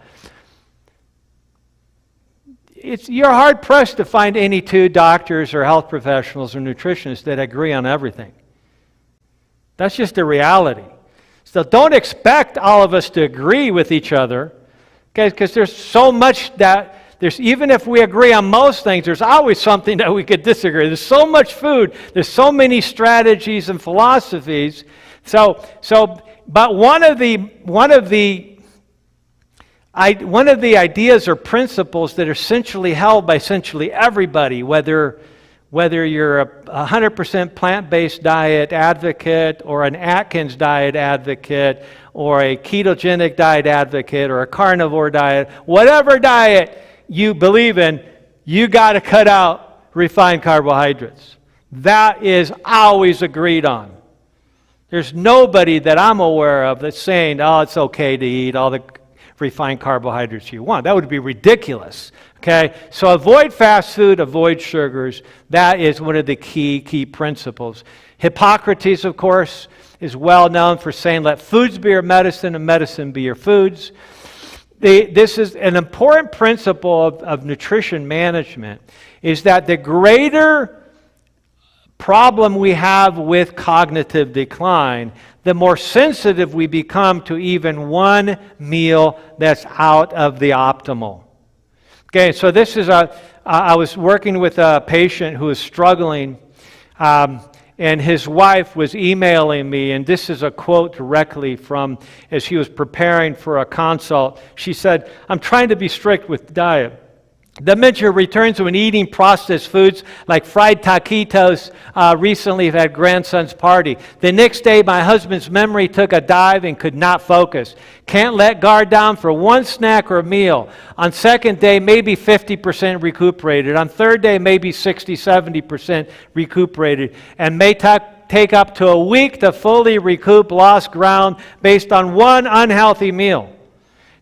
you're hard-pressed to find any two doctors or health professionals or nutritionists that agree on everything. That's just the reality. So don't expect all of us to agree with each other, okay? Because there's so much even if we agree on most things, there's always something that we could disagree. There's so much food. There's so many strategies and philosophies. But one of the ideas or principles that are essentially held by essentially everybody, whether you're a 100% plant-based diet advocate or an Atkins diet advocate or a ketogenic diet advocate or a carnivore diet, whatever diet you believe in, you got to cut out refined carbohydrates. That is always agreed on. There's nobody that I'm aware of that's saying, oh, it's okay to eat all the refined carbohydrates you want. That would be ridiculous. Okay? So avoid fast food, avoid sugars. That is one of the key principles. Hippocrates, of course, is well known for saying, let foods be your medicine and medicine be your foods. This is an important principle of nutrition management, is that the greater problem we have with cognitive decline, the more sensitive we become to even one meal that's out of the optimal. Okay, so this is I was working with a patient who was struggling, and his wife was emailing me, and this is a quote directly from, as he was preparing for a consult. She said, I'm trying to be strict with diet. Dementia returns when eating processed foods like fried taquitos. Recently had grandson's party. The next day, my husband's memory took a dive and could not focus. Can't let guard down for one snack or meal. On second day, maybe 50% recuperated. On third day, maybe 60, 70% recuperated. And may take up to a week to fully recoup lost ground based on one unhealthy meal.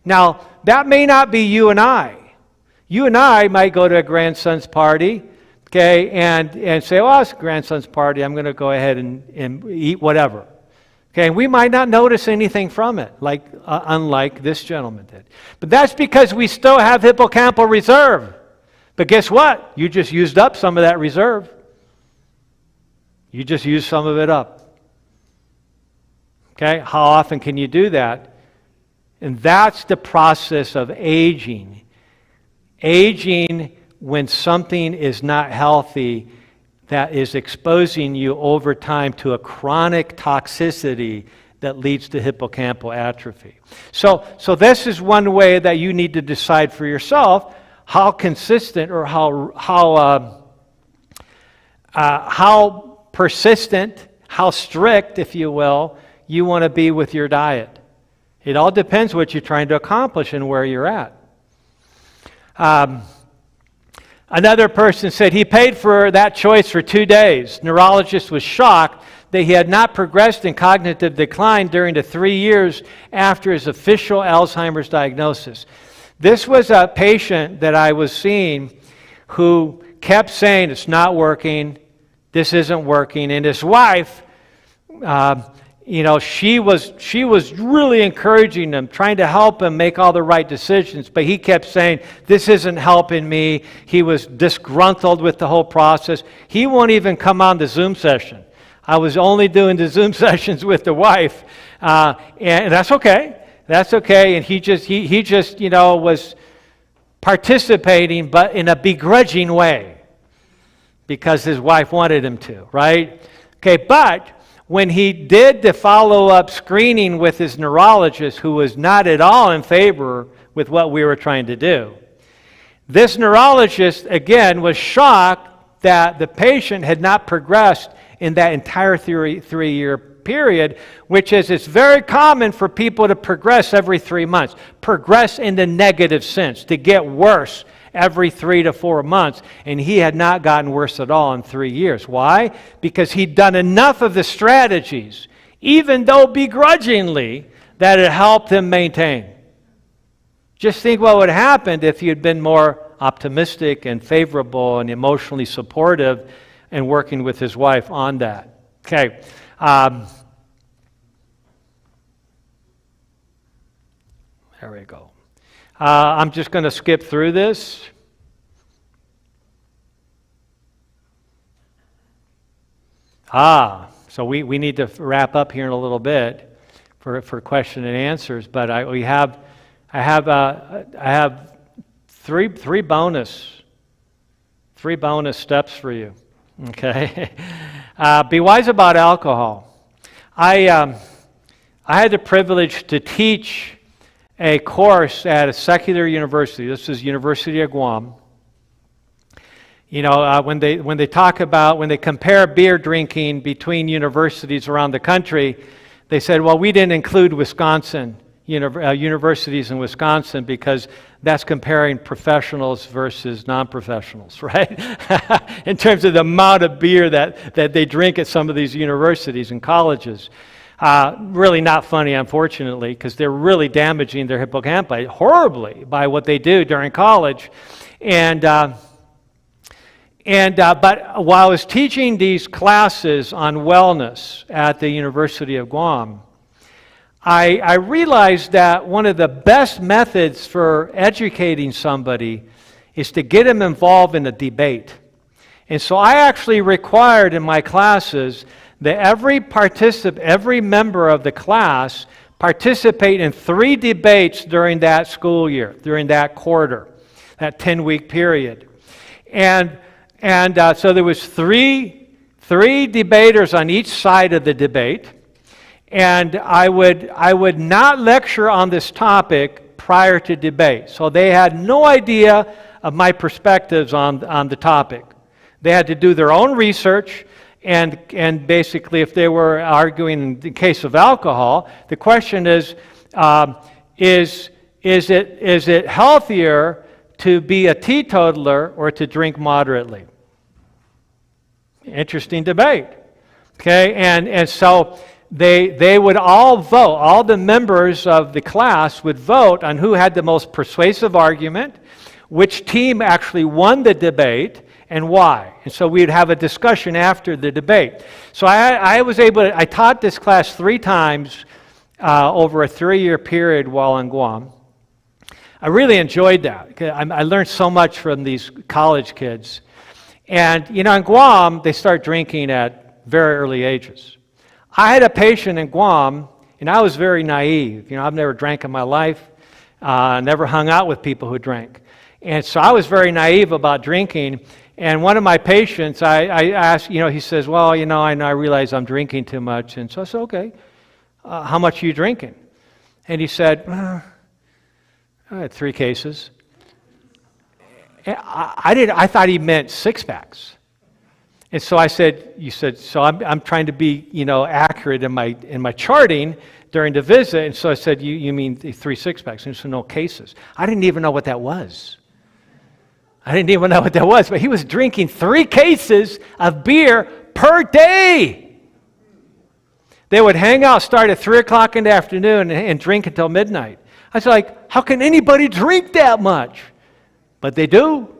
Now, that may not be you and I. You and I might go to a grandson's party, okay, and say, well, it's a grandson's party. I'm going to go ahead and eat whatever. Okay, and we might not notice anything from it, like unlike this gentleman did. But that's because we still have hippocampal reserve. But guess what? You just used up some of that reserve. You just used some of it up. Okay, how often can you do that? And that's the process of aging. Aging when something is not healthy, that is exposing you over time to a chronic toxicity that leads to hippocampal atrophy. So this is one way that you need to decide for yourself how consistent or how persistent, how strict, if you will, you want to be with your diet. It all depends what you're trying to accomplish and where you're at. Another person said he paid for that choice for 2 days. Neurologist was shocked that he had not progressed in cognitive decline during the 3 years after his official Alzheimer's diagnosis. This was a patient that I was seeing who kept saying, it's not working, this isn't working, and his wife, she was really encouraging him, trying to help him make all the right decisions, but he kept saying, this isn't helping me. He was disgruntled with the whole process. He won't even come on the Zoom session. I was only doing the Zoom sessions with the wife, and that's okay. That's okay, and he just was participating, but in a begrudging way, because his wife wanted him to, right? Okay, but when he did the follow-up screening with his neurologist, who was not at all in favor with what we were trying to do, this neurologist, again, was shocked that the patient had not progressed in that entire three-year period, which is, it's very common for people to progress every 3 months, progress in the negative sense, to get worse every 3 to 4 months, and he had not gotten worse at all in 3 years. Why? Because he'd done enough of the strategies, even though begrudgingly, that it helped him maintain. Just think what would have happened if he had been more optimistic and favorable and emotionally supportive and working with his wife on that. Okay. There we go. I'm just going to skip through this. So we need to wrap up here in a little bit for question and answers. But I have three bonus steps for you. Okay, be wise about alcohol. I had the privilege to teach a course at a secular university. This is University of Guam. When they compare beer drinking between universities around the country, they said, well, we didn't include universities in Wisconsin because that's comparing professionals versus non-professionals, right? In terms of the amount of beer that they drink at some of these universities and colleges. Really not funny, unfortunately, because they're really damaging their hippocampi horribly by what they do during college. But while I was teaching these classes on wellness at the University of Guam, I realized that one of the best methods for educating somebody is to get them involved in a debate. And so I actually required in my classes that every member of the class participate in 3 debates during that school year, during that quarter, that 10-week period. And so there was three debaters on each side of the debate, and I would not lecture on this topic prior to debate. So they had no idea of my perspectives on the topic. They had to do their own research, and basically, if they were arguing in the case of alcohol, the question is it healthier to be a teetotaler or to drink moderately? Interesting debate. Okay, and so they would all vote, all the members of the class would vote on who had the most persuasive argument, which team actually won the debate, and why. And so we'd have a discussion after the debate. So I taught this class 3 times over a 3-year period while in Guam. I really enjoyed that. I learned so much from these college kids. And, you know, in Guam, they start drinking at very early ages. I had a patient in Guam, and I was very naive. You know, I've never drank in my life, never hung out with people who drank. And so I was very naive about drinking. And one of my patients, I asked, you know, he says, well, you know, I realize I'm drinking too much. And so I said, okay, how much are you drinking? And he said, I had 3 cases. And I thought he meant 6-packs. And so I said, so I'm trying to be, you know, accurate in my charting during the visit. And so I said, you mean 3 6-packs? And he said, no, cases. I didn't even know what that was. But he was drinking 3 cases of beer per day. They would hang out, start at 3 o'clock in the afternoon and drink until midnight. I was like, how can anybody drink that much? But they do.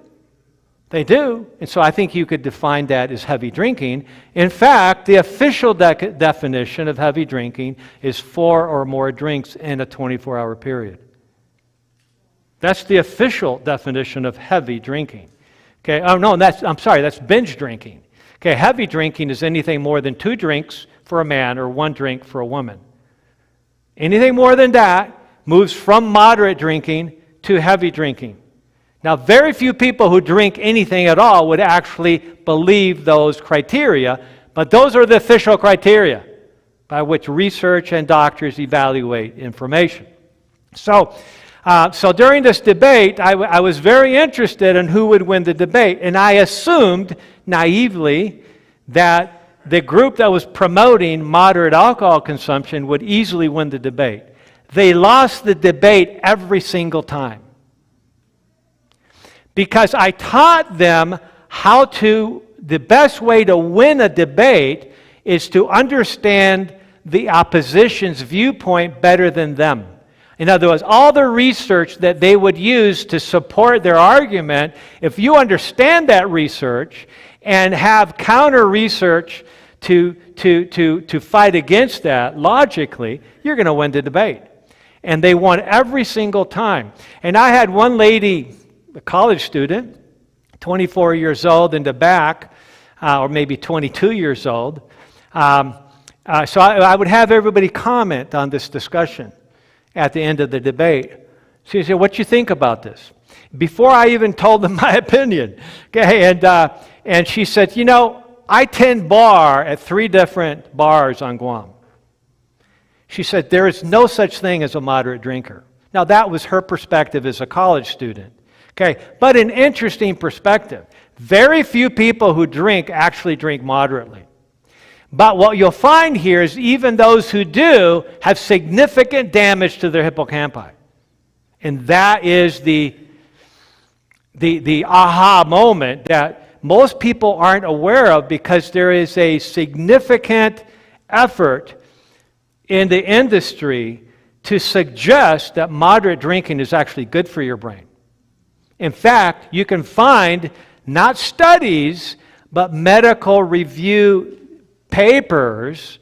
They do. And so I think you could define that as heavy drinking. In fact, the official definition of heavy drinking is 4 or more drinks in a 24-hour period. That's the official definition of heavy drinking. Okay. Oh no, that's binge drinking. Okay, heavy drinking is anything more than 2 drinks for a man or 1 drink for a woman. Anything more than that moves from moderate drinking to heavy drinking. Now, very few people who drink anything at all would actually believe those criteria, but those are the official criteria by which research and doctors evaluate information. So during this debate, I was very interested in who would win the debate, and I assumed naively that the group that was promoting moderate alcohol consumption would easily win the debate. They lost the debate every single time, because I taught them the best way to win a debate is to understand the opposition's viewpoint better than them. In other words, all the research that they would use to support their argument, if you understand that research and have counter research to fight against that logically, you're going to win the debate. And they won every single time. And I had one lady, a college student, 24 years old in the back, or maybe 22 years old. So I would have everybody comment on this discussion at the end of the debate. She said, what do you think about this? Before I even told them my opinion. Okay, and she said, you know, I tend bar at 3 different bars on Guam. She said, there is no such thing as a moderate drinker. Now, that was her perspective as a college student. Okay, but an interesting perspective. Very few people who drink actually drink moderately. But what you'll find here is even those who do have significant damage to their hippocampi. And that is the aha moment that most people aren't aware of, because there is a significant effort in the industry to suggest that moderate drinking is actually good for your brain. In fact, you can find not studies, but medical review papers,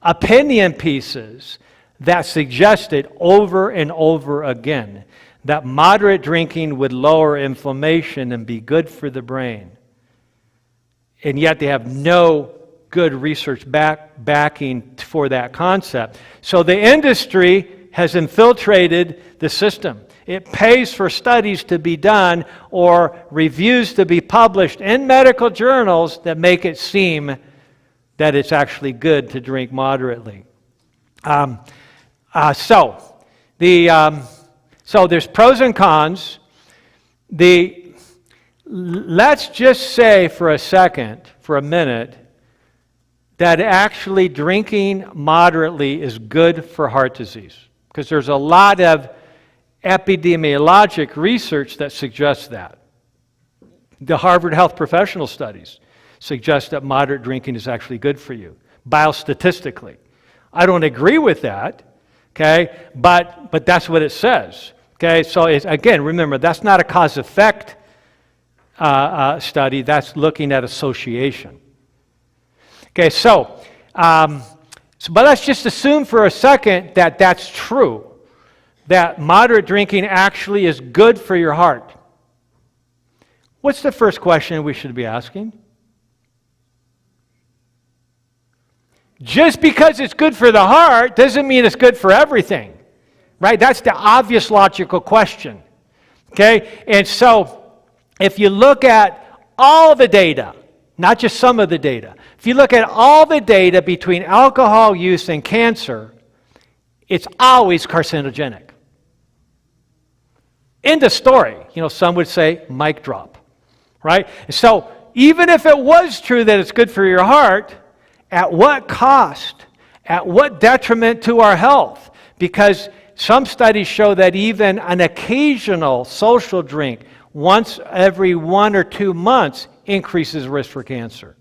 opinion pieces that suggested over and over again that moderate drinking would lower inflammation and be good for the brain. And yet they have no good research backing for that concept. So the industry has infiltrated the system. It pays for studies to be done or reviews to be published in medical journals that make it seem that it's actually good to drink moderately. So there's pros and cons. Let's just say for a second, for a minute, that actually drinking moderately is good for heart disease. Because there's a lot of epidemiologic research that suggests that. The Harvard Health Professional Studies suggest that moderate drinking is actually good for you, biostatistically. I don't agree with that, okay, but that's what it says. Okay, so again, remember, that's not a cause-effect study, that's looking at association. Okay, but let's just assume for a second that that's true, that moderate drinking actually is good for your heart. What's the first question we should be asking? Just because it's good for the heart doesn't mean it's good for everything, right? That's the obvious logical question, okay? And so if you look at all the data, not just some of the data, if you look at all the data between alcohol use and cancer, it's always carcinogenic. End of story. Some would say mic drop, right? So even if it was true that it's good for your heart, at what cost? At what detriment to our health? Because some studies show that even an occasional social drink once every 1 or 2 months increases risk for cancer.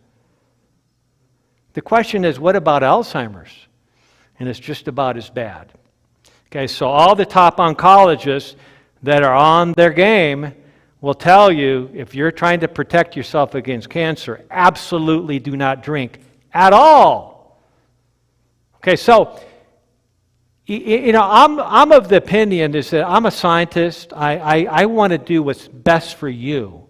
The question is, what about Alzheimer's? And it's just about as bad. Okay, so all the top oncologists that are on their game will tell you, if you're trying to protect yourself against cancer, absolutely do not drink at all. Okay, so I'm of the opinion is that I'm a scientist. I want to do what's best for you.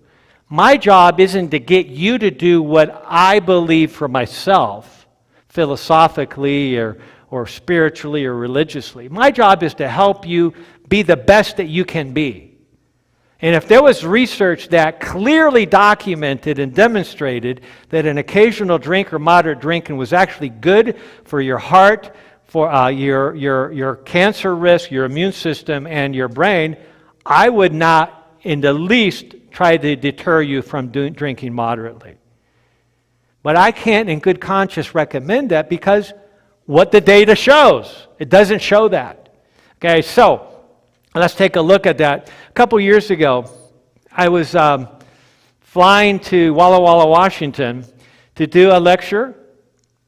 My job isn't to get you to do what I believe for myself, philosophically or spiritually or religiously. My job is to help you be the best that you can be. And if there was research that clearly documented and demonstrated that an occasional drink or moderate drinking was actually good for your heart, for your cancer risk, your immune system, and your brain, I would not in the least try to deter you from drinking moderately. But I can't in good conscience recommend that because what the data shows, it doesn't show that. Okay, so let's take a look at that. A couple years ago, I was flying to Walla Walla, Washington to do a lecture,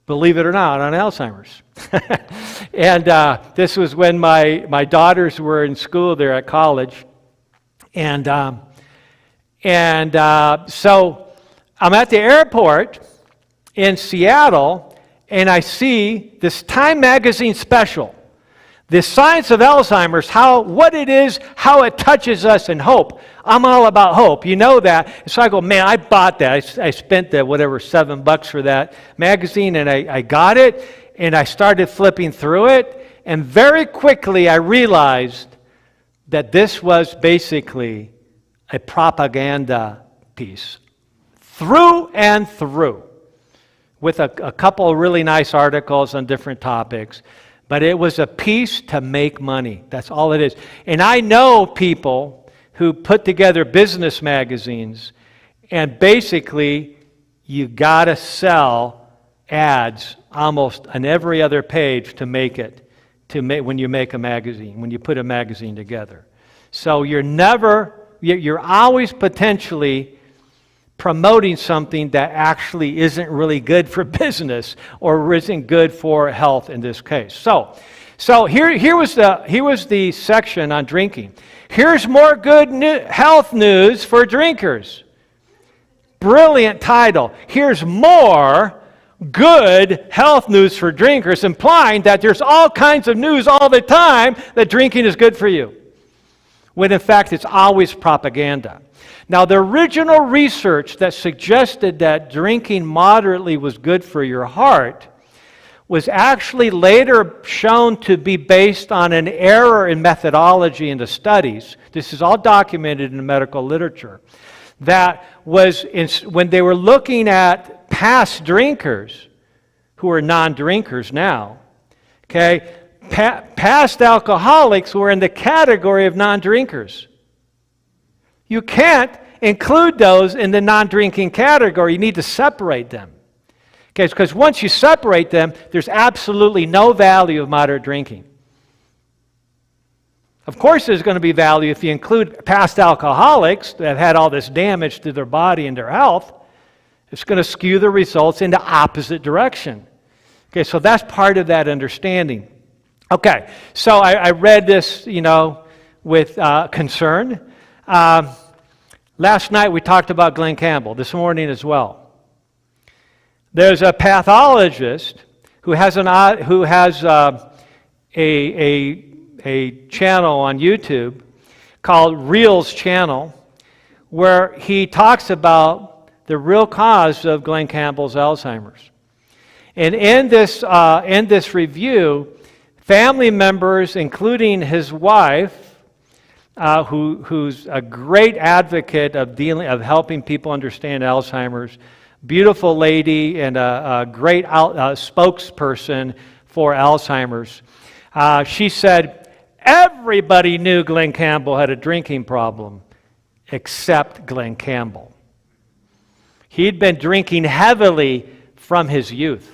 believe it or not, on Alzheimer's. And this was when my daughters were in school there at college. And so I'm at the airport in Seattle, and I see this Time magazine special, The Science of Alzheimer's, what it is, how it touches us, and hope. I'm all about hope. You know that. And so I go, man, I bought that. I spent the $7 for that magazine, and I got it, and I started flipping through it, and very quickly I realized that this was basically a propaganda piece, through and through, with a couple of really nice articles on different topics. But it was a piece to make money. That's all it is. And I know people who put together business magazines, and basically you got to sell ads almost on every other page to make it, when you make a magazine, when you put a magazine together. So you're always potentially promoting something that actually isn't really good for business or isn't good for health in this case. So here was the section on drinking. Here's more good health news for drinkers. Brilliant title. Here's more good health news for drinkers, implying that there's all kinds of news all the time that drinking is good for you, when in fact it's always propaganda. Now, the original research that suggested that drinking moderately was good for your heart was actually later shown to be based on an error in methodology in the studies. This is all documented in the medical literature. That was when they were looking at past drinkers, who are non-drinkers now, okay, past alcoholics who are in the category of non-drinkers. You can't include those in the non-drinking category. You need to separate them. Okay, because once you separate them, there's absolutely no value of moderate drinking. Of course there's going to be value if you include past alcoholics that have had all this damage to their body and their health. It's going to skew the results in the opposite direction. Okay, so that's part of that understanding. Okay, so I read this, with concern. Last night we talked about Glenn Campbell, this morning as well. There's a pathologist who has a channel on YouTube called Reel's Channel, where he talks about the real cause of Glenn Campbell's Alzheimer's. And in this review, family members, including his wife, who's a great advocate of helping people understand Alzheimer's, beautiful lady and a great spokesperson for Alzheimer's. She said, everybody knew Glenn Campbell had a drinking problem, except Glenn Campbell. He'd been drinking heavily from his youth.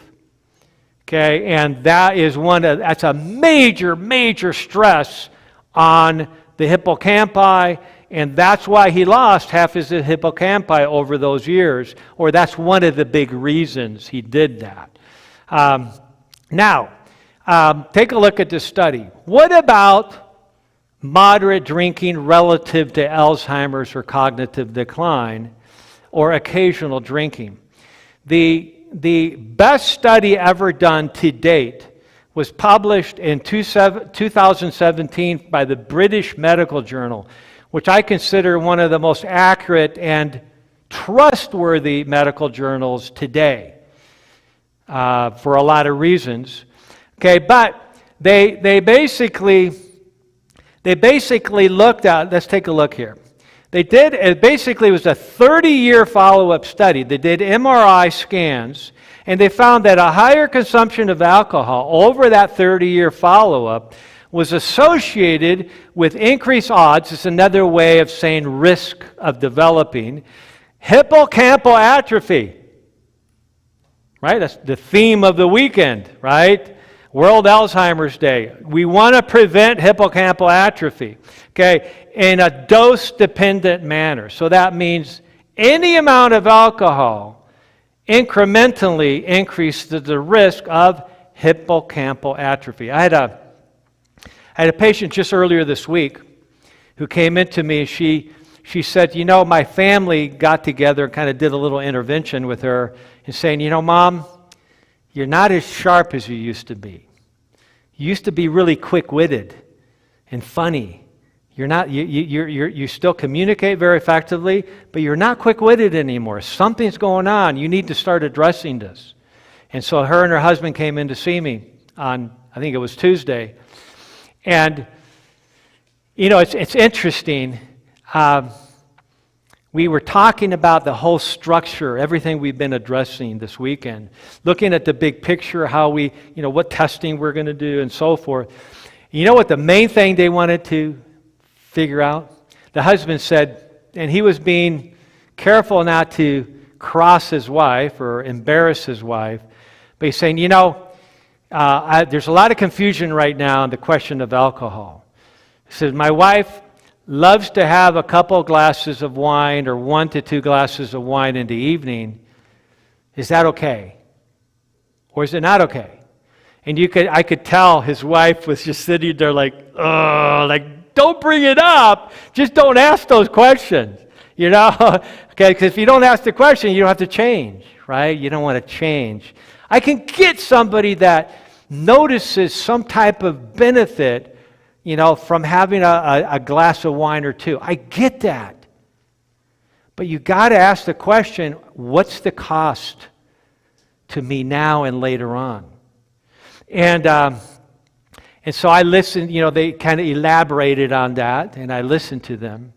Okay, and that's a major, major stress on the hippocampi, and that's why he lost half his hippocampi over those years, or that's one of the big reasons he did that. Now, take a look at this study. What about moderate drinking relative to Alzheimer's or cognitive decline, or occasional drinking? The best study ever done to date was published in 2017 by the British Medical Journal, which I consider one of the most accurate and trustworthy medical journals today, for a lot of reasons. Okay, but they basically looked at, let's take a look here. It basically was a 30-year follow-up study. They did MRI scans, and they found that a higher consumption of alcohol over that 30-year follow-up was associated with increased odds, it's another way of saying risk of developing, hippocampal atrophy. Right? That's the theme of the weekend, right? World Alzheimer's Day. We want to prevent hippocampal atrophy, okay, in a dose-dependent manner. So that means any amount of alcohol incrementally increases the risk of hippocampal atrophy. I had a patient just earlier this week who came into me. She said, my family got together and kind of did a little intervention with her and saying, Mom, you're not as sharp as you used to be. You used to be really quick-witted and funny. You're not. You still communicate very effectively, but you're not quick-witted anymore. Something's going on. You need to start addressing this. And so her and her husband came in to see me on, I think it was Tuesday. And it's interesting. We were talking about the whole structure, everything we've been addressing this weekend, looking at the big picture, how we, what testing we're going to do and so forth. You know what the main thing they wanted to figure out? The husband said, and he was being careful not to cross his wife or embarrass his wife, but he's saying, there's a lot of confusion right now on the question of alcohol. He said, my wife loves to have a couple glasses of wine or 1 to 2 glasses of wine in the evening, is that okay? Or is it not okay? And I could tell his wife was just sitting there like, oh, like, don't bring it up. Just don't ask those questions, you know? Okay, because if you don't ask the question, you don't have to change, right? You don't want to change. I can get somebody that notices some type of benefit, you know, from having a glass of wine or two. I get that. But you got to ask the question, what's the cost to me now and later on? And so I listened, you know, they kind of elaborated on that, and I listened to them.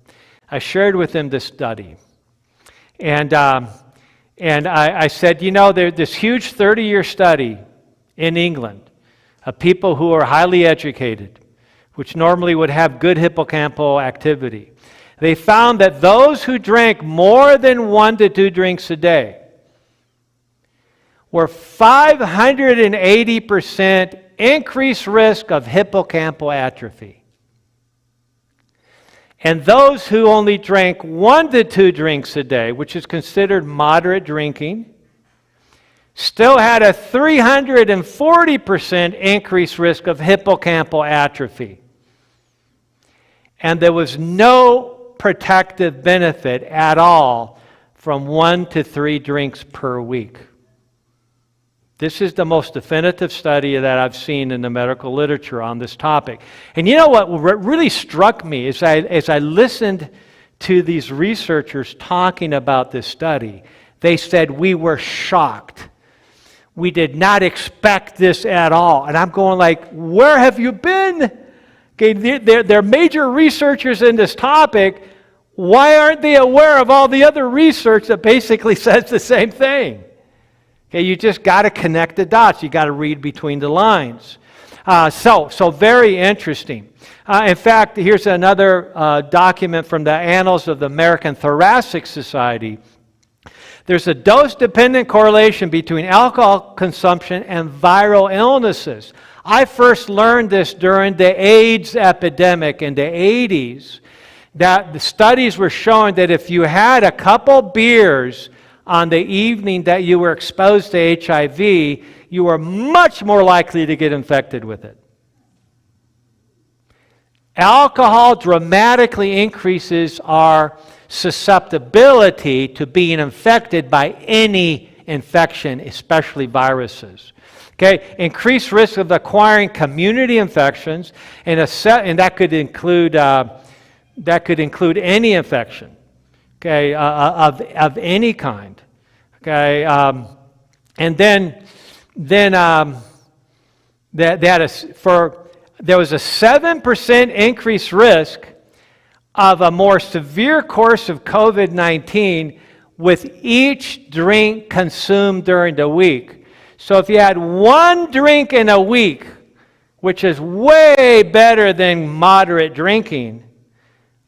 I shared with them this study. And I said, you know, there's this huge 30-year study in England of people who are highly educated, which normally would have good hippocampal activity. They found that those who drank more than 1 to 2 drinks a day were 580% increased risk of hippocampal atrophy. And those who only drank 1 to 2 drinks a day, which is considered moderate drinking, still had a 340% increased risk of hippocampal atrophy. And there was no protective benefit at all from 1 to 3 drinks per week. This is the most definitive study that I've seen in the medical literature on this topic. And you know what really struck me as I listened to these researchers talking about this study, they said, we were shocked. We did not expect this at all. And I'm going like, where have you been? Okay, they're major researchers in this topic. Why aren't they aware of all the other research that basically says the same thing? Okay, you just got to connect the dots. You got to read between the lines. So very interesting. In fact, here's another document from the Annals of the American Thoracic Society. There's a dose-dependent correlation between alcohol consumption and viral illnesses. I first learned this during the AIDS epidemic in the 80s, that the studies were showing that if you had a couple beers on the evening that you were exposed to HIV, you were much more likely to get infected with it. Alcohol dramatically increases our susceptibility to being infected by any infection, especially viruses. Okay, increased risk of acquiring community infections, and that could include any infection. Okay, of any kind. Okay, and then there was a 7% increased risk of a more severe course of COVID-19 with each drink consumed during the week. So if you had 1 drink in a week, which is way better than moderate drinking,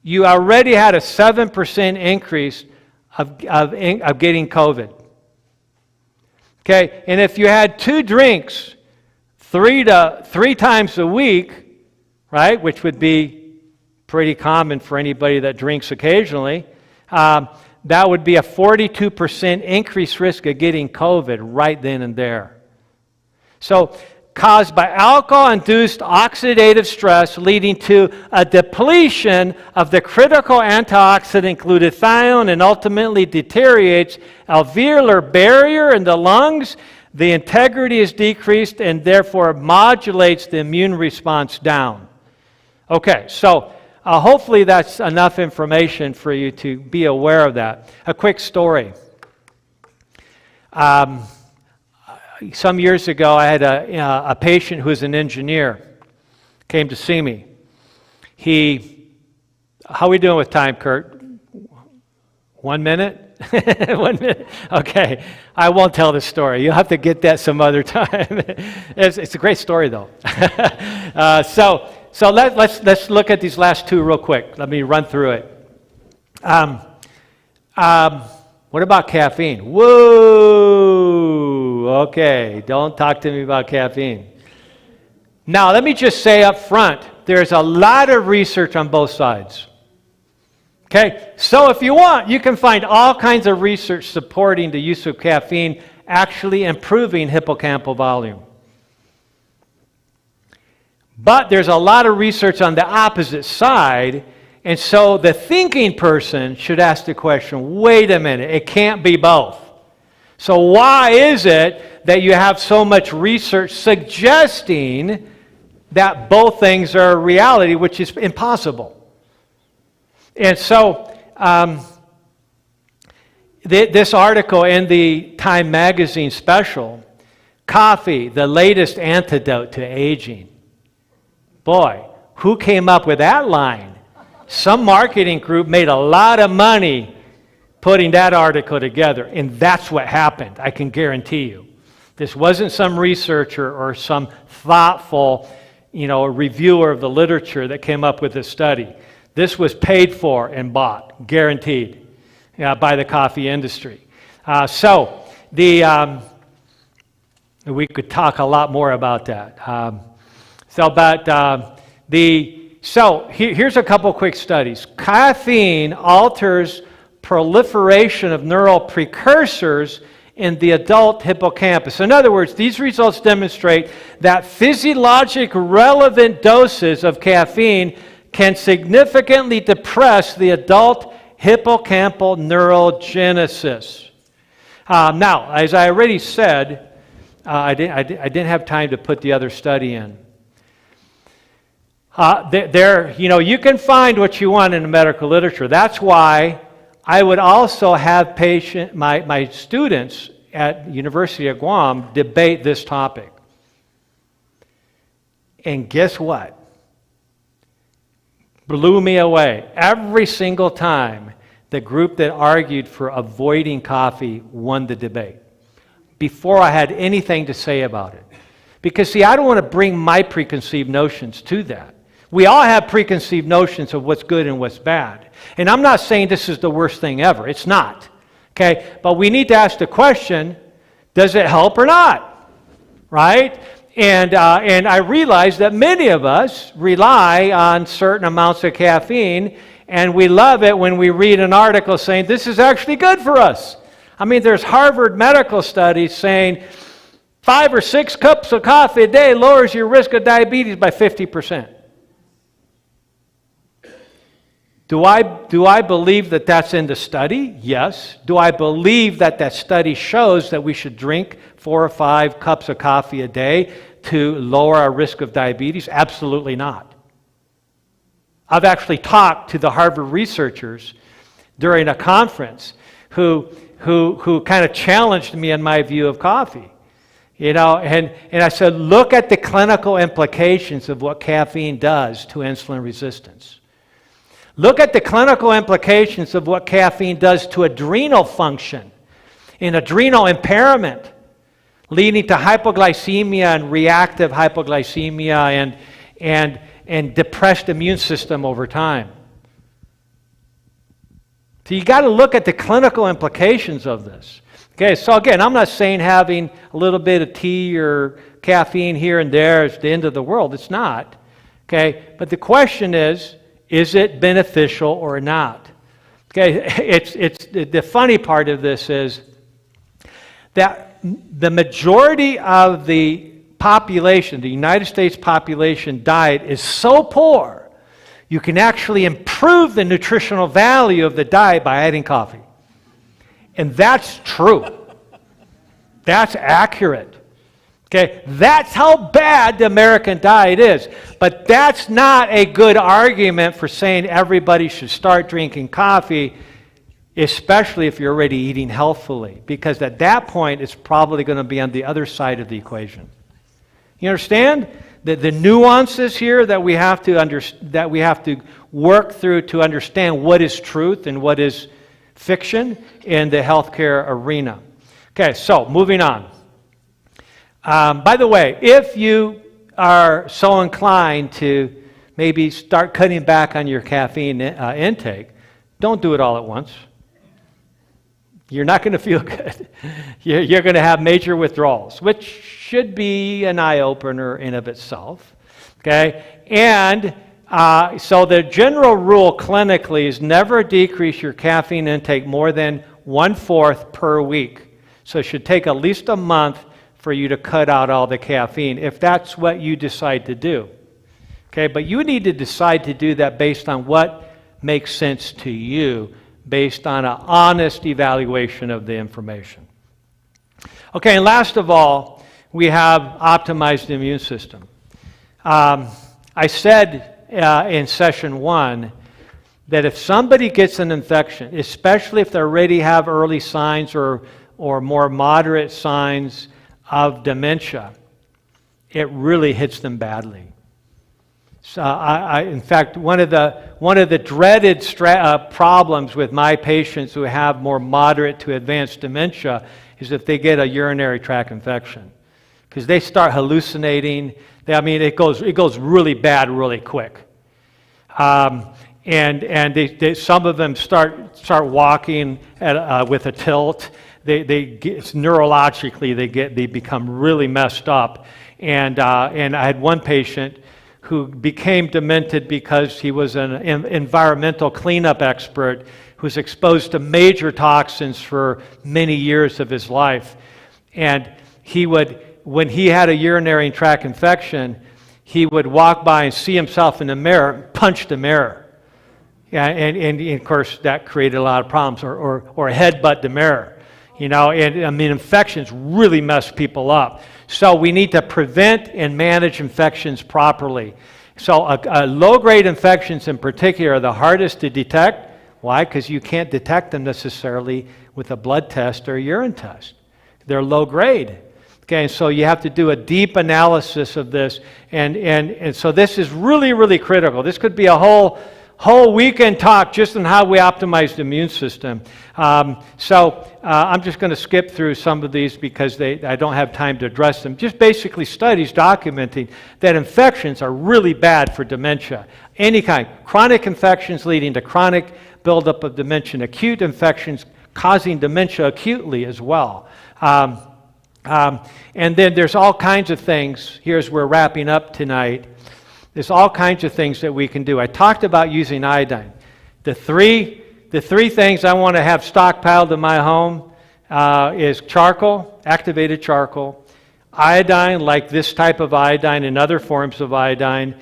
you already had a 7% increase of getting COVID. Okay, and if you had 2 drinks 3 times a week, right, which would be pretty common for anybody that drinks occasionally, that would be a 42% increased risk of getting COVID right then and there. So, caused by alcohol-induced oxidative stress leading to a depletion of the critical antioxidant glutathione and ultimately deteriorates alveolar barrier in the lungs, the integrity is decreased and therefore modulates the immune response down. Okay, so hopefully that's enough information for you to be aware of that. A quick story. Some years ago, I had a patient who was an engineer, came to see me. How are we doing with time, Kurt? 1 minute? 1 minute? Okay. I won't tell the story. You'll have to get that some other time. It's a great story, though. So let's look at these last 2 real quick. Let me run through it. What about caffeine? Whoa! Okay, don't talk to me about caffeine. Now, let me just say up front, there's a lot of research on both sides. Okay, so if you want, you can find all kinds of research supporting the use of caffeine actually improving hippocampal volume. But there's a lot of research on the opposite side, and so the thinking person should ask the question, wait a minute, it can't be both. So why is it that you have so much research suggesting that both things are a reality, which is impossible? And so this article in the Time magazine special, Coffee, the latest antidote to aging. Boy, who came up with that line? Some marketing group made a lot of money putting that article together, and that's what happened, I can guarantee you. This wasn't some researcher or some thoughtful, reviewer of the literature that came up with this study. This was paid for and bought, guaranteed, by the coffee industry. We could talk a lot more about that. Here's a couple quick studies. Caffeine alters proliferation of neural precursors in the adult hippocampus. In other words, these results demonstrate that physiologic relevant doses of caffeine can significantly depress the adult hippocampal neurogenesis. Now, as I already said, I didn't have time to put the other study in. You can find what you want in the medical literature. That's why I would also have my students at University of Guam debate this topic. And guess what? Blew me away. Every single time, the group that argued for avoiding coffee won the debate before I had anything to say about it. Because, see, I don't want to bring my preconceived notions to that. We all have preconceived notions of what's good and what's bad. And I'm not saying this is the worst thing ever. It's not. Okay? But we need to ask the question, does it help or not? Right? And I realize that many of us rely on certain amounts of caffeine, and we love it when we read an article saying this is actually good for us. I mean, there's Harvard medical studies saying 5 or 6 cups of coffee a day lowers your risk of diabetes by 50%. Do I believe that that's in the study? Yes. Do I believe that that study shows that we should drink 4 or 5 cups of coffee a day to lower our risk of diabetes? Absolutely not. I've actually talked to the Harvard researchers during a conference who kind of challenged me in my view of coffee. And I said, look at the clinical implications of what caffeine does to insulin resistance. Look at the clinical implications of what caffeine does to adrenal function and adrenal impairment, leading to hypoglycemia and reactive hypoglycemia and depressed immune system over time. So you got to look at the clinical implications of this. Okay, so again, I'm not saying having a little bit of tea or caffeine here and there is the end of the world. It's not. Okay, but the question is it beneficial or not? Okay, it's the funny part of this is that the majority of the population, the United States population diet is so poor, you can actually improve the nutritional value of the diet by adding coffee. And that's true. That's accurate. Okay, that's how bad the American diet is. But that's not a good argument for saying everybody should start drinking coffee, especially if you're already eating healthfully, because at that point it's probably going to be on the other side of the equation. You understand the nuances here that we have to work through to understand what is truth and what is fiction in the healthcare arena. Okay, so moving on. By the way, if you are so inclined to maybe start cutting back on your caffeine intake, don't do it all at once. You're not going to feel good. You're going to have major withdrawals, which should be an eye-opener in of itself. Okay? And So the general rule clinically is never decrease your caffeine intake more than 1/4 per week. So it should take at least a month for you to cut out all the caffeine if that's what you decide to do. Okay, but you need to decide to do that based on what makes sense to you, based on an honest evaluation of the information. Okay, and last of all, we have optimized the immune system. I said in session 1 that if somebody gets an infection, especially if they already have early signs or more moderate signs of dementia, it really hits them badly. So in fact, one of the dreaded problems with my patients who have more moderate to advanced dementia is if they get a urinary tract infection, because they start hallucinating. It goes really bad really quick, and some of them start walking with a tilt. Neurologically they become really messed up, and I had one patient who became demented because he was an environmental cleanup expert who was exposed to major toxins for many years of his life. And when he had a urinary tract infection, he would walk by and see himself in the mirror, punch the mirror. Yeah, and of course that created a lot of problems, or headbutt the mirror. Infections really mess people up. So we need to prevent and manage infections properly. So low-grade infections in particular are the hardest to detect. Why? Because you can't detect them necessarily with a blood test or a urine test. They're low-grade. Okay, so you have to do a deep analysis of this, and so this is really, really critical. This could be a whole weekend talk just on how we optimize the immune system. So I'm just going to skip through some of these because I don't have time to address them. Just basically studies documenting that infections are really bad for dementia. Any kind. Chronic infections leading to chronic buildup of dementia. Acute infections causing dementia acutely as well. And then there's all kinds of things. Here's we're wrapping up tonight. There's all kinds of things that we can do. I talked about using iodine. The three things I want to have stockpiled in my home is charcoal, activated charcoal, iodine, like this type of iodine and other forms of iodine,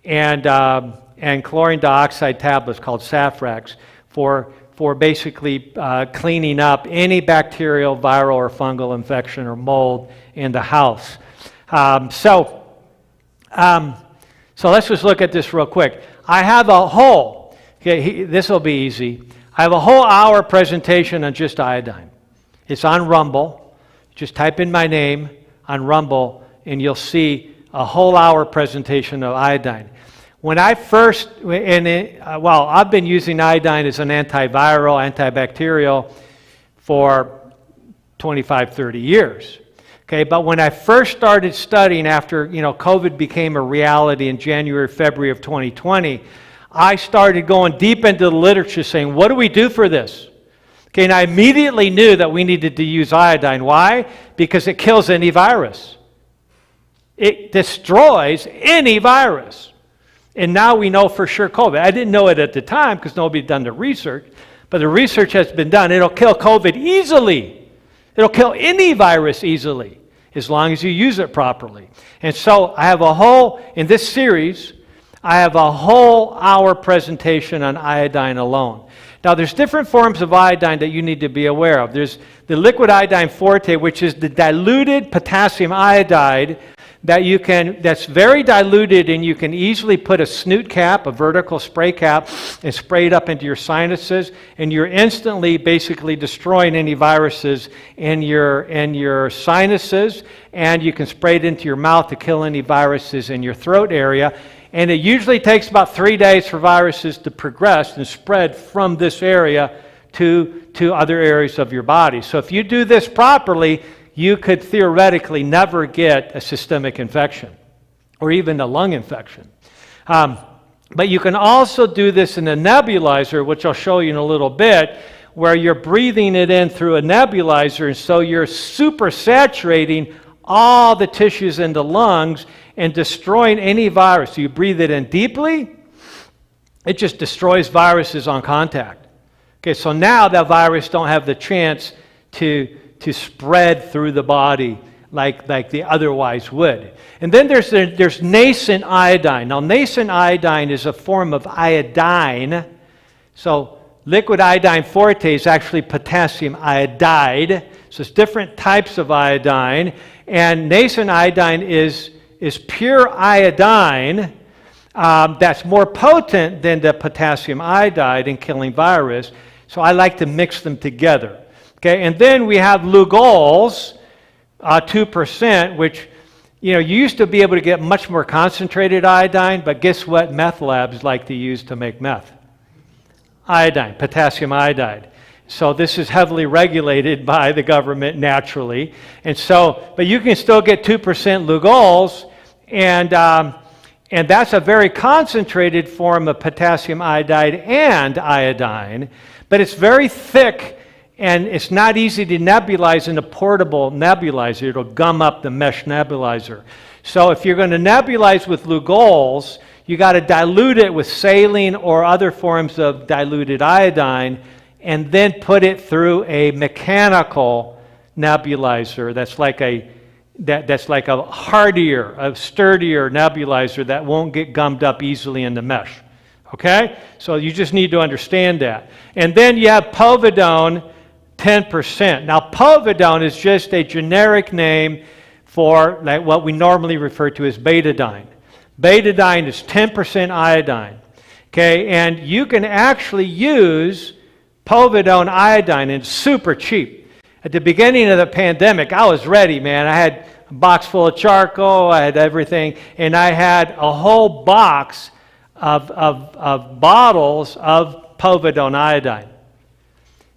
and chlorine dioxide tablets called Safrax for basically cleaning up any bacterial, viral, or fungal infection or mold in the house. So let's just look at this real quick. I have a whole, this will be easy. I have a whole hour presentation on just iodine. It's on Rumble. Just type in my name on Rumble and you'll see a whole hour presentation of iodine. When I first, I've been using iodine as an antiviral, antibacterial for 25, 30 years. Okay, but when I first started studying after, COVID became a reality in January, February of 2020, I started going deep into the literature saying, what do we do for this? Okay, and I immediately knew that we needed to use iodine. Why? Because it kills any virus. It destroys any virus. And now we know for sure COVID. I didn't know it at the time because nobody had done the research, but the research has been done. It'll kill COVID easily. It'll kill any virus easily as long as you use it properly. And so I have in this series, I have a whole hour presentation on iodine alone. Now there's different forms of iodine that you need to be aware of. There's the liquid iodine forte, which is the diluted potassium iodide that's very diluted, and you can easily put a snoot cap, a vertical spray cap, and spray it up into your sinuses, and you're instantly basically destroying any viruses in your sinuses, and you can spray it into your mouth to kill any viruses in your throat area. And it usually takes about 3 days for viruses to progress and spread from this area to other areas of your body. So if you do this properly, you could theoretically never get a systemic infection or even a lung infection. But you can also do this in a nebulizer, which I'll show you in a little bit, where you're breathing it in through a nebulizer, and so you're super saturating all the tissues in the lungs and destroying any virus. So you breathe it in deeply, it just destroys viruses on contact. Okay, so now that virus don't have the chance to spread through the body like they otherwise would. And then there's nascent iodine. Now, nascent iodine is a form of iodine. So liquid iodine forte is actually potassium iodide. So it's different types of iodine. And nascent iodine is pure iodine that's more potent than the potassium iodide in killing virus. So I like to mix them together. Okay, and then we have Lugols, 2%, which, you used to be able to get much more concentrated iodine, but guess what meth labs like to use to make meth? Iodine, potassium iodide. So this is heavily regulated by the government naturally. And so, but you can still get 2% Lugols, and that's a very concentrated form of potassium iodide and iodine, but it's very thick, and it's not easy to nebulize in a portable nebulizer. It'll gum up the mesh nebulizer. So if you're going to nebulize with Lugols, you got to dilute it with saline or other forms of diluted iodine, and then put it through a mechanical nebulizer that's like a hardier, a sturdier nebulizer that won't get gummed up easily in the mesh. Okay? So you just need to understand that. And then you have povidone, 10%. Now, povidone is just a generic name for like what we normally refer to as betadine. Betadine is 10% iodine. Okay? And you can actually use povidone iodine, and it's super cheap. At the beginning of the pandemic, I was ready, man. I had a box full of charcoal, I had everything, and I had a whole box of bottles of povidone iodine.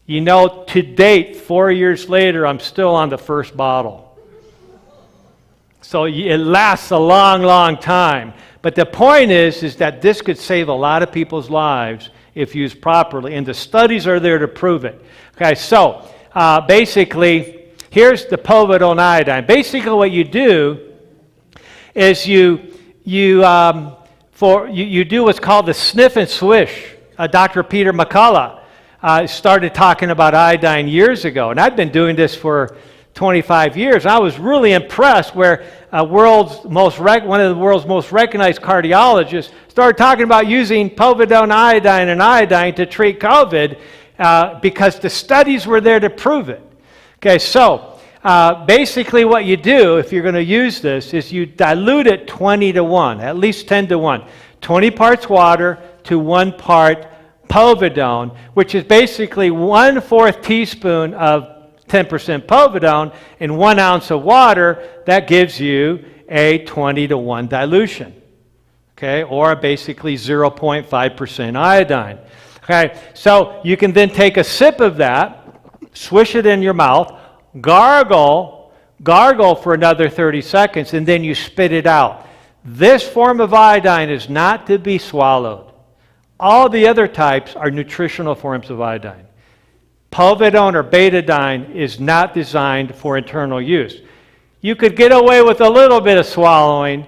To date, 4 years later, I'm still on the first bottle. So it lasts a long, long time. But the point is that this could save a lot of people's lives if used properly, and the studies are there to prove it. Okay, so basically, here's the povidone iodine. Basically, what you do is you do what's called the sniff and swish. Dr. Peter McCullough started talking about iodine years ago, and I've been doing this for 25 years. I was really impressed where one of the world's most recognized cardiologists started talking about using povidone iodine and iodine to treat COVID because the studies were there to prove it. Okay, so basically what you do if you're going to use this is you dilute it 20 to 1, at least 10 to 1. 20 parts water to 1 part povidone, which is basically 1/4 teaspoon of 10% povidone in 1 ounce of water. That gives you a 20 to 1 dilution, okay, or basically 0.5% iodine. Okay, so you can then take a sip of that, swish it in your mouth, gargle for another 30 seconds, and then you spit it out. This form of iodine is not to be swallowed. All the other types are nutritional forms of iodine. Povidone or betadine is not designed for internal use. You could get away with a little bit of swallowing.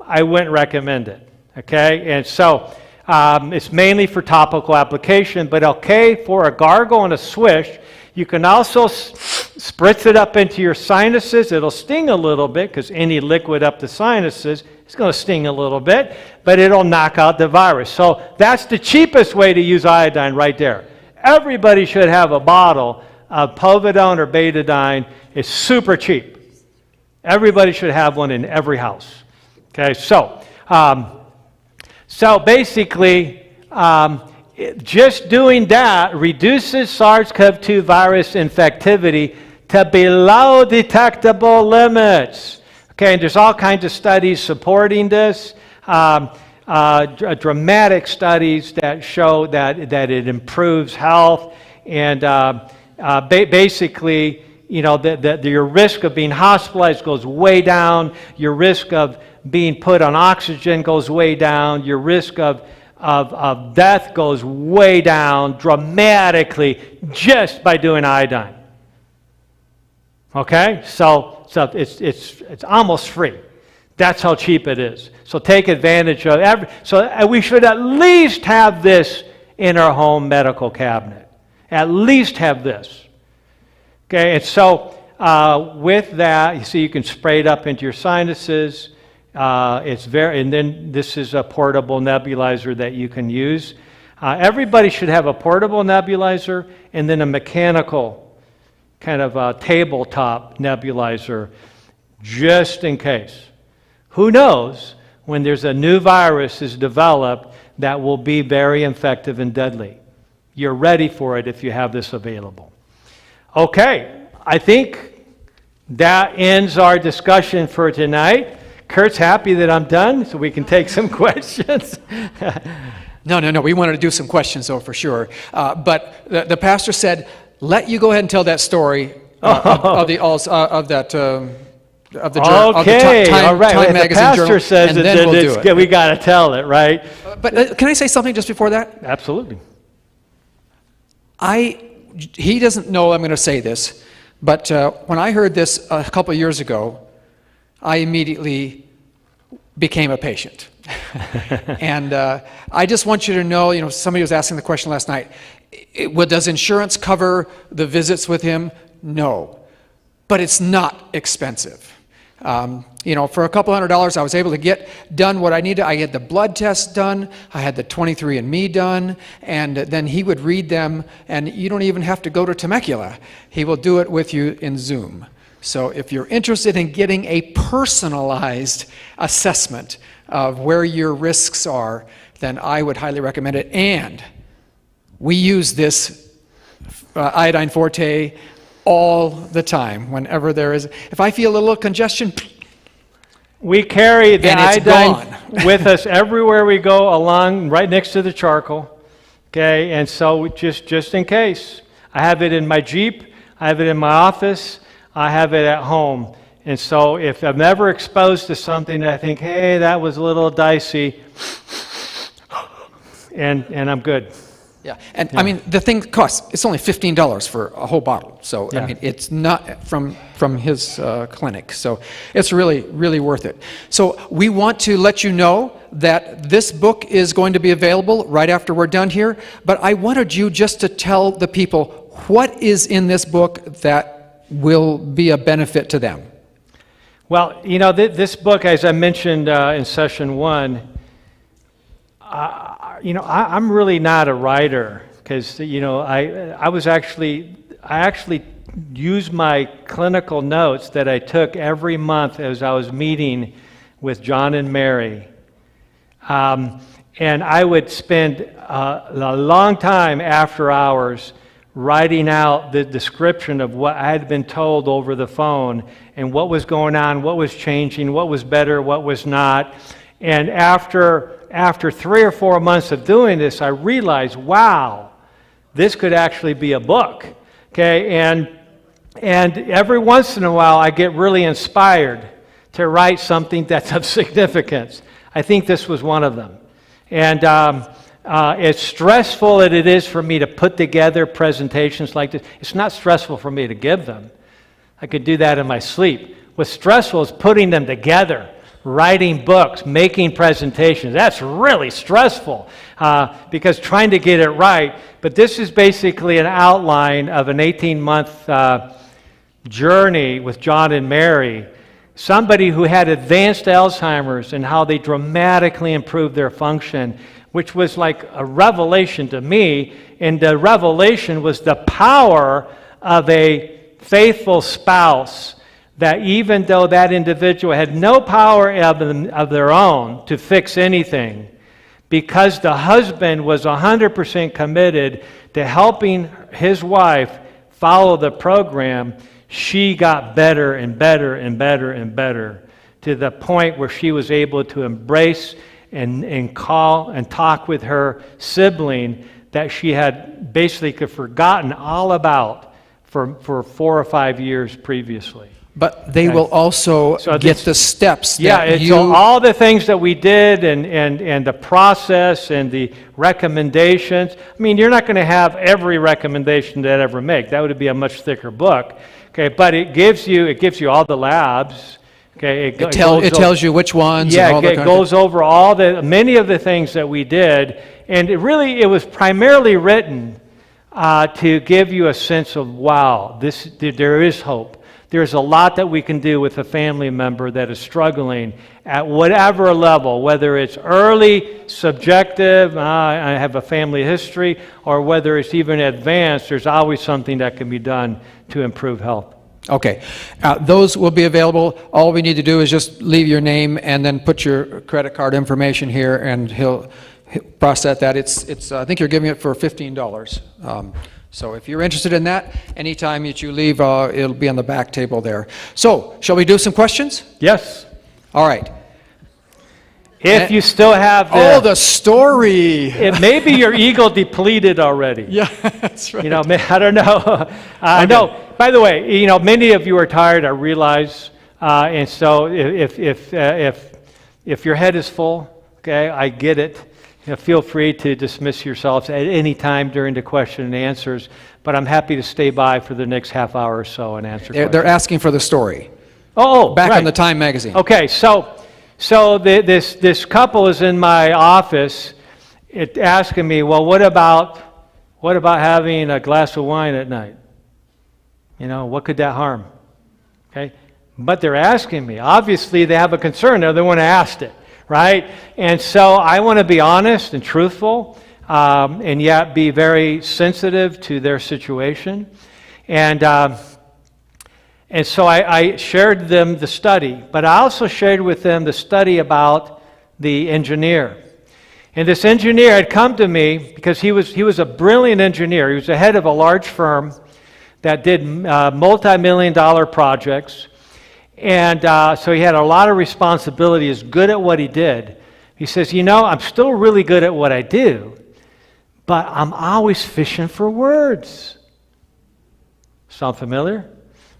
I wouldn't recommend it. Okay? And so it's mainly for topical application, but okay for a gargle and a swish. You can also spritz it up into your sinuses. It'll sting a little bit because any liquid up the sinuses is going to sting a little bit, but it'll knock out the virus. So that's the cheapest way to use iodine right there. Everybody should have a bottle of povidone or betadine. It's super cheap. Everybody should have one in every house. Okay, so basically, just doing that reduces SARS-CoV-2 virus infectivity to below detectable limits. Okay, and there's all kinds of studies supporting this. Dramatic studies that show that it improves health, and basically, your risk of being hospitalized goes way down. Your risk of being put on oxygen goes way down. Your risk of death goes way down dramatically just by doing iodine. Okay, so it's almost free. That's how cheap it is. So take advantage of it. So we should at least have this in our home medical cabinet. At least have this. Okay, and so with that, you see you can spray it up into your sinuses. And then this is a portable nebulizer that you can use. Everybody should have a portable nebulizer and then a mechanical kind of tabletop nebulizer just in case. Who knows when there's a new virus is developed that will be very infective and deadly. You're ready for it if you have this available. Okay, I think that ends our discussion for tonight. Kurt's happy that I'm done, so we can take some questions. No. We wanted to do some questions, though, for sure. But the pastor said, let you go ahead and tell that story of the Okay, all right. Time If the Magazine pastor Journal, says and it, then we'll do it. we got to tell it, right? But can I say something just before that? Absolutely. He doesn't know I'm going to say this, but when I heard this a couple of years ago, I immediately became a patient. And I just want you to know, somebody was asking the question last night, does insurance cover the visits with him? No, but it's not expensive. For a couple $100, I was able to get done what I needed. I had the blood test done, I had the 23andMe done, and then he would read them, and you don't even have to go to Temecula. He will do it with you in Zoom. So if you're interested in getting a personalized assessment of where your risks are, then I would highly recommend it. And we use this iodine forte all the time, whenever there is. If I feel a little congestion, we carry the and it's iodine gone. with us everywhere we go along, right next to the charcoal. Okay, and so just in case. I have it in my Jeep, I have it in my office, I have it at home. And so if I'm ever exposed to something that I think, hey, that was a little dicey, and I'm good. Yeah, and I mean, the thing costs, it's only $15 for a whole bottle. So, Yeah. I mean, it's not from his clinic. So it's really, really worth it. So we want to let you know that this book is going to be available right after we're done here. But I wanted you just to tell the people what is in this book that will be a benefit to them. Well, this book, as I mentioned in session 1, I'm really not a writer because, I actually used my clinical notes that I took every month as I was meeting with John and Mary. And I would spend a long time after hours writing out the description of what I had been told over the phone and what was going on, what was changing, what was better, what was not. And after 3 or 4 months of doing this, I realized, wow, this could actually be a book. Okay, and every once in a while, I get really inspired to write something that's of significance. I think this was one of them. And as stressful as it is for me to put together presentations like this, it's not stressful for me to give them. I could do that in my sleep. What's stressful is putting them together. Writing books, making presentations, that's really stressful because trying to get it right. But this is basically an outline of an 18-month journey with John and Mary, somebody who had advanced Alzheimer's and how they dramatically improved their function, which was like a revelation to me. And the revelation was the power of a faithful spouse, that even though that individual had no power of their own to fix anything, because the husband was 100% committed to helping his wife follow the program, she got better and better and better and better to the point where she was able to embrace and call and talk with her sibling that she had basically forgotten all about for 4 or 5 years previously. But they will also get the steps that so all the things that we did and the process and the recommendations. I mean, you're not going to have every recommendation that I ever make. That would be a much thicker book. Okay, but it gives you all the labs. Okay, It tells you which ones. Yeah, and all that it kind of goes over many of the things that we did, and it was primarily written to give you a sense of, wow, there is hope. There's a lot that we can do with a family member that is struggling at whatever level, whether it's early, subjective, I have a family history, or whether it's even advanced, there's always something that can be done to improve health. Okay. Those will be available. All we need to do is just leave your name and then put your credit card information here, and he'll process that. It's I think you're giving it for $15. So if you're interested in that, anytime that you leave, it'll be on the back table there. So, shall we do some questions? Yes. All right. If you still have the story. Maybe your ego depleted already. Yeah, that's right. I don't know. No. By the way, many of you are tired. I realize, and so if your head is full, okay, I get it. Feel free to dismiss yourselves at any time during the question and answers. But I'm happy to stay by for the next half hour or so and answer questions. They're asking for the story. Back in the Time magazine. Okay, so this couple is in my office, asking me, well, what about having a glass of wine at night? What could that harm? Okay, but they're asking me. Obviously, they have a concern. They're the one who asked it, right? And so I want to be honest and truthful, and yet be very sensitive to their situation, and so I shared them the study, but I also shared with them the study about the engineer. And this engineer had come to me because he was a brilliant engineer. He was the head of a large firm that did multi-million-dollar projects. And so he had a lot of responsibility, is good at what he did. He says, I'm still really good at what I do, but I'm always fishing for words. Sound familiar?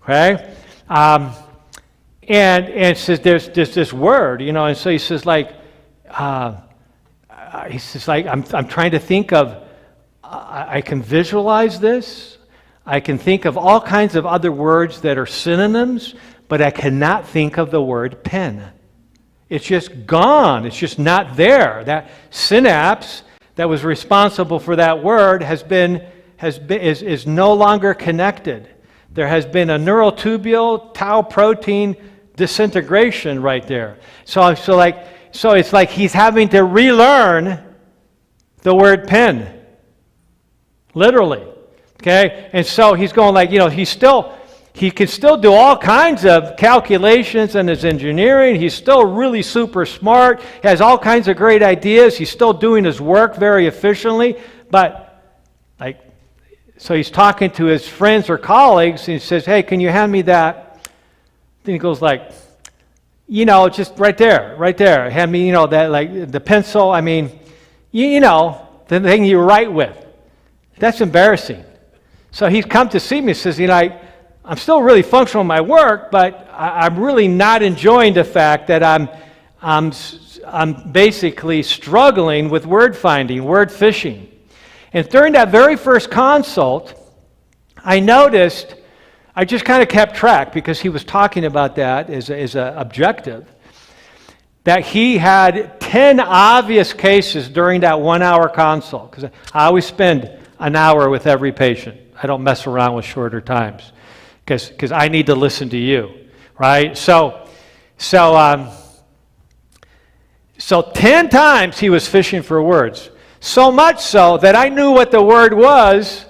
Okay, and says there's this word, and so he says I'm trying to think of, I can visualize this, I can think of all kinds of other words that are synonyms, but I cannot think of the word pen. It's just gone. It's just not there. That synapse that was responsible for that word is no longer connected. There has been a neurotubule tau protein disintegration right there. So it's like he's having to relearn the word pen, literally. Okay, and so he's going he can still do all kinds of calculations in his engineering. He's still really super smart. He has all kinds of great ideas. He's still doing his work very efficiently, but so he's talking to his friends or colleagues, and he says, hey, can you hand me that? Then he goes just right there. Hand me, that, the pencil, the thing you write with. That's embarrassing. So he's come to see me and says, I'm still really functional in my work, but I'm really not enjoying the fact that I'm basically struggling with word finding, word fishing. And during that very first consult, I noticed, I just kind of kept track because he was talking about that as an objective, that he had 10 obvious cases during that 1 hour consult, because I always spend an hour with every patient. I don't mess around with shorter times because I need to listen to you, right? So 10 times he was fishing for words. So much so that I knew what the word was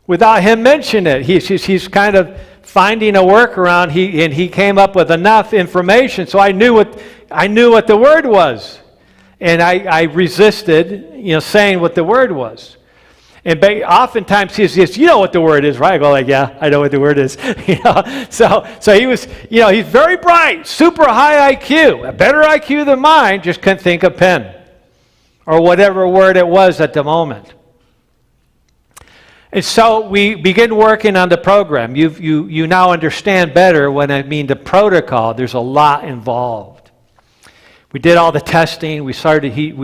without him mentioning it. He's kind of finding a workaround, and he came up with enough information, so I knew what the word was. And I resisted, saying what the word was. And oftentimes he says, you know what the word is, right? I go yeah, I know what the word is. So he was, he's very bright, super high IQ, a better IQ than mine, just couldn't think of pen or whatever word it was at the moment. And so we begin working on the program. You now understand better when I mean the protocol. There's a lot involved. We did all the testing. We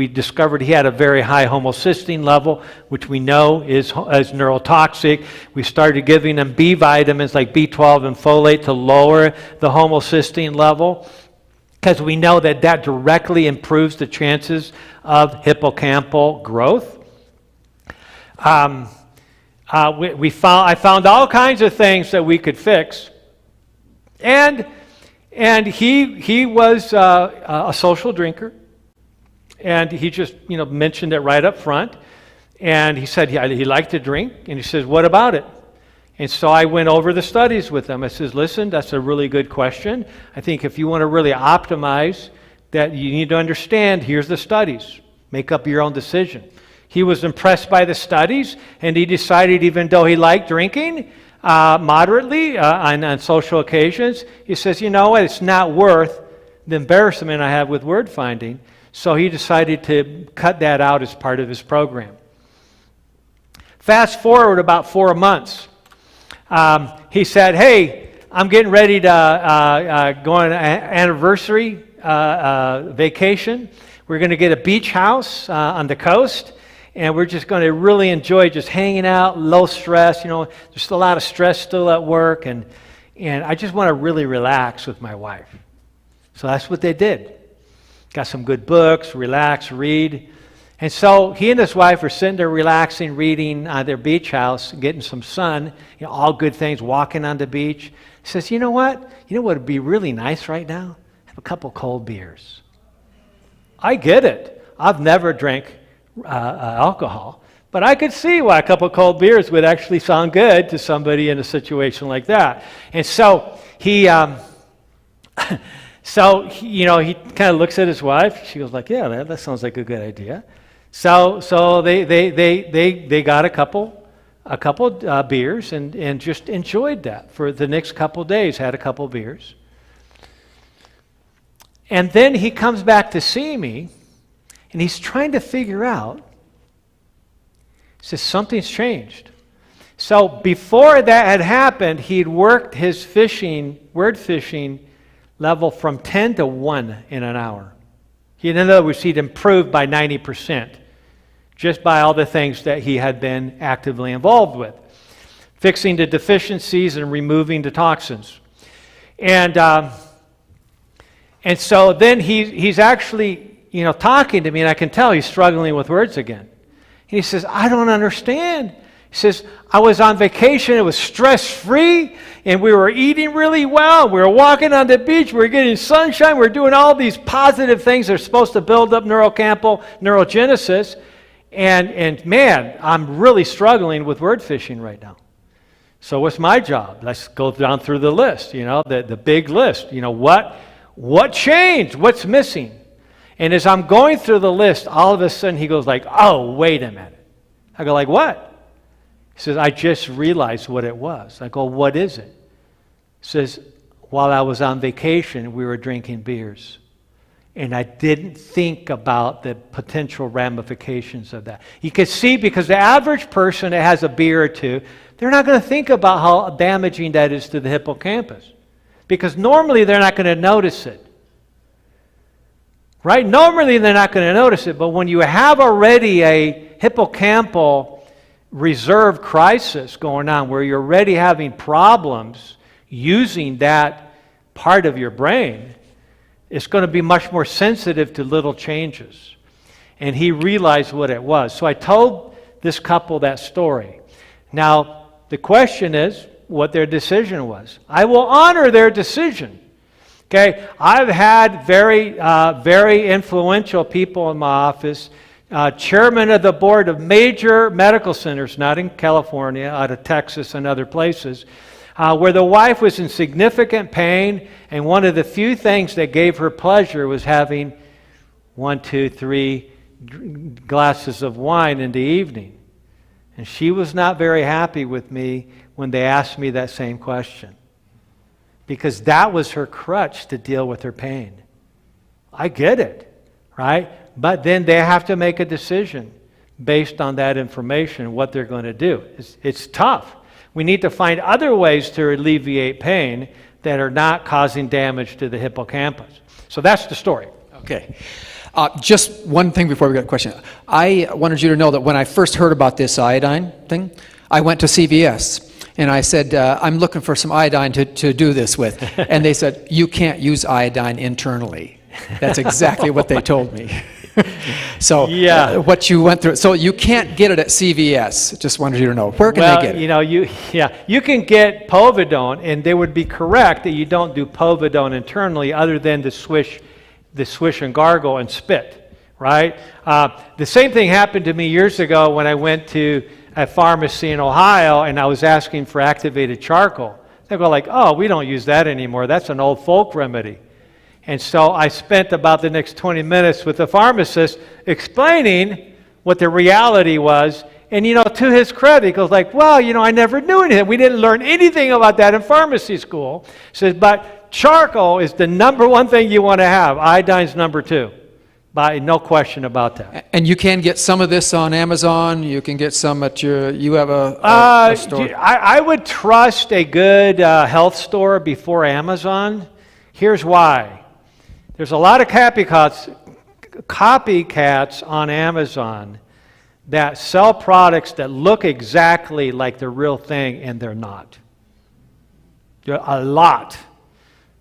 discovered he had a very high homocysteine level, which we know is neurotoxic. We started giving him B vitamins like B12 and folate to lower the homocysteine level. because we know that that directly improves the chances of hippocampal growth. I found all kinds of things that we could fix, and he was a social drinker, and he just mentioned it right up front, and he said he liked to drink, and he says, "What about it?" And so I went over the studies with him. I says, "Listen, that's a really good question. I think if you want to really optimize that, you need to understand, here's the studies. Make up your own decision." He was impressed by the studies, and he decided, even though he liked drinking moderately on social occasions, he says, "You know what, it's not worth the embarrassment I have with word finding." So he decided to cut that out as part of his program. Fast forward about 4 months. He said, "Hey, I'm getting ready to go on an anniversary vacation. We're going to get a beach house on the coast, and we're just going to really enjoy just hanging out, low stress. There's a lot of stress still at work, and I just want to really relax with my wife." So that's what they did. Got some good books, relax, read. And so he and his wife are sitting there relaxing, reading on their beach house, getting some sun, all good things, walking on the beach. He says, "You know what? You know what would be really nice right now? Have a couple cold beers." I get it. I've never drank alcohol, but I could see why a couple cold beers would actually sound good to somebody in a situation like that. And so he kind of looks at his wife. She goes like, "Yeah, that sounds like a good idea." So they got a couple beers and just enjoyed that for the next couple days. Had a couple beers, and then he comes back to see me, and he's trying to figure out. He says something's changed. So before that had happened, he'd worked his word fishing level from 10 to 1 in an hour. In other words, he'd improved by 90%. Just by all the things that he had been actively involved with, fixing the deficiencies and removing the toxins. And so then he's actually, talking to me, and I can tell he's struggling with words again. And he says, "I don't understand." He says, "I was on vacation, it was stress-free, and we were eating really well, we were walking on the beach, we were getting sunshine, we were doing all these positive things that are supposed to build up neurogenesis. And man, I'm really struggling with word fishing right now. So what's my job? Let's go down through the list, the big list. What changed? What's missing?" And as I'm going through the list, all of a sudden he goes like, "Oh, wait a minute." I go like, "What?" He says, "I just realized what it was." I go, "What is it?" He says, "While I was on vacation, we were drinking beers. And I didn't think about the potential ramifications of that." You can see, because the average person that has a beer or two, they're not going to think about how damaging that is to the hippocampus. Because normally they're not going to notice it. Right? Normally they're not going to notice it, but when you have already a hippocampal reserve crisis going on, where you're already having problems using that part of your brain, it's going to be much more sensitive to little changes. And he realized what it was. So I told this couple that story. Now, the question is what their decision was. I will honor their decision. Okay? I've had very influential people in my office, chairman of the board of major medical centers, not in California, out of Texas and other places, where the wife was in significant pain, and one of the few things that gave her pleasure was having 1, 2, 3 glasses of wine in the evening. And she was not very happy with me when they asked me that same question, because that was her crutch to deal with her pain. I get it, right? But then they have to make a decision based on that information, what they're going to do. It's tough. We need to find other ways to alleviate pain that are not causing damage to the hippocampus. So that's the story. Okay. Just one thing before we get a question. I wanted you to know that when I first heard about this iodine thing, I went to CVS. And I said, I'm looking for some iodine to do this with. And they said, you can't use iodine internally. That's exactly what they told me. So Yeah. what you went through. So you can't get it at CVS. Just wanted you to know. Where can they get it? You know, you can get povidone, and they would be correct that you don't do povidone internally other than the swish and gargle and spit, right? The same thing happened to me years ago when I went to a pharmacy in Ohio and I was asking for activated charcoal. They go like, oh, we don't use that anymore. That's an old folk remedy. And so I spent about the next 20 minutes with the pharmacist explaining what the reality was. And, you know, to his credit, he goes like, well, you know, I never knew anything. We didn't learn anything about that in pharmacy school. He says, but charcoal is the number one thing you want to have. Iodine's number 2. No question about that. And you can get some of this on Amazon. You can get some at you have a store. I would trust a good health store before Amazon. Here's why. There's a lot of copycats on Amazon that sell products that look exactly like the real thing, and they're not. A lot.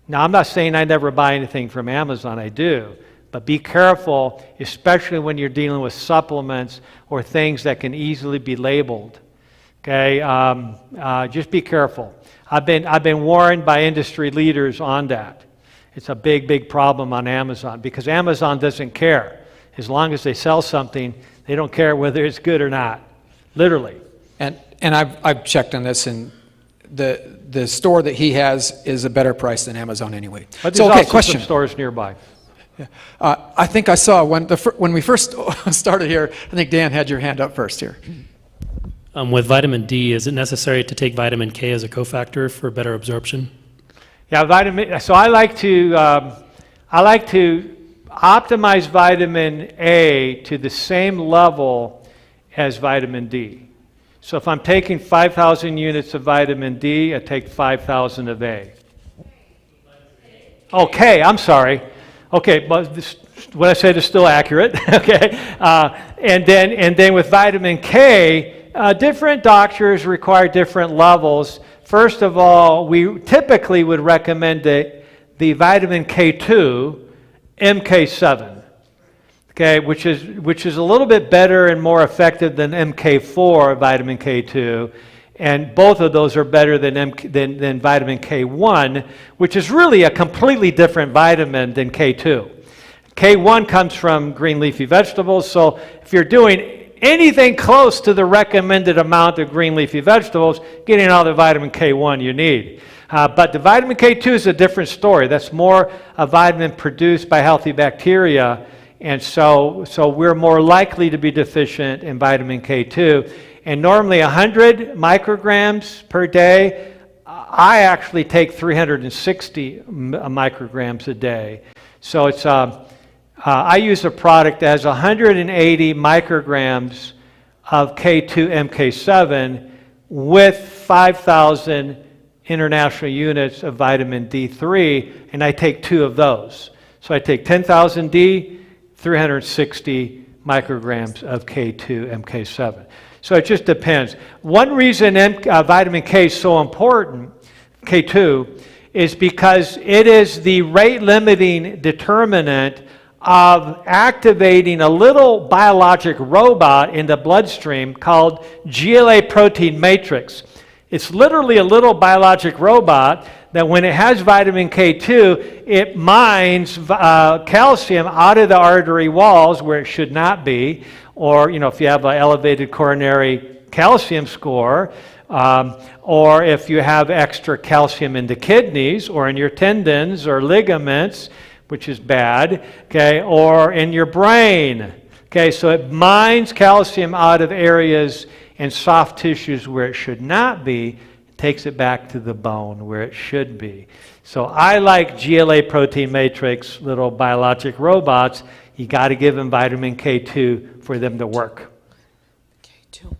Now, I'm not saying I never buy anything from Amazon. I do. But be careful, especially when you're dealing with supplements or things that can easily be labeled. Okay, just be careful. I've been warned by industry leaders on that. It's a big problem on Amazon because Amazon doesn't care. As long as they sell something, they don't care whether it's good or not. Literally. And I've checked on this, and the store that he has is a better price than Amazon anyway. But so there's okay, also question. some stores nearby. Yeah. I think I saw when we first started here, I think Dan had your hand up first here. With vitamin D, is it necessary to take vitamin K as a cofactor for better absorption? Yeah, vitamin. So I like to optimize vitamin A to the same level as vitamin D. So if I'm taking 5,000 units of vitamin D, I take 5,000 of A. Okay, I'm sorry. Okay, but what I said is still accurate. Okay, and then with vitamin K, different doctors require different levels. First of all, we typically would recommend the vitamin K2, MK7. Okay, which is a little bit better and more effective than MK4, vitamin K2. And both of those are better than vitamin K1, which is really a completely different vitamin than K2. K1 comes from green leafy vegetables, so if you're doing anything close to the recommended amount of green leafy vegetables, getting all the vitamin K1 you need. But the vitamin K2 is a different story. That's more a vitamin produced by healthy bacteria, and so we're more likely to be deficient in vitamin K2. And normally 100 micrograms per day. I actually take 360 micrograms a day. So it's I use a product that has 180 micrograms of K2 MK7 with 5,000 international units of vitamin D3, and I take 2 of those. So I take 10,000 D, 360 micrograms of K2 MK7. So it just depends. One reason vitamin K is so important, K2, is because it is the rate-limiting determinant of activating a little biologic robot in the bloodstream called GLA protein matrix. It's literally a little biologic robot that when it has vitamin K2, it mines calcium out of the artery walls where it should not be, or if you have an elevated coronary calcium score, or if you have extra calcium in the kidneys or in your tendons or ligaments, which is bad, okay, or in your brain. Okay, so it mines calcium out of areas and soft tissues where it should not be, takes it back to the bone where it should be. So I like GLA protein matrix, little biologic robots. You got to give them vitamin K2 for them to work. K2.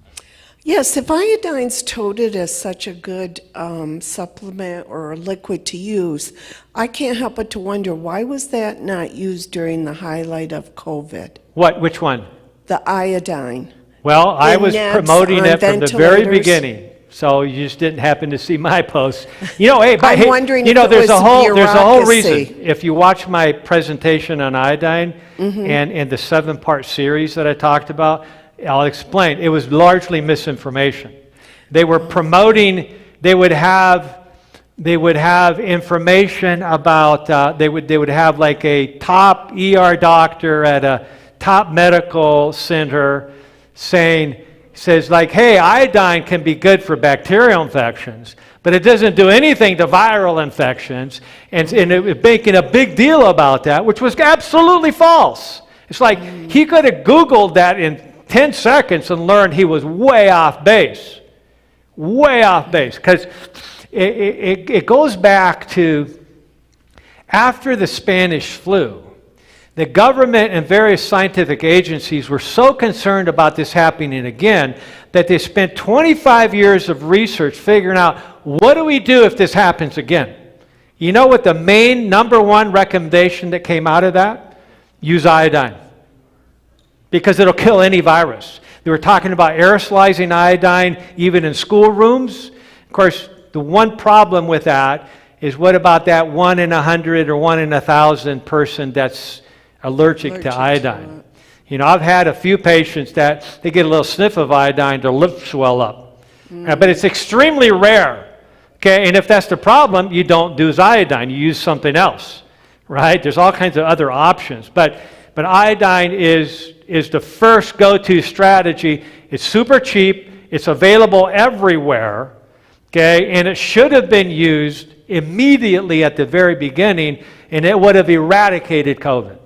Yes, if iodine's touted as such a good supplement or a liquid to use, I can't help but to wonder, why was that not used during the highlight of COVID? What? Which one? The iodine. Well, I In was nets, promoting on it from the very ventilators. beginning, so you just didn't happen to see my post. You know, hey, but I'm hey, wondering you if know, it there's a was whole reason. bureaucracy. If you watch my presentation on iodine and the 7-part series that I talked about, I'll explain. It was largely misinformation. They were promoting. They would have information about. They would have like a top ER doctor at a top medical center says like, hey, iodine can be good for bacterial infections, but it doesn't do anything to viral infections, and it was making a big deal about that, which was absolutely false. It's like he could have Googled that in 10 seconds and learned he was way off base. Way off base. Because it goes back to after the Spanish flu, the government and various scientific agencies were so concerned about this happening again that they spent 25 years of research figuring out, what do we do if this happens again? You know what the main #1 recommendation that came out of that? Use iodine. Because it'll kill any virus. They were talking about aerosolizing iodine even in schoolrooms. Of course, the one problem with that is, what about that 1 in 100 or 1 in 1,000 person that's allergic to iodine? You know, I've had a few patients that they get a little sniff of iodine, their lips swell up. But it's extremely rare. Okay, and if that's the problem, you don't use iodine, you use something else, right? There's all kinds of other options. But iodine is the first go-to strategy. It's super cheap. It's available everywhere. Okay, and it should have been used immediately at the very beginning, and it would have eradicated COVID,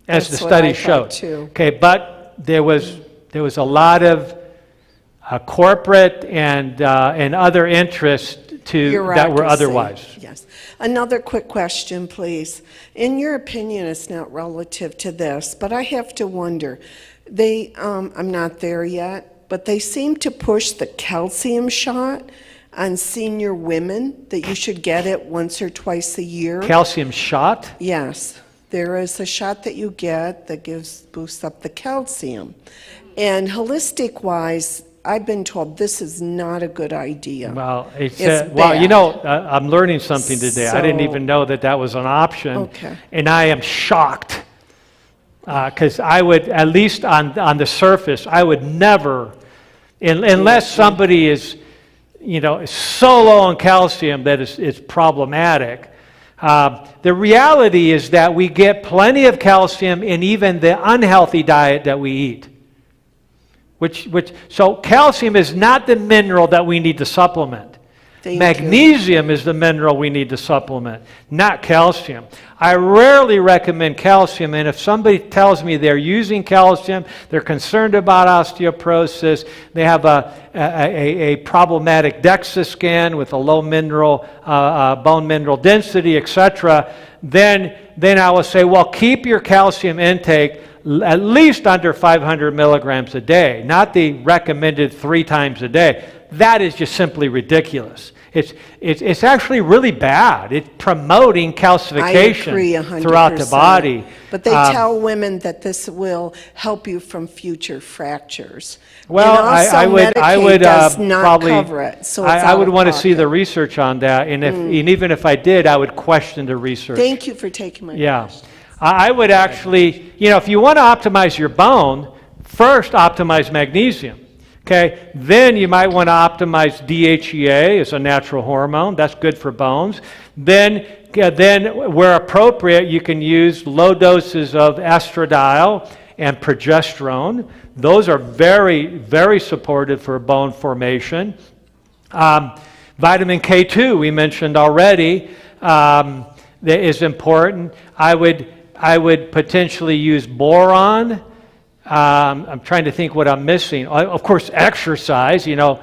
as the study showed. Okay, but there was a lot of corporate and other interests that were otherwise. Yes. Another quick question, please. In your opinion, it's not relative to this, but I have to wonder. I'm not there yet, but they seem to push the calcium shot on senior women, that you should get it once or twice a year. Calcium shot? Yes. There is a shot that you get that boosts up the calcium. And holistic-wise, I've been told this is not a good idea. Well, It's well, you bad. know, I'm learning something today. I didn't even know that was an option. Okay. And I am shocked. Because I would, at least on the surface, I would never, unless somebody is, you know, so low on calcium that it's problematic. The reality is that we get plenty of calcium in even the unhealthy diet that we eat. So calcium is not the mineral that we need to supplement. Magnesium is the mineral we need to supplement, not calcium. I rarely recommend calcium, and if somebody tells me they're using calcium, they're concerned about osteoporosis, they have a problematic DEXA scan with a low mineral, bone mineral density, etc., then I will say, well, keep your calcium intake at least under 500 milligrams a day, not the recommended 3 times a day. That is just simply ridiculous. It's actually really bad. It's promoting calcification I agree 100%. throughout the body. But they tell women that this will help you from future fractures. Well, and also I would does not probably cover it, so it's I out would of want to see pocket. the research on that, and even if I did, I would question the research. Thank you for taking my question. I would actually, you know, if you want to optimize your bone, first optimize magnesium. Okay, then you might want to optimize DHEA as a natural hormone. That's good for bones. Then where appropriate, you can use low doses of estradiol and progesterone. Those are very, very supportive for bone formation. Vitamin K2, we mentioned already, that is important. I would potentially use boron. I'm trying to think what I'm missing. Of course, exercise, you know,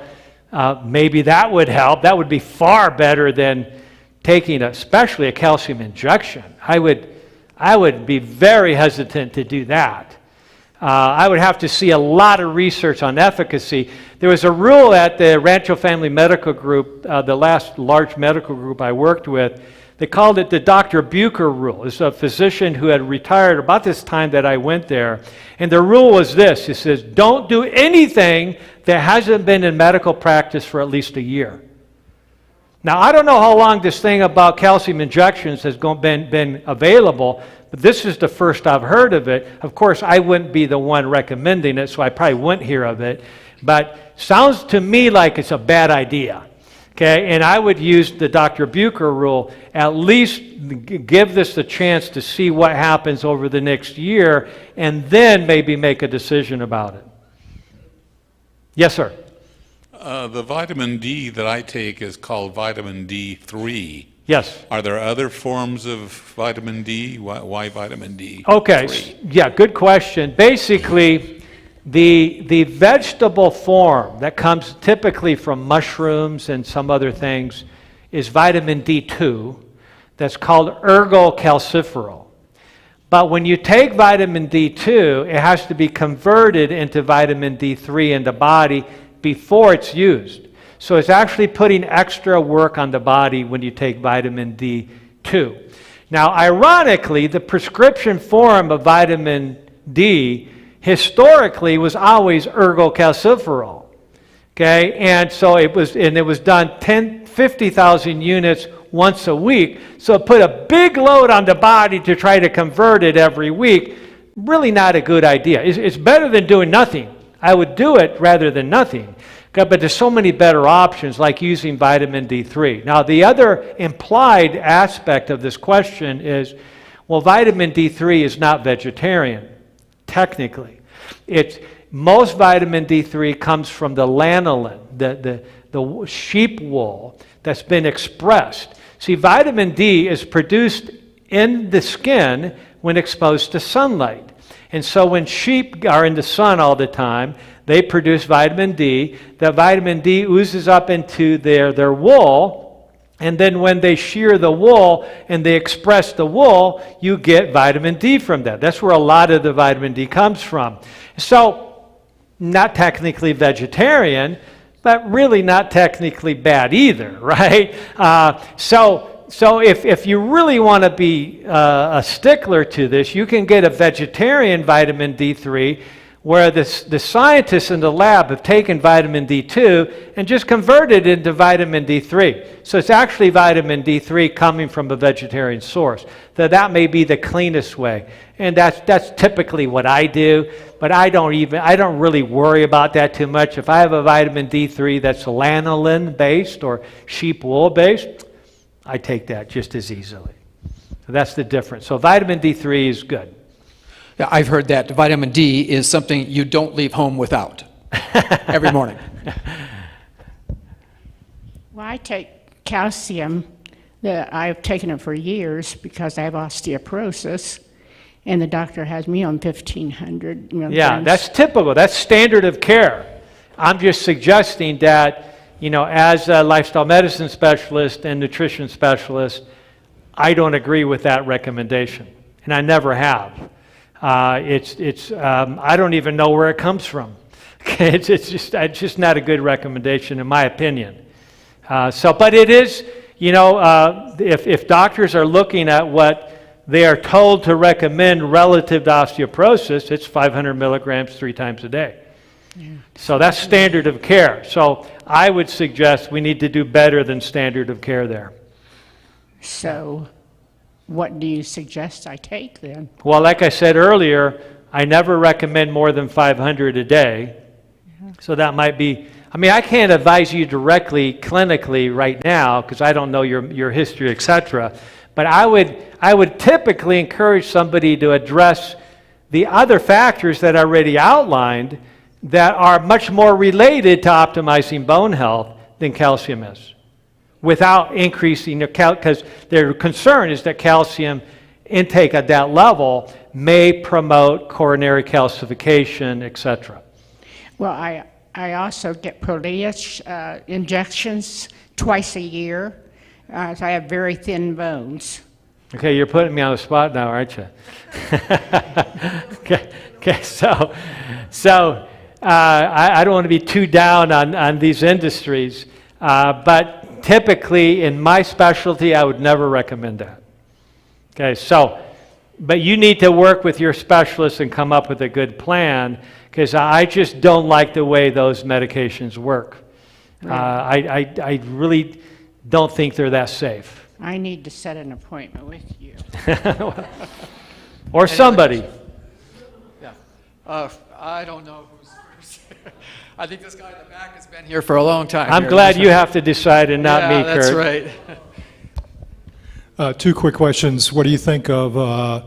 maybe that would help. That would be far better than taking especially a calcium injection. I would be very hesitant to do that. I would have to see a lot of research on efficacy. There was a rule at the Rancho Family Medical Group, the last large medical group I worked with. They called it the Dr. Bucher rule. It's a physician who had retired about this time that I went there. And the rule was this. It says, don't do anything that hasn't been in medical practice for at least a year. Now, I don't know how long this thing about calcium injections has been available, but this is the first I've heard of it. Of course, I wouldn't be the one recommending it, so I probably wouldn't hear of it. But sounds to me like it's a bad idea. Okay, and I would use the Dr. Bucher rule, at least give this a chance to see what happens over the next year, and then maybe make a decision about it. Yes, sir. The vitamin D that I take is called vitamin D3. Yes. Are there other forms of vitamin D? Why vitamin D? Okay, yeah, good question. Basically, the vegetable form that comes typically from mushrooms and some other things is vitamin D2. That's called ergocalciferol. But when you take vitamin D2, it has to be converted into vitamin D3 in the body before it's used. So it's actually putting extra work on the body when you take vitamin D2. Now, ironically, the prescription form of vitamin D historically was always ergocalciferol. Okay, and so it was done 50,000 units once a week. So it put a big load on the body to try to convert it every week. Really not a good idea. It's better than doing nothing. I would do it rather than nothing. Okay, but there's so many better options, like using vitamin D3. Now, the other implied aspect of this question is, well, vitamin D3 is not vegetarian, technically. Most vitamin D3 comes from the lanolin, the sheep wool that's been expressed. See, vitamin D is produced in the skin when exposed to sunlight. And so when sheep are in the sun all the time, they produce vitamin D. That vitamin D oozes up into their wool, and then when they shear the wool and they express the wool, you get vitamin D from that. That's where a lot of the vitamin D comes from. So, not technically vegetarian, but really not technically bad either, right? So if you really want to be a stickler to this, you can get a vegetarian vitamin D3 where the scientists in the lab have taken vitamin D2 and just converted it into vitamin D3. So it's actually vitamin D3 coming from a vegetarian source. So that may be the cleanest way. And that's typically what I do, but I don't really worry about that too much. If I have a vitamin D3 that's lanolin based or sheep wool based, I take that just as easily. So that's the difference. So vitamin D3 is good. Yeah, I've heard that vitamin D is something you don't leave home without every morning. Well, I take calcium. I've taken it for years because I have osteoporosis, and the doctor has me on 1,500 milligrams. Yeah, that's typical. That's standard of care. I'm just suggesting that, as a lifestyle medicine specialist and nutrition specialist, I don't agree with that recommendation, and I never have. I don't even know where it comes from. It's just not a good recommendation in my opinion. But it is, if doctors are looking at what they are told to recommend relative to osteoporosis, it's 500 milligrams 3 times a day. Yeah. So that's standard of care. So I would suggest we need to do better than standard of care there. So what do you suggest I take then? Well, like I said earlier, I never recommend more than 500 a day. Yeah. So that might be, I can't advise you directly clinically right now because I don't know your history, etc. But I would typically encourage somebody to address the other factors that I already outlined that are much more related to optimizing bone health than calcium is, without increasing their because their concern is that calcium intake at that level may promote coronary calcification, etc. Well, I also get Proteus injections twice a year. So I have very thin bones. Okay, you're putting me on the spot now, aren't you? Okay, so I don't want to be too down on these industries, but typically in my specialty, I would never recommend that. Okay, so, but you need to work with your specialist and come up with a good plan, because I just don't like the way those medications work. Right. I really don't think they're that safe. I need to set an appointment with you. Or somebody. I don't know who's first. I think this guy in the back has been here for a long time. I'm glad you have to decide and not me, Kurt. That's right. Two quick questions. What do you think of,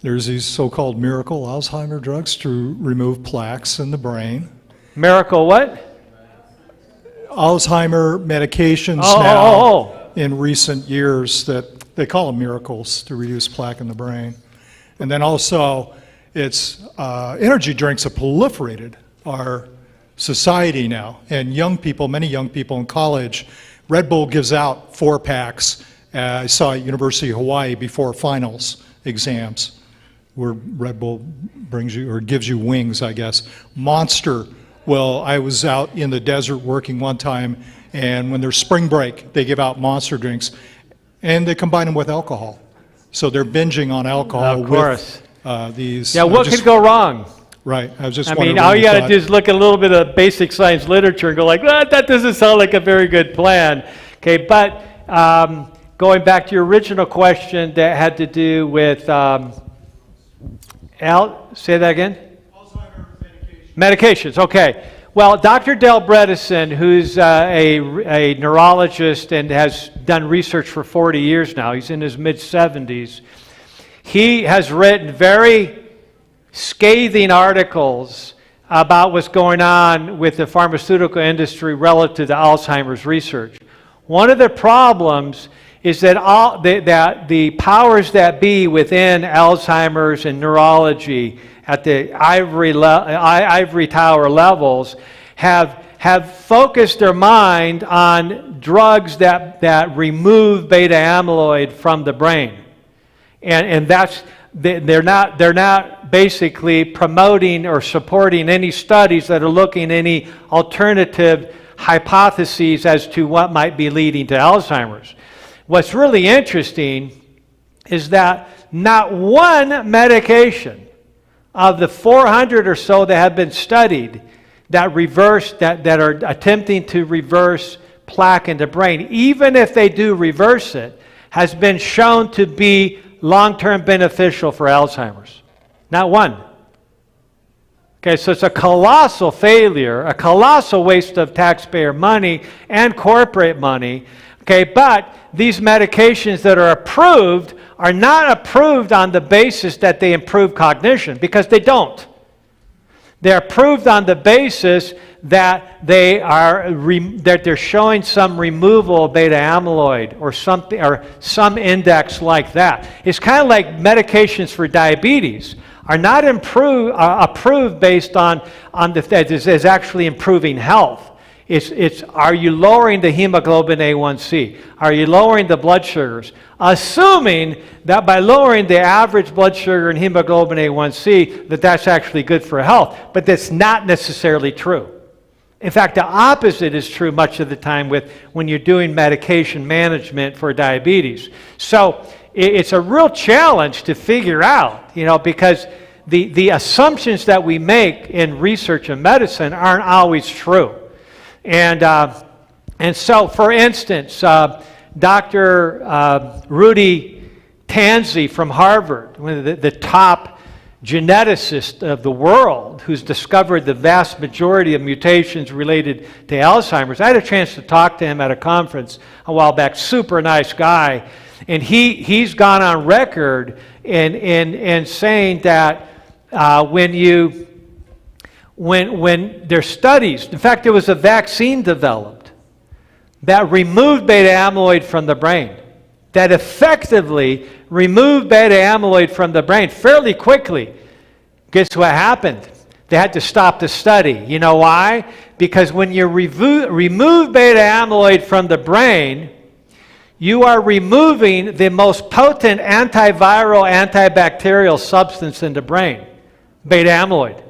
there's these so-called miracle Alzheimer drugs to remove plaques in the brain. Miracle what? Alzheimer medications in recent years that they call them miracles to reduce plaque in the brain. And then also, it's energy drinks have proliferated our society now. And young people, many young people in college, Red Bull gives out 4-packs. I saw at University of Hawaii before finals exams, where Red Bull brings you, or gives you wings, I guess. Monster. Well, I was out in the desert working one time, and when there's spring break, they give out Monster drinks, and they combine them with alcohol. So they're binging on alcohol with these. Yeah, what could go wrong? Right, I was just I wondering. mean, all you got to do is look at a little bit of basic science literature and go like, that doesn't sound like a very good plan. Okay, but going back to your original question that had to do with, say that again? Medications, okay. Well, Dr. Del Bredesen, who's a neurologist and has done research for 40 years now, he's in his mid-70s, he has written very scathing articles about what's going on with the pharmaceutical industry relative to Alzheimer's research. One of the problems is that that the powers that be within Alzheimer's and neurology at the ivory tower levels have focused their mind on drugs that remove beta amyloid from the brain, and that's they're not basically promoting or supporting any studies that are looking at any alternative hypotheses as to what might be leading to Alzheimer's. What's really interesting is that not one medication of the 400 or so that have been studied that are attempting to reverse plaque in the brain, even if they do reverse it, has been shown to be long-term beneficial for Alzheimer's. Not one. Okay, so it's a colossal failure, a colossal waste of taxpayer money and corporate money. Okay, but these medications that are approved are not approved on the basis that they improve cognition, because they don't. They're approved on the basis that they're showing some removal of beta amyloid or something, or some index like that. It's kind of like medications for diabetes are not approved based on the fact that is actually improving health. It's are you lowering the hemoglobin A1C? Are you lowering the blood sugars? Assuming that by lowering the average blood sugar and hemoglobin A1C, that's actually good for health. But that's not necessarily true. In fact, the opposite is true much of the time when you're doing medication management for diabetes. So it's a real challenge to figure out, because the assumptions that we make in research and medicine aren't always true. And so, for instance, Dr. Rudy Tanzi from Harvard, one of the top geneticists of the world, who's discovered the vast majority of mutations related to Alzheimer's. I had a chance to talk to him at a conference a while back. Super nice guy. And he's gone on record in saying that when there's studies, in fact, there was a vaccine developed that removed beta amyloid from the brain, that effectively removed beta amyloid from the brain fairly quickly. Guess what happened? They had to stop the study. You know why? Because when you remove beta amyloid from the brain, you are removing the most potent antiviral, antibacterial substance in the brain, beta amyloid.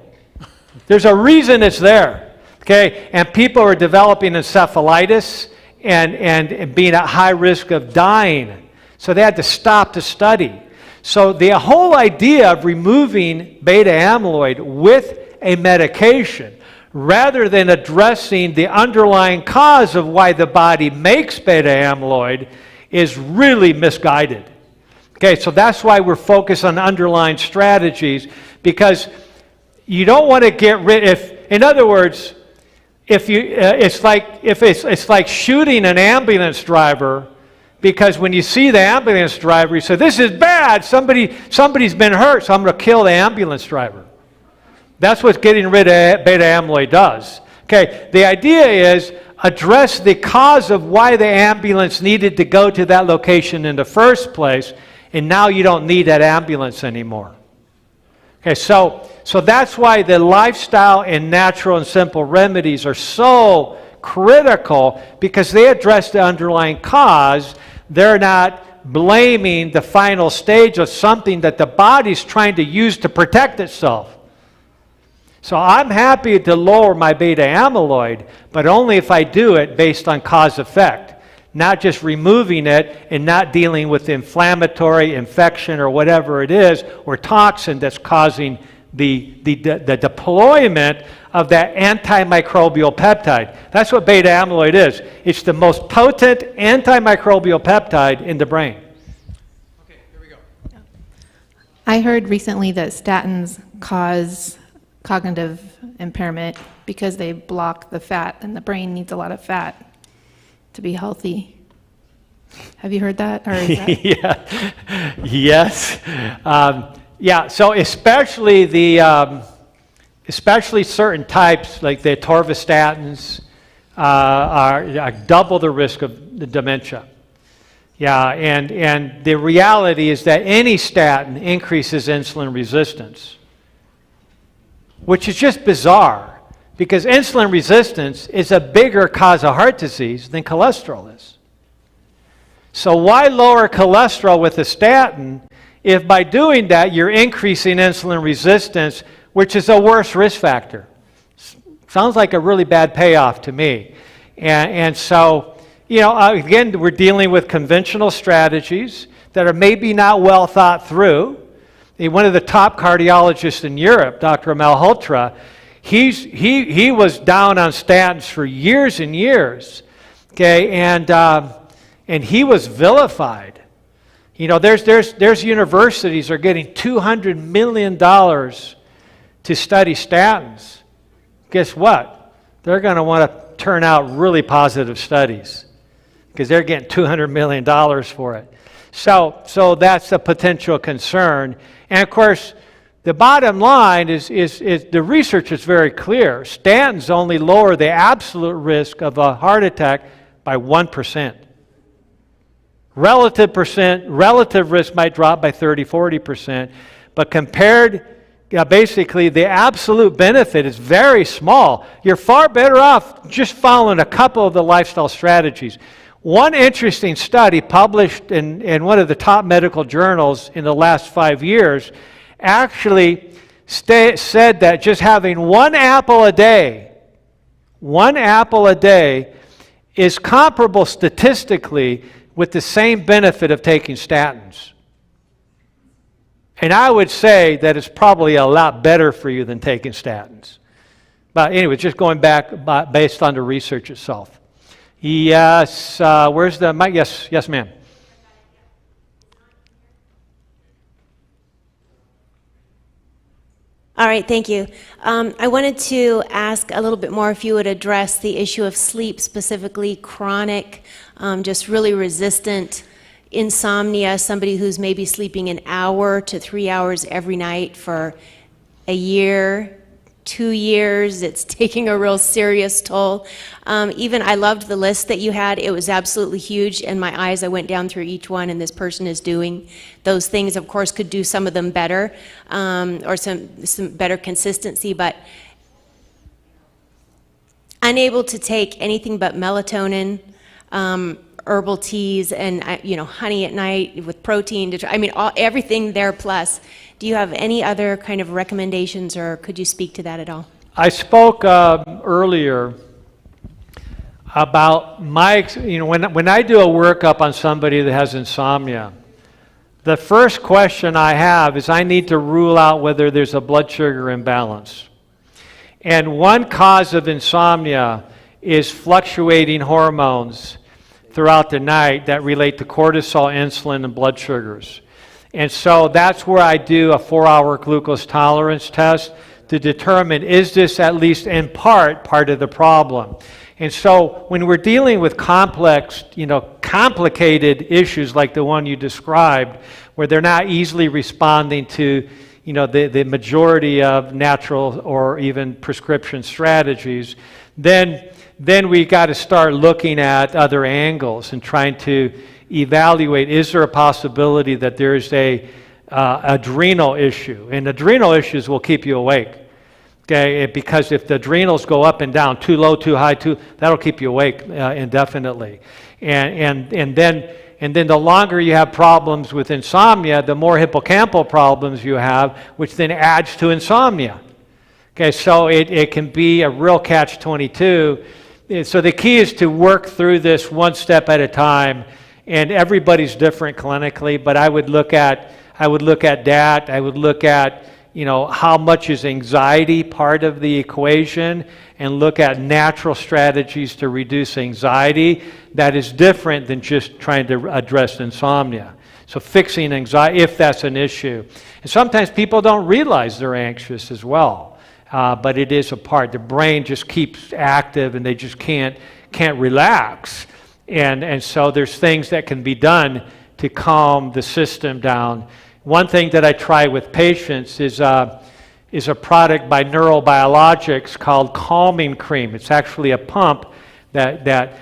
There's a reason it's there, okay? And people are developing encephalitis and being at high risk of dying. So they had to stop the study. So the whole idea of removing beta amyloid with a medication, rather than addressing the underlying cause of why the body makes beta amyloid, is really misguided. Okay, so that's why we're focused on underlying strategies, because you don't want to get rid of, in other words, if you, it's like shooting an ambulance driver, because when you see the ambulance driver, you say, this is bad, somebody's been hurt, so I'm going to kill the ambulance driver. That's what getting rid of beta amyloid does. Okay, the idea is address the cause of why the ambulance needed to go to that location in the first place, and now you don't need that ambulance anymore. Okay, so that's why the lifestyle and natural and simple remedies are so critical, because they address the underlying cause. They're not blaming the final stage of something that the body's trying to use to protect itself. So I'm happy to lower my beta amyloid, but only if I do it based on cause-effect, not just removing it and not dealing with the inflammatory infection or whatever it is, or toxin that's causing the deployment of that antimicrobial peptide. That's what beta amyloid is. It's the most potent antimicrobial peptide in the brain. Okay, here we go. I heard recently that statins cause cognitive impairment because they block the fat, and the brain needs a lot of fat to be healthy. Have you heard that? Or is that... Yeah. Yes. Yeah. So especially certain types, like the atorvastatins, are double the risk of the dementia. Yeah. And the reality is that any statin increases insulin resistance, which is just bizarre, because insulin resistance is a bigger cause of heart disease than cholesterol is. So why lower cholesterol with a statin if by doing that you're increasing insulin resistance, which is a worse risk factor? Sounds like a really bad payoff to me. And so, again, we're dealing with conventional strategies that are maybe not well thought through. One of the top cardiologists in Europe, Dr. Malhotra, he was down on statins for years and years, okay, and he was vilified. There's universities are getting $200 million to study statins. Guess what? They're going to want to turn out really positive studies, because they're getting $200 million for it. So that's a potential concern. And of course, the bottom line is the research is very clear. Statins only lower the absolute risk of a heart attack by 1%. Relative risk might drop by 30, 40%, but compared, basically the absolute benefit is very small. You're far better off just following a couple of the lifestyle strategies. One interesting study published in one of the top medical journals in the last 5 years actually said that just having one apple a day is comparable statistically with the same benefit of taking statins. And I would say that it's probably a lot better for you than taking statins. But anyway, just going back based on the research itself. Yes, where's the mic? Yes, ma'am. All right, thank you. I wanted to ask a little bit more if you would address the issue of sleep, specifically chronic, just really resistant insomnia, somebody who's maybe sleeping an hour to 3 hours every night for a year, 2 years. It's taking a real serious toll. Even I loved the list that you had. It was absolutely huge. In my eyes, I went down through each one, and this person is doing those things. Of course, could do some of them better, or some better consistency, but unable to take anything but melatonin, herbal teas and, honey at night with protein. Everything there plus. Do you have any other kind of recommendations, or could you speak to that at all? I spoke earlier about when I do a workup on somebody that has insomnia, the first question I have is I need to rule out whether there's a blood sugar imbalance. And one cause of insomnia is fluctuating hormones throughout the night that relate to cortisol, insulin, and blood sugars. And so that's where I do a 4-hour glucose tolerance test to determine, is this at least in part of the problem? And so when we're dealing with complex, complicated issues like the one you described, where they're not easily responding to, the majority of natural or even prescription strategies, then we got to start looking at other angles and trying to evaluate, is there a possibility that there's a adrenal issue? And adrenal issues will keep you awake. Okay, because if the adrenals go up and down, too low, too high, that'll keep you awake indefinitely. And then the longer you have problems with insomnia, the more hippocampal problems you have, which then adds to insomnia. Okay, so it can be a real catch-22. So the key is to work through this one step at a time, and everybody's different clinically, but I would look at that. I would look at how much is anxiety part of the equation, and look at natural strategies to reduce anxiety that is different than just trying to address insomnia. So fixing anxiety, if that's an issue. And sometimes people don't realize they're anxious as well, but it is a part. The brain just keeps active and they just can't relax. And so there's things that can be done to calm the system down. One thing that I try with patients is a product by Neurobiologics called Calming Cream. It's actually a pump that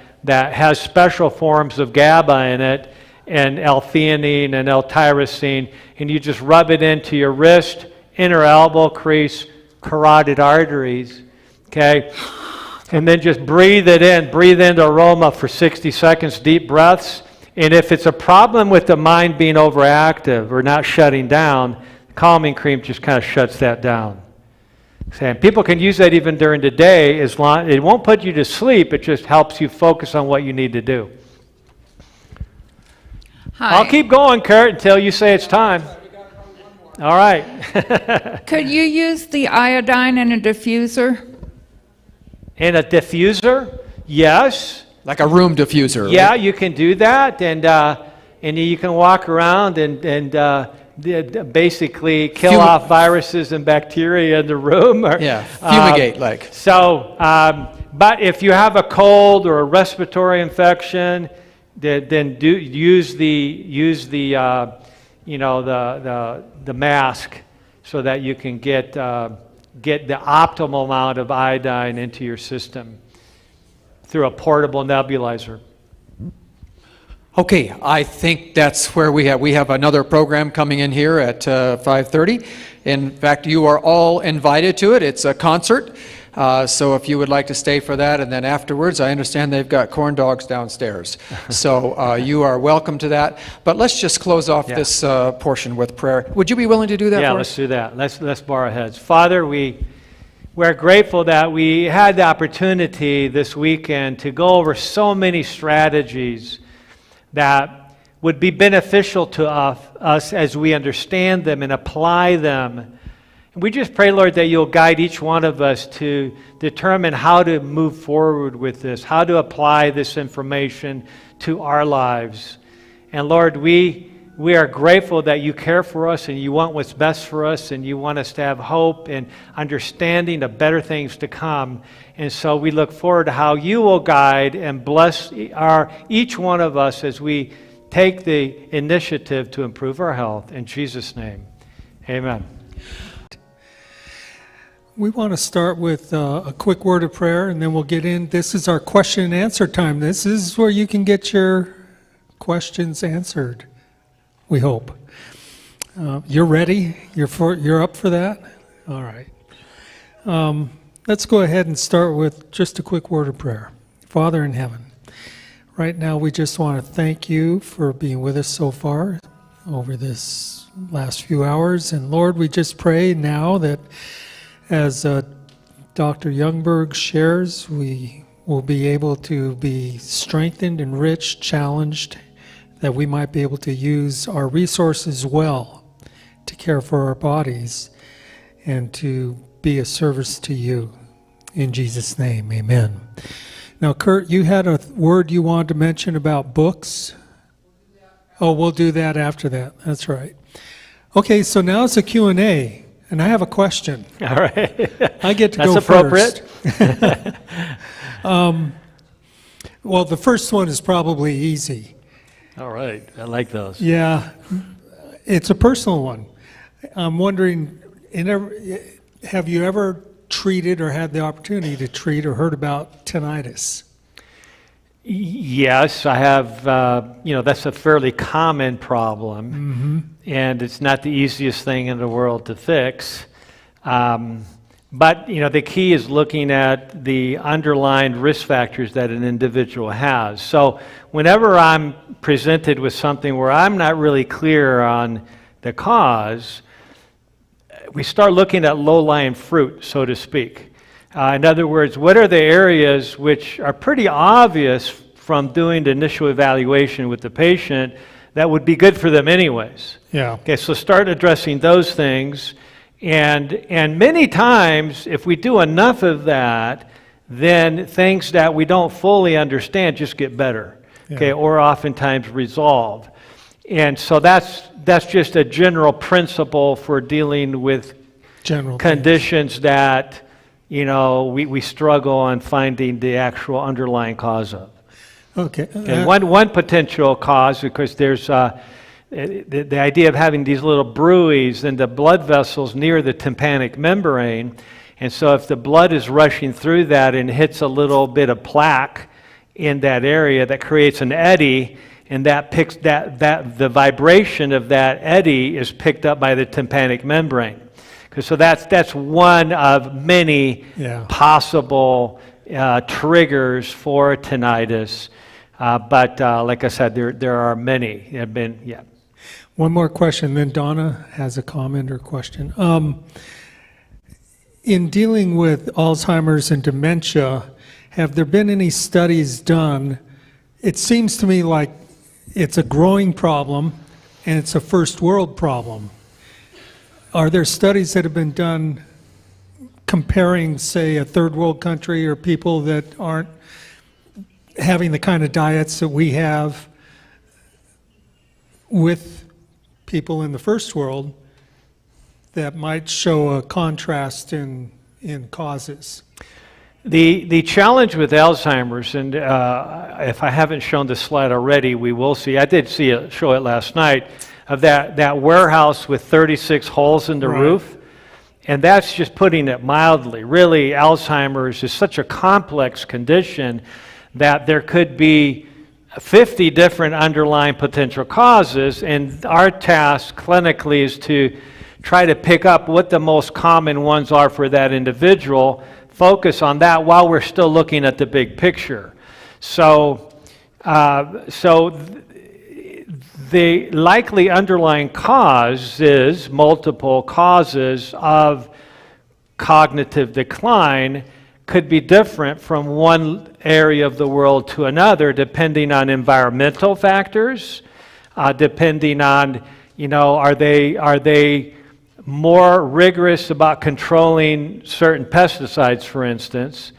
has special forms of GABA in it, and L-theanine and L-tyrosine, and you just rub it into your wrist, inner elbow crease, carotid arteries, okay? And then just breathe it in. Breathe in the aroma for 60 seconds, deep breaths. And if it's a problem with the mind being overactive or not shutting down, calming cream just kind of shuts that down. And people can use that even during the day. It won't put you to sleep. It just helps you focus on what you need to do. Hi. I'll keep going, Kurt, until you say it's time. All right. Could you use the iodine in a diffuser? In a diffuser? Yes. Like a room diffuser. Yeah, right? you can do that, and you can walk around and basically kill off viruses and bacteria in the room. Fumigate like. So, but if you have a cold or a respiratory infection, then use the mask so that you can get the optimal amount of iodine into your system through a portable nebulizer. Okay, I think that's where we have another program coming in here at 5:30. In fact, you are all invited to it. It's a concert, so if you would like to stay for that, and then afterwards, I understand they've got corn dogs downstairs. So you are welcome to that. But let's just close off this portion with prayer. Would you be willing to do that for us? Yeah, let's do that. Let's bow our heads. Father, we're grateful that we had the opportunity this weekend to go over so many strategies that would be beneficial to us as we understand them and apply them. And we just pray, Lord, that you'll guide each one of us to determine how to move forward with this, how to apply this information to our lives. And Lord, we are grateful that you care for us and you want what's best for us and you want us to have hope and understanding of better things to come. And so we look forward to how you will guide and bless each one of us as we take the initiative to improve our health. In Jesus' name, amen. We want to start with a quick word of prayer, and then we'll get in. This is our question and answer time. This is where you can get your questions answered, we hope. You're ready? You're up for that? All right. Let's go ahead and start with just a quick word of prayer. Father in heaven, right now we just want to thank you for being with us so far over this last few hours. And Lord, we just pray now that as Dr. Youngberg shares, we will be able to be strengthened, enriched, challenged, that we might be able to use our resources well to care for our bodies and to be a service to you. In Jesus' name, amen. Now, Kurt, you had a word you wanted to mention about books. Oh, we'll do that after that. That's right. Okay, so now it's a Q&A, and I have a question. All right. I get to That's go appropriate. first. Well, the first one is probably easy. All right. I like those. Yeah, it's a personal one. I'm wondering, have you ever treated or had the opportunity to treat or heard about tinnitus? Yes, I have. That's a fairly common problem, and it's not the easiest thing in the world to fix. But the key is looking at the underlying risk factors that an individual has. So whenever I'm presented with something where I'm not really clear on the cause, we start looking at low-lying fruit, so to speak. In other words, what are the areas which are pretty obvious from doing the initial evaluation with the patient that would be good for them anyways? Yeah. Okay, so start addressing those things. And many times, if we do enough of that, then things that we don't fully understand just get better, okay, or oftentimes resolve. And so that's just a general principle for dealing with conditions that, we struggle on finding the actual underlying cause of. Okay. One potential cause, because there's the idea of having these little bruits in the blood vessels near the tympanic membrane. And so if the blood is rushing through that and hits a little bit of plaque in that area, that creates an eddy, and that picks the vibration of that eddy is picked up by the tympanic membrane. So that's one of many possible triggers for tinnitus. But like I said, there are many. One more question, then Donna has a comment or question. In dealing with Alzheimer's and dementia, have there been any studies done? It seems to me like it's a growing problem and it's a first world problem. Are there studies that have been done comparing, say, a third world country or people that aren't having the kind of diets that we have with people in the first world that might show a contrast in causes? The challenge with Alzheimer's, and if I haven't shown the slide already, we will see. I did show it last night, of that warehouse with 36 holes in the roof. And that's just putting it mildly. Really, Alzheimer's is such a complex condition that there could be 50 different underlying potential causes, and our task clinically is to try to pick up what the most common ones are for that individual, focus on that while we're still looking at the big picture. So the likely underlying cause is multiple causes of cognitive decline, could be different from one area of the world to another, depending on environmental factors, depending on, are they more rigorous about controlling certain pesticides, for instance,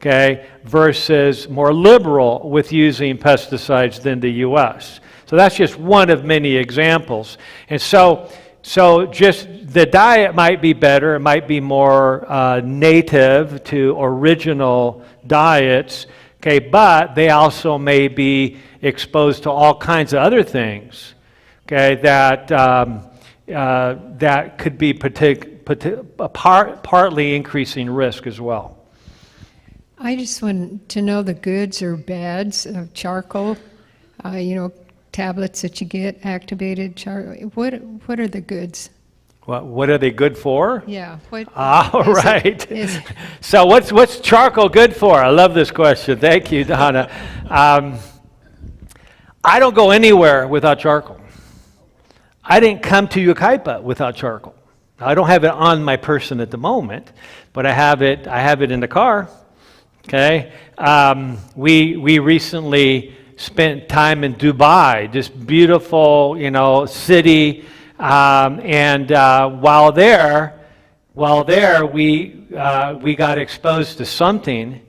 okay, versus more liberal with using pesticides than the U.S. So that's just one of many examples. And so just the diet might be better, it might be more native to original diets, okay, but they also may be exposed to all kinds of other things, okay, that could be partly increasing risk as well. I just want to know the goods or bads of charcoal, tablets that you get, activated charcoal. What are the goods? What are they good for? Yeah. Right. So what's charcoal good for? I love this question. Thank you, Donna. I don't go anywhere without charcoal. I didn't come to Yucaipa without charcoal. I don't have it on my person at the moment, but I have it in the car. Okay? We recently spent time in Dubai, this beautiful, city, and while there, we got exposed to something,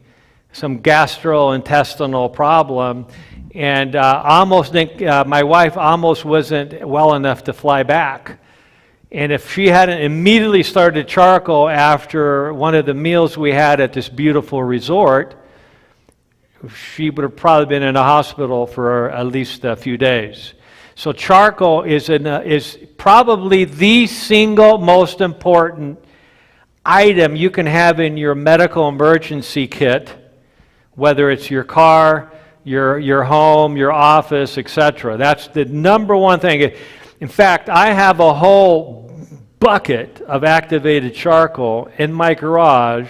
some gastrointestinal problem, and my wife almost wasn't well enough to fly back. And if she hadn't immediately started charcoal after one of the meals we had at this beautiful resort, she would have probably been in a hospital for at least a few days. So charcoal is probably the single most important item you can have in your medical emergency kit, whether it's your car, your home, your office, etc. That's the number one thing. In fact, I have a whole bucket of activated charcoal in my garage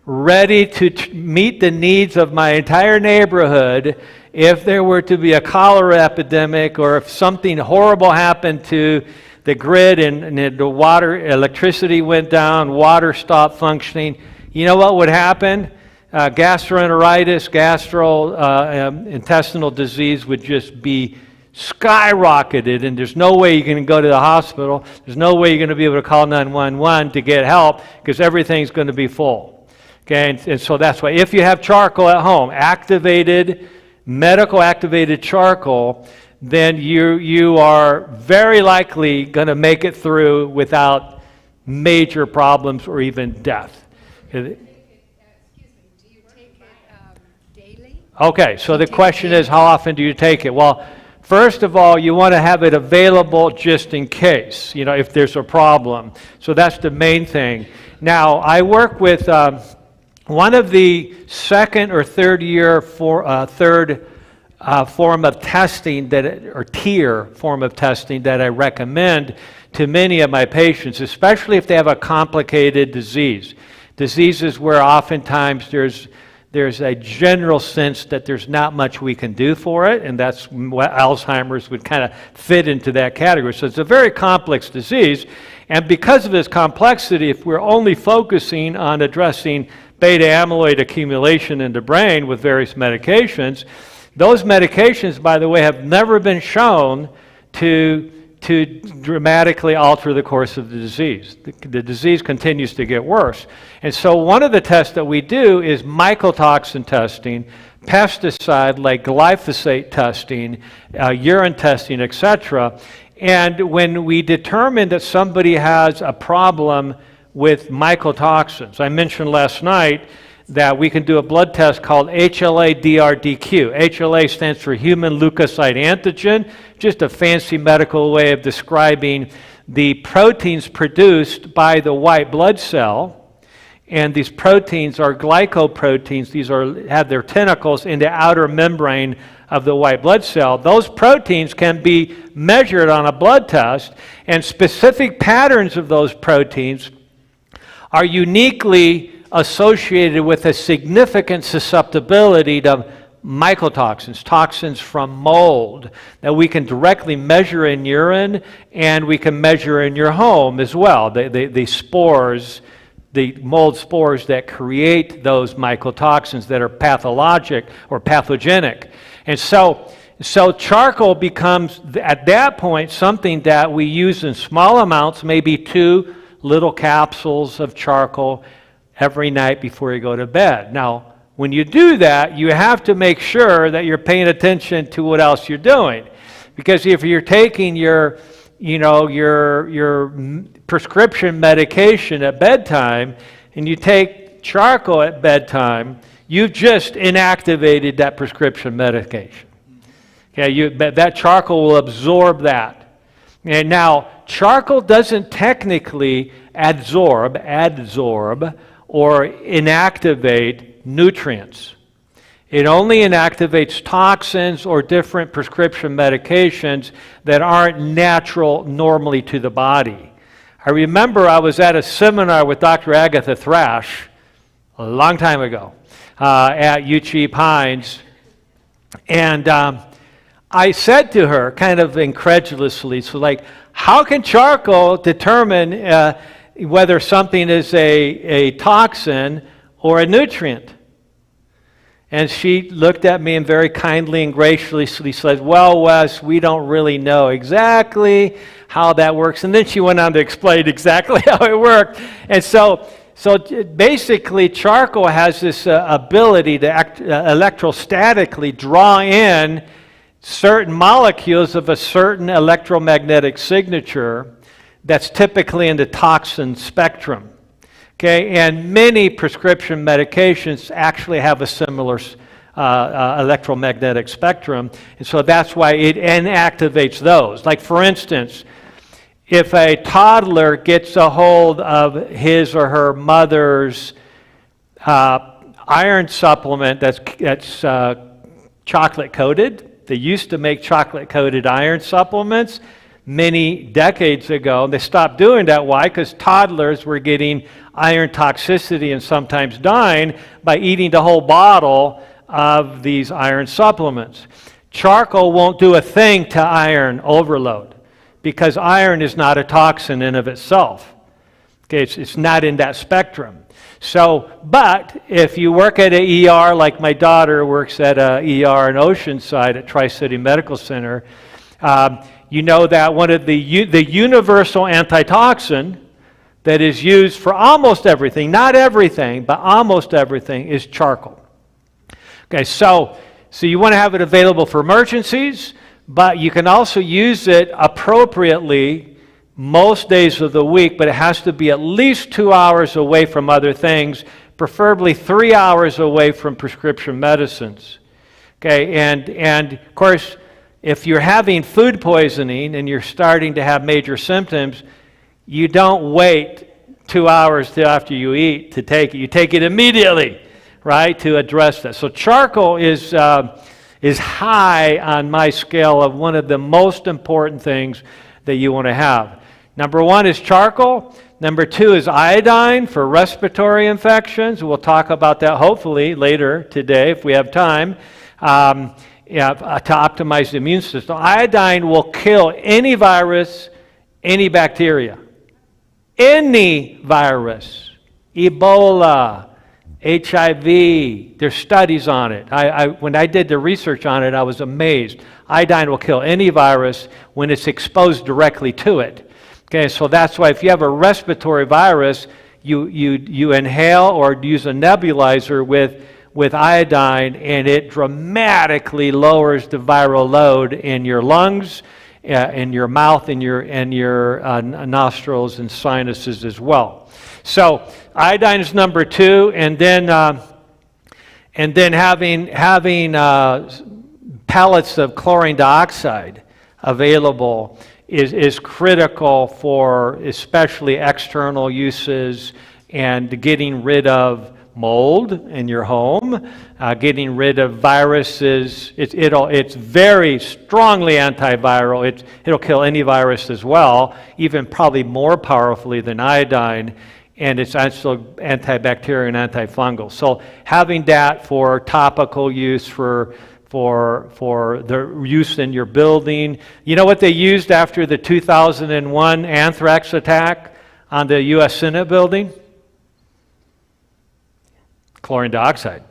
ready to meet the needs of my entire neighborhood if there were to be a cholera epidemic or if something horrible happened to the grid and the electricity went down, water stopped functioning. You know what would happen? Gastroenteritis, gastrointestinal disease would just be skyrocketed, and there's no way you're going to go to the hospital. There's no way you're going to be able to call 911 to get help because everything's going to be full. Okay, and so that's why if you have charcoal at home, medical activated charcoal, then you are very likely going to make it through without major problems or even death. Okay, so the question is, how often do you take it? Well, first of all, you want to have it available just in case, if there's a problem. So that's the main thing. Now, I work with one of the second or third year form of testing or tier form of testing that I recommend to many of my patients, especially if they have a complicated disease. Diseases where oftentimes there's a general sense that there's not much we can do for it, and that's what Alzheimer's would kind of fit into that category. So it's a very complex disease, and because of its complexity, if we're only focusing on addressing beta amyloid accumulation in the brain with various medications, those medications, by the way, have never been shown to dramatically alter the course of the disease. The disease continues to get worse. And so one of the tests that we do is mycotoxin testing, pesticide like glyphosate testing, urine testing, etc. And when we determine that somebody has a problem with mycotoxins, I mentioned last night that we can do a blood test called HLA-DRDQ. HLA stands for human leukocyte antigen, just a fancy medical way of describing the proteins produced by the white blood cell. And these proteins are glycoproteins. These have their tentacles in the outer membrane of the white blood cell. Those proteins can be measured on a blood test, and specific patterns of those proteins are uniquely associated with a significant susceptibility to mycotoxins, toxins from mold, that we can directly measure in urine and we can measure in your home as well. The spores, the mold spores that create those mycotoxins that are pathologic or pathogenic. And so charcoal becomes, at that point, something that we use in small amounts, maybe 2 little capsules of charcoal every night before you go to bed. Now, when you do that, you have to make sure that you're paying attention to what else you're doing. Because if you're taking your prescription medication at bedtime and you take charcoal at bedtime, you've just inactivated that prescription medication. Okay, that charcoal will absorb that. And now, charcoal doesn't technically adsorb or inactivate nutrients. It only inactivates toxins or different prescription medications that aren't natural normally to the body. I remember I was at a seminar with Dr. Agatha Thrash a long time ago at UC Pines, and I said to her, kind of incredulously, so like, how can charcoal determine whether something is a toxin or a nutrient? And she looked at me and very kindly and graciously said, well, Wes, we don't really know exactly how that works. And then she went on to explain exactly how it worked. And so basically, charcoal has this ability to electrostatically draw in certain molecules of a certain electromagnetic signature that's typically in the toxin spectrum. Okay, and many prescription medications actually have a similar electromagnetic spectrum, and so that's why it inactivates those. Like, for instance, if a toddler gets a hold of his or her mother's iron supplement that's chocolate coated, they used to make chocolate coated iron supplements many decades ago. They stopped doing that. Why? Because toddlers were getting iron toxicity and sometimes dying by eating the whole bottle of these iron supplements. Charcoal won't do a thing to iron overload because iron is not a toxin in of itself. Okay, it's not in that spectrum. So, but if you work at an ER, like my daughter works at an ER in Oceanside at Tri-City Medical Center, you know that one of the universal antitoxin that is used for almost everything, not everything, but almost everything, is charcoal. Okay, so you want to have it available for emergencies, but you can also use it appropriately most days of the week, but it has to be at least 2 hours away from other things, preferably 3 hours away from prescription medicines. Okay, and of course, if you're having food poisoning and you're starting to have major symptoms, you don't wait 2 hours till after you eat to take it. You take it immediately, right, to address that. So charcoal is high on my scale of one of the most important things that you want to have. Number one is charcoal. Number two is iodine for respiratory infections. We'll talk about that hopefully later today if we have time. To optimize the immune system. Iodine will kill any virus, any bacteria. Any virus. Ebola, HIV, there's studies on it. When I did the research on it, I was amazed. Iodine will kill any virus when it's exposed directly to it. Okay, so that's why if you have a respiratory virus, you inhale or use a nebulizer with iodine, and it dramatically lowers the viral load in your lungs, in your mouth, in your nostrils and sinuses as well. So iodine is number two, and then having pellets of chlorine dioxide available is critical for especially external uses and getting rid of mold in your home, getting rid of viruses. It's very strongly antiviral. It'll kill any virus as well, even probably more powerfully than iodine, and it's also antibacterial and antifungal. So having that for topical use, for the use in your building. You know what they used after the 2001 anthrax attack on the U.S. Senate building? Chlorine dioxide.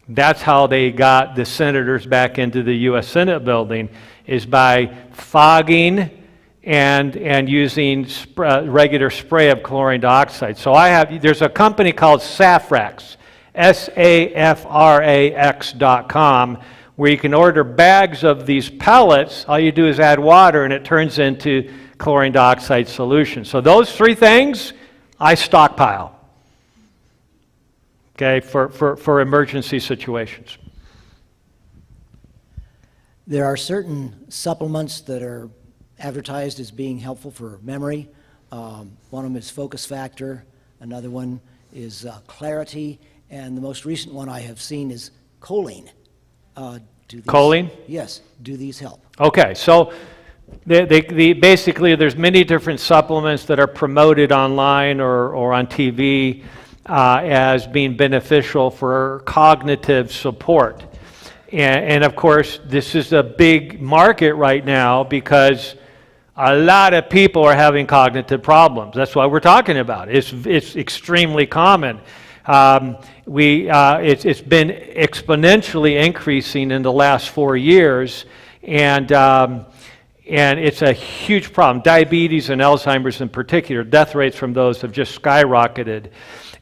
That's how they got the senators back into the U.S. Senate building, is by fogging and using regular spray of chlorine dioxide. So there's a company called Safrax, SAFRAX.com, where you can order bags of these pellets. All you do is add water and it turns into chlorine dioxide solution. So those three things I stockpile. Okay, for emergency situations. There are certain supplements that are advertised as being helpful for memory. One of them is focus factor. Another one is clarity. And the most recent one I have seen is choline. Choline? Yes. Do these help? Okay, so basically there's many different supplements that are promoted online or on TV as being beneficial for cognitive support. And of course, this is a big market right now because a lot of people are having cognitive problems. That's why we're talking about it. It's extremely common. It's been exponentially increasing in the last 4 years, and it's a huge problem. Diabetes and Alzheimer's in particular, death rates from those have just skyrocketed.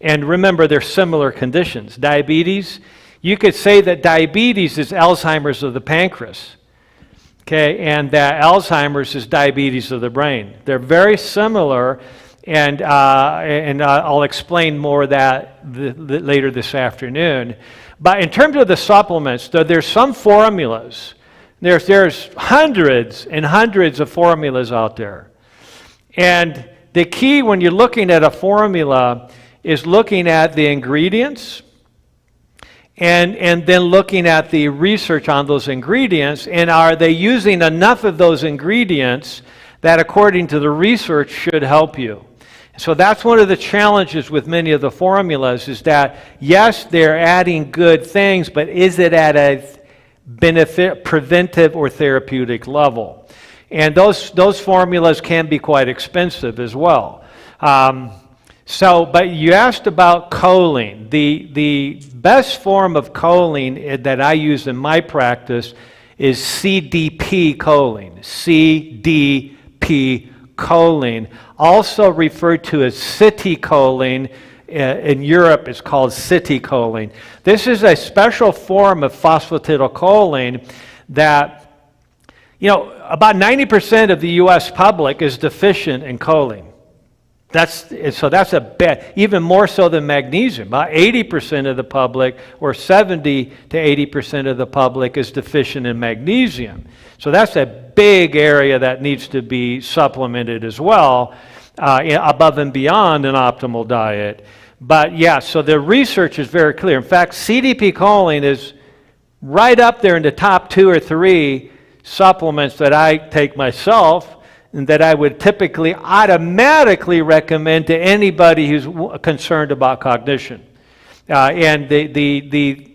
And remember, they're similar conditions. Diabetes, you could say that diabetes is Alzheimer's of the pancreas. Okay, and that Alzheimer's is diabetes of the brain. They're very similar, and I'll explain more of that later this afternoon. But in terms of the supplements, there's some formulas. There's hundreds and hundreds of formulas out there. And the key when you're looking at a formula is looking at the ingredients, and then looking at the research on those ingredients, and are they using enough of those ingredients that according to the research should help you. So that's one of the challenges with many of the formulas is that, yes, they're adding good things, but is it at a preventive or therapeutic level? And those formulas can be quite expensive as well. But you asked about choline. The best form of choline that I use in my practice is CDP choline. CDP choline, also referred to as citicholine. In Europe, it's called citicholine. This is a special form of phosphatidylcholine that, about 90% of the U.S. public is deficient in choline. That's a bad, even more so than magnesium. About 80% of the public, or 70 to 80% of the public, is deficient in magnesium. So that's a big area that needs to be supplemented as well, above and beyond an optimal diet. But yeah, so the research is very clear. In fact, CDP choline is right up there in the top 2 or 3 supplements that I take myself, and that I would typically automatically recommend to anybody who's concerned about cognition. And the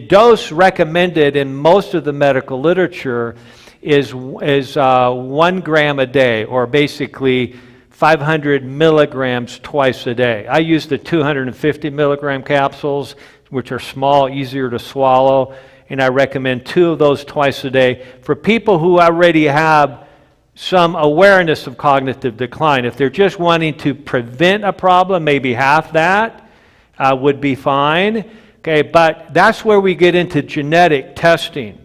dose recommended in most of the medical literature is 1 gram a day, or basically 500 milligrams twice a day. I use the 250 milligram capsules, which are small, easier to swallow, and I recommend 2 of those twice a day for people who already have some awareness of cognitive decline. If they're just wanting to prevent a problem, maybe half that would be fine. Okay, but that's where we get into genetic testing.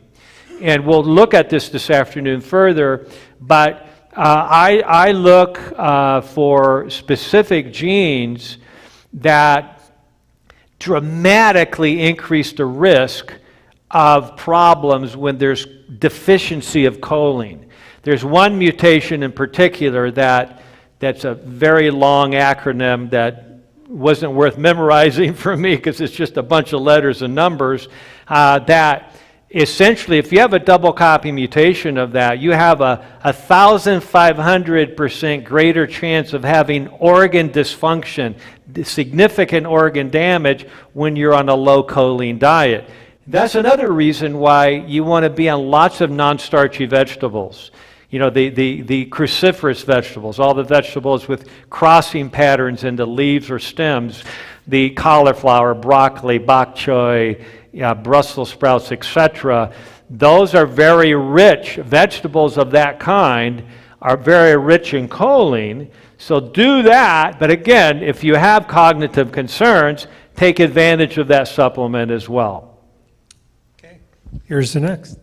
And we'll look at this afternoon further, but I look for specific genes that dramatically increase the risk of problems when there's deficiency of choline. There's one mutation in particular that's a very long acronym that wasn't worth memorizing for me because it's just a bunch of letters and numbers, that essentially, if you have a double copy mutation of that, you have a 1,500% greater chance of having organ dysfunction, significant organ damage when you're on a low choline diet. That's another reason why you want to be on lots of non-starchy vegetables. The cruciferous vegetables, all the vegetables with crossing patterns in the leaves or stems, the cauliflower, broccoli, bok choy, Brussels sprouts, etc. Those are very rich. Vegetables of that kind are very rich in choline. So do that, but again, if you have cognitive concerns, take advantage of that supplement as well. Okay, here's the next.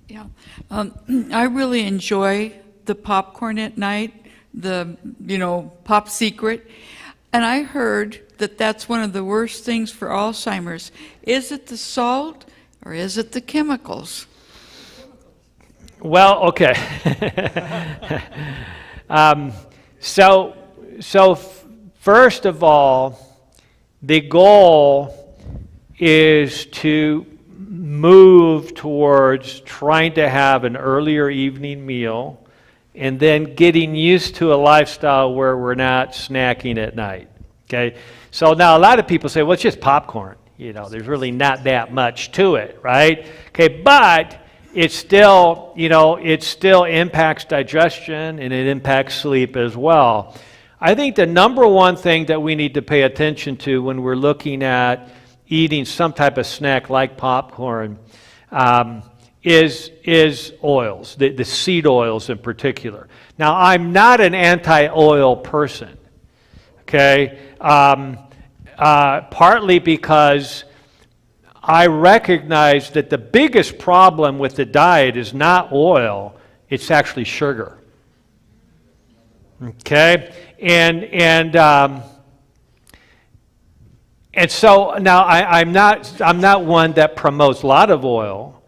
Yeah, I really enjoy the popcorn at night, the, Pop Secret. And I heard that that's one of the worst things for Alzheimer's. Is it the salt or is it the chemicals? Well, okay. So first of all, the goal is to move towards trying to have an earlier evening meal and then getting used to a lifestyle where we're not snacking at night. Okay? So now a lot of people say, well, it's just popcorn. There's really not that much to it, right? Okay, but it still, it still impacts digestion and it impacts sleep as well. I think the number one thing that we need to pay attention to when we're looking at eating some type of snack like popcorn is oils, the seed oils in particular. Now, I'm not an anti-oil person, okay? Partly because I recognize that the biggest problem with the diet is not oil, it's actually sugar. Okay? And so now I'm not one that promotes a lot of oil.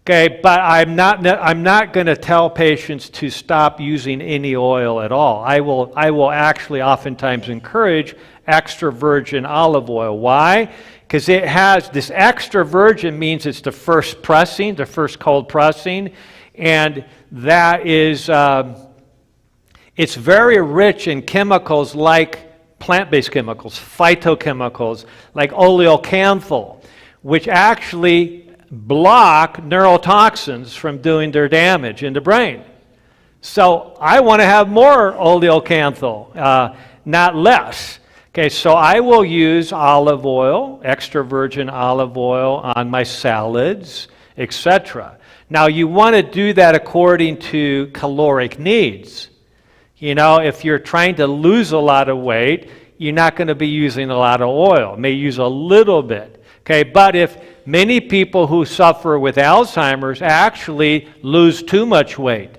Okay, but I'm not going to tell patients to stop using any oil at all. I will actually oftentimes encourage extra virgin olive oil. Why? Because it has this extra virgin means it's the first pressing, the first cold pressing, and that is it's very rich in chemicals like plant-based chemicals, phytochemicals like oleocanthal, which actually block neurotoxins from doing their damage in the brain. So I want to have more oleocanthal, not less. Okay, so I will use olive oil, extra virgin olive oil on my salads, etc. Now you want to do that according to caloric needs. If you're trying to lose a lot of weight, you're not going to be using a lot of oil. You may use a little bit. Okay, but if many people who suffer with Alzheimer's actually lose too much weight,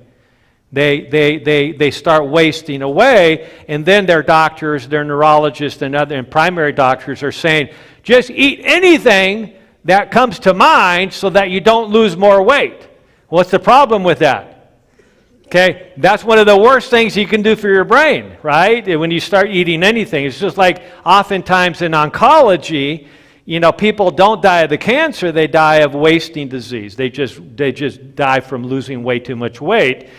they start wasting away, and then their doctors, their neurologists, and primary doctors are saying, just eat anything that comes to mind so that you don't lose more weight. What's the problem with that? Okay, that's one of the worst things you can do for your brain, right? When you start eating anything. It's just like oftentimes in oncology, people don't die of the cancer, they die of wasting disease. They just die from losing way too much weight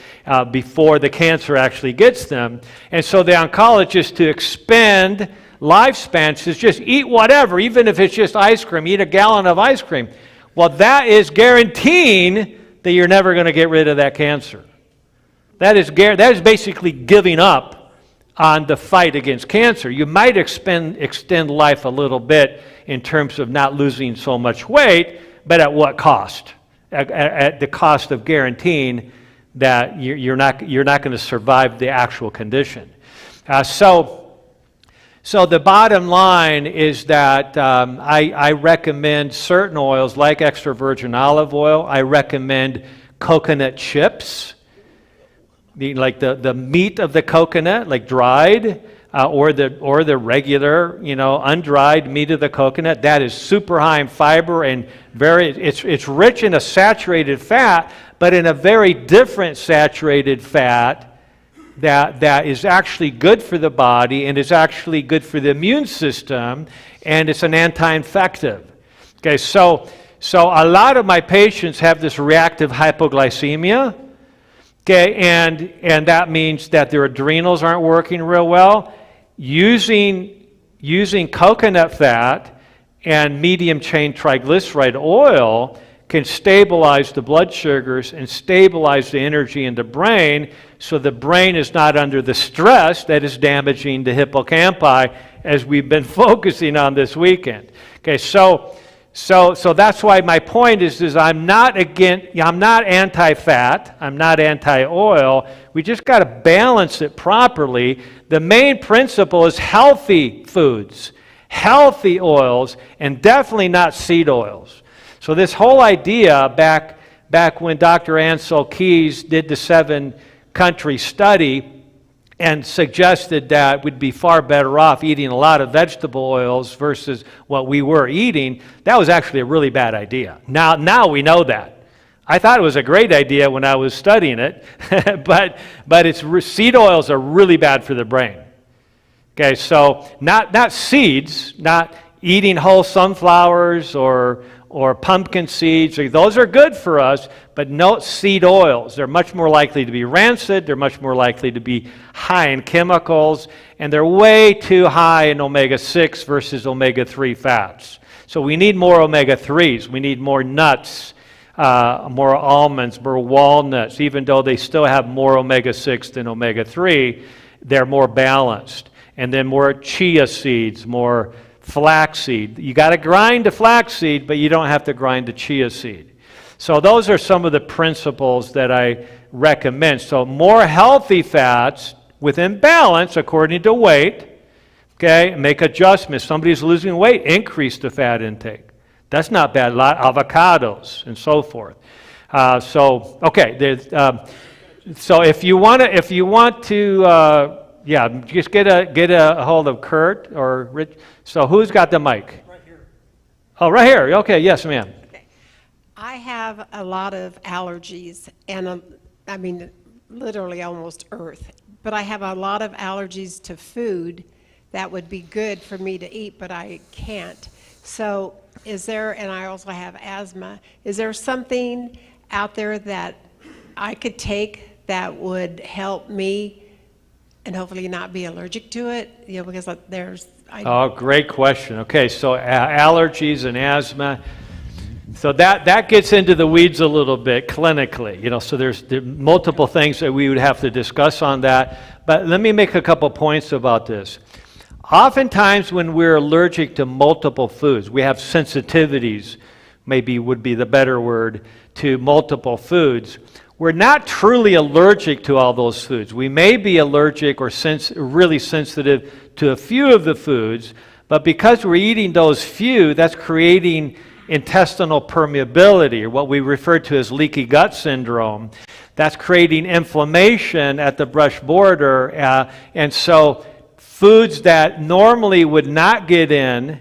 before the cancer actually gets them. And so the oncologist, to expend lifespan, says just eat whatever, even if it's just ice cream, eat a gallon of ice cream. Well, that is guaranteeing that you're never going to get rid of that cancer. That is basically giving up on the fight against cancer. You might extend life a little bit in terms of not losing so much weight, but at what cost? At the cost of guaranteeing that you're not going to survive the actual condition. So the bottom line is that I recommend certain oils like extra virgin olive oil. I recommend coconut chips, like the meat of the coconut, like dried, or the regular, undried meat of the coconut. That is super high in fiber and it's rich in a saturated fat, but in a very different saturated fat that is actually good for the body and is actually good for the immune system, and it's an anti-infective. Okay, so a lot of my patients have this reactive hypoglycemia. Okay, and that means that their adrenals aren't working real well. Using coconut fat and medium chain triglyceride oil can stabilize the blood sugars and stabilize the energy in the brain, so the brain is not under the stress that is damaging the hippocampi, as we've been focusing on this weekend. Okay, so that's why my point is I'm not anti-fat, I'm not anti-oil. We just got to balance it properly. The main principle is healthy foods, healthy oils, and definitely not seed oils. So this whole idea back when Dr. Ansel Keys did the 7-country study and suggested that we'd be far better off eating a lot of vegetable oils versus what we were eating, that was actually a really bad idea. Now we know that. I thought it was a great idea when I was studying it, but seed oils are really bad for the brain. Okay, so not seeds, not eating whole sunflowers or pumpkin seeds. Those are good for us, but no seed oils. They're much more likely to be rancid. They're much more likely to be high in chemicals, and they're way too high in omega-6 versus omega-3 fats. So we need more omega-3s. We need more nuts, more almonds, more walnuts. Even though they still have more omega-6 than omega-3, they're more balanced. And then more chia seeds, more flaxseed. You got to grind the flaxseed, but you don't have to grind the chia seed. So those are some of the principles that I recommend. So more healthy fats within balance according to weight. Okay, make adjustments. Somebody's losing weight, increase the fat intake. That's not bad. A lot avocados and so forth. So if you want to, just get a hold of Kurt or Rich. So who's got the mic? Right here. Oh, right here. Okay, yes, ma'am. Okay. I have a lot of allergies, and I mean, literally almost earth. But I have a lot of allergies to food that would be good for me to eat, but I can't. So is there, and I also have asthma, is there something out there that I could take that would help me and hopefully not be allergic to it? You know, because great question. Okay, so allergies and asthma. So that gets into the weeds a little bit clinically, you know, so there's multiple things that we would have to discuss on that. But let me make a couple points about this. Oftentimes when we're allergic to multiple foods, we have sensitivities, maybe would be the better word, to multiple foods. We're not truly allergic to all those foods. We may be allergic or really sensitive to a few of the foods, but because we're eating those few, that's creating intestinal permeability, or what we refer to as leaky gut syndrome. That's creating inflammation at the brush border, and so foods that normally would not get in,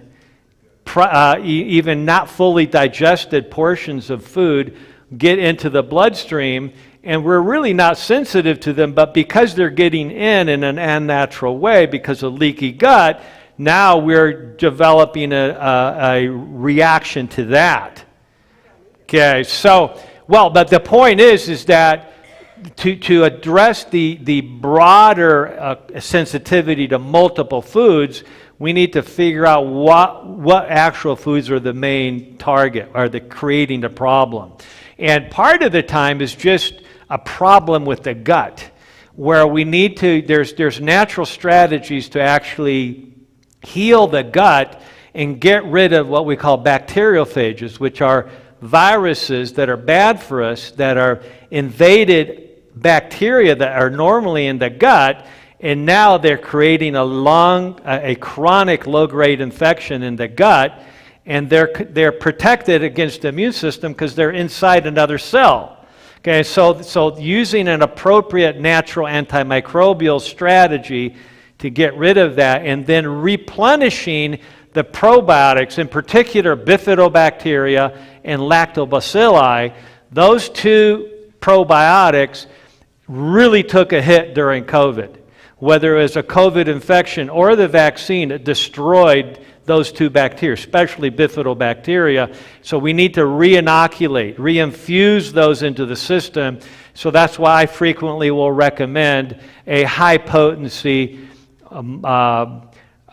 even not fully digested portions of food, get into the bloodstream, and we're really not sensitive to them, but because they're getting in an unnatural way because of leaky gut, now we're developing a reaction to that. Okay, so, but the point is that to address the broader sensitivity to multiple foods, we need to figure out what actual foods are the main target, are they creating the problem. And part of the time is just a problem with the gut, where we need to, there's natural strategies to actually heal the gut and get rid of what we call bacteriophages, which are viruses that are bad for us, that are invaded bacteria that are normally in the gut, and now they're creating a chronic low-grade infection in the gut, and they're protected against the immune system because they're inside another cell. Okay, so using an appropriate natural antimicrobial strategy to get rid of that, and then replenishing the probiotics, in particular bifidobacteria and lactobacilli. Those two probiotics really took a hit during COVID. Whether it was a COVID infection or the vaccine, it destroyed those two bacteria, especially bifidobacteria. So we need to re-inoculate, re-infuse those into the system. So that's why I frequently will recommend a high-potency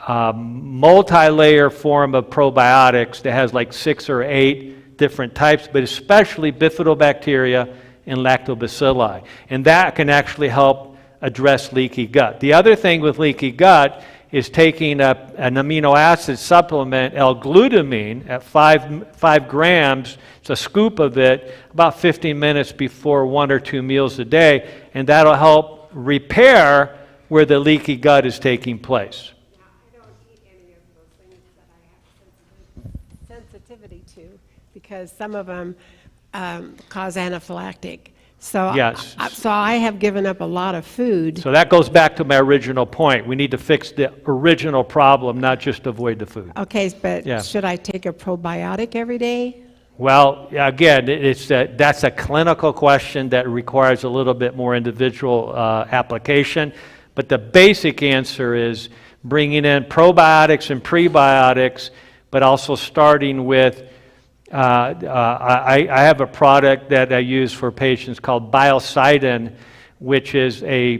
multi-layer form of probiotics that has like 6 or 8 different types, but especially bifidobacteria and lactobacilli. And that can actually help address leaky gut. The other thing with leaky gut is taking an amino acid supplement, L-glutamine, at 5 grams, it's a scoop of it, about 15 minutes before 1 or 2 meals a day, and that'll help repair where the leaky gut is taking place. I don't eat any of those things that I have sensitivity to, because some of them cause anaphylactic. So, yes. So I have given up a lot of food. So that goes back to my original point. We need to fix the original problem, not just avoid the food. Okay, but should I take a probiotic every day? Well, again, that's a clinical question that requires a little bit more individual application. But the basic answer is bringing in probiotics and prebiotics, but also starting with I have a product that I use for patients called Biocidin, which is a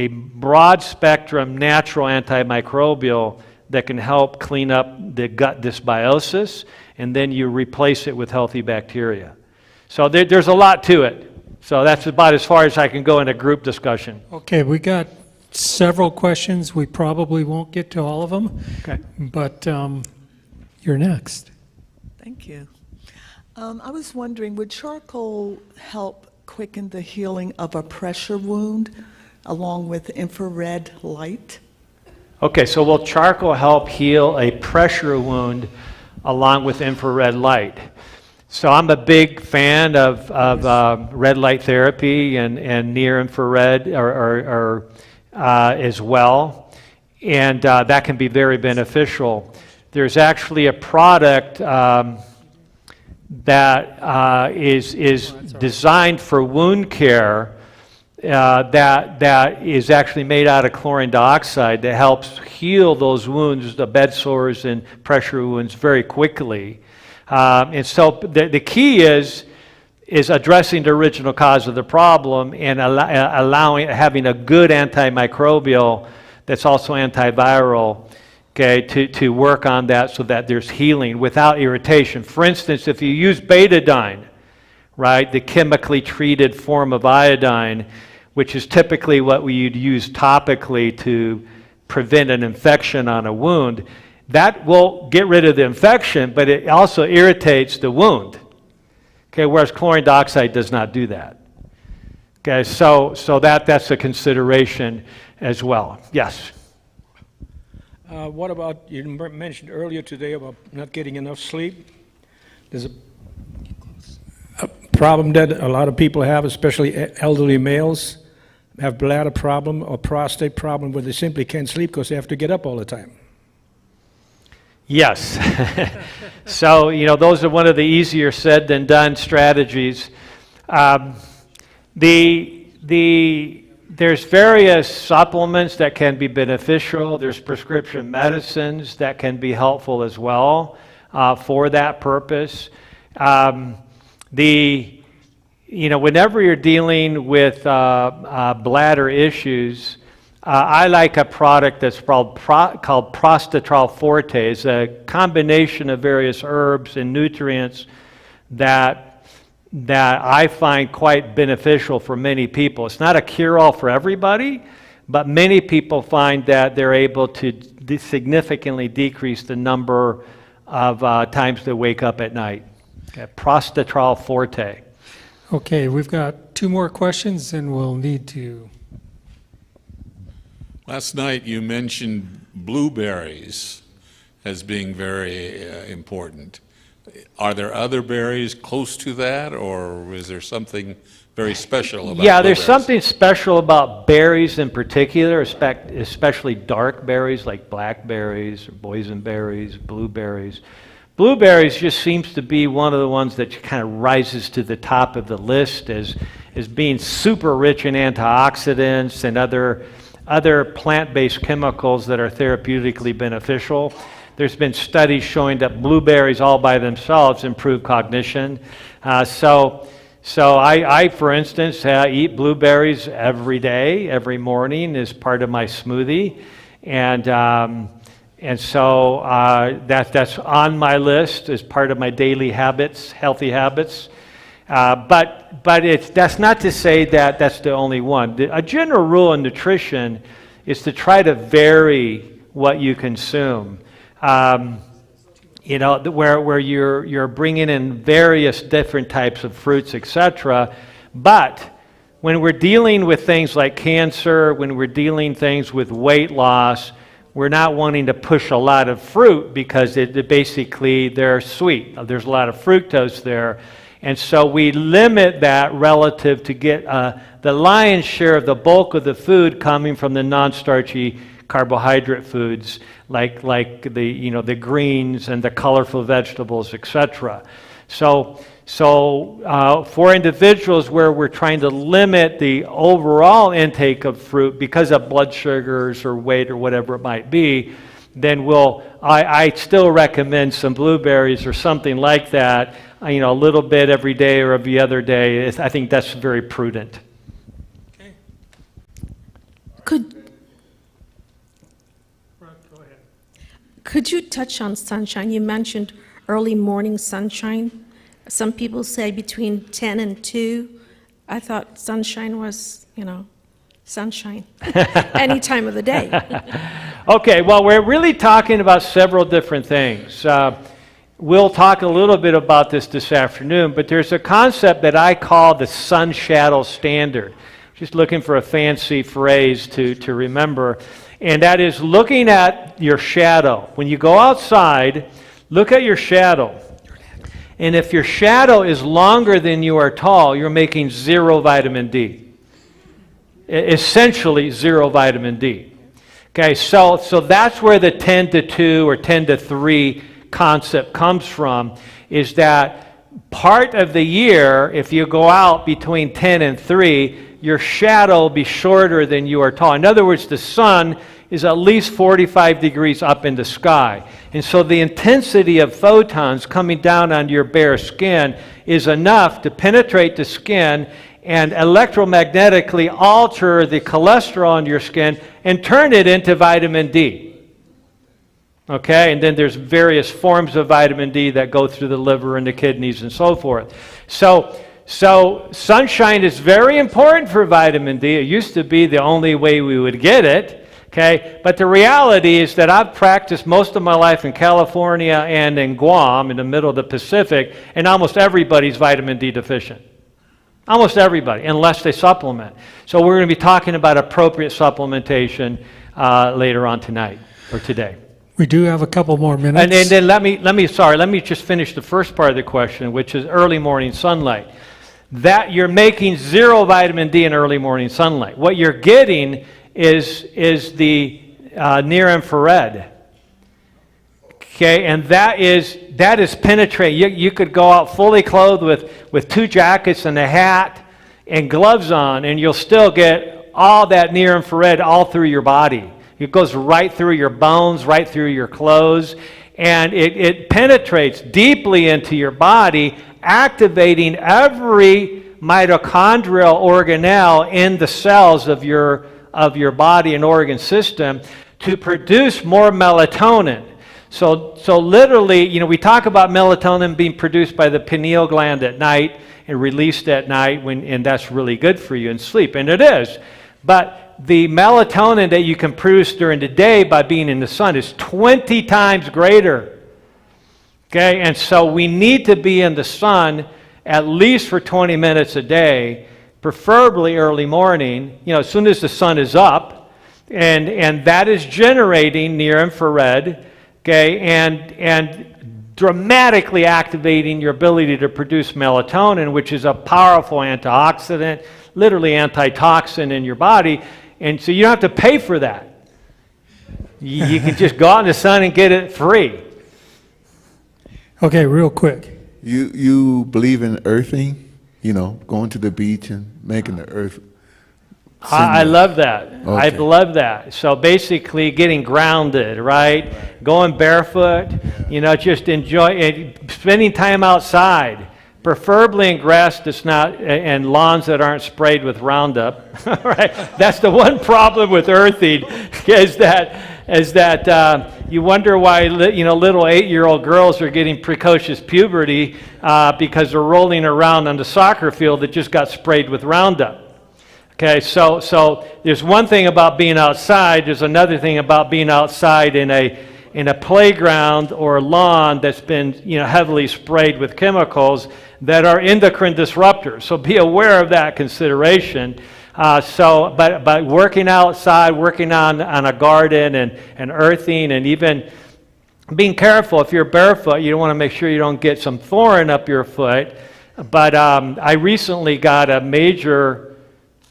broad spectrum natural antimicrobial that can help clean up the gut dysbiosis, and then you replace it with healthy bacteria. So there's a lot to it. So that's about as far as I can go in a group discussion. Okay, we got several questions. We probably won't get to all of them. Okay. But you're next. Thank you. I was wondering, would charcoal help quicken the healing of a pressure wound along with infrared light? Okay, so will charcoal help heal a pressure wound along with infrared light? So I'm a big fan of red light therapy and near infrared as well, and that can be very beneficial. There's actually a product that is designed for wound care that is actually made out of chlorine dioxide that helps heal those wounds, the bed sores and pressure wounds, very quickly. And so the key is addressing the original cause of the problem and having a good antimicrobial that's also antiviral, okay, to work on that so that there's healing without irritation. For instance, if you use betadine, right, the chemically treated form of iodine, which is typically what we'd use topically to prevent an infection on a wound, that will get rid of the infection, but it also irritates the wound. Okay, whereas chlorine dioxide does not do that. Okay, so that's a consideration as well. Yes. What about, you mentioned earlier today about not getting enough sleep. There's a problem that a lot of people have, especially elderly males, have bladder problem or prostate problem where they simply can't sleep because they have to get up all the time. Yes. So, those are one of the easier said than done strategies. There's various supplements that can be beneficial. There's prescription medicines that can be helpful as well for that purpose. Whenever you're dealing with bladder issues, I like a product that's called Prostatrol Forte. It's a combination of various herbs and nutrients that I find quite beneficial for many people. It's not a cure-all for everybody, but many people find that they're able to significantly decrease the number of times they wake up at night. Okay, Prostatrol Forte. Okay, we've got 2 more questions and we'll need to... Last night you mentioned blueberries as being very important. Are there other berries close to that, or is there something very special about Yeah, there's blueberries? something special about berries in particular, especially dark berries like blackberries or boysenberries, blueberries. Blueberries just seems to be one of the ones that kind of rises to the top of the list as being super rich in antioxidants and other plant-based chemicals that are therapeutically beneficial. There's been studies showing that blueberries all by themselves improve cognition. So I, for instance, eat blueberries every day, every morning as part of my smoothie. And so that's on my list as part of my daily habits, healthy habits. But that's not to say that that's the only one. A general rule in nutrition is to try to vary what you consume. Where you're bringing in various different types of fruits, etc. But when we're dealing with things like cancer, when we're dealing things with weight loss, we're not wanting to push a lot of fruit because they're sweet. There's a lot of fructose there. And so we limit that relative to get the lion's share of the bulk of the food coming from the non-starchy carbohydrate foods like the greens and the colorful vegetables, etc. So for individuals where we're trying to limit the overall intake of fruit because of blood sugars or weight or whatever it might be, then I still recommend some blueberries or something like that, a little bit every day or every other day. I think that's very prudent. Okay. Could Could you touch on sunshine? You mentioned early morning sunshine. Some people say between 10 and 2. I thought sunshine was, sunshine any time of the day. Okay, well, we're really talking about several different things. We'll talk a little bit about this afternoon, but there's a concept that I call the sun shadow standard. Just looking for a fancy phrase to remember. And that is looking at your shadow. When you go outside, look at your shadow. And if your shadow is longer than you are tall, you're making 0 vitamin D. Essentially 0 vitamin D. Okay, so that's where the 10 to 2 or 10 to 3 concept comes from, is that part of the year, if you go out between 10 and 3, your shadow will be shorter than you are tall. In other words, the sun is at least 45 degrees up in the sky. And so the intensity of photons coming down on your bare skin is enough to penetrate the skin and electromagnetically alter the cholesterol in your skin and turn it into vitamin D. Okay, and then there's various forms of vitamin D that go through the liver and the kidneys and so forth. So sunshine is very important for vitamin D. It used to be the only way we would get it. Okay, but the reality is that I've practiced most of my life in California and in Guam, in the middle of the Pacific, and almost everybody's vitamin D deficient. Almost everybody, unless they supplement. So we're going to be talking about appropriate supplementation later on tonight, or today. We do have a couple more minutes. And then let me just finish the first part of the question, which is early morning sunlight. That you're making 0 vitamin D in early morning sunlight. What you're getting is the near infrared. Okay, and that is penetrating. You could go out fully clothed with 2 jackets and a hat and gloves on, and you'll still get all that near infrared all through your body. It goes right through your bones, right through your clothes, and it penetrates deeply into your body, activating every mitochondrial organelle in the cells of your body and organ system to produce more melatonin. So literally, we talk about melatonin being produced by the pineal gland at night and released at night, and that's really good for you in sleep, and it is. But the melatonin that you can produce during the day by being in the sun is 20 times greater. Okay, and so we need to be in the sun at least for 20 minutes a day, preferably early morning, as soon as the sun is up, and that is generating near infrared, okay, and dramatically activating your ability to produce melatonin, which is a powerful antioxidant, literally antitoxin in your body, and so you don't have to pay for that. You can just go out in the sun and get it free. Okay, real quick. You believe in earthing, going to the beach and making the earth. I love that. Okay. I love that. So basically getting grounded, right? Going barefoot, just enjoy spending time outside, preferably in grass that's not, and lawns that aren't sprayed with Roundup, right? That's the one problem with earthing, is that you wonder why little 8-year-old girls are getting precocious puberty because they're rolling around on the soccer field that just got sprayed with Roundup. Okay, so there's one thing about being outside. There's another thing about being outside in a playground or lawn that's been heavily sprayed with chemicals that are endocrine disruptors. So be aware of that consideration. But working outside, working on a garden and earthing, and even being careful if you're barefoot, you want to make sure you don't get some thorn up your foot. But I recently got a major.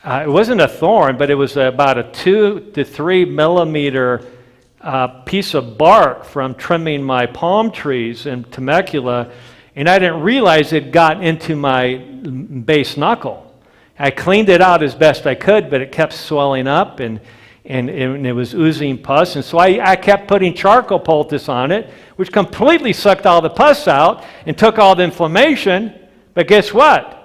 It wasn't a thorn, but it was about a 2 to 3 millimeter piece of bark from trimming my palm trees in Temecula, and I didn't realize it got into my base knuckle. I cleaned it out as best I could, but it kept swelling up, and it was oozing pus, and so I kept putting charcoal poultice on it, which completely sucked all the pus out and took all the inflammation, but guess what?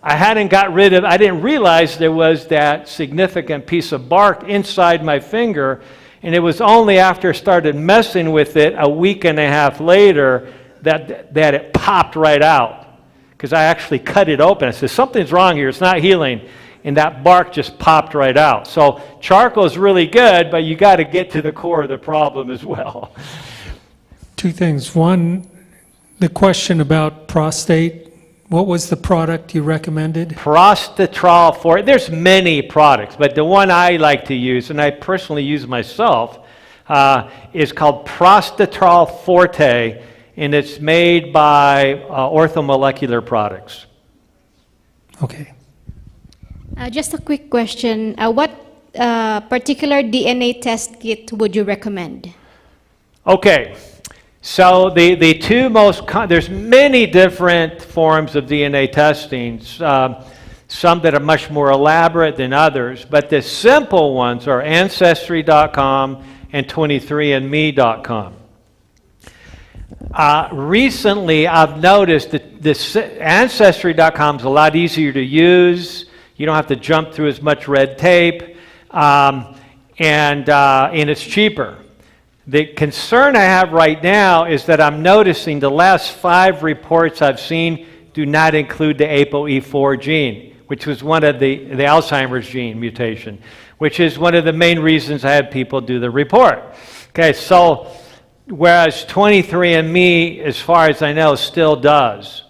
I didn't realize there was that significant piece of bark inside my finger, And it was only after I started messing with it a week and a half later that it popped right out. Because I actually cut it open. I said, something's wrong here, it's not healing. And that bark just popped right out. So charcoal is really good, but you got to get to the core of the problem as well. Two things. One, the question about prostate. What was the product you recommended? Prostatrol Forte. There's many products, but the one I like to use, and I personally use myself, is called Prostatrol Forte, and it's made by Orthomolecular Products. Okay. Just a quick question. What particular DNA test kit would you recommend? Okay. So the two most, there's many different forms of DNA testing, some that are much more elaborate than others, but the simple ones are Ancestry.com and 23andMe.com. Recently, I've noticed that this Ancestry.com is a lot easier to use. You don't have to jump through as much red tape, and it's cheaper. The concern I have right now is that I'm noticing the last 5 reports I've seen do not include the ApoE4 gene, which was one of the Alzheimer's gene mutation, which is one of the main reasons I had people do the report. Okay, so whereas 23andMe, as far as I know, still does.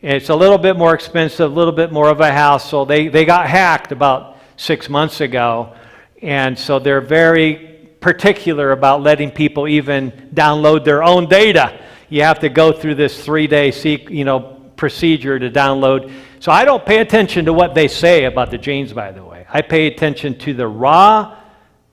It's a little bit more expensive, a little bit more of a hassle. They got hacked about 6 months ago, and so they're very particular about letting people even download their own data. You have to go through this 3-day procedure to download. So I don't pay attention to what they say about the genes, by the way. I pay attention to the raw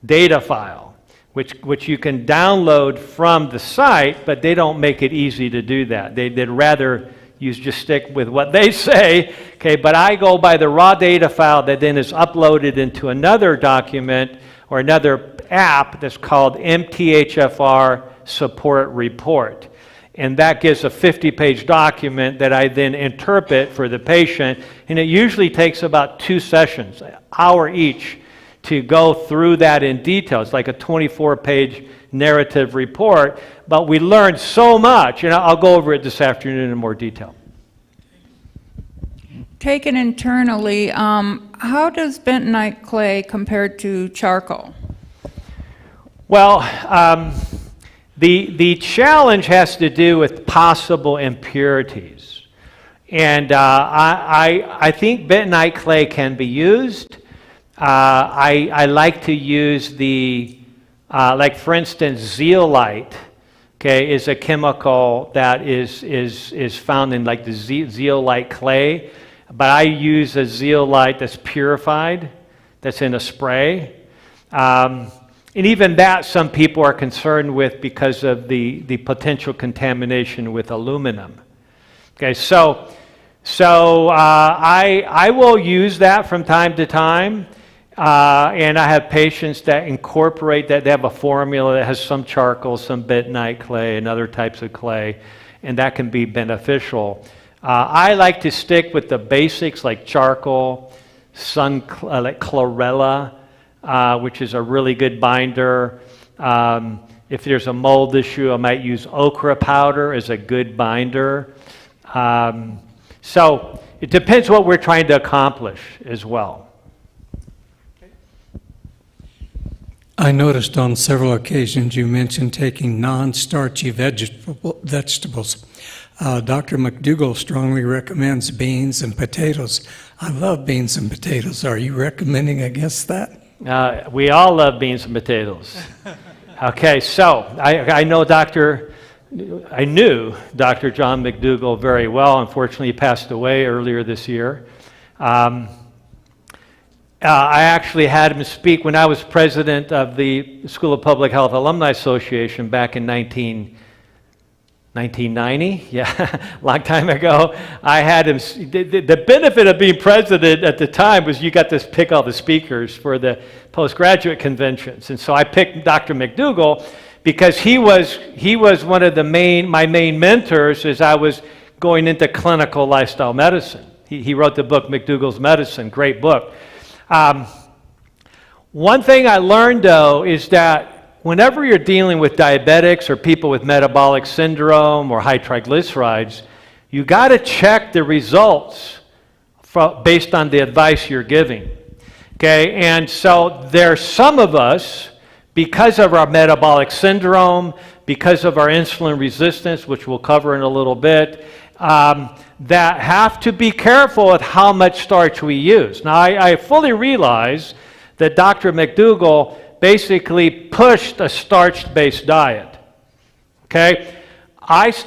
data file, which you can download from the site, but they don't make it easy to do that. They'd rather you just stick with what they say, okay, but I go by the raw data file that then is uploaded into another document or another app that's called MTHFR Support Report. And that gives a 50-page document that I then interpret for the patient, and it usually takes about 2 sessions, an hour each, to go through that in detail. It's like a 24-page narrative report, but we learned so much, and I'll go over it this afternoon in more detail. Taken internally, how does bentonite clay compare to charcoal? Well, the challenge has to do with possible impurities. And I think bentonite clay can be used. I like to use like for instance, zeolite, okay, is a chemical that is found in like the zeolite clay. But I use a zeolite that's purified, that's in a spray. And even that some people are concerned with because of the potential contamination with aluminum. Okay, so I will use that from time to time. And I have patients that incorporate that. They have a formula that has some charcoal, some bentonite clay, and other types of clay, and that can be beneficial. I like to stick with the basics like charcoal, like chlorella, which is a really good binder. If there's a mold issue, I might use okra powder as a good binder. So it depends what we're trying to accomplish as well. I noticed on several occasions you mentioned taking non-starchy vegetables. Dr. McDougall strongly recommends beans and potatoes. I love beans and potatoes. Are you recommending against that? We all love beans and potatoes. Okay, so I knew Dr. John McDougall very well. Unfortunately, he passed away earlier this year. I actually had him speak when I was president of the School of Public Health Alumni Association back in 1990, yeah, a long time ago. I had him, the benefit of being president at the time was you got to pick all the speakers for the postgraduate conventions. And so I picked Dr. McDougall because he was one of my main mentors as I was going into clinical lifestyle medicine. He wrote the book, McDougall's Medicine, great book. One thing I learned though is that whenever you're dealing with diabetics or people with metabolic syndrome or high triglycerides, you got to check the results based on the advice you're giving. Okay, and so there's some of us, because of our metabolic syndrome, because of our insulin resistance, which we'll cover in a little bit, that have to be careful with how much starch we use. Now, I fully realize that Dr. McDougall basically pushed a starch-based diet. Okay?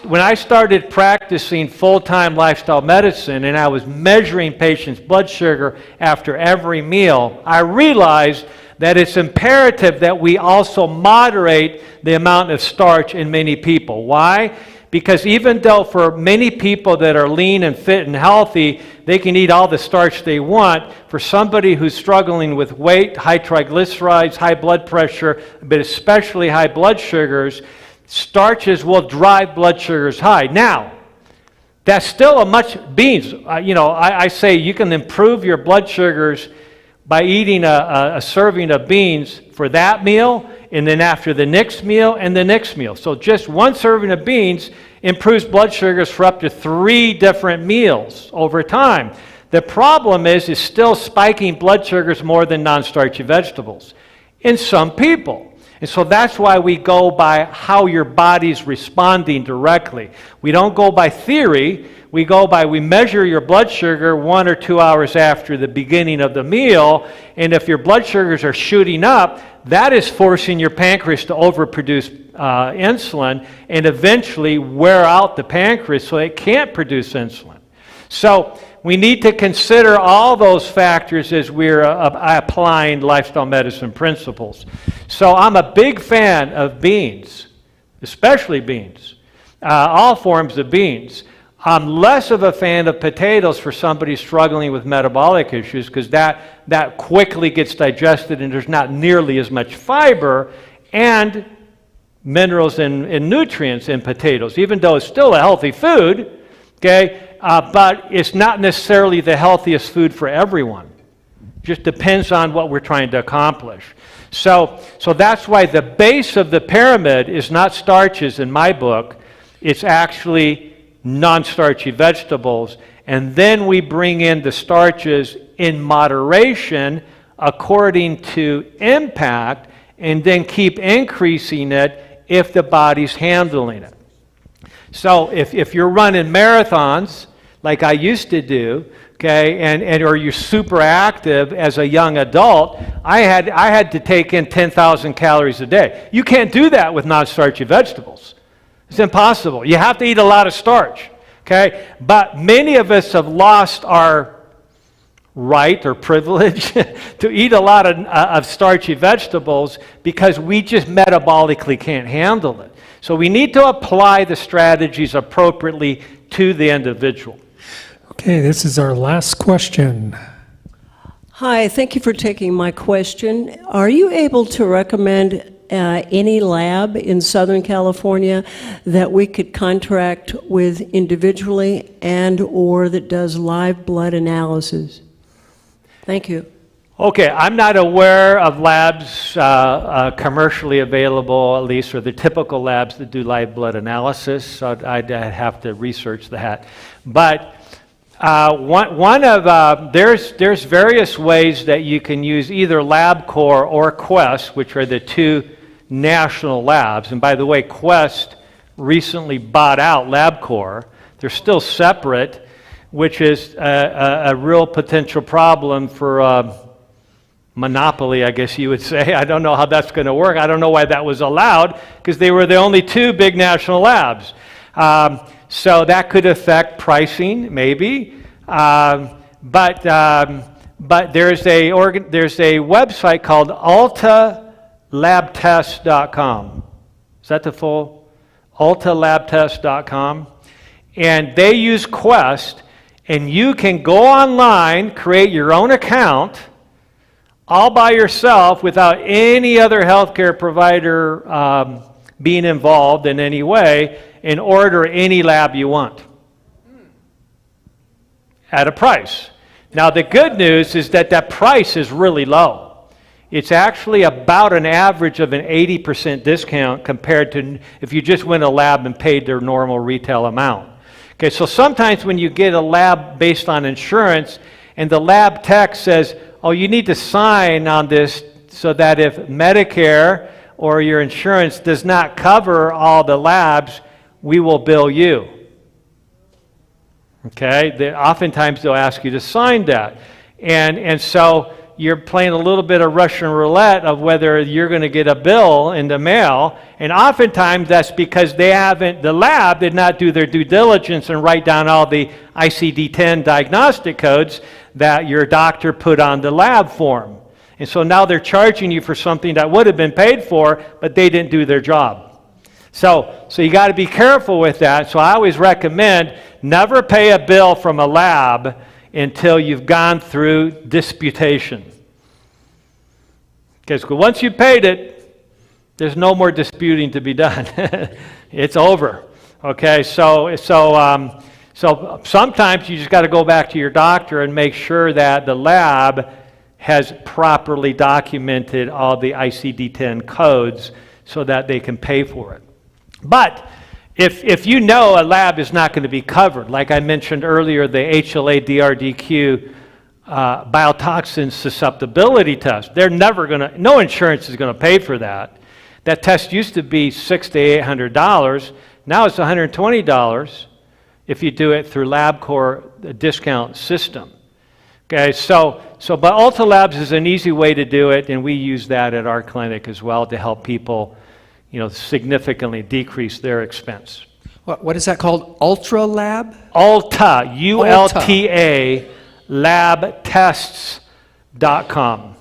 When I started practicing full-time lifestyle medicine and I was measuring patients' blood sugar after every meal, I realized that it's imperative that we also moderate the amount of starch in many people. Why? Because even though for many people that are lean and fit and healthy, they can eat all the starch they want, for somebody who's struggling with weight, high triglycerides, high blood pressure, but especially high blood sugars, starches will drive blood sugars high. Now, that's still beans. I say you can improve your blood sugars by eating a serving of beans for that meal, and then after the next meal and the next meal. So just one serving of beans improves blood sugars for up to 3 different meals over time. The problem is it's still spiking blood sugars more than non-starchy vegetables in some people. And so that's why we go by how your body's responding directly. We don't go by theory. We measure your blood sugar 1 or 2 hours after the beginning of the meal, and if your blood sugars are shooting up, that is forcing your pancreas to overproduce insulin and eventually wear out the pancreas so it can't produce insulin. So we need to consider all those factors as we're applying lifestyle medicine principles. So I'm a big fan of beans, especially beans, all forms of beans. I'm less of a fan of potatoes for somebody struggling with metabolic issues because that quickly gets digested and there's not nearly as much fiber and minerals and nutrients in potatoes, even though it's still a healthy food, okay? But it's not necessarily the healthiest food for everyone. Just depends on what we're trying to accomplish. So that's why the base of the pyramid is not starches in my book. It's actually non-starchy vegetables, and then we bring in the starches in moderation according to impact, and then keep increasing it if the body's handling it. So if you're running marathons, like I used to do, okay, or you're super active as a young adult, I had to take in 10,000 calories a day. You can't do that with non-starchy vegetables. It's impossible. You have to eat a lot of starch, okay? But many of us have lost our right or privilege to eat a lot of starchy vegetables because we just metabolically can't handle it. So we need to apply the strategies appropriately to the individual. Okay, this is our last question. Hi, thank you for taking my question. Are you able to recommend any lab in Southern California that we could contract with individually and or that does live blood analysis? Thank you. Okay, I'm not aware of labs commercially available, at least, or the typical labs that do live blood analysis, so I'd have to research that. But there's various ways that you can use either LabCorp or Quest, which are the 2 national labs. And by the way, Quest recently bought out LabCorp. They're still separate, which is a real potential problem for monopoly, I guess you would say. I don't know how that's going to work. I don't know why that was allowed, because they were the only 2 big national labs. So that could affect pricing, maybe. But there's a website called altalabtest.com. Is that the full? altalabtest.com. And they use Quest, and you can go online, create your own account, all by yourself without any other healthcare provider being involved in any way, and order any lab you want at a price. Now, the good news is that price is really low. it's actually about an average of an 80% discount compared to if you just went to a lab and paid their normal retail amount. Okay, so sometimes when you get a lab based on insurance and the lab tech says, oh, you need to sign on this so that if Medicare or your insurance does not cover all the labs, we will bill you. Okay, oftentimes they'll ask you to sign that. And so you're playing a little bit of Russian roulette of whether you're going to get a bill in the mail, and oftentimes that's because the lab did not do their due diligence and write down all the ICD-10 diagnostic codes that your doctor put on the lab form. And so now they're charging you for something that would have been paid for, but they didn't do their job. So you got to be careful with that. So I always recommend never pay a bill from a lab until you've gone through disputation. Because once you've paid it, there's no more disputing to be done. It's over. Okay, so sometimes you just got to go back to your doctor and make sure that the lab has properly documented all the ICD-10 codes so that they can pay for it. But if you know a lab is not going to be covered, like I mentioned earlier, the HLA-DRDQ biotoxin susceptibility test, they're never going to, no insurance is going to pay for that. That test used to be $600 to $800. Now it's $120 if you do it through LabCorp discount system. Okay, but Ulta Labs is an easy way to do it, and we use that at our clinic as well to help people, significantly decrease their expense. What is that called? Ultra Lab? Ulta, ULTA, labtests.com.